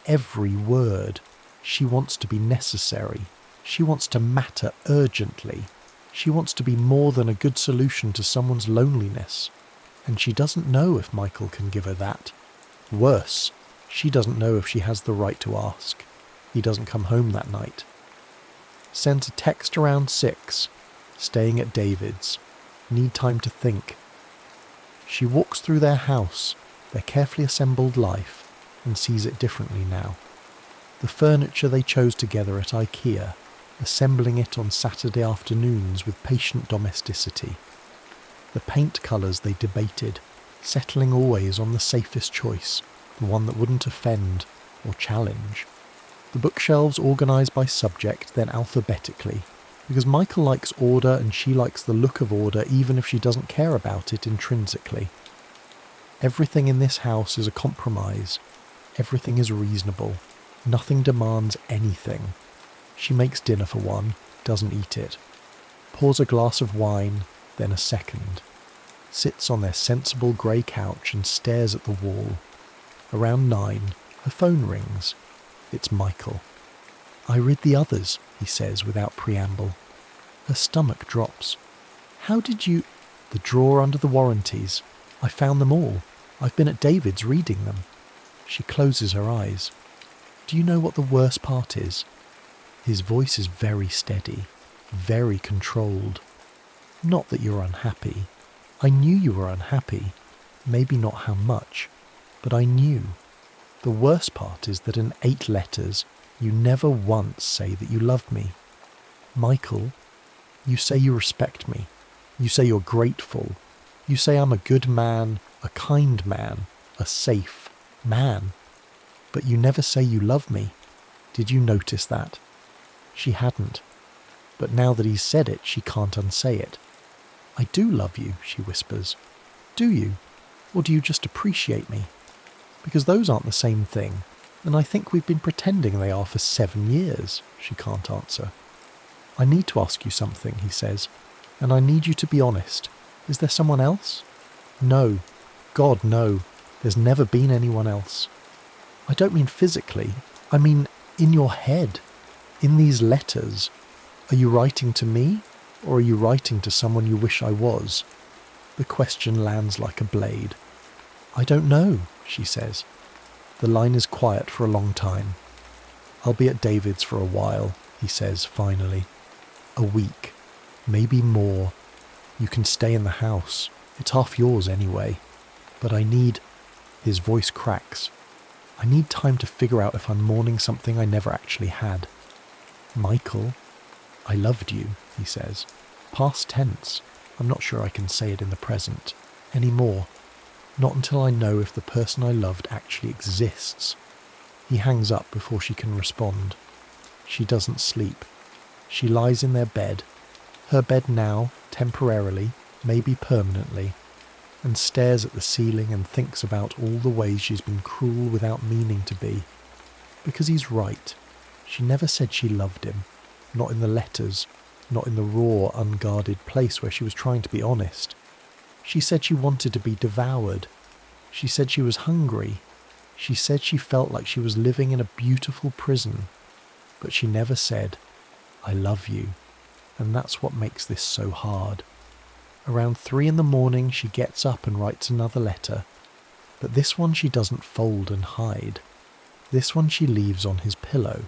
Every word. She wants to be necessary. She wants to matter urgently. She wants to be more than a good solution to someone's loneliness. And she doesn't know if Michael can give her that. Worse, she doesn't know if she has the right to ask. He doesn't come home that night. Sends a text around 6, staying at David's. Need time to think. She walks through their house, their carefully assembled life, and sees it differently now. The furniture they chose together at IKEA, assembling it on Saturday afternoons with patient domesticity. The paint colours they debated, settling always on the safest choice, the one that wouldn't offend or challenge. The bookshelves organised by subject, then alphabetically, because Michael likes order and she likes the look of order even if she doesn't care about it intrinsically. Everything in this house is a compromise. Everything is reasonable. Nothing demands anything. She makes dinner for one, doesn't eat it. Pours a glass of wine, then a second. Sits on their sensible grey couch and stares at the wall. Around 9, her phone rings. It's Michael. "I read the others," he says without preamble. Her stomach drops. "How did you—" "The drawer under the warranties. I found them all. I've been at David's reading them." She closes her eyes. "Do you know what the worst part is?" His voice is very steady, very controlled. "Not that you're unhappy. I knew you were unhappy. maybe not how much, but I knew. The worst part is that in 8 letters, you never once say that you love me. Michael, you say you respect me. You say you're grateful. You say I'm a good man, a kind man, a safe man. But you never say you love me. Did you notice that? She hadn't. But now that he's said it, she can't unsay it. I do love you, she whispers. Do you? Or do you just appreciate me? Because those aren't the same thing, and I think we've been pretending they are for 7 years, she can't answer. I need to ask you something, he says, and I need you to be honest. Is there someone else? No. God, no. There's never been anyone else. I don't mean physically. I mean in your head. In these letters. Are you writing to me, or are you writing to someone you wish I was? The question lands like a blade. I don't know, she says. The line is quiet for a long time. I'll be at David's for a while, he says finally. A week. Maybe more. You can stay in the house. It's half yours anyway. But I need... His voice cracks. I need time to figure out if I'm mourning something I never actually had. Michael, I loved you, he says. Past tense. I'm not sure I can say it in the present. Anymore. Not until I know if the person I loved actually exists. He hangs up before she can respond. She doesn't sleep. She lies in their bed. Her bed now, temporarily, maybe permanently, and stares at the ceiling and thinks about all the ways she's been cruel without meaning to be. Because he's right. She never said she loved him. Not in the letters. Not in the raw, unguarded place where she was trying to be honest. She said she wanted to be devoured. She said she was hungry. She said she felt like she was living in a beautiful prison. But she never said, I love you. And that's what makes this so hard. Around 3 a.m, she gets up and writes another letter. But this one she doesn't fold and hide. This one she leaves on his pillow,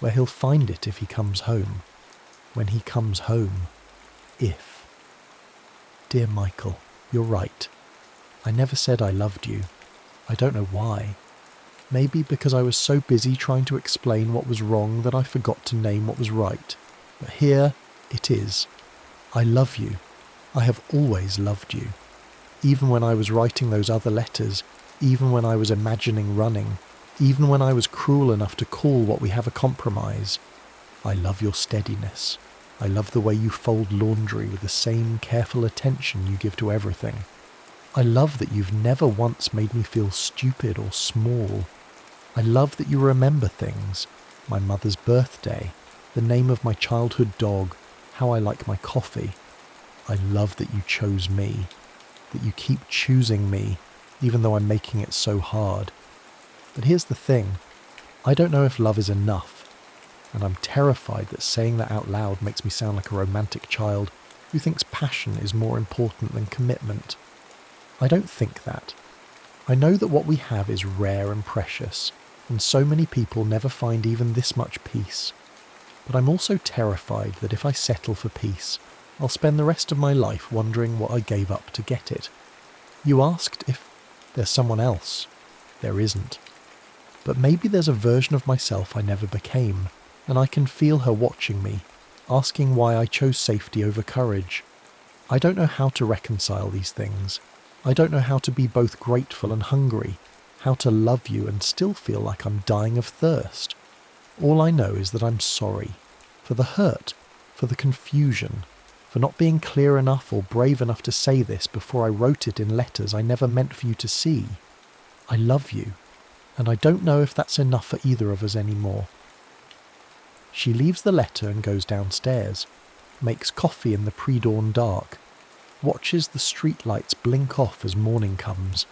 where he'll find it if he comes home. When he comes home. If. Dear Michael, you're right. I never said I loved you. I don't know why. Maybe because I was so busy trying to explain what was wrong that I forgot to name what was right. But here it is. I love you. I have always loved you. Even when I was writing those other letters, even when I was imagining running, even when I was cruel enough to call what we have a compromise. I love your steadiness. I love the way you fold laundry with the same careful attention you give to everything. I love that you've never once made me feel stupid or small. I love that you remember things. My mother's birthday, the name of my childhood dog, how I like my coffee. I love that you chose me, that you keep choosing me, even though I'm making it so hard. But here's the thing. I don't know if love is enough. And I'm terrified that saying that out loud makes me sound like a romantic child who thinks passion is more important than commitment. I don't think that. I know that what we have is rare and precious, and so many people never find even this much peace. But I'm also terrified that if I settle for peace, I'll spend the rest of my life wondering what I gave up to get it. You asked if there's someone else. There isn't. But maybe there's a version of myself I never became, and I can feel her watching me, asking why I chose safety over courage. I don't know how to reconcile these things. I don't know how to be both grateful and hungry, how to love you and still feel like I'm dying of thirst. All I know is that I'm sorry, for the hurt, for the confusion, for not being clear enough or brave enough to say this before I wrote it in letters I never meant for you to see. I love you, and I don't know if that's enough for either of us anymore. She leaves the letter and goes downstairs, makes coffee in the pre-dawn dark, watches the streetlights blink off as morning comes.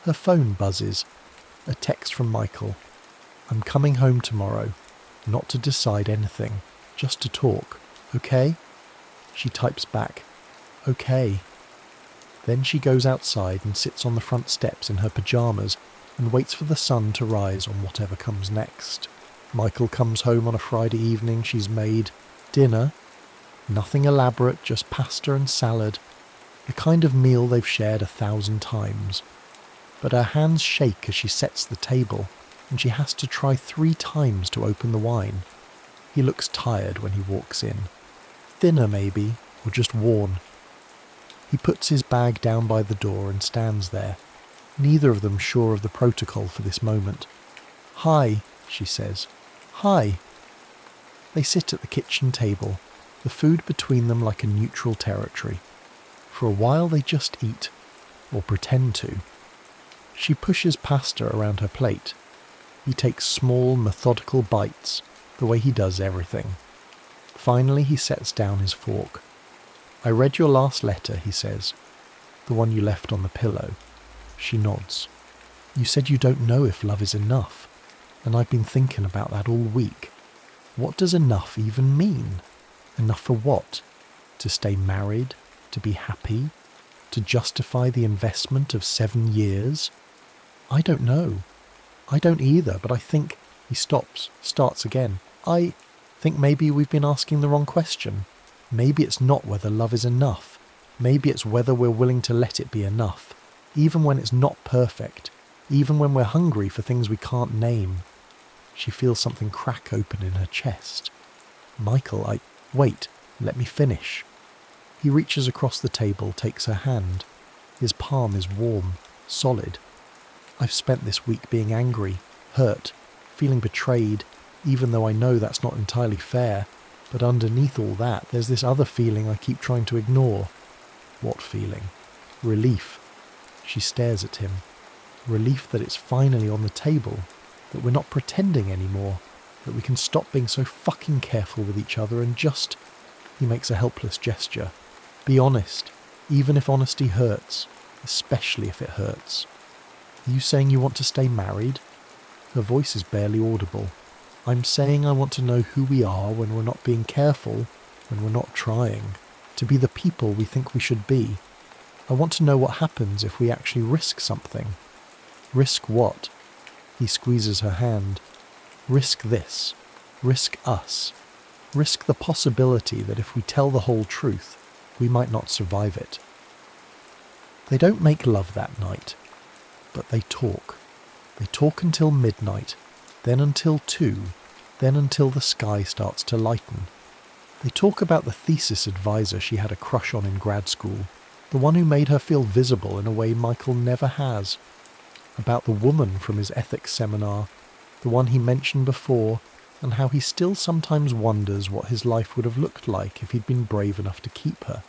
Her phone buzzes. A text from Michael. I'm coming home tomorrow, not to decide anything, just to talk, okay? She types back, okay. Then she goes outside and sits on the front steps in her pyjamas and waits for the sun to rise on whatever comes next. Michael comes home on a Friday evening. She's made dinner. Nothing elaborate, just pasta and salad. the kind of meal they've shared 1,000 times. But her hands shake as she sets the table, and she has to try 3 times to open the wine. He looks tired when he walks in. Thinner maybe, or just worn. He puts his bag down by the door and stands there, neither of them sure of the protocol for this moment. "Hi," she says. "Hi." They sit at the kitchen table, the food between them like a neutral territory. For a while they just eat, or pretend to. She pushes pasta around her plate. He takes small, methodical bites, the way he does everything. Finally he sets down his fork. "I read your last letter," he says. "The one you left on the pillow." She nods. "You said you don't know if love is enough, and I've been thinking about that all week. What does enough even mean? Enough for what? To stay married? To be happy? To justify the investment of 7 years? I don't know. I don't either, but I think..." He stops, starts again. "I think maybe we've been asking the wrong question. Maybe it's not whether love is enough. Maybe it's whether we're willing to let it be enough, even when it's not perfect, even when we're hungry for things we can't name." She feels something crack open in her chest. "Michael, Wait, let me finish." He reaches across the table, takes her hand. His palm is warm, solid. "I've spent this week being angry, hurt, feeling betrayed, even though I know that's not entirely fair. But underneath all that, there's this other feeling I keep trying to ignore." "What feeling?" "Relief." She stares at him. Relief that it's finally on the table, that we're not pretending anymore, that we can stop being so fucking careful with each other and just... He makes a helpless gesture. "Be honest, even if honesty hurts, especially if it hurts." "Are you saying you want to stay married?" Her voice is barely audible. "I'm saying I want to know who we are when we're not being careful, when we're not trying, to be the people we think we should be. I want to know what happens if we actually risk something." "Risk what?" He squeezes her hand. "Risk this. Risk us. Risk the possibility that if we tell the whole truth, we might not survive it." They don't make love that night, but they talk. They talk until midnight, then until 2, then until the sky starts to lighten. They talk about the thesis advisor she had a crush on in grad school, the one who made her feel visible in a way Michael never has. About the woman from his ethics seminar, the one he mentioned before, and how he still sometimes wonders what his life would have looked like if he'd been brave enough to keep her.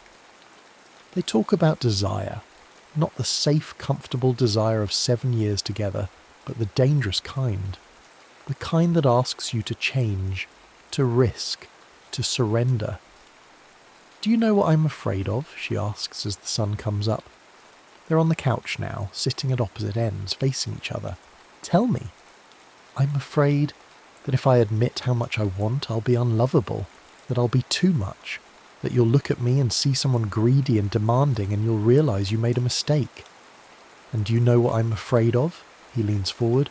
They talk about desire, not the safe, comfortable desire of 7 years together, but the dangerous kind. The kind that asks you to change, to risk, to surrender. "Do you know what I'm afraid of?" she asks as the sun comes up. They're on the couch now, sitting at opposite ends, facing each other. "Tell me." "I'm afraid that if I admit how much I want, I'll be unlovable, that I'll be too much, that you'll look at me and see someone greedy and demanding and you'll realise you made a mistake." "And do you know what I'm afraid of?" He leans forward.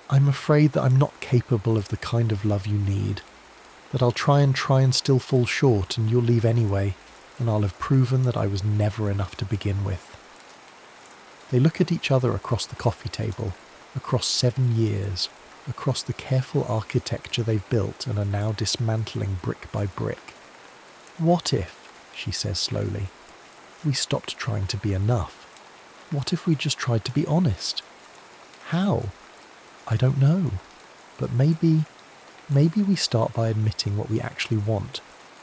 "I'm afraid that I'm not capable of the kind of love you need, that I'll try and still fall short and you'll leave anyway, and I'll have proven that I was never enough to begin with." They look at each other across the coffee table, across 7 years, across the careful architecture they've built and are now dismantling brick by brick. "What if," she says slowly, "we stopped trying to be enough? What if we just tried to be honest? How? I don't know. But maybe we start by admitting what we actually want,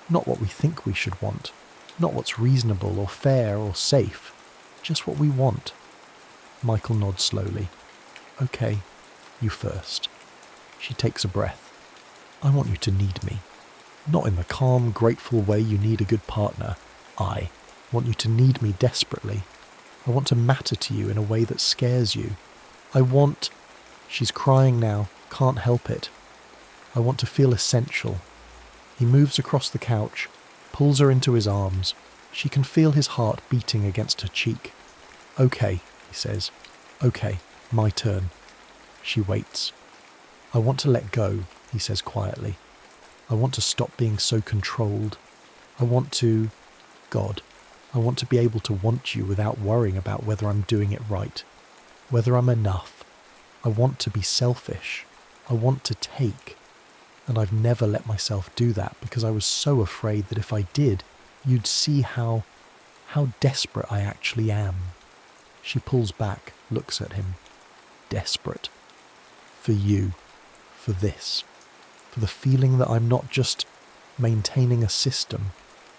not what we think we should want, not what's reasonable or fair or safe, just what we want." Michael nods slowly. "Okay, you first." She takes a breath. "I want you to need me. Not in the calm, grateful way you need a good partner. I want you to need me desperately. I want to matter to you in a way that scares you. I want..." She's crying now, can't help it. "I want to feel essential." He moves across the couch, pulls her into his arms. She can feel his heart beating against her cheek. "Okay," he says. "Okay, my turn." She waits. "I want to let go," he says quietly. "I want to stop being so controlled. I want to... God, I want to be able to want you without worrying about whether I'm doing it right, whether I'm enough. I want to be selfish. I want to take. And I've never let myself do that because I was so afraid that if I did, you'd see how desperate I actually am. She pulls back, looks at him. Desperate. For you. For this. For the feeling that I'm not just maintaining a system,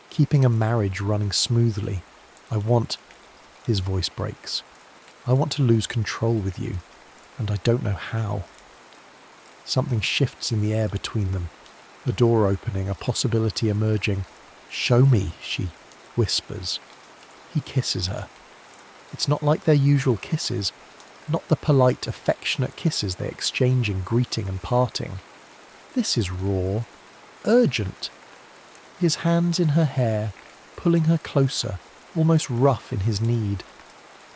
keeping a marriage running smoothly. I want... His voice breaks. I want to lose control with you, and I don't know how. Something shifts in the air between them. A door opening, a possibility emerging. "Show me," she whispers. He kisses her. It's not like their usual kisses, not the polite, affectionate kisses they exchange in greeting and parting. This is raw, urgent. His hands in her hair, pulling her closer, almost rough in his need.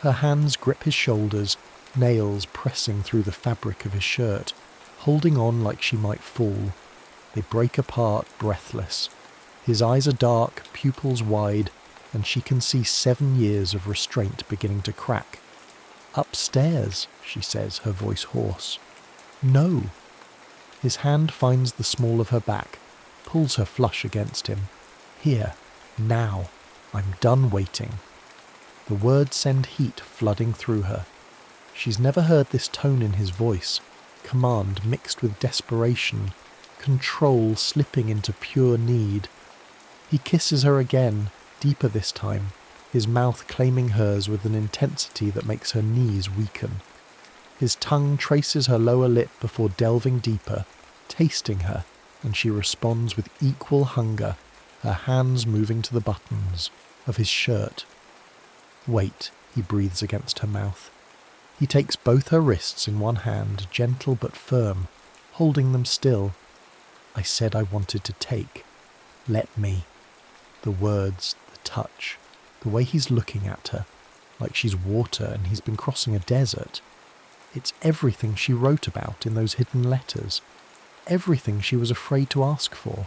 Her hands grip his shoulders, nails pressing through the fabric of his shirt, holding on like she might fall. They break apart, breathless. His eyes are dark, pupils wide, and she can see 7 years of restraint beginning to crack. "Upstairs," she says, her voice hoarse. "No." His hand finds the small of her back, pulls her flush against him. "Here, now, I'm done waiting." The words send heat flooding through her. She's never heard this tone in his voice, command mixed with desperation, control slipping into pure need. He kisses her again, deeper this time, his mouth claiming hers with an intensity that makes her knees weaken. His tongue traces her lower lip before delving deeper, tasting her, and she responds with equal hunger, her hands moving to the buttons of his shirt. "Wait," he breathes against her mouth. He takes both her wrists in one hand, gentle but firm, holding them still. "I said I wanted to take. Let me." The words, the touch, the way he's looking at her, like she's water and he's been crossing a desert. It's everything she wrote about in those hidden letters. Everything she was afraid to ask for.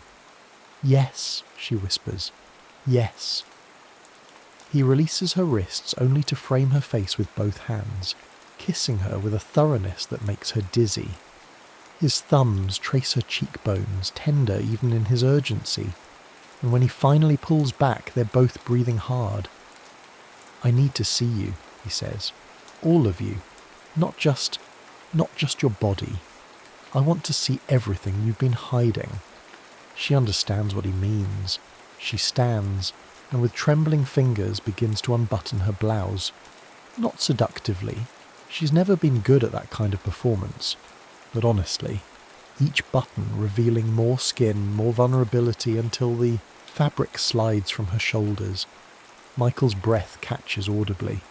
"Yes," she whispers. "Yes." He releases her wrists only to frame her face with both hands, kissing her with a thoroughness that makes her dizzy. His thumbs trace her cheekbones, tender even in his urgency, and when he finally pulls back, they're both breathing hard. "I need to see you," he says. "All of you. Not just your body. I want to see everything you've been hiding." She understands what he means. She stands, and with trembling fingers begins to unbutton her blouse. Not seductively. She's never been good at that kind of performance. But honestly, each button revealing more skin, more vulnerability until the fabric slides from her shoulders. Michael's breath catches audibly.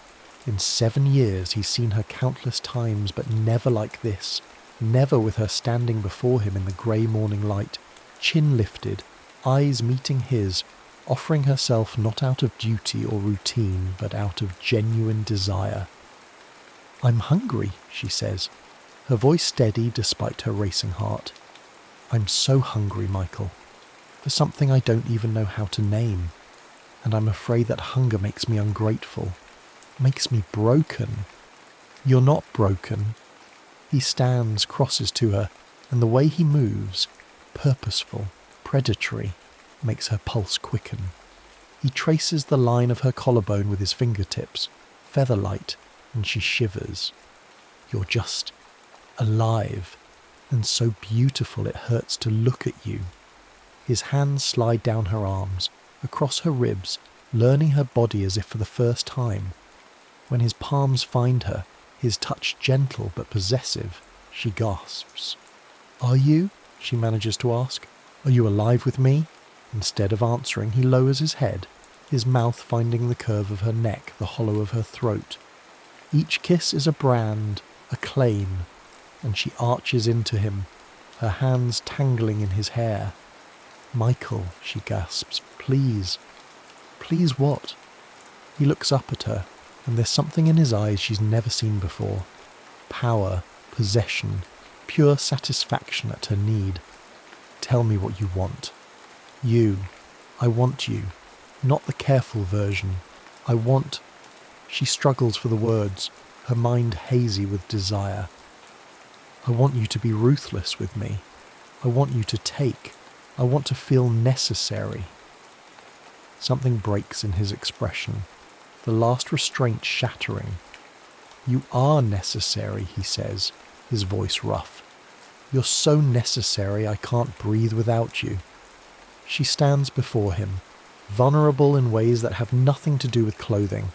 In 7 years he's seen her countless times, but never like this. Never with her standing before him in the grey morning light, chin lifted, eyes meeting his, offering herself not out of duty or routine, but out of genuine desire. "I'm hungry," she says, her voice steady despite her racing heart. "I'm so hungry, Michael, for something I don't even know how to name. And I'm afraid that hunger makes me ungrateful, makes me broken." "You're not broken." He stands, crosses to her, and the way he moves, purposeful, predatory, makes her pulse quicken. He traces the line of her collarbone with his fingertips, feather-light, and she shivers. "You're just alive, and so beautiful it hurts to look at you." His hands slide down her arms, across her ribs, learning her body as if for the first time. When his palms find her, his touch gentle but possessive, she gasps. "Are you?" she manages to ask. "Are you alive with me?" Instead of answering, he lowers his head, his mouth finding the curve of her neck, the hollow of her throat. Each kiss is a brand, a claim, and she arches into him, her hands tangling in his hair. "Michael," she gasps, "please." "Please what?" He looks up at her, and there's something in his eyes she's never seen before. Power, possession, pure satisfaction at her need. "Tell me what you want." "You. I want you. Not the careful version. I want... She struggles for the words, her mind hazy with desire. I want you to be ruthless with me. I want you to take. I want to feel necessary. Something breaks in his expression, the last restraint shattering. You are necessary, he says, his voice rough. You're so necessary I can't breathe without you. She stands before him, vulnerable in ways that have nothing to do with clothing,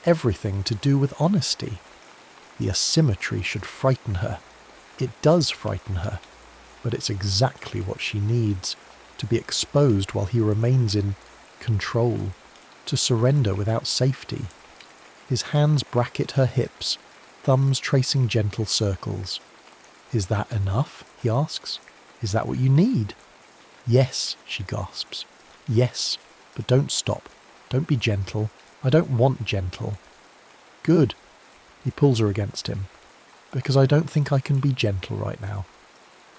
everything to do with honesty. The asymmetry should frighten her. It does frighten her, but it's exactly what she needs, to be exposed while he remains in control, to surrender without safety. His hands bracket her hips, thumbs tracing gentle circles. Is that enough? He asks. Is that what you need? Yes, she gasps. Yes, but don't stop. Don't be gentle. I don't want gentle. Good. He pulls her against him. Because I don't think I can be gentle right now.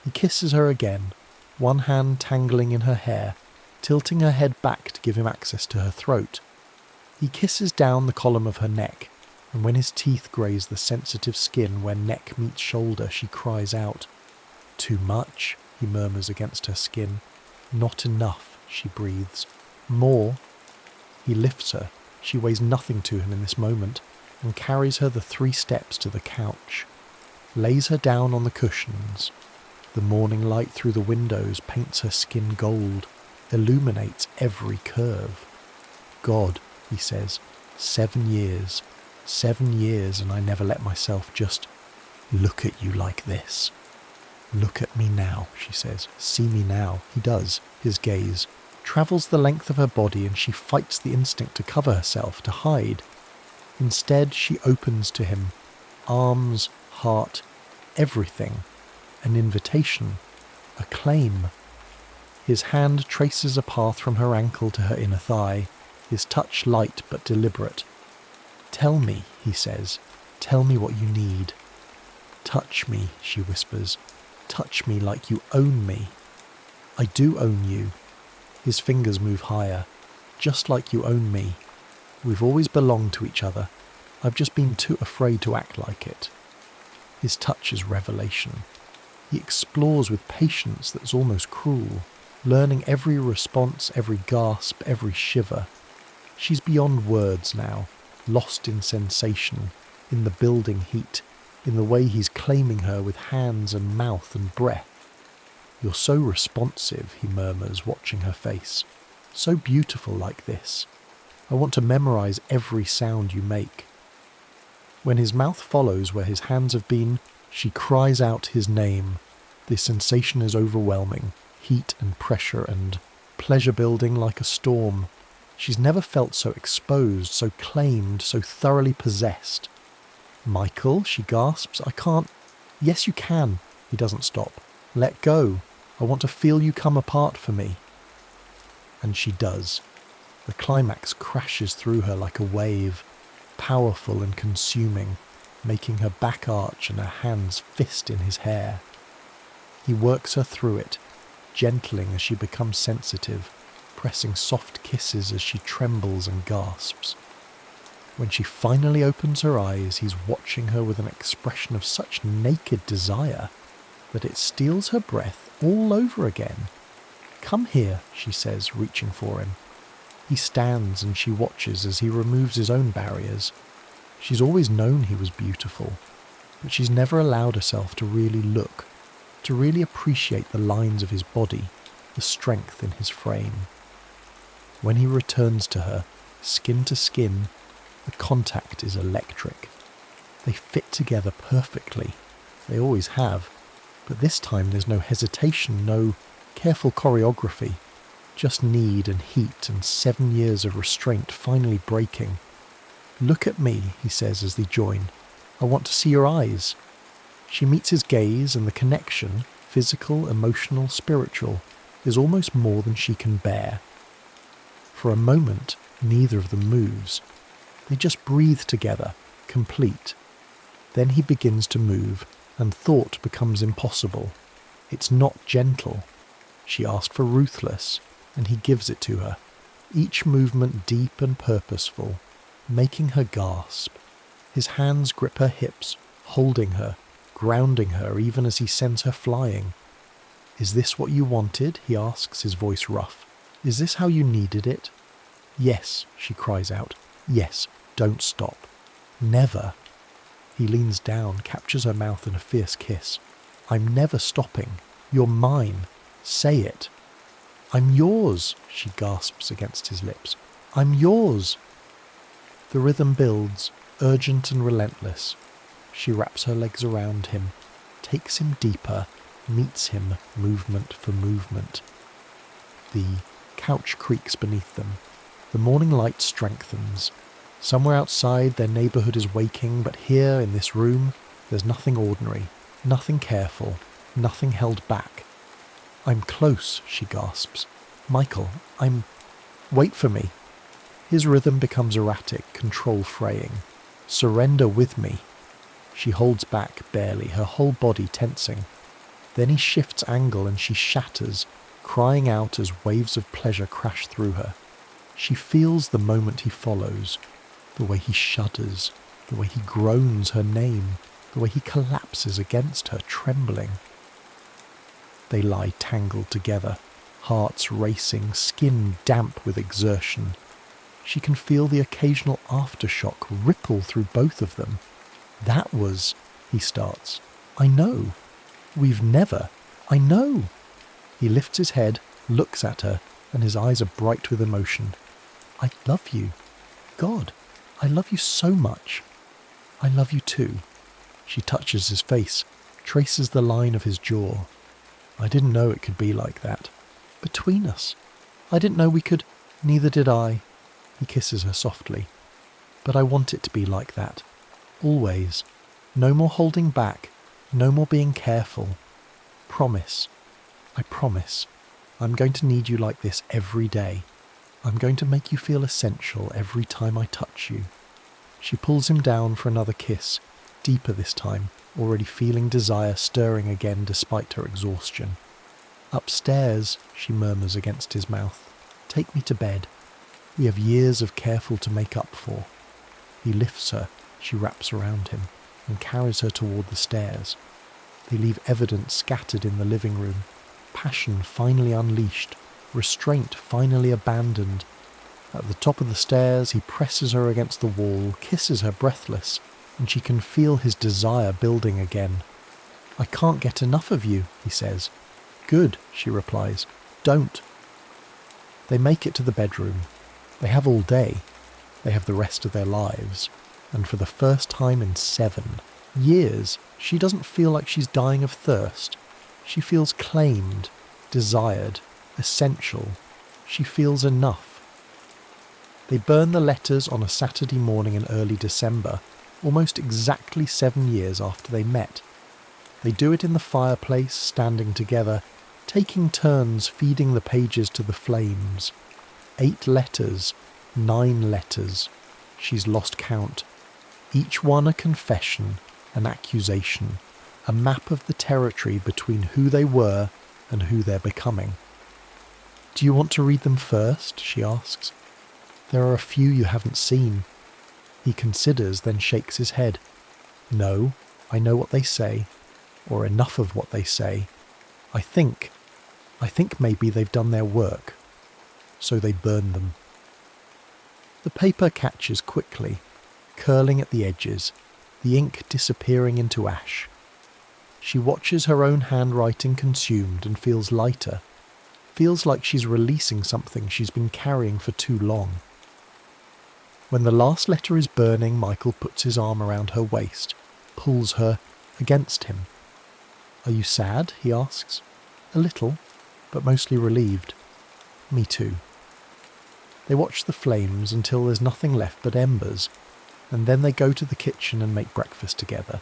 He kisses her again, one hand tangling in her hair, tilting her head back to give him access to her throat. He kisses down the column of her neck, and when his teeth graze the sensitive skin where neck meets shoulder, she cries out. Too much, he murmurs against her skin. Not enough, she breathes. More. He lifts her. She weighs nothing to him in this moment, and carries her the 3 steps to the couch. Lays her down on the cushions. The morning light through the windows paints her skin gold, illuminates every curve. God, he says, 7 years. 7 years, and I never let myself just look at you like this. Look at me now, she says. See me now. He does. His gaze travels the length of her body, and she fights the instinct to cover herself, to hide. Instead, she opens to him. Arms, heart, everything. An invitation. A claim. His hand traces a path from her ankle to her inner thigh, his touch light but deliberate. Tell me, he says. Tell me what you need. Touch me, she whispers. Touch me like you own me. I do own you. His fingers move higher. Just like you own me. We've always belonged to each other. I've just been too afraid to act like it. His touch is revelation. He explores with patience that's almost cruel, learning every response, every gasp, every shiver. She's beyond words now, lost in sensation, in the building heat, in the way he's claiming her with hands and mouth and breath. You're so responsive, he murmurs, watching her face. So beautiful like this. I want to memorize every sound you make. When his mouth follows where his hands have been, she cries out his name. The sensation is overwhelming, heat and pressure and pleasure building like a storm. She's never felt so exposed, so claimed, so thoroughly possessed. Michael, she gasps, I can't... Yes, you can. He doesn't stop. Let go. I want to feel you come apart for me. And she does. The climax crashes through her like a wave, powerful and consuming, making her back arch and her hands fist in his hair. He works her through it, gentling as she becomes sensitive, pressing soft kisses as she trembles and gasps. When she finally opens her eyes, he's watching her with an expression of such naked desire that it steals her breath all over again. Come here, she says, reaching for him. He stands and she watches as he removes his own barriers. She's always known he was beautiful, but she's never allowed herself to really look, to really appreciate the lines of his body, the strength in his frame. When he returns to her, skin to skin, the contact is electric. They fit together perfectly. They always have. But this time there's no hesitation, no careful choreography. Just need and heat and 7 years of restraint finally breaking. Look at me, he says as they join. I want to see your eyes. She meets his gaze, and the connection, physical, emotional, spiritual, is almost more than she can bear. For a moment, neither of them moves. They just breathe together, complete. Then he begins to move, and thought becomes impossible. It's not gentle. She asked for ruthless, and he gives it to her. each movement deep and purposeful, making her gasp. His hands grip her hips, holding her, grounding her even as he sends her flying. "Is this what you wanted?" he asks, his voice rough. "Is this how you needed it?" "Yes," she cries out. "Yes, don't stop. Never." He leans down, captures her mouth in a fierce kiss. "I'm never stopping. You're mine. Say it." "I'm yours," she gasps against his lips. "I'm yours." The rhythm builds, urgent and relentless. She wraps her legs around him, takes him deeper, meets him movement for movement. The couch creaks beneath them. The morning light strengthens. Somewhere outside their neighbourhood is waking, but here in this room there's nothing ordinary, nothing careful, nothing held back. "I'm close," she gasps. "Michael, wait for me." His rhythm becomes erratic, control fraying. "Surrender with me." She holds back barely, her whole body tensing. Then he shifts angle and she shatters, crying out as waves of pleasure crash through her. She feels the moment he follows, the way he shudders, the way he groans her name, the way he collapses against her, trembling. They lie tangled together, hearts racing, skin damp with exertion. She can feel the occasional aftershock ripple through both of them. "That was," he starts. "I know. We've never. I know." He lifts his head, looks at her, and his eyes are bright with emotion. "I love you. God, I love you so much. I love you too." She touches his face, traces the line of his jaw. "I didn't know it could be like that. Between us. I didn't know we could. Neither did I." He kisses her softly. "But I want it to be like that. Always. No more holding back. No more being careful. Promise. I promise. I'm going to need you like this every day. I'm going to make you feel essential every time I touch you." She pulls him down for another kiss, deeper this time, already feeling desire stirring again despite her exhaustion. "Upstairs," she murmurs against his mouth. "Take me to bed. We have years of careful to make up for." He lifts her, she wraps around him, and carries her toward the stairs. They leave evidence scattered in the living room, passion finally unleashed, restraint finally abandoned. At the top of the stairs, he presses her against the wall, kisses her breathless, and she can feel his desire building again. "I can't get enough of you," he says. "Good," she replies. "Don't." They make it to the bedroom. They have all day. They have the rest of their lives. And for the first time in 7 years, she doesn't feel like she's dying of thirst. She feels claimed, desired, essential. She feels enough. They burn the letters on a Saturday morning in early December, almost exactly 7 years after they met. They do it in the fireplace, standing together, taking turns feeding the pages to the flames. 8 letters, 9 letters. She's lost count. Each one a confession, an accusation, a map of the territory between who they were and who they're becoming. "Do you want to read them first?" she asks. "There are a few you haven't seen." He considers, then shakes his head. "No, I know what they say, or enough of what they say. I think maybe they've done their work." So they burn them. The paper catches quickly, curling at the edges, the ink disappearing into ash. She watches her own handwriting consumed and feels lighter, feels like she's releasing something she's been carrying for too long. When the last letter is burning, Michael puts his arm around her waist, pulls her against him. "Are you sad?" he asks. "A little, but mostly relieved." "Me too." They watch the flames until there's nothing left but embers, and then they go to the kitchen and make breakfast together.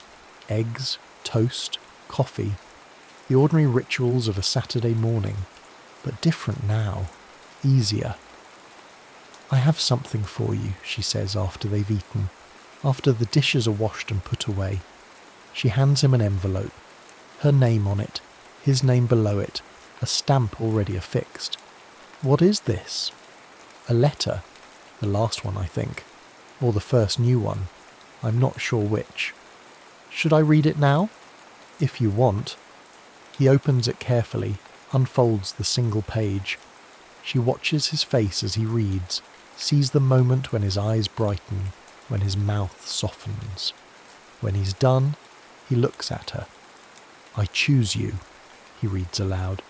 Eggs, toast, coffee, the ordinary rituals of a Saturday morning, but different now, easier. "I have something for you," she says after they've eaten, after the dishes are washed and put away. She hands him an envelope, her name on it, his name below it, a stamp already affixed. "What is this?" A letter. The last one, I think. Or the first new one. I'm not sure which. Should I read it now? If you want. He opens it carefully, unfolds the single page. She watches his face as he reads, sees the moment when his eyes brighten, when his mouth softens. When he's done, he looks at her. I choose you, he reads aloud.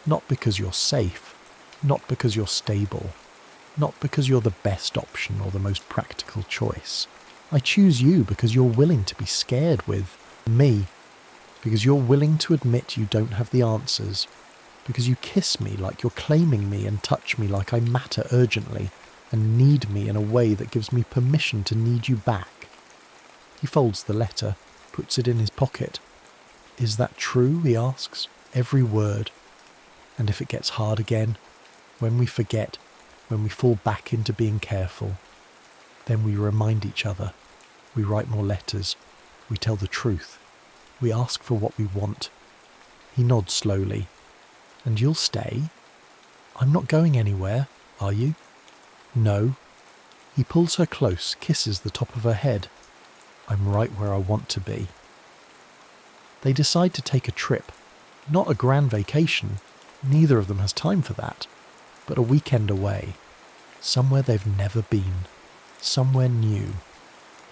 Not because you're safe, not because you're stable, not because you're the best option or the most practical choice. I choose you because you're willing to be scared with me, because you're willing to admit you don't have the answers, because you kiss me like you're claiming me and touch me like I matter urgently and need me in a way that gives me permission to need you back. He folds the letter, puts it in his pocket. Is that true, he asks, every word? And if it gets hard again, when we forget, when we fall back into being careful, then we remind each other, we write more letters, we tell the truth, we ask for what we want. He nods slowly. And you'll stay? I'm not going anywhere, are you? No. He pulls her close, kisses the top of her head. I'm right where I want to be. They decide to take a trip. Not a grand vacation. Neither of them has time for that. But a weekend away. Somewhere they've never been. Somewhere new.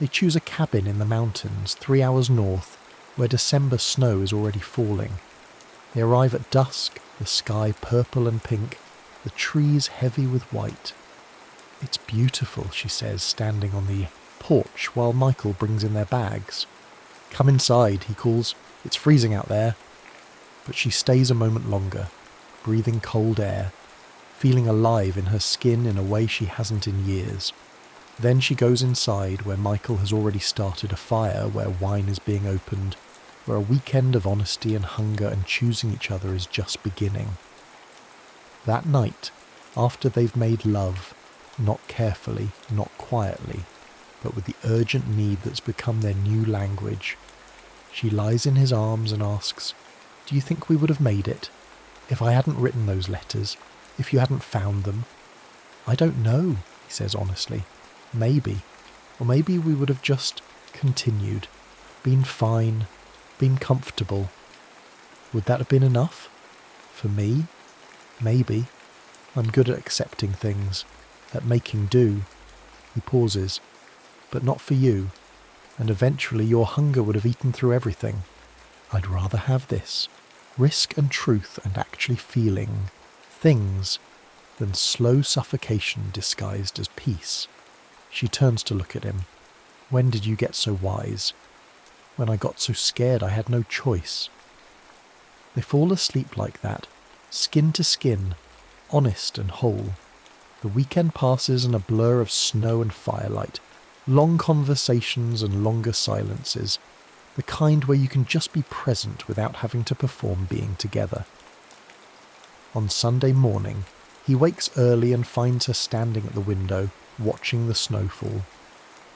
They choose a cabin in the mountains, 3 hours north, where December snow is already falling. They arrive at dusk, the sky purple and pink, the trees heavy with white. It's beautiful, she says, standing on the porch while Michael brings in their bags. Come inside, he calls. It's freezing out there. But she stays a moment longer, breathing cold air, feeling alive in her skin in a way she hasn't in years. Then she goes inside where Michael has already started a fire, where wine is being opened, where a weekend of honesty and hunger and choosing each other is just beginning. That night, after they've made love, not carefully, not quietly, but with the urgent need that's become their new language, she lies in his arms and asks, do you think we would have made it? If I hadn't written those letters, if you hadn't found them? I don't know, he says honestly. Maybe. Or maybe we would have just continued, been fine, been comfortable. Would that have been enough? For me? Maybe. I'm good at accepting things, at making do. He pauses. But not for you. And eventually your hunger would have eaten through everything. I'd rather have this. Risk and truth and actually feeling things than slow suffocation disguised as peace. She turns to look at him. When did you get so wise? When I got so scared I had no choice. They fall asleep like that, skin to skin, honest and whole. The weekend passes in a blur of snow and firelight, long conversations and longer silences, the kind where you can just be present without having to perform being together. On Sunday morning, he wakes early and finds her standing at the window, watching the snowfall.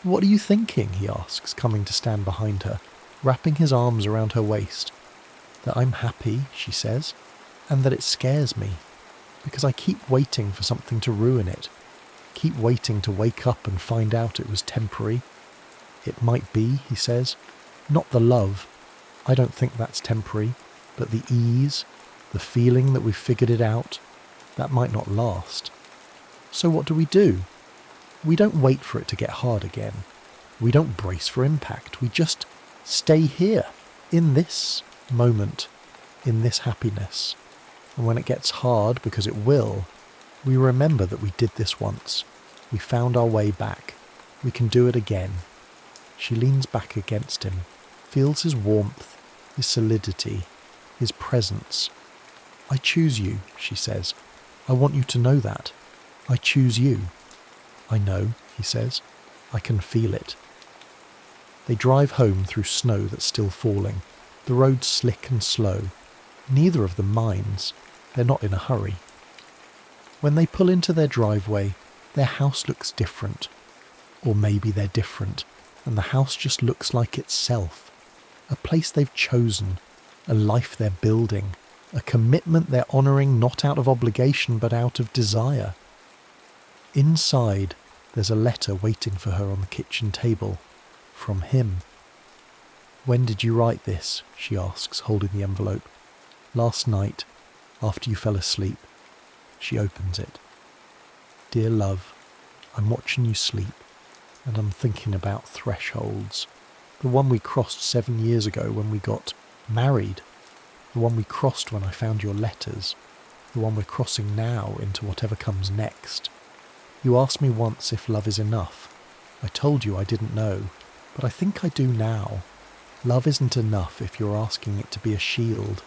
What are you thinking? He asks, coming to stand behind her, wrapping his arms around her waist. That I'm happy, she says, and that it scares me, because I keep waiting for something to ruin it, keep waiting to wake up and find out it was temporary. It might be, he says, not the love, I don't think that's temporary, but the ease, the feeling that we've figured it out, that might not last. So what do? We don't wait for it to get hard again. We don't brace for impact. We just stay here, in this moment, in this happiness. And when it gets hard, because it will, we remember that we did this once. We found our way back. We can do it again. She leans back against him, feels his warmth, his solidity, his presence. I choose you, she says. I want you to know that. I choose you. I know, he says. I can feel it. They drive home through snow that's still falling. The road's slick and slow. Neither of them minds. They're not in a hurry. When they pull into their driveway, their house looks different. Or maybe they're different, and the house just looks like itself. A place they've chosen, a life they're building, a commitment they're honouring not out of obligation but out of desire. Inside, there's a letter waiting for her on the kitchen table. From him. "When did you write this?" she asks, holding the envelope. "Last night, after you fell asleep." She opens it. "Dear love, I'm watching you sleep, and I'm thinking about thresholds. The one we crossed 7 years ago when we got married. The one we crossed when I found your letters. The one we're crossing now into whatever comes next. You asked me once if love is enough. I told you I didn't know, but I think I do now. Love isn't enough if you're asking it to be a shield.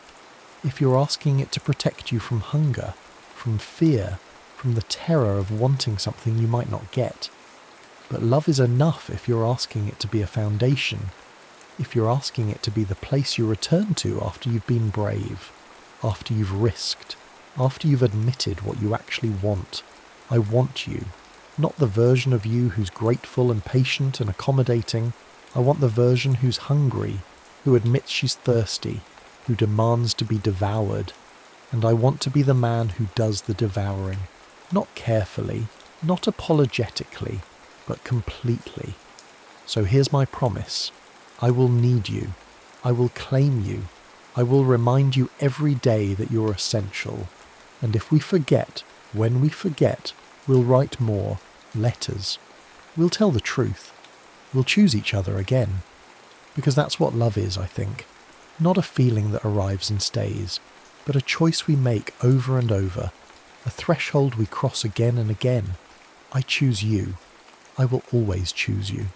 If you're asking it to protect you from hunger, from fear, from the terror of wanting something you might not get. But love is enough if you're asking it to be a foundation, if you're asking it to be the place you return to after you've been brave, after you've risked, after you've admitted what you actually want. I want you, not the version of you who's grateful and patient and accommodating. I want the version who's hungry, who admits she's thirsty, who demands to be devoured. And I want to be the man who does the devouring, not carefully, not apologetically, but completely. So here's my promise. I will need you. I will claim you. I will remind you every day that you're essential. And if we forget, when we forget, we'll write more letters. We'll tell the truth. We'll choose each other again. Because that's what love is, I think. Not a feeling that arrives and stays, but a choice we make over and over, a threshold we cross again and again. I choose you. I will always choose you.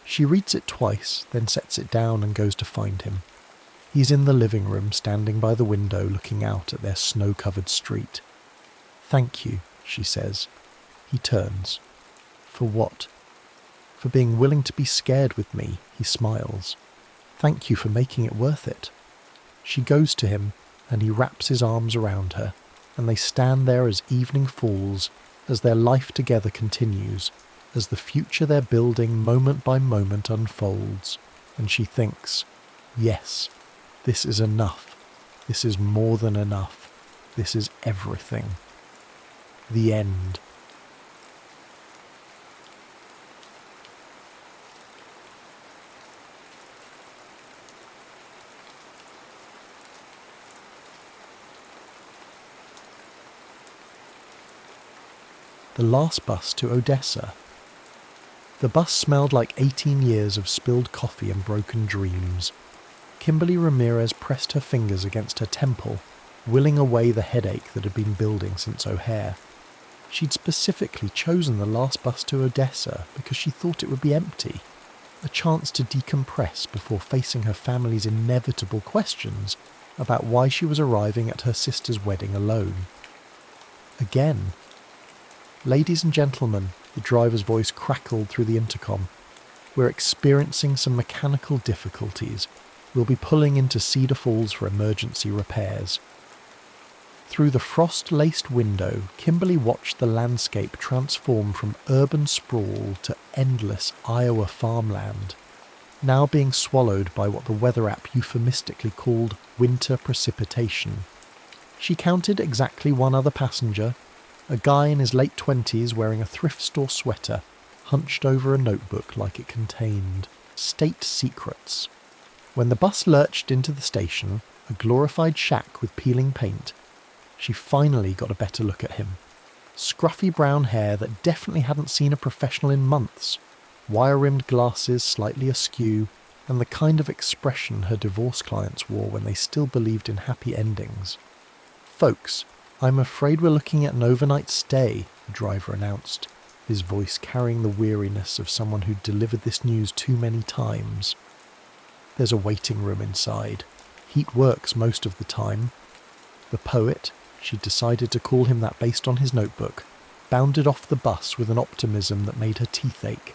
She reads it twice, then sets it down and goes to find him. He's in the living room, standing by the window looking out at their snow-covered street. "Thank you," she says. He turns. "For what?" "For being willing to be scared with me," he smiles. "Thank you for making it worth it." She goes to him, and he wraps his arms around her, and they stand there as evening falls, as their life together continues, as the future they're building moment by moment unfolds, and she thinks, yes, this is enough. This is more than enough. This is everything. The end. The last bus to Odesa. The bus smelled like 18 years of spilled coffee and broken dreams. Kimberly Ramirez pressed her fingers against her temple, willing away the headache that had been building since O'Hare. She'd specifically chosen the last bus to Odesa because she thought it would be empty, a chance to decompress before facing her family's inevitable questions about why she was arriving at her sister's wedding alone. Again. "Ladies and gentlemen," the driver's voice crackled through the intercom, "we're experiencing some mechanical difficulties. We'll be pulling into Cedar Falls for emergency repairs." Through the frost-laced window, Kimberly watched the landscape transform from urban sprawl to endless Iowa farmland, now being swallowed by what the weather app euphemistically called winter precipitation. She counted exactly one other passenger, a guy in his late 20s wearing a thrift store sweater, hunched over a notebook like it contained state secrets. When the bus lurched into the station, a glorified shack with peeling paint, she finally got a better look at him. Scruffy brown hair that definitely hadn't seen a professional in months, wire-rimmed glasses slightly askew, and the kind of expression her divorce clients wore when they still believed in happy endings. "Folks, I'm afraid we're looking at an overnight stay," the driver announced, his voice carrying the weariness of someone who'd delivered this news too many times. There's a waiting room inside. Heat works most of the time. The poet, she'd decided to call him that based on his notebook, bounded off the bus with an optimism that made her teeth ache.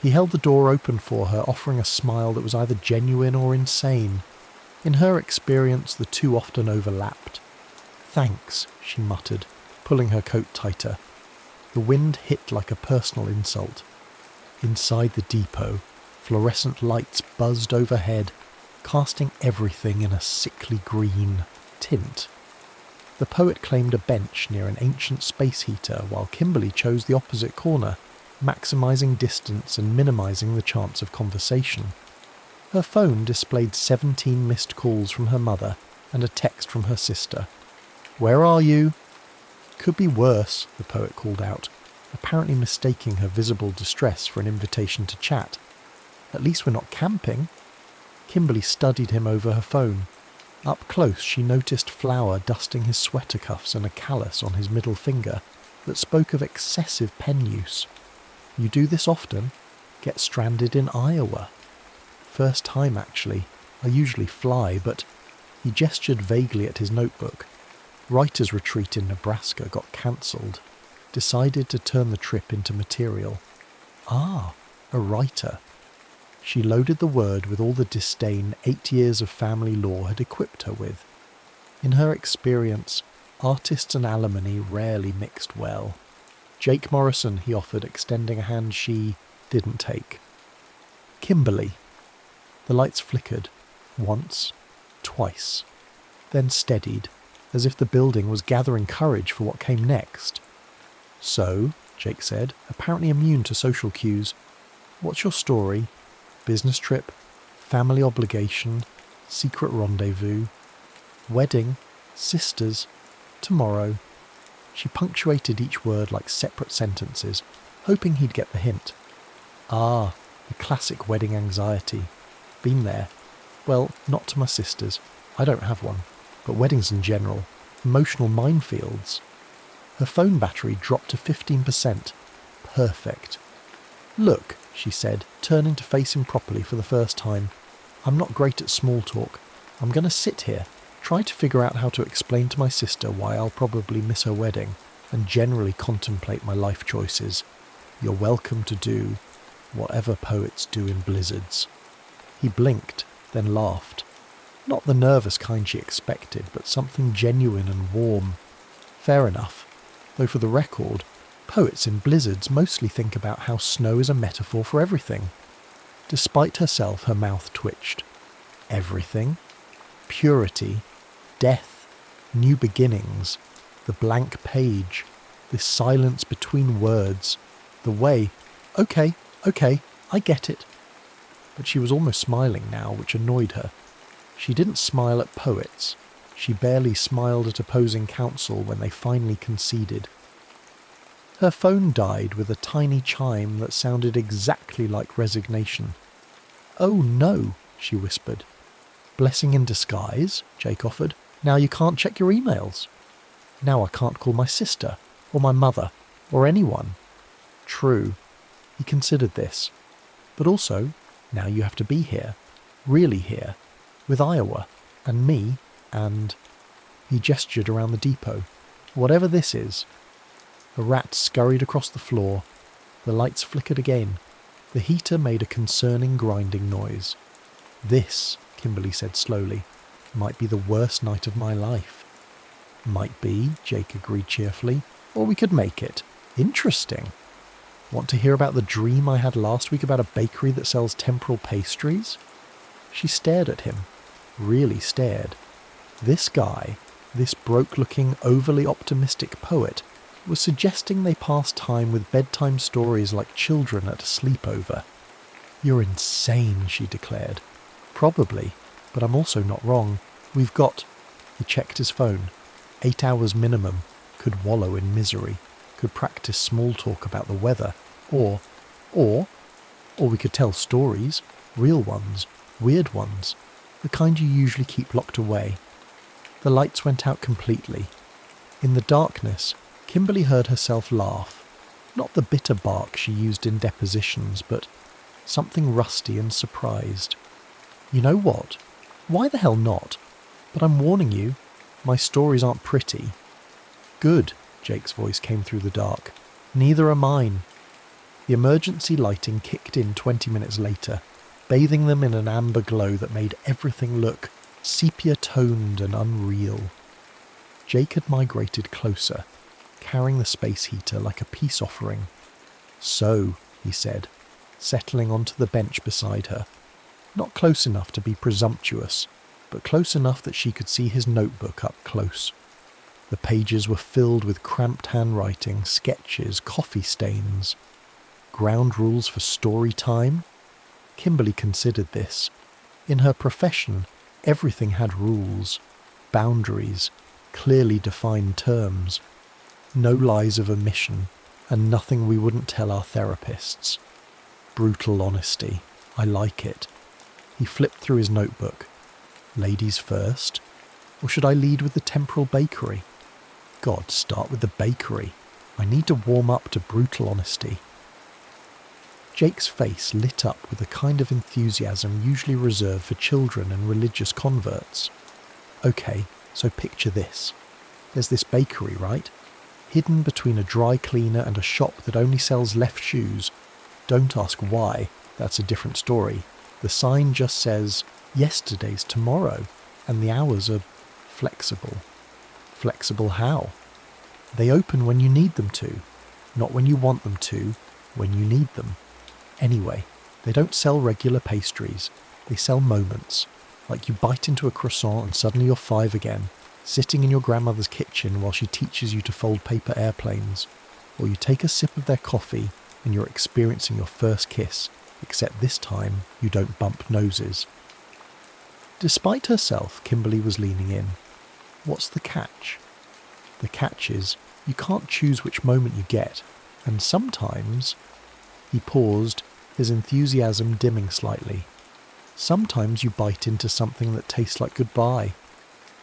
He held the door open for her, offering a smile that was either genuine or insane. In her experience, the two often overlapped. "Thanks," she muttered, pulling her coat tighter. The wind hit like a personal insult. Inside the depot, fluorescent lights buzzed overhead, casting everything in a sickly green tint. The poet claimed a bench near an ancient space heater while Kimberly chose the opposite corner, maximising distance and minimising the chance of conversation. Her phone displayed 17 missed calls from her mother and a text from her sister. "Where are you?" "Could be worse," the poet called out, apparently mistaking her visible distress for an invitation to chat. "At least we're not camping." Kimberly studied him over her phone. Up close she noticed flour dusting his sweater cuffs and a callus on his middle finger that spoke of excessive pen use. "You do this often? Get stranded in Iowa." "First time, actually. I usually fly, but..." He gestured vaguely at his notebook. "Writer's retreat in Nebraska got cancelled. Decided to turn the trip into material." "Ah, a writer." She loaded the word with all the disdain 8 years of family law had equipped her with. In her experience, artists and alimony rarely mixed well. "Jake Morrison," he offered, extending a hand she didn't take. "Kimberly." The lights flickered, once, twice, then steadied, as if the building was gathering courage for what came next. "So," Jake said, apparently immune to social cues, "what's your story? Business trip? Family obligation? Secret rendezvous? Wedding? Sisters? Tomorrow?" She punctuated each word like separate sentences, hoping he'd get the hint. "Ah, the classic wedding anxiety. Been there. Well, not to my sister's. I don't have one. But weddings in general. Emotional minefields." Her phone battery dropped to 15%. Perfect. "Look," she said, turning to face him properly for the first time. "I'm not great at small talk. I'm going to sit here, try to figure out how to explain to my sister why I'll probably miss her wedding, and generally contemplate my life choices. You're welcome to do whatever poets do in blizzards." He blinked, then laughed. Not the nervous kind she expected, but something genuine and warm. Fair enough. Though for the record, poets in blizzards mostly think about how snow is a metaphor for everything. Despite herself, her mouth twitched. Everything? Purity, death, new beginnings, the blank page, this silence between words, the way, okay, I get it. But she was almost smiling now, which annoyed her. She didn't smile at poets. She barely smiled at opposing counsel when they finally conceded. Her phone died with a tiny chime that sounded exactly like resignation. "Oh no," she whispered. "Blessing in disguise," Jake offered. "Now you can't check your emails." "Now I can't call my sister, or my mother, or anyone." True. He considered this. But also, now you have to be here, really here, with Iowa, and me, and... He gestured around the depot. "Whatever this is." A rat scurried across the floor. The lights flickered again. The heater made a concerning grinding noise. "This," Kimberly said slowly, "might be the worst night of my life." "Might be," Jake agreed cheerfully. "Or we could make it. Interesting. Want to hear about the dream I had last week about a bakery that sells temporal pastries?" She stared at him. Really stared. This guy, this broke-looking, overly optimistic poet, was suggesting they pass time with bedtime stories like children at a sleepover. "You're insane," she declared. "Probably, but I'm also not wrong. We've got..." He checked his phone. 8 hours minimum. Could wallow in misery. Could practice small talk about the weather. Or we could tell stories. Real ones. Weird ones. The kind you usually keep locked away. The lights went out completely. In the darkness, Kimberly heard herself laugh. Not the bitter bark she used in depositions, but something rusty and surprised. "You know what? Why the hell not? But I'm warning you, my stories aren't pretty." "Good," Jake's voice came through the dark. "Neither are mine." The emergency lighting kicked in 20 minutes later, bathing them in an amber glow that made everything look sepia-toned and unreal. Jake had migrated closer, carrying the space heater like a peace offering. "So," he said, settling onto the bench beside her. Not close enough to be presumptuous, but close enough that she could see his notebook up close. The pages were filled with cramped handwriting, sketches, coffee stains. Ground rules for story time? Kimberly considered this. In her profession, everything had rules, boundaries, clearly defined terms. No lies of omission, and nothing we wouldn't tell our therapists. Brutal honesty. I like it. He flipped through his notebook. Ladies first? Or should I lead with the temporal bakery? God, start with the bakery. I need to warm up to brutal honesty. Jake's face lit up with a kind of enthusiasm usually reserved for children and religious converts. Okay, so picture this. There's this bakery, right? Hidden between a dry cleaner and a shop that only sells left shoes. Don't ask why, that's a different story. The sign just says, yesterday's tomorrow, and the hours are flexible. Flexible how? They open when you need them to, not when you want them to, when you need them. Anyway, they don't sell regular pastries, they sell moments, like you bite into a croissant and suddenly you're 5 again, sitting in your grandmother's kitchen while she teaches you to fold paper airplanes, or you take a sip of their coffee and you're experiencing your first kiss, except this time you don't bump noses. Despite herself, Kimberly was leaning in. What's the catch? The catch is, you can't choose which moment you get, and sometimes... He paused, his enthusiasm dimming slightly. Sometimes you bite into something that tastes like goodbye,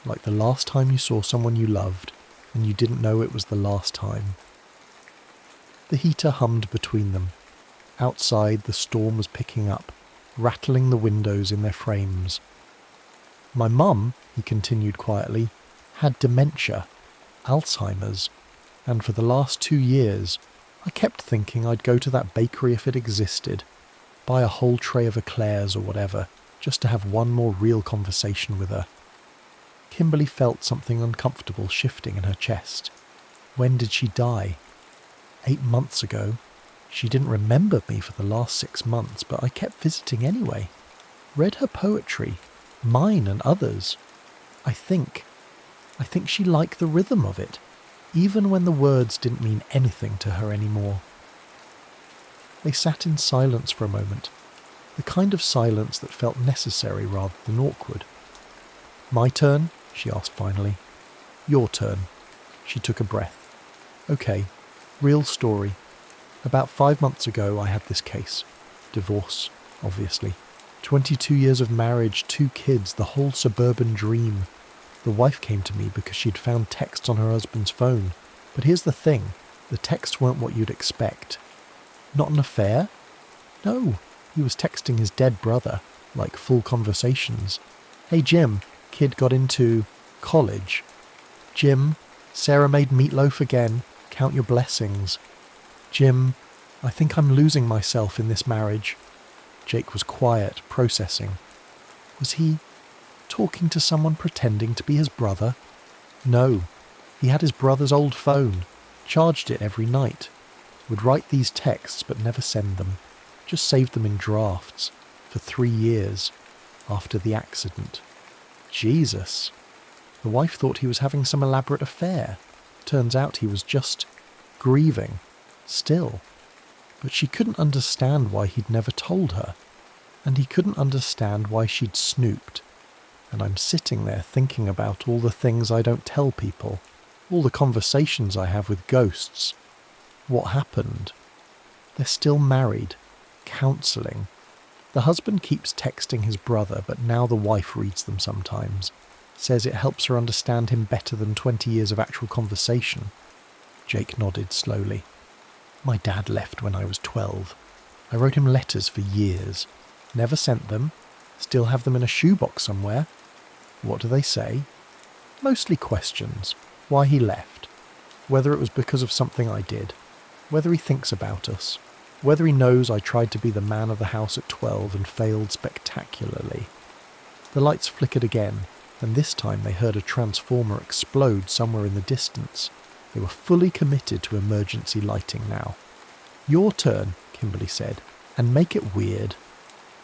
like the last time you saw someone you loved, and you didn't know it was the last time. The heater hummed between them. Outside, the storm was picking up, rattling the windows in their frames. My mum, he continued quietly, had dementia, Alzheimer's, and for the last 2 years, I kept thinking I'd go to that bakery if it existed, buy a whole tray of eclairs or whatever, just to have one more real conversation with her. Kimberly felt something uncomfortable shifting in her chest. When did she die? 8 months ago. She didn't remember me for the last 6 months, but I kept visiting anyway. Read her poetry, mine and others. I think she liked the rhythm of it, even when the words didn't mean anything to her anymore. They sat in silence for a moment, the kind of silence that felt necessary rather than awkward. My turn? She asked finally. Your turn. She took a breath. Okay, real story. About 5 months ago I had this case. Divorce, obviously. 22 years of marriage, 2 kids, the whole suburban dream. The wife came to me because she'd found texts on her husband's phone. But here's the thing, the texts weren't what you'd expect. Not an affair? No, he was texting his dead brother, like full conversations. Hey Jim, kid got into college. Jim, Sarah made meatloaf again, count your blessings. Jim, I think I'm losing myself in this marriage. Jake was quiet, processing. Was he talking to someone pretending to be his brother? No, he had his brother's old phone, charged it every night, would write these texts but never send them, just saved them in drafts, for 3 years, after the accident. Jesus! The wife thought he was having some elaborate affair. Turns out he was just grieving, still. But she couldn't understand why he'd never told her, and he couldn't understand why she'd snooped. And I'm sitting there thinking about all the things I don't tell people, all the conversations I have with ghosts. What happened? They're still married, counselling. The husband keeps texting his brother, but now the wife reads them sometimes. Says it helps her understand him better than 20 years of actual conversation. Jake nodded slowly. My dad left when I was 12. I wrote him letters for years. Never sent them. Still have them in a shoebox somewhere. What do they say? Mostly questions. Why he left. Whether it was because of something I did. Whether he thinks about us. Whether he knows I tried to be the man of the house at 12 and failed spectacularly. The lights flickered again, and this time they heard a transformer explode somewhere in the distance. They were fully committed to emergency lighting now. Your turn, Kimberly said, and make it weird.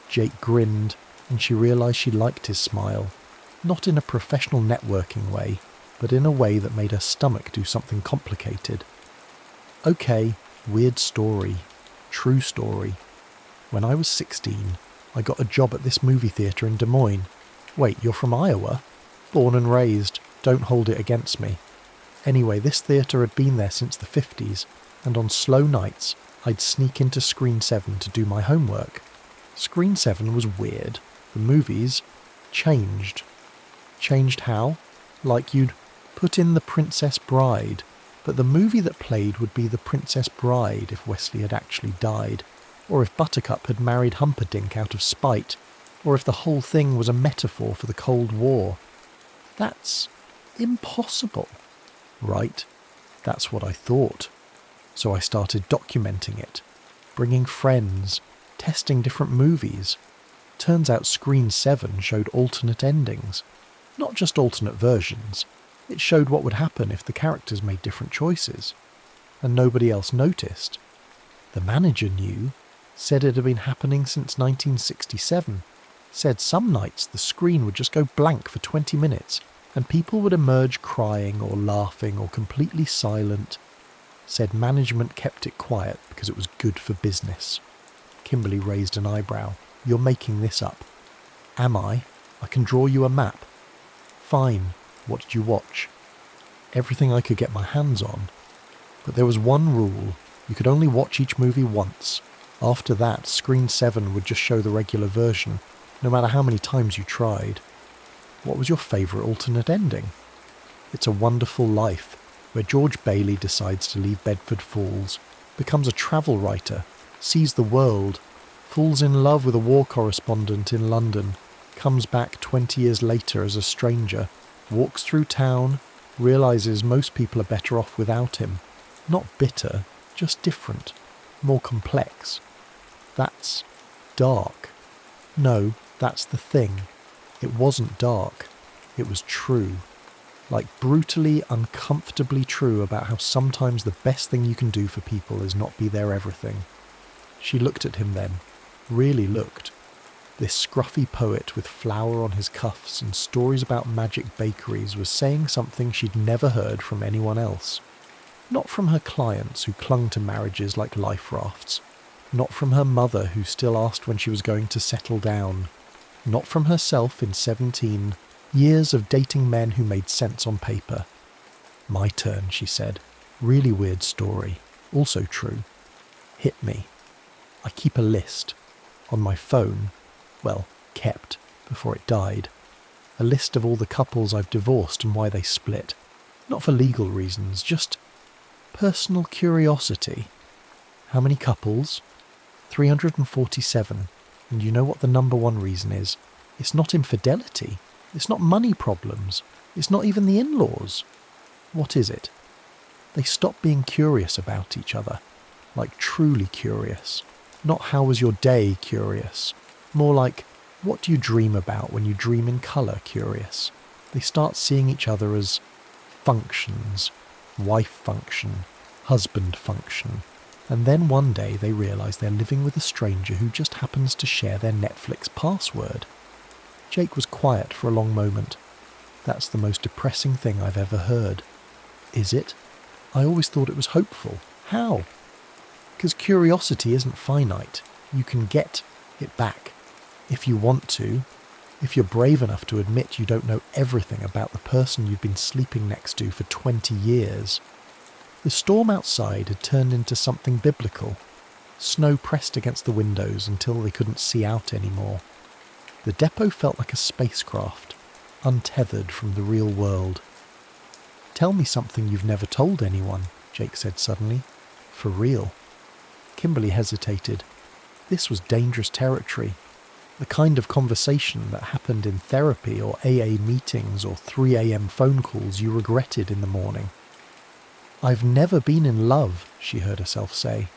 Jake grinned, and she realised she liked his smile. Not in a professional networking way, but in a way that made her stomach do something complicated. Okay, weird story. True story. When I was 16, I got a job at this movie theatre in Des Moines. Wait, you're from Iowa? Born and raised. Don't hold it against me. Anyway, this theatre had been there since the 50s, and on slow nights, I'd sneak into Screen 7 to do my homework. Screen 7 was weird. The movies changed. Changed how? Like you'd put in The Princess Bride, but the movie that played would be The Princess Bride if Wesley had actually died, or if Buttercup had married Humperdinck out of spite, or if the whole thing was a metaphor for the Cold War. That's impossible. Right? That's what I thought. So I started documenting it, bringing friends, testing different movies. Turns out Screen 7 showed alternate endings. Not just alternate versions. It showed what would happen if the characters made different choices. And nobody else noticed. The manager knew, said it had been happening since 1967, said some nights the screen would just go blank for 20 minutes and people would emerge crying or laughing or completely silent. Said management kept it quiet because it was good for business. Kimberly raised an eyebrow. You're making this up. Am I? I can draw you a map. Fine. What did you watch? Everything I could get my hands on. But there was one rule. You could only watch each movie once. After that, Screen 7 would just show the regular version, no matter how many times you tried. What was your favourite alternate ending? It's a Wonderful Life, where George Bailey decides to leave Bedford Falls, becomes a travel writer, sees the world, falls in love with a war correspondent in London, comes back 20 years later as a stranger, walks through town, realises most people are better off without him. Not bitter, just different, more complex. That's dark. No, that's the thing. It wasn't dark. It was true. Like brutally, uncomfortably true about how sometimes the best thing you can do for people is not be their everything. She looked at him then. Really looked. This scruffy poet with flour on his cuffs and stories about magic bakeries was saying something she'd never heard from anyone else. Not from her clients who clung to marriages like life rafts. Not from her mother who still asked when she was going to settle down. Not from herself in 17, years of dating men who made sense on paper. My turn, she said. Really weird story. Also true. Hit me. I keep a list. On my phone. Well, kept, before it died. A list of all the couples I've divorced and why they split. Not for legal reasons, just personal curiosity. How many couples? 347. And you know what the number one reason is? It's not infidelity. It's not money problems. It's not even the in-laws. What is it? They stop being curious about each other. Like truly curious. Not how was your day curious. More like, what do you dream about when you dream in colour curious. They start seeing each other as functions. Wife function. Husband function. And then one day they realise they're living with a stranger who just happens to share their Netflix password. Jake was quiet for a long moment. That's the most depressing thing I've ever heard. Is it? I always thought it was hopeful. How? Because curiosity isn't finite. You can get it back. If you want to. If you're brave enough to admit you don't know everything about the person you've been sleeping next to for 20 years. The storm outside had turned into something biblical. Snow pressed against the windows until they couldn't see out anymore. The depot felt like a spacecraft, untethered from the real world. Tell me something you've never told anyone, Jake said suddenly. For real. Kimberly hesitated. This was dangerous territory. The kind of conversation that happened in therapy or AA meetings or 3 a.m. phone calls you regretted in the morning. I've never been in love, she heard herself say.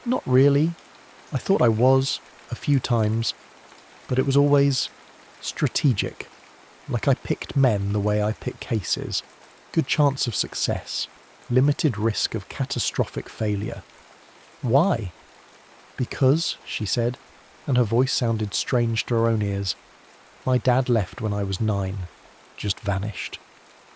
Not really. I thought I was, a few times, but it was always strategic. Like I picked men the way I pick cases. Good chance of success. Limited risk of catastrophic failure. Why? Because, she said, and her voice sounded strange to her own ears. My dad left when I was 9. Just vanished.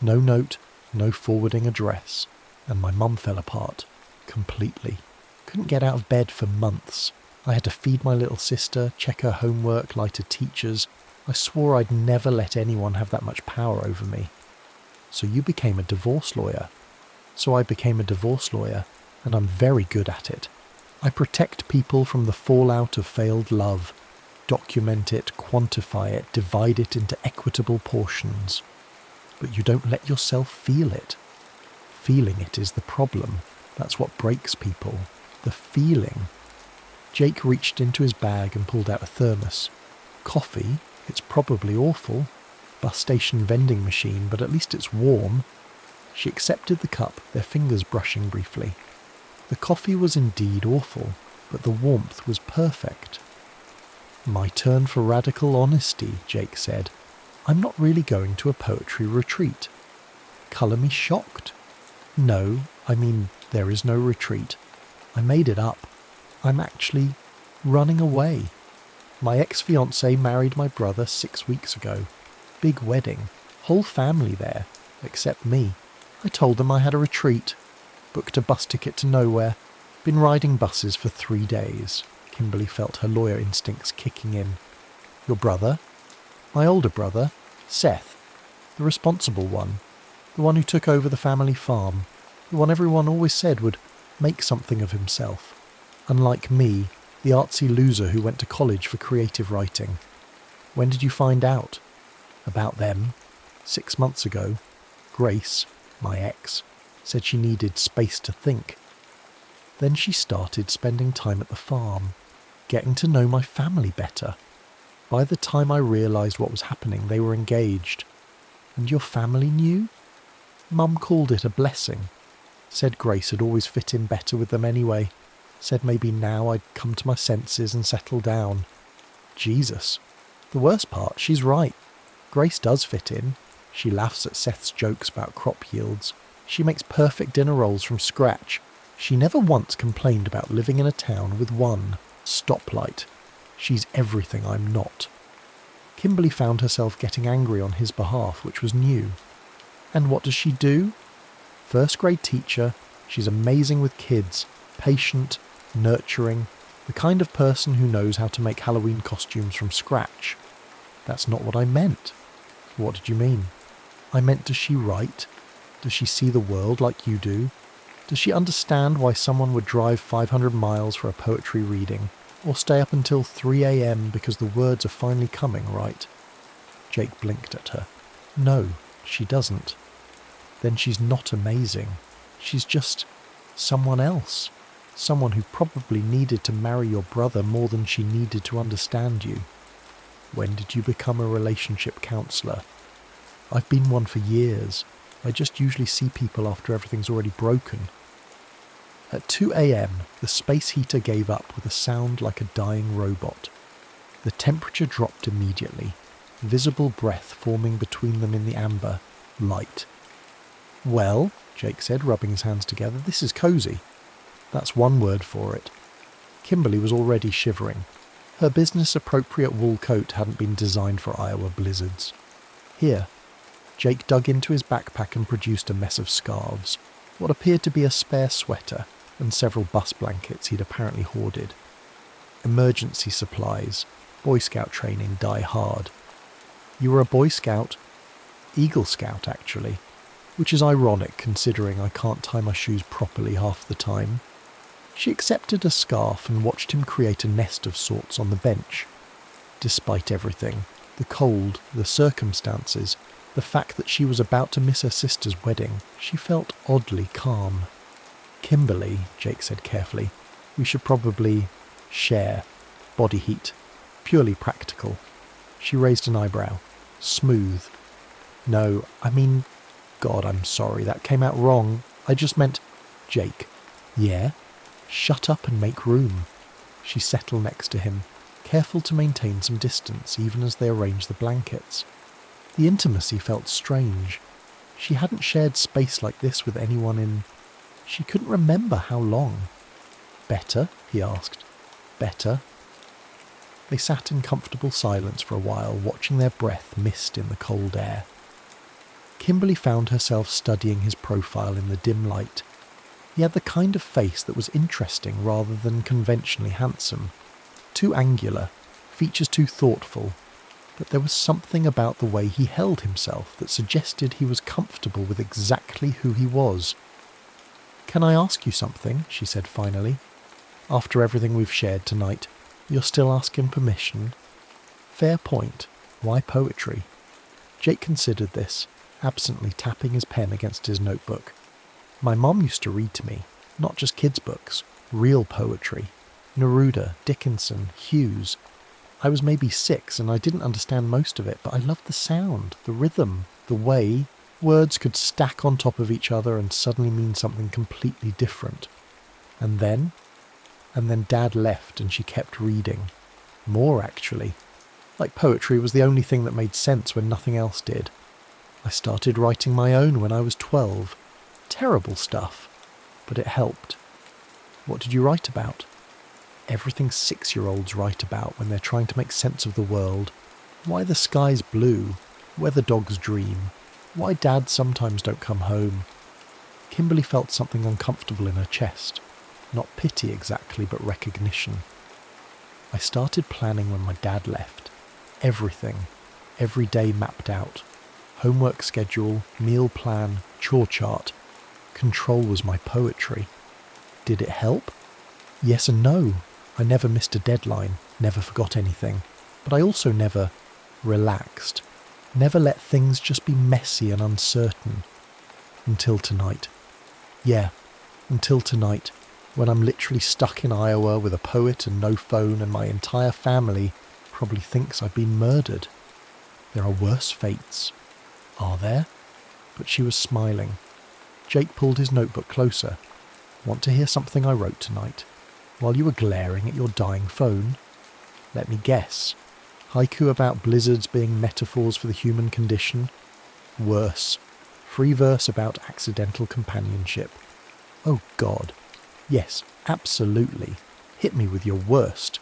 No note, no forwarding address, and my mum fell apart. Completely. Couldn't get out of bed for months. I had to feed my little sister, check her homework, lie to teachers. I swore I'd never let anyone have that much power over me. So you became a divorce lawyer. So I became a divorce lawyer, and I'm very good at it. I protect people from the fallout of failed love, document it, quantify it, divide it into equitable portions. But you don't let yourself feel it. Feeling it is the problem. That's what breaks people. The feeling. Jake reached into his bag and pulled out a thermos. Coffee? It's probably awful. Bus station vending machine, but at least it's warm. She accepted the cup, their fingers brushing briefly. The coffee was indeed awful, but the warmth was perfect. My turn for radical honesty, Jake said. I'm not really going to a poetry retreat. Colour me shocked. No, I mean, there is no retreat. I made it up. I'm actually running away. My ex-fiancé married my brother 6 weeks ago. Big wedding. Whole family there, except me. I told them I had a retreat. Booked a bus ticket to nowhere. Been riding buses for 3 days. Kimberly felt her lawyer instincts kicking in. Your brother? My older brother, Seth. The responsible one. The one who took over the family farm. The one everyone always said would make something of himself. Unlike me, the artsy loser who went to college for creative writing. When did you find out? About them. 6 months ago. Grace, my ex, said she needed space to think. Then she started spending time at the farm, getting to know my family better. By the time I realised what was happening, they were engaged. And your family knew? Mum called it a blessing. Said Grace had always fit in better with them anyway. Said maybe now I'd come to my senses and settle down. Jesus. The worst part, she's right. Grace does fit in. She laughs at Seth's jokes about crop yields. She makes perfect dinner rolls from scratch. She never once complained about living in a town with one stoplight. She's everything I'm not. Kimberly found herself getting angry on his behalf, which was new. And what does she do? First grade teacher, she's amazing with kids, patient, nurturing, the kind of person who knows how to make Halloween costumes from scratch. That's not what I meant. What did you mean? I meant, does she write? Does she see the world like you do? Does she understand why someone would drive 500 miles for a poetry reading, or stay up until 3 a.m. because the words are finally coming, right? Jake blinked at her. No, she doesn't. Then she's not amazing. She's just someone else. Someone who probably needed to marry your brother more than she needed to understand you. When did you become a relationship counsellor? I've been one for years. I just usually see people after everything's already broken. At 2 a.m, the space heater gave up with a sound like a dying robot. The temperature dropped immediately, visible breath forming between them in the amber, light. Well, Jake said, rubbing his hands together, this is cosy. That's one word for it. Kimberly was already shivering. Her business-appropriate wool coat hadn't been designed for Iowa blizzards. Here. Jake dug into his backpack and produced a mess of scarves, what appeared to be a spare sweater, and several bus blankets he'd apparently hoarded. Emergency supplies, Boy Scout training, die hard. You were a Boy Scout? Eagle Scout, actually, which is ironic considering I can't tie my shoes properly half the time. She accepted a scarf and watched him create a nest of sorts on the bench. Despite everything, the cold, the circumstances, the fact that she was about to miss her sister's wedding, she felt oddly calm. Kimberly, Jake said carefully, we should probably share. Body heat. Purely practical. She raised an eyebrow. Smooth. No, I mean, God, I'm sorry, that came out wrong. I just meant, Jake. Yeah? Shut up and make room. She settled next to him, careful to maintain some distance even as they arranged the blankets. The intimacy felt strange. She hadn't shared space like this with anyone in... She couldn't remember how long. Better? He asked. Better? They sat in comfortable silence for a while, watching their breath mist in the cold air. Kimberly found herself studying his profile in the dim light. He had the kind of face that was interesting rather than conventionally handsome. Too angular, features too thoughtful, but there was something about the way he held himself that suggested he was comfortable with exactly who he was. "Can I ask you something?" she said finally. "After everything we've shared tonight, you're still asking permission?" Fair point. Why poetry? Jake considered this, absently tapping his pen against his notebook. "My mom used to read to me, not just kids' books, real poetry. Neruda, Dickinson, Hughes. I was maybe 6 and I didn't understand most of it, but I loved the sound, the rhythm, the way words could stack on top of each other and suddenly mean something completely different. And then Dad left and she kept reading. More, actually. Like poetry was the only thing that made sense when nothing else did. I started writing my own when I was 12. Terrible stuff, but it helped." "What did you write about?" "Everything 6-year-olds write about when they're trying to make sense of the world. Why the sky's blue, where the dogs dream, why dads sometimes don't come home." Kimberly felt something uncomfortable in her chest. Not pity exactly, but recognition. "I started planning when my dad left. Everything. Every day mapped out. Homework schedule, meal plan, chore chart. Control was my poetry. Did it help? Yes and no. I never missed a deadline, never forgot anything. But I also never relaxed. Never let things just be messy and uncertain. Until tonight. Yeah, until tonight, when I'm literally stuck in Iowa with a poet and no phone and my entire family probably thinks I've been murdered. There are worse fates." "Are there?" But she was smiling. Jake pulled his notebook closer. "Want to hear something I wrote tonight? While you were glaring at your dying phone? Let me guess. Haiku about blizzards being metaphors for the human condition? Worse. Free verse about accidental companionship. Oh God. Yes, absolutely. Hit me with your worst."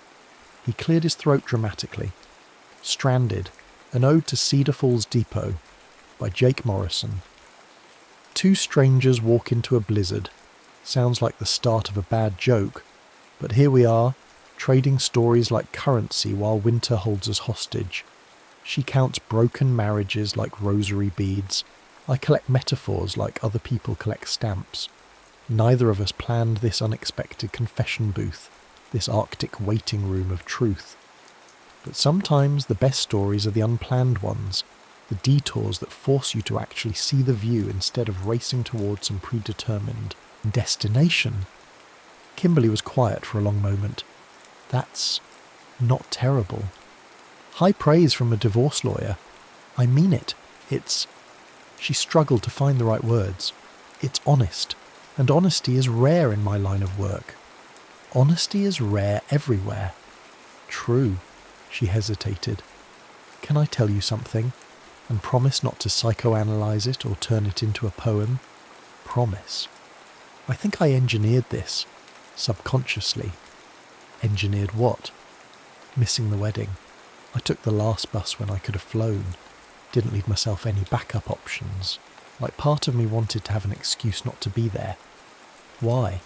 He cleared his throat dramatically. "Stranded, an ode to Cedar Falls Depot, by Jake Morrison. 2 strangers walk into a blizzard. Sounds like the start of a bad joke, but here we are, trading stories like currency while winter holds us hostage. She counts broken marriages like rosary beads. I collect metaphors like other people collect stamps. Neither of us planned this unexpected confession booth, this Arctic waiting room of truth. But sometimes the best stories are the unplanned ones, the detours that force you to actually see the view instead of racing towards some predetermined destination." Kimberly was quiet for a long moment. "That's not terrible. High praise from a divorce lawyer. I mean it. It's..." She struggled to find the right words. "It's honest, and honesty is rare in my line of work." "Honesty is rare everywhere." "True." She hesitated. "Can I tell you something? And promise not to psychoanalyze it or turn it into a poem? Promise." I think I engineered this, subconsciously. Engineered what? Missing the wedding. I took the last bus when I could have flown. Didn't leave myself any backup options. Like part of me wanted to have an excuse not to be there. Why?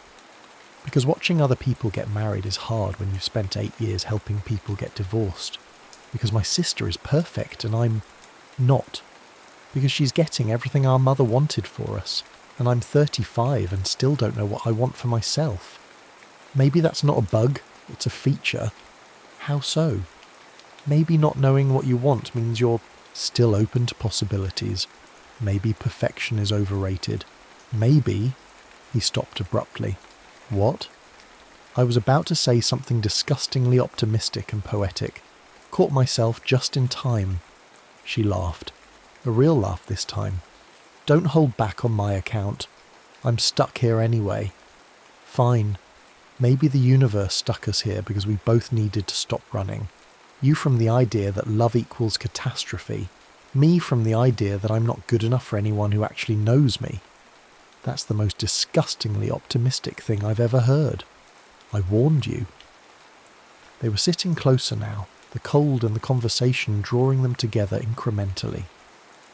Because watching other people get married is hard when you've spent 8 years helping people get divorced. Because my sister is perfect and I'm not. Because she's getting everything our mother wanted for us. And I'm 35 and still don't know what I want for myself. Maybe that's not a bug, it's a feature. How so? Maybe not knowing what you want means you're still open to possibilities. Maybe perfection is overrated. Maybe... He stopped abruptly. What? I was about to say something disgustingly optimistic and poetic. Caught myself just in time. She laughed. A real laugh this time. Don't hold back on my account. I'm stuck here anyway. Fine. Maybe the universe stuck us here because we both needed to stop running. You from the idea that love equals catastrophe. Me from the idea that I'm not good enough for anyone who actually knows me. That's the most disgustingly optimistic thing I've ever heard. I warned you. They were sitting closer now, the cold and the conversation drawing them together incrementally.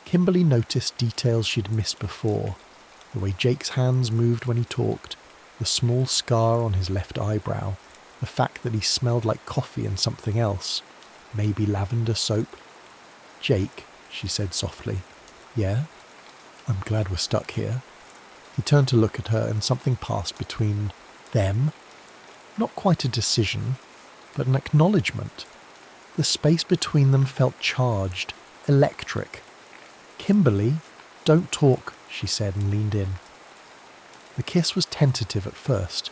Kimberly noticed details she'd missed before. The way Jake's hands moved when he talked, the small scar on his left eyebrow, the fact that he smelled like coffee and something else, maybe lavender soap. "Jake," she said softly. "Yeah? I'm glad we're stuck here." He turned to look at her and something passed between them. Not quite a decision, but an acknowledgement. The space between them felt charged, electric. "Kimberly, don't talk," she said and leaned in. The kiss was tentative at first,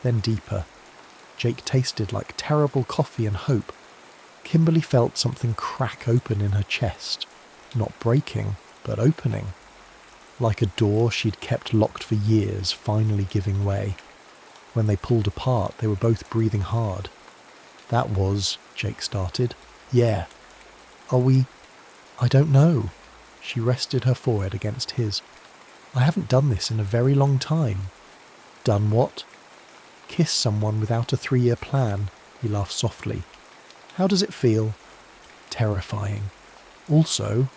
then deeper. Jake tasted like terrible coffee and hope. Kimberly felt something crack open in her chest, not breaking, but opening. Like a door she'd kept locked for years, finally giving way. When they pulled apart, they were both breathing hard. "That was," Jake started. "Yeah. Are we? I don't know." She rested her forehead against his. "I haven't done this in a very long time." "Done what?" "Kiss someone without a 3-year plan," he laughed softly. "How does it feel?" "Terrifying. Also,"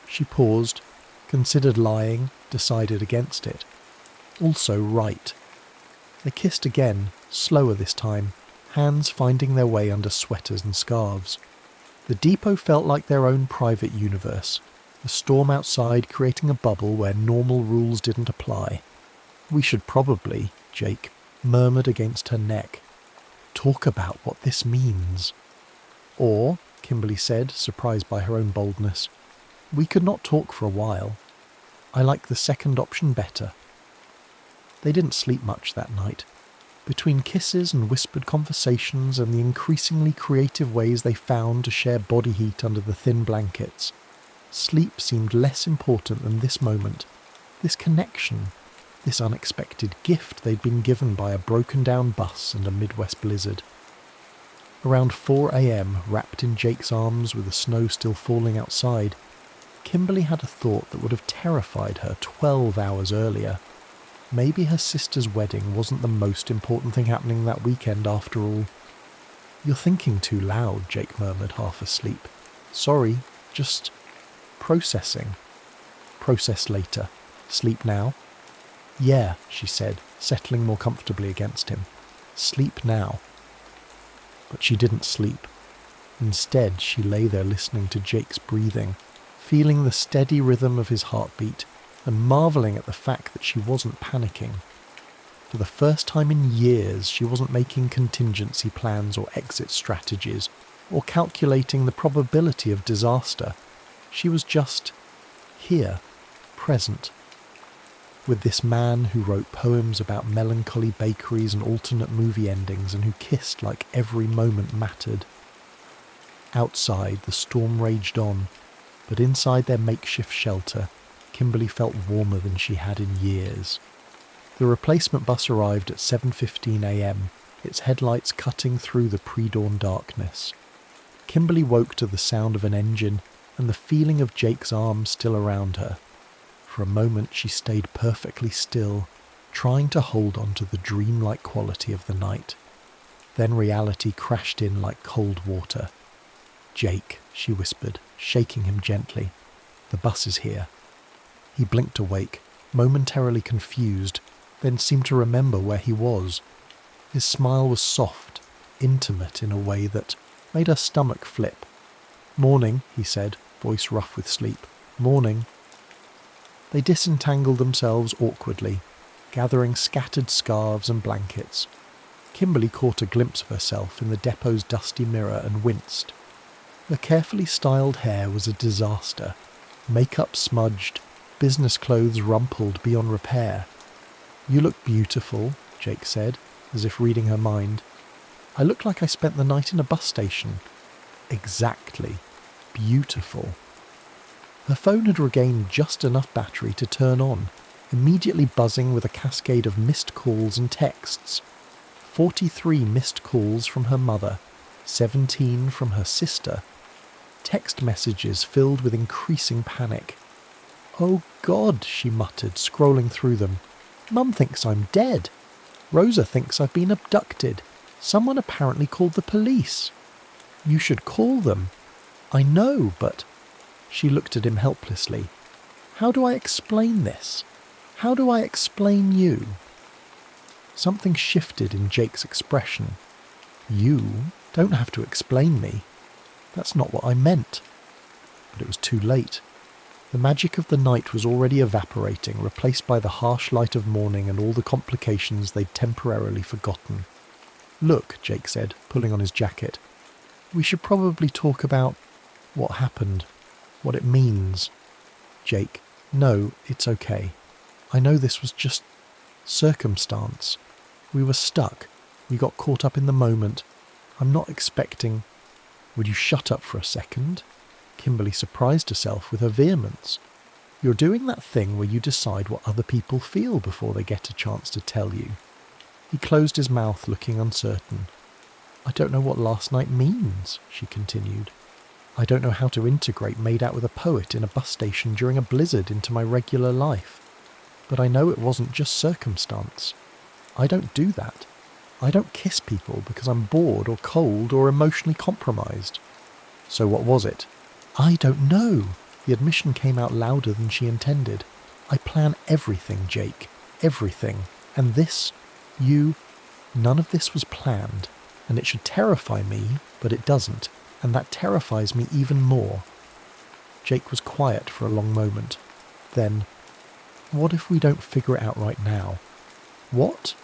she paused, considered lying, decided against it. "Also right." They kissed again, slower this time, hands finding their way under sweaters and scarves. The depot felt like their own private universe, the storm outside creating a bubble where normal rules didn't apply. "We should probably," Jake murmured against her neck, "talk about what this means." "Or," Kimberly said, surprised by her own boldness, "we could not talk for a while. I like the second option better." They didn't sleep much that night. Between kisses and whispered conversations and the increasingly creative ways they found to share body heat under the thin blankets, sleep seemed less important than this moment, this connection, this unexpected gift they'd been given by a broken-down bus and a Midwest blizzard. Around 4 a.m, wrapped in Jake's arms with the snow still falling outside, Kimberly had a thought that would have terrified her 12 hours earlier. Maybe her sister's wedding wasn't the most important thing happening that weekend after all. "You're thinking too loud," Jake murmured, half asleep. "Sorry, just processing." "Process later. Sleep now?" "Yeah," she said, settling more comfortably against him. "Sleep now." But she didn't sleep. Instead, she lay there listening to Jake's breathing, feeling the steady rhythm of his heartbeat, and marvelling at the fact that she wasn't panicking. For the first time in years, she wasn't making contingency plans or exit strategies, or calculating the probability of disaster. She was just here, present, with this man who wrote poems about melancholy bakeries and alternate movie endings and who kissed like every moment mattered. Outside, the storm raged on, but inside their makeshift shelter, Kimberly felt warmer than she had in years. The replacement bus arrived at 7:15 a.m, its headlights cutting through the pre-dawn darkness. Kimberly woke to the sound of an engine and the feeling of Jake's arms still around her. For a moment she stayed perfectly still, trying to hold on to the dreamlike quality of the night. Then reality crashed in like cold water. "Jake," she whispered, shaking him gently. "The bus is here." He blinked awake, momentarily confused, then seemed to remember where he was. His smile was soft, intimate in a way that made her stomach flip. "Morning," he said, voice rough with sleep. "Morning." They disentangled themselves awkwardly, gathering scattered scarves and blankets. Kimberly caught a glimpse of herself in the depot's dusty mirror and winced. Her carefully styled hair was a disaster, makeup smudged, business clothes rumpled beyond repair. "You look beautiful," Jake said, as if reading her mind. "I look like I spent the night in a bus station." "Exactly. Beautiful." Her phone had regained just enough battery to turn on, immediately buzzing with a cascade of missed calls and texts. 43 missed calls from her mother, 17 from her sister. Text messages filled with increasing panic. "Oh God," she muttered, scrolling through them. "Mum thinks I'm dead. Rosa thinks I've been abducted. Someone apparently called the police." "You should call them." "I know, but..." She looked at him helplessly. How do I explain this? How do I explain you? Something shifted in Jake's expression. You don't have to explain me. That's not what I meant. But it was too late. The magic of the night was already evaporating, replaced by the harsh light of morning and all the complications they'd temporarily forgotten. Look, Jake said, pulling on his jacket. We should probably talk about what happened, what it means. Jake, no, it's okay. I know this was just circumstance. We were stuck. We got caught up in the moment. I'm not expecting... Would you shut up for a second? Kimberly surprised herself with her vehemence. You're doing that thing where you decide what other people feel before they get a chance to tell you. He closed his mouth, looking uncertain. I don't know what last night means, she continued. I don't know how to integrate made out with a poet in a bus station during a blizzard into my regular life. But I know it wasn't just circumstance. I don't do that. I don't kiss people because I'm bored or cold or emotionally compromised. So what was it? I don't know. The admission came out louder than she intended. I plan everything, Jake. Everything. And this, none of this was planned. And it should terrify me, but it doesn't. And that terrifies me even more. Jake was quiet for a long moment. Then, what if we don't figure it out right now? What?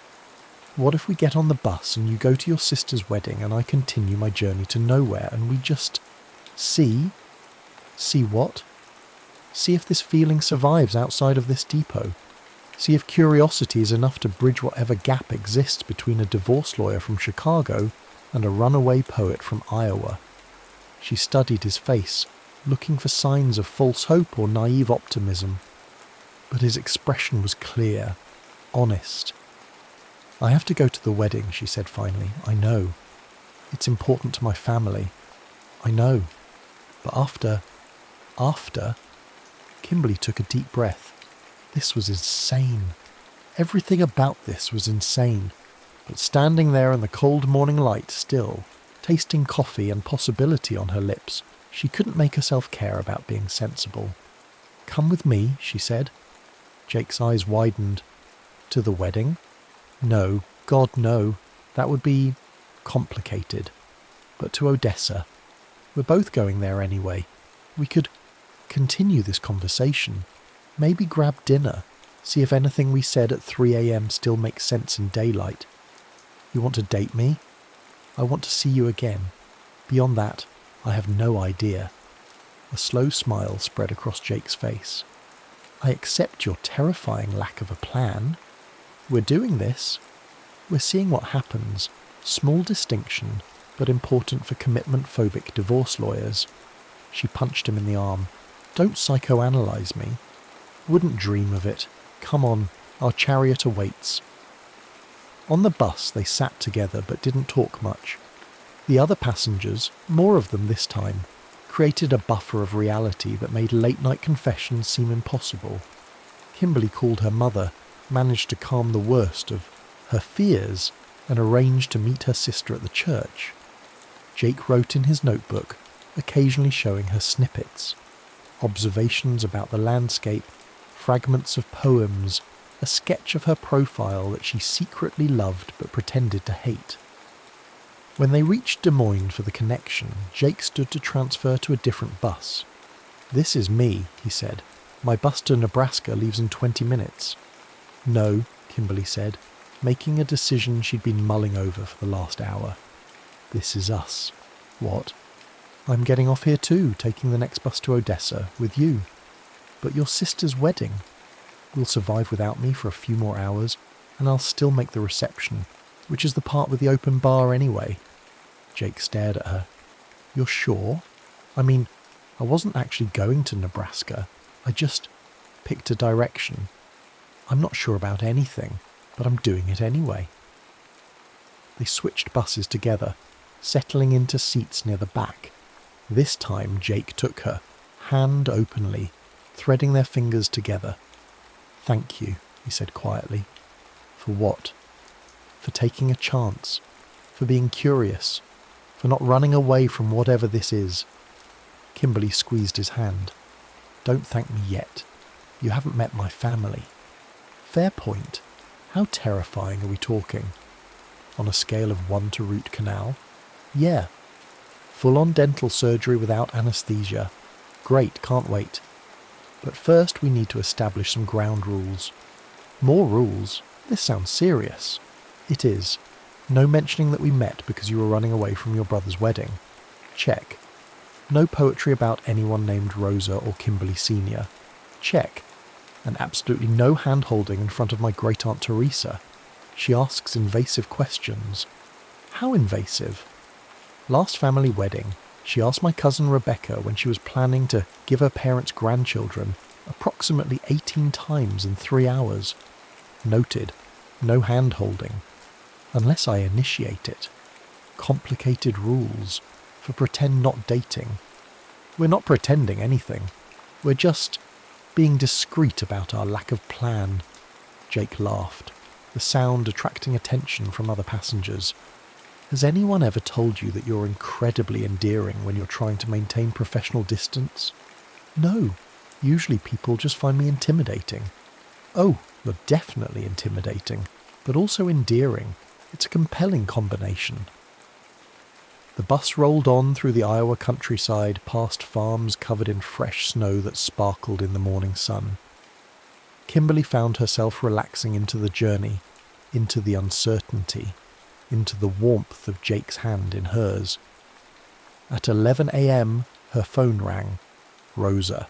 What if we get on the bus and you go to your sister's wedding and I continue my journey to nowhere and we just see? See what? See if this feeling survives outside of this depot. See if curiosity is enough to bridge whatever gap exists between a divorce lawyer from Chicago and a runaway poet from Iowa. She studied his face, looking for signs of false hope or naive optimism. But his expression was clear, honest. I have to go to the wedding, she said finally. I know. It's important to my family. I know. But after... Kimberly took a deep breath. This was insane. Everything about this was insane. But standing there in the cold morning light still, tasting coffee and possibility on her lips, she couldn't make herself care about being sensible. Come with me, she said. Jake's eyes widened. To the wedding? No, God no. That would be complicated. But to Odesa. We're both going there anyway. We could continue this conversation. Maybe grab dinner. See if anything we said at 3 a.m. still makes sense in daylight. You want to date me? I want to see you again. Beyond that, I have no idea. A slow smile spread across Jake's face. I accept your terrifying lack of a plan. We're doing this. We're seeing what happens. Small distinction, but important for commitment-phobic divorce lawyers. She punched him in the arm. Don't psychoanalyze me. Wouldn't dream of it. Come on, our chariot awaits. On the bus they sat together but didn't talk much. The other passengers, more of them this time, created a buffer of reality that made late-night confessions seem impossible. Kimberly called her mother, managed to calm the worst of her fears, and arranged to meet her sister at the church. Jake wrote in his notebook, occasionally showing her snippets. Observations about the landscape, fragments of poems, a sketch of her profile that she secretly loved but pretended to hate. When they reached Des Moines for the connection, Jake stood to transfer to a different bus. This is me, he said. My bus to Nebraska leaves in 20 minutes. No, Kimberly said, making a decision she'd been mulling over for the last hour. This is us. What? I'm getting off here too, taking the next bus to Odesa, with you. But your sister's wedding. We'll survive without me for a few more hours, and I'll still make the reception, which is the part with the open bar anyway. Jake stared at her. You're sure? I mean, I wasn't actually going to Nebraska. I just picked a direction. I'm not sure about anything, but I'm doing it anyway. They switched buses together, settling into seats near the back. This time Jake took her, hand openly, threading their fingers together. Thank you, he said quietly. For what? For taking a chance, for being curious, for not running away from whatever this is. Kimberly squeezed his hand. Don't thank me yet. You haven't met my family. Fair point. How terrifying are we talking? On a scale of 1 to root canal? Yeah. Full-on dental surgery without anaesthesia. Great, can't wait. But first we need to establish some ground rules. More rules? This sounds serious. It is. No mentioning that we met because you were running away from your brother's wedding. Check. No poetry about anyone named Rosa or Kimberly Sr. Check. And absolutely no hand-holding in front of my great-aunt Teresa. She asks invasive questions. How invasive? Last family wedding, she asked my cousin Rebecca when she was planning to give her parents grandchildren approximately 18 times in 3 hours. Noted. No hand-holding. Unless I initiate it. Complicated rules for pretend not dating. We're not pretending anything. We're just being discreet about our lack of plan. Jake laughed, the sound attracting attention from other passengers. Has anyone ever told you that you're incredibly endearing when you're trying to maintain professional distance? No. Usually people just find me intimidating. Oh, you're definitely intimidating, but also endearing. It's a compelling combination. The bus rolled on through the Iowa countryside past farms covered in fresh snow that sparkled in the morning sun. Kimberly found herself relaxing into the journey, into the uncertainty, into the warmth of Jake's hand in hers. At 11 a.m, her phone rang. Rosa.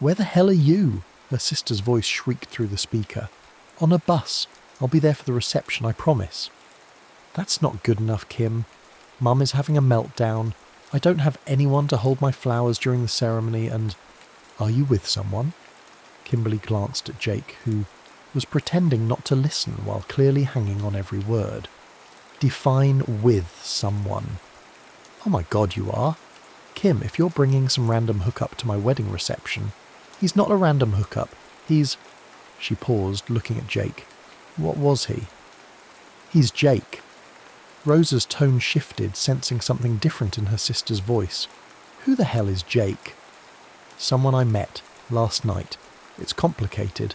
"Where the hell are you?" her sister's voice shrieked through the speaker. "On a bus. I'll be there for the reception, I promise." "That's not good enough, Kim. Mum is having a meltdown. I don't have anyone to hold my flowers during the ceremony and... Are you with someone?" Kimberly glanced at Jake, who was pretending not to listen while clearly hanging on every word. Define with someone. Oh my God, you are. Kim, if you're bringing some random hookup to my wedding reception... He's not a random hookup. He's... She paused, looking at Jake. What was he? He's Jake. Rosa's tone shifted, sensing something different in her sister's voice. Who the hell is Jake? Someone I met last night. It's complicated.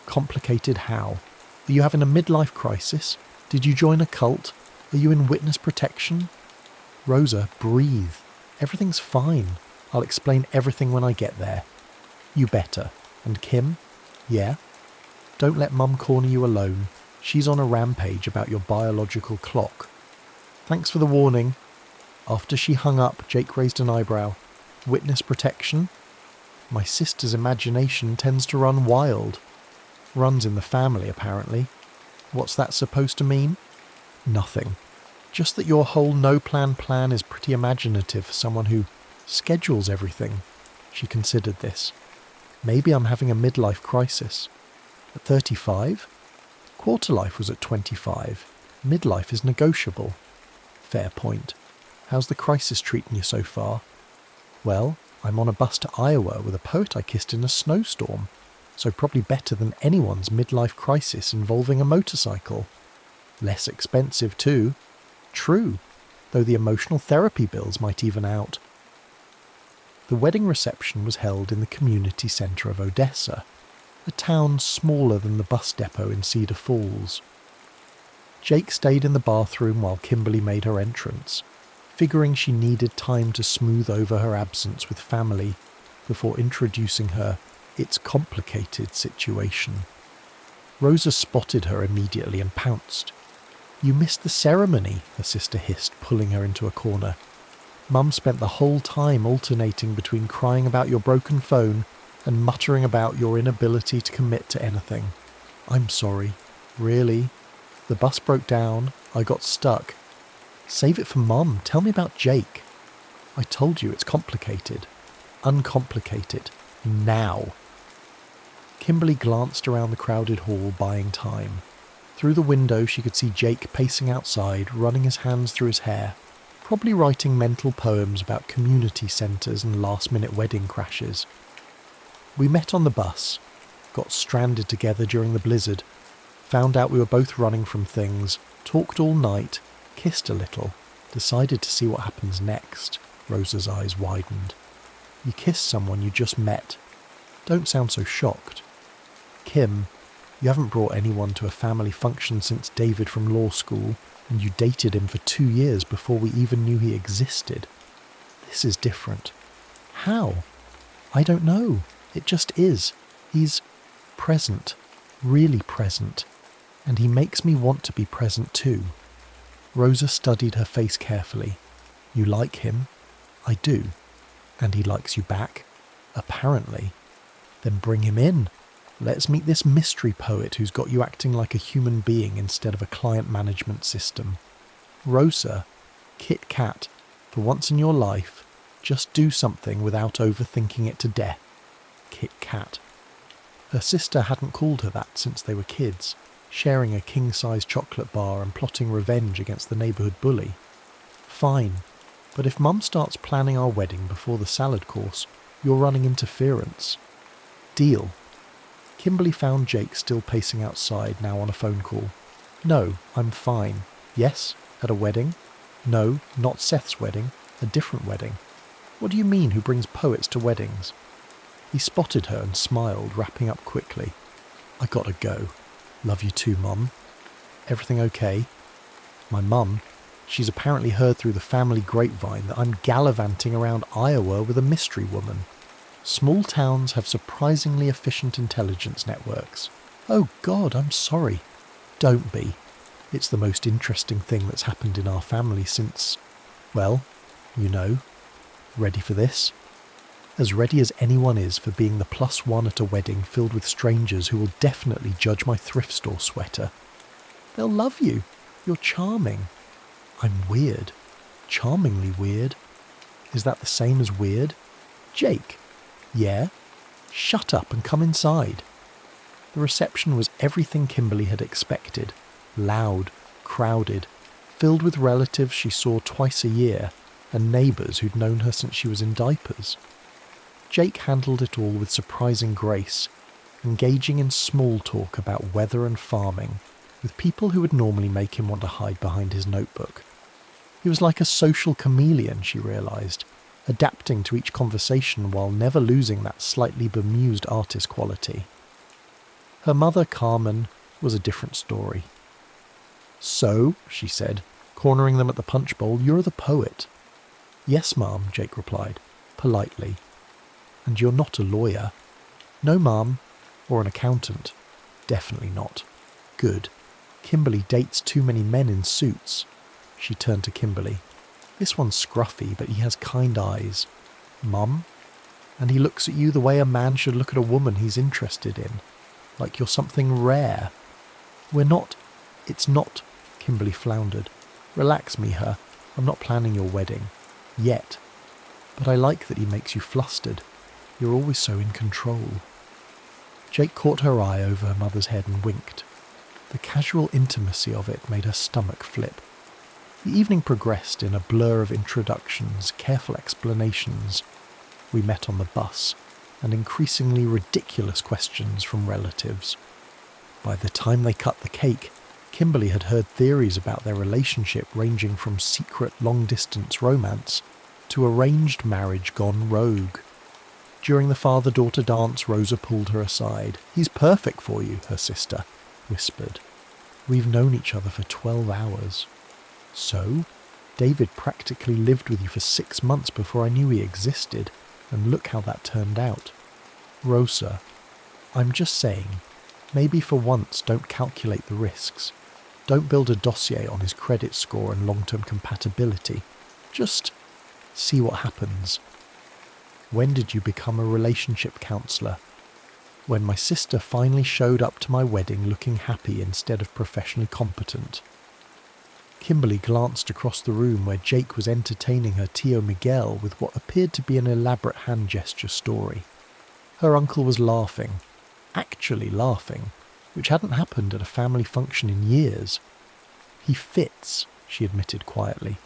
Complicated how? Are you having a midlife crisis? Did you join a cult? Are you in witness protection? Rosa, breathe. Everything's fine. I'll explain everything when I get there. You better. And Kim? Yeah? Don't let Mum corner you alone. She's on a rampage about your biological clock. Thanks for the warning. After she hung up, Jake raised an eyebrow. Witness protection? My sister's imagination tends to run wild. Runs in the family, apparently. What's that supposed to mean? Nothing. Just that your whole no-plan is pretty imaginative for someone who schedules everything. She considered this. Maybe I'm having a midlife crisis. At 35? Quarter life was at 25. Midlife is negotiable. Fair point. How's the crisis treating you so far? Well, I'm on a bus to Iowa with a poet I kissed in a snowstorm, so probably better than anyone's midlife crisis involving a motorcycle. Less expensive too. True, though the emotional therapy bills might even out. The wedding reception was held in the community centre of Odesa, a town smaller than the bus depot in Cedar Falls. Jake stayed in the bathroom while Kimberly made her entrance, figuring she needed time to smooth over her absence with family before introducing her "it's complicated" situation. Rosa spotted her immediately and pounced. "You missed the ceremony," her sister hissed, pulling her into a corner. "Mum spent the whole time alternating between crying about your broken phone and muttering about your inability to commit to anything. I'm sorry. Really? The bus broke down. I got stuck. Save it for Mum. Tell me about Jake. I told you it's complicated. Uncomplicate it. Now." Kimberly glanced around the crowded hall, buying time. Through the window she could see Jake pacing outside, running his hands through his hair, probably writing mental poems about community centres and last-minute wedding crashes. We met on the bus, got stranded together during the blizzard, found out we were both running from things, talked all night, kissed a little, decided to see what happens next. Rosa's eyes widened. You kiss someone you just met. Don't sound so shocked. Kim, you haven't brought anyone to a family function since David from law school, and you dated him for 2 years before we even knew he existed. This is different. How? I don't know. It just is. He's present. Really present. And he makes me want to be present too. Rosa studied her face carefully. You like him? I do. And he likes you back? Apparently. Then bring him in. Let's meet this mystery poet who's got you acting like a human being instead of a client management system. Rosa, Kit Kat, for once in your life, just do something without overthinking it to death. Kit Kat. Her sister hadn't called her that since they were kids, sharing a king-size chocolate bar and plotting revenge against the neighbourhood bully. Fine, but if Mum starts planning our wedding before the salad course, you're running interference. Deal. Kimberly found Jake still pacing outside, now on a phone call. No, I'm fine. Yes, at a wedding? No, not Seth's wedding, a different wedding. What do you mean, who brings poets to weddings? He spotted her and smiled, wrapping up quickly. I gotta go. Love you too, Mum. Everything okay? My mum, she's apparently heard through the family grapevine that I'm gallivanting around Iowa with a mystery woman. Small towns have surprisingly efficient intelligence networks. Oh God, I'm sorry. Don't be. It's the most interesting thing that's happened in our family since, well, you know. Ready for this? As ready as anyone is for being the +1 at a wedding filled with strangers who will definitely judge my thrift store sweater. They'll love you. You're charming. I'm weird. Charmingly weird. Is that the same as weird? Jake. Yeah? Shut up and come inside. The reception was everything Kimberly had expected. Loud, crowded, filled with relatives she saw twice a year, and neighbours who'd known her since she was in diapers. Jake handled it all with surprising grace, engaging in small talk about weather and farming, with people who would normally make him want to hide behind his notebook. He was like a social chameleon, she realised, adapting to each conversation while never losing that slightly bemused artist quality. Her mother, Carmen, was a different story. So, she said, cornering them at the punch bowl, you're the poet. Yes, Ma'am, Jake replied, politely. And you're not a lawyer. No, Ma'am, or an accountant. Definitely not. Good. Kimberly dates too many men in suits. She turned to Kimberly. This one's scruffy, but he has kind eyes. Mum? And he looks at you the way a man should look at a woman he's interested in. Like you're something rare. It's not, Kimberly floundered. Relax, Miha. I'm not planning your wedding. Yet. But I like that he makes you flustered. You're always so in control. Jake caught her eye over her mother's head and winked. The casual intimacy of it made her stomach flip. The evening progressed in a blur of introductions, careful explanations. We met on the bus, and increasingly ridiculous questions from relatives. By the time they cut the cake, Kimberly had heard theories about their relationship ranging from secret long-distance romance to arranged marriage gone rogue. During the father-daughter dance, Rosa pulled her aside. He's perfect for you, her sister whispered. We've known each other for 12 hours. So, David practically lived with you for 6 months before I knew he existed, and look how that turned out. Rosa, I'm just saying, maybe for once don't calculate the risks. Don't build a dossier on his credit score and long-term compatibility. Just see what happens. When did you become a relationship counsellor? When my sister finally showed up to my wedding looking happy instead of professionally competent. Kimberly glanced across the room where Jake was entertaining her Tio Miguel with what appeared to be an elaborate hand gesture story. Her uncle was laughing, actually laughing, which hadn't happened at a family function in years. He fits, she admitted quietly.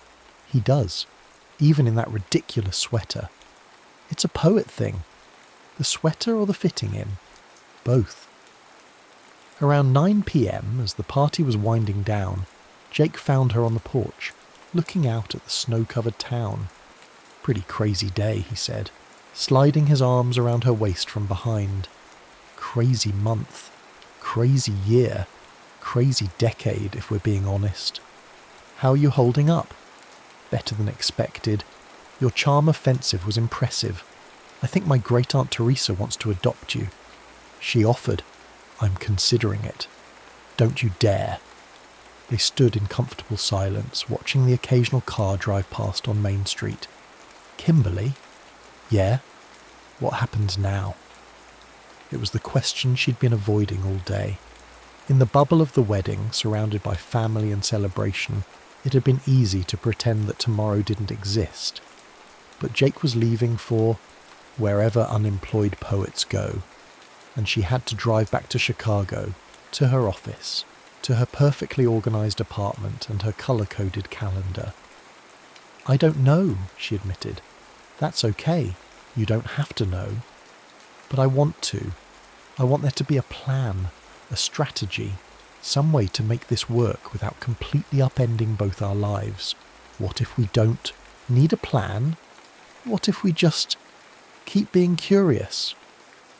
He does, even in that ridiculous sweater. It's a poet thing. The sweater or the fitting in? Both. Around 9 p.m, as the party was winding down, Jake found her on the porch, looking out at the snow-covered town. Pretty crazy day, he said, sliding his arms around her waist from behind. Crazy month, crazy year, crazy decade if we're being honest. How are you holding up? Better than expected. Your charm offensive was impressive. I think my great-aunt Teresa wants to adopt you. She offered. I'm considering it. Don't you dare. They stood in comfortable silence, watching the occasional car drive past on Main Street. Kimberly? Yeah? What happens now? It was the question she'd been avoiding all day. In the bubble of the wedding, surrounded by family and celebration, it had been easy to pretend that tomorrow didn't exist. But Jake was leaving for wherever unemployed poets go, and she had to drive back to Chicago, to her office, to her perfectly organised apartment and her colour-coded calendar. I don't know, she admitted. That's okay. You don't have to know. But I want to. I want there to be a plan, a strategy, some way to make this work without completely upending both our lives. What if we don't need a plan? What if we just keep being curious?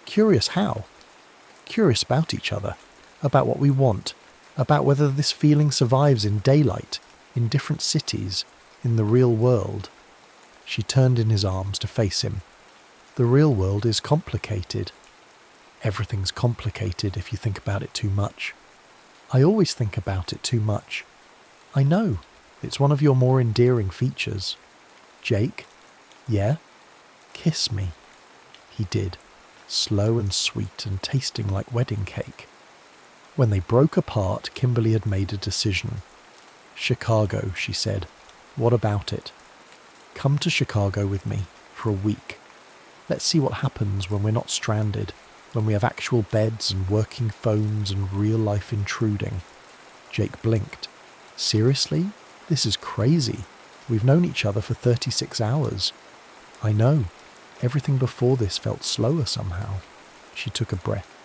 Curious how? Curious about each other, about what we want, about whether this feeling survives in daylight, in different cities, in the real world. She turned in his arms to face him. The real world is complicated. Everything's complicated if you think about it too much. I always think about it too much. I know, it's one of your more endearing features. Jake? Yeah? Kiss me. He did, slow and sweet and tasting like wedding cake. When they broke apart, Kimberly had made a decision. Chicago, she said. What about it? Come to Chicago with me for a week. Let's see what happens when we're not stranded, when we have actual beds and working phones and real life intruding. Jake blinked. Seriously? This is crazy. We've known each other for 36 hours. I know. Everything before this felt slower somehow. She took a breath.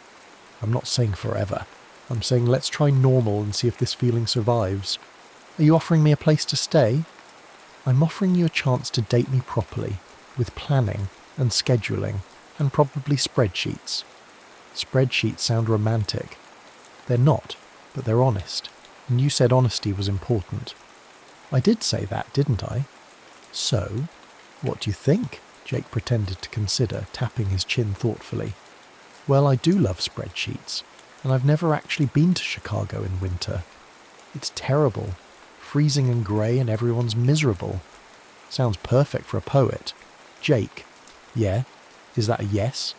I'm not saying forever. I'm saying let's try normal and see if this feeling survives. Are you offering me a place to stay? I'm offering you a chance to date me properly, with planning and scheduling and probably spreadsheets. Spreadsheets sound romantic. They're not, but they're honest, and you said honesty was important. I did say that, didn't I? So, what do you think? Jake pretended to consider, tapping his chin thoughtfully. Well, I do love spreadsheets, and I've never actually been to Chicago in winter. It's terrible, freezing and grey and everyone's miserable. Sounds perfect for a poet. Jake. Yeah? Is that a yes?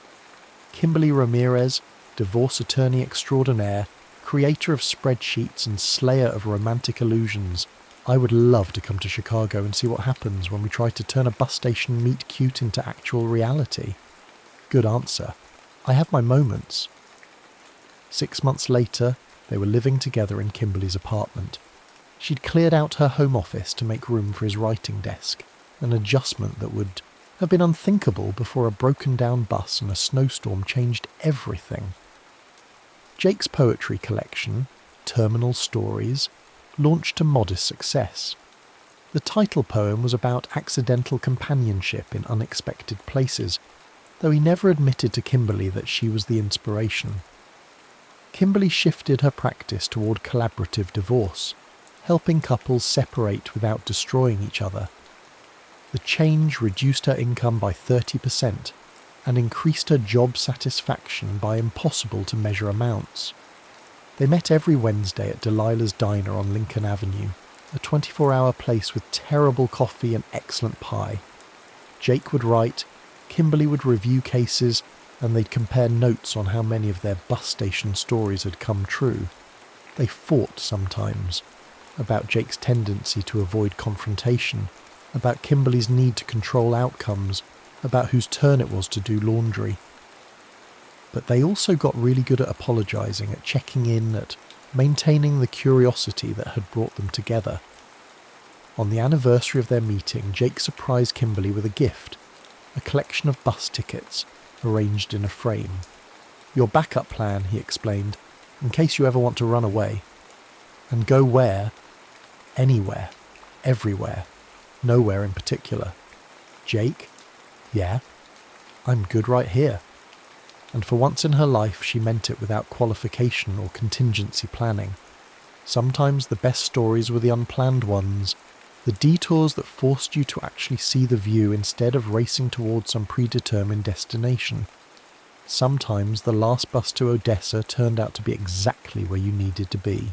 Kimberly Ramirez, divorce attorney extraordinaire, creator of spreadsheets and slayer of romantic illusions. I would love to come to Chicago and see what happens when we try to turn a bus station meet cute into actual reality. Good answer. I have my moments. 6 months later, they were living together in Kimberly's apartment. She'd cleared out her home office to make room for his writing desk, an adjustment that would have been unthinkable before a broken-down bus and a snowstorm changed everything. Jake's poetry collection, Terminal Stories, launched to modest success. The title poem was about accidental companionship in unexpected places, though he never admitted to Kimberly that she was the inspiration. Kimberly shifted her practice toward collaborative divorce, helping couples separate without destroying each other. The change reduced her income by 30% and increased her job satisfaction by impossible to measure amounts. They met every Wednesday at Delilah's Diner on Lincoln Avenue, a 24-hour place with terrible coffee and excellent pie. Jake would write, Kimberly would review cases, and they'd compare notes on how many of their bus station stories had come true. They fought sometimes, about Jake's tendency to avoid confrontation, about Kimberly's need to control outcomes, about whose turn it was to do laundry. But they also got really good at apologising, at checking in, at maintaining the curiosity that had brought them together. On the anniversary of their meeting, Jake surprised Kimberly with a gift, a collection of bus tickets, arranged in a frame. Your backup plan, he explained, in case you ever want to run away. And go where? Anywhere. Everywhere. Nowhere in particular. Jake? Yeah? I'm good right here. And for once in her life, she meant it without qualification or contingency planning. Sometimes the best stories were the unplanned ones, the detours that forced you to actually see the view instead of racing towards some predetermined destination. Sometimes the last bus to Odesa turned out to be exactly where you needed to be.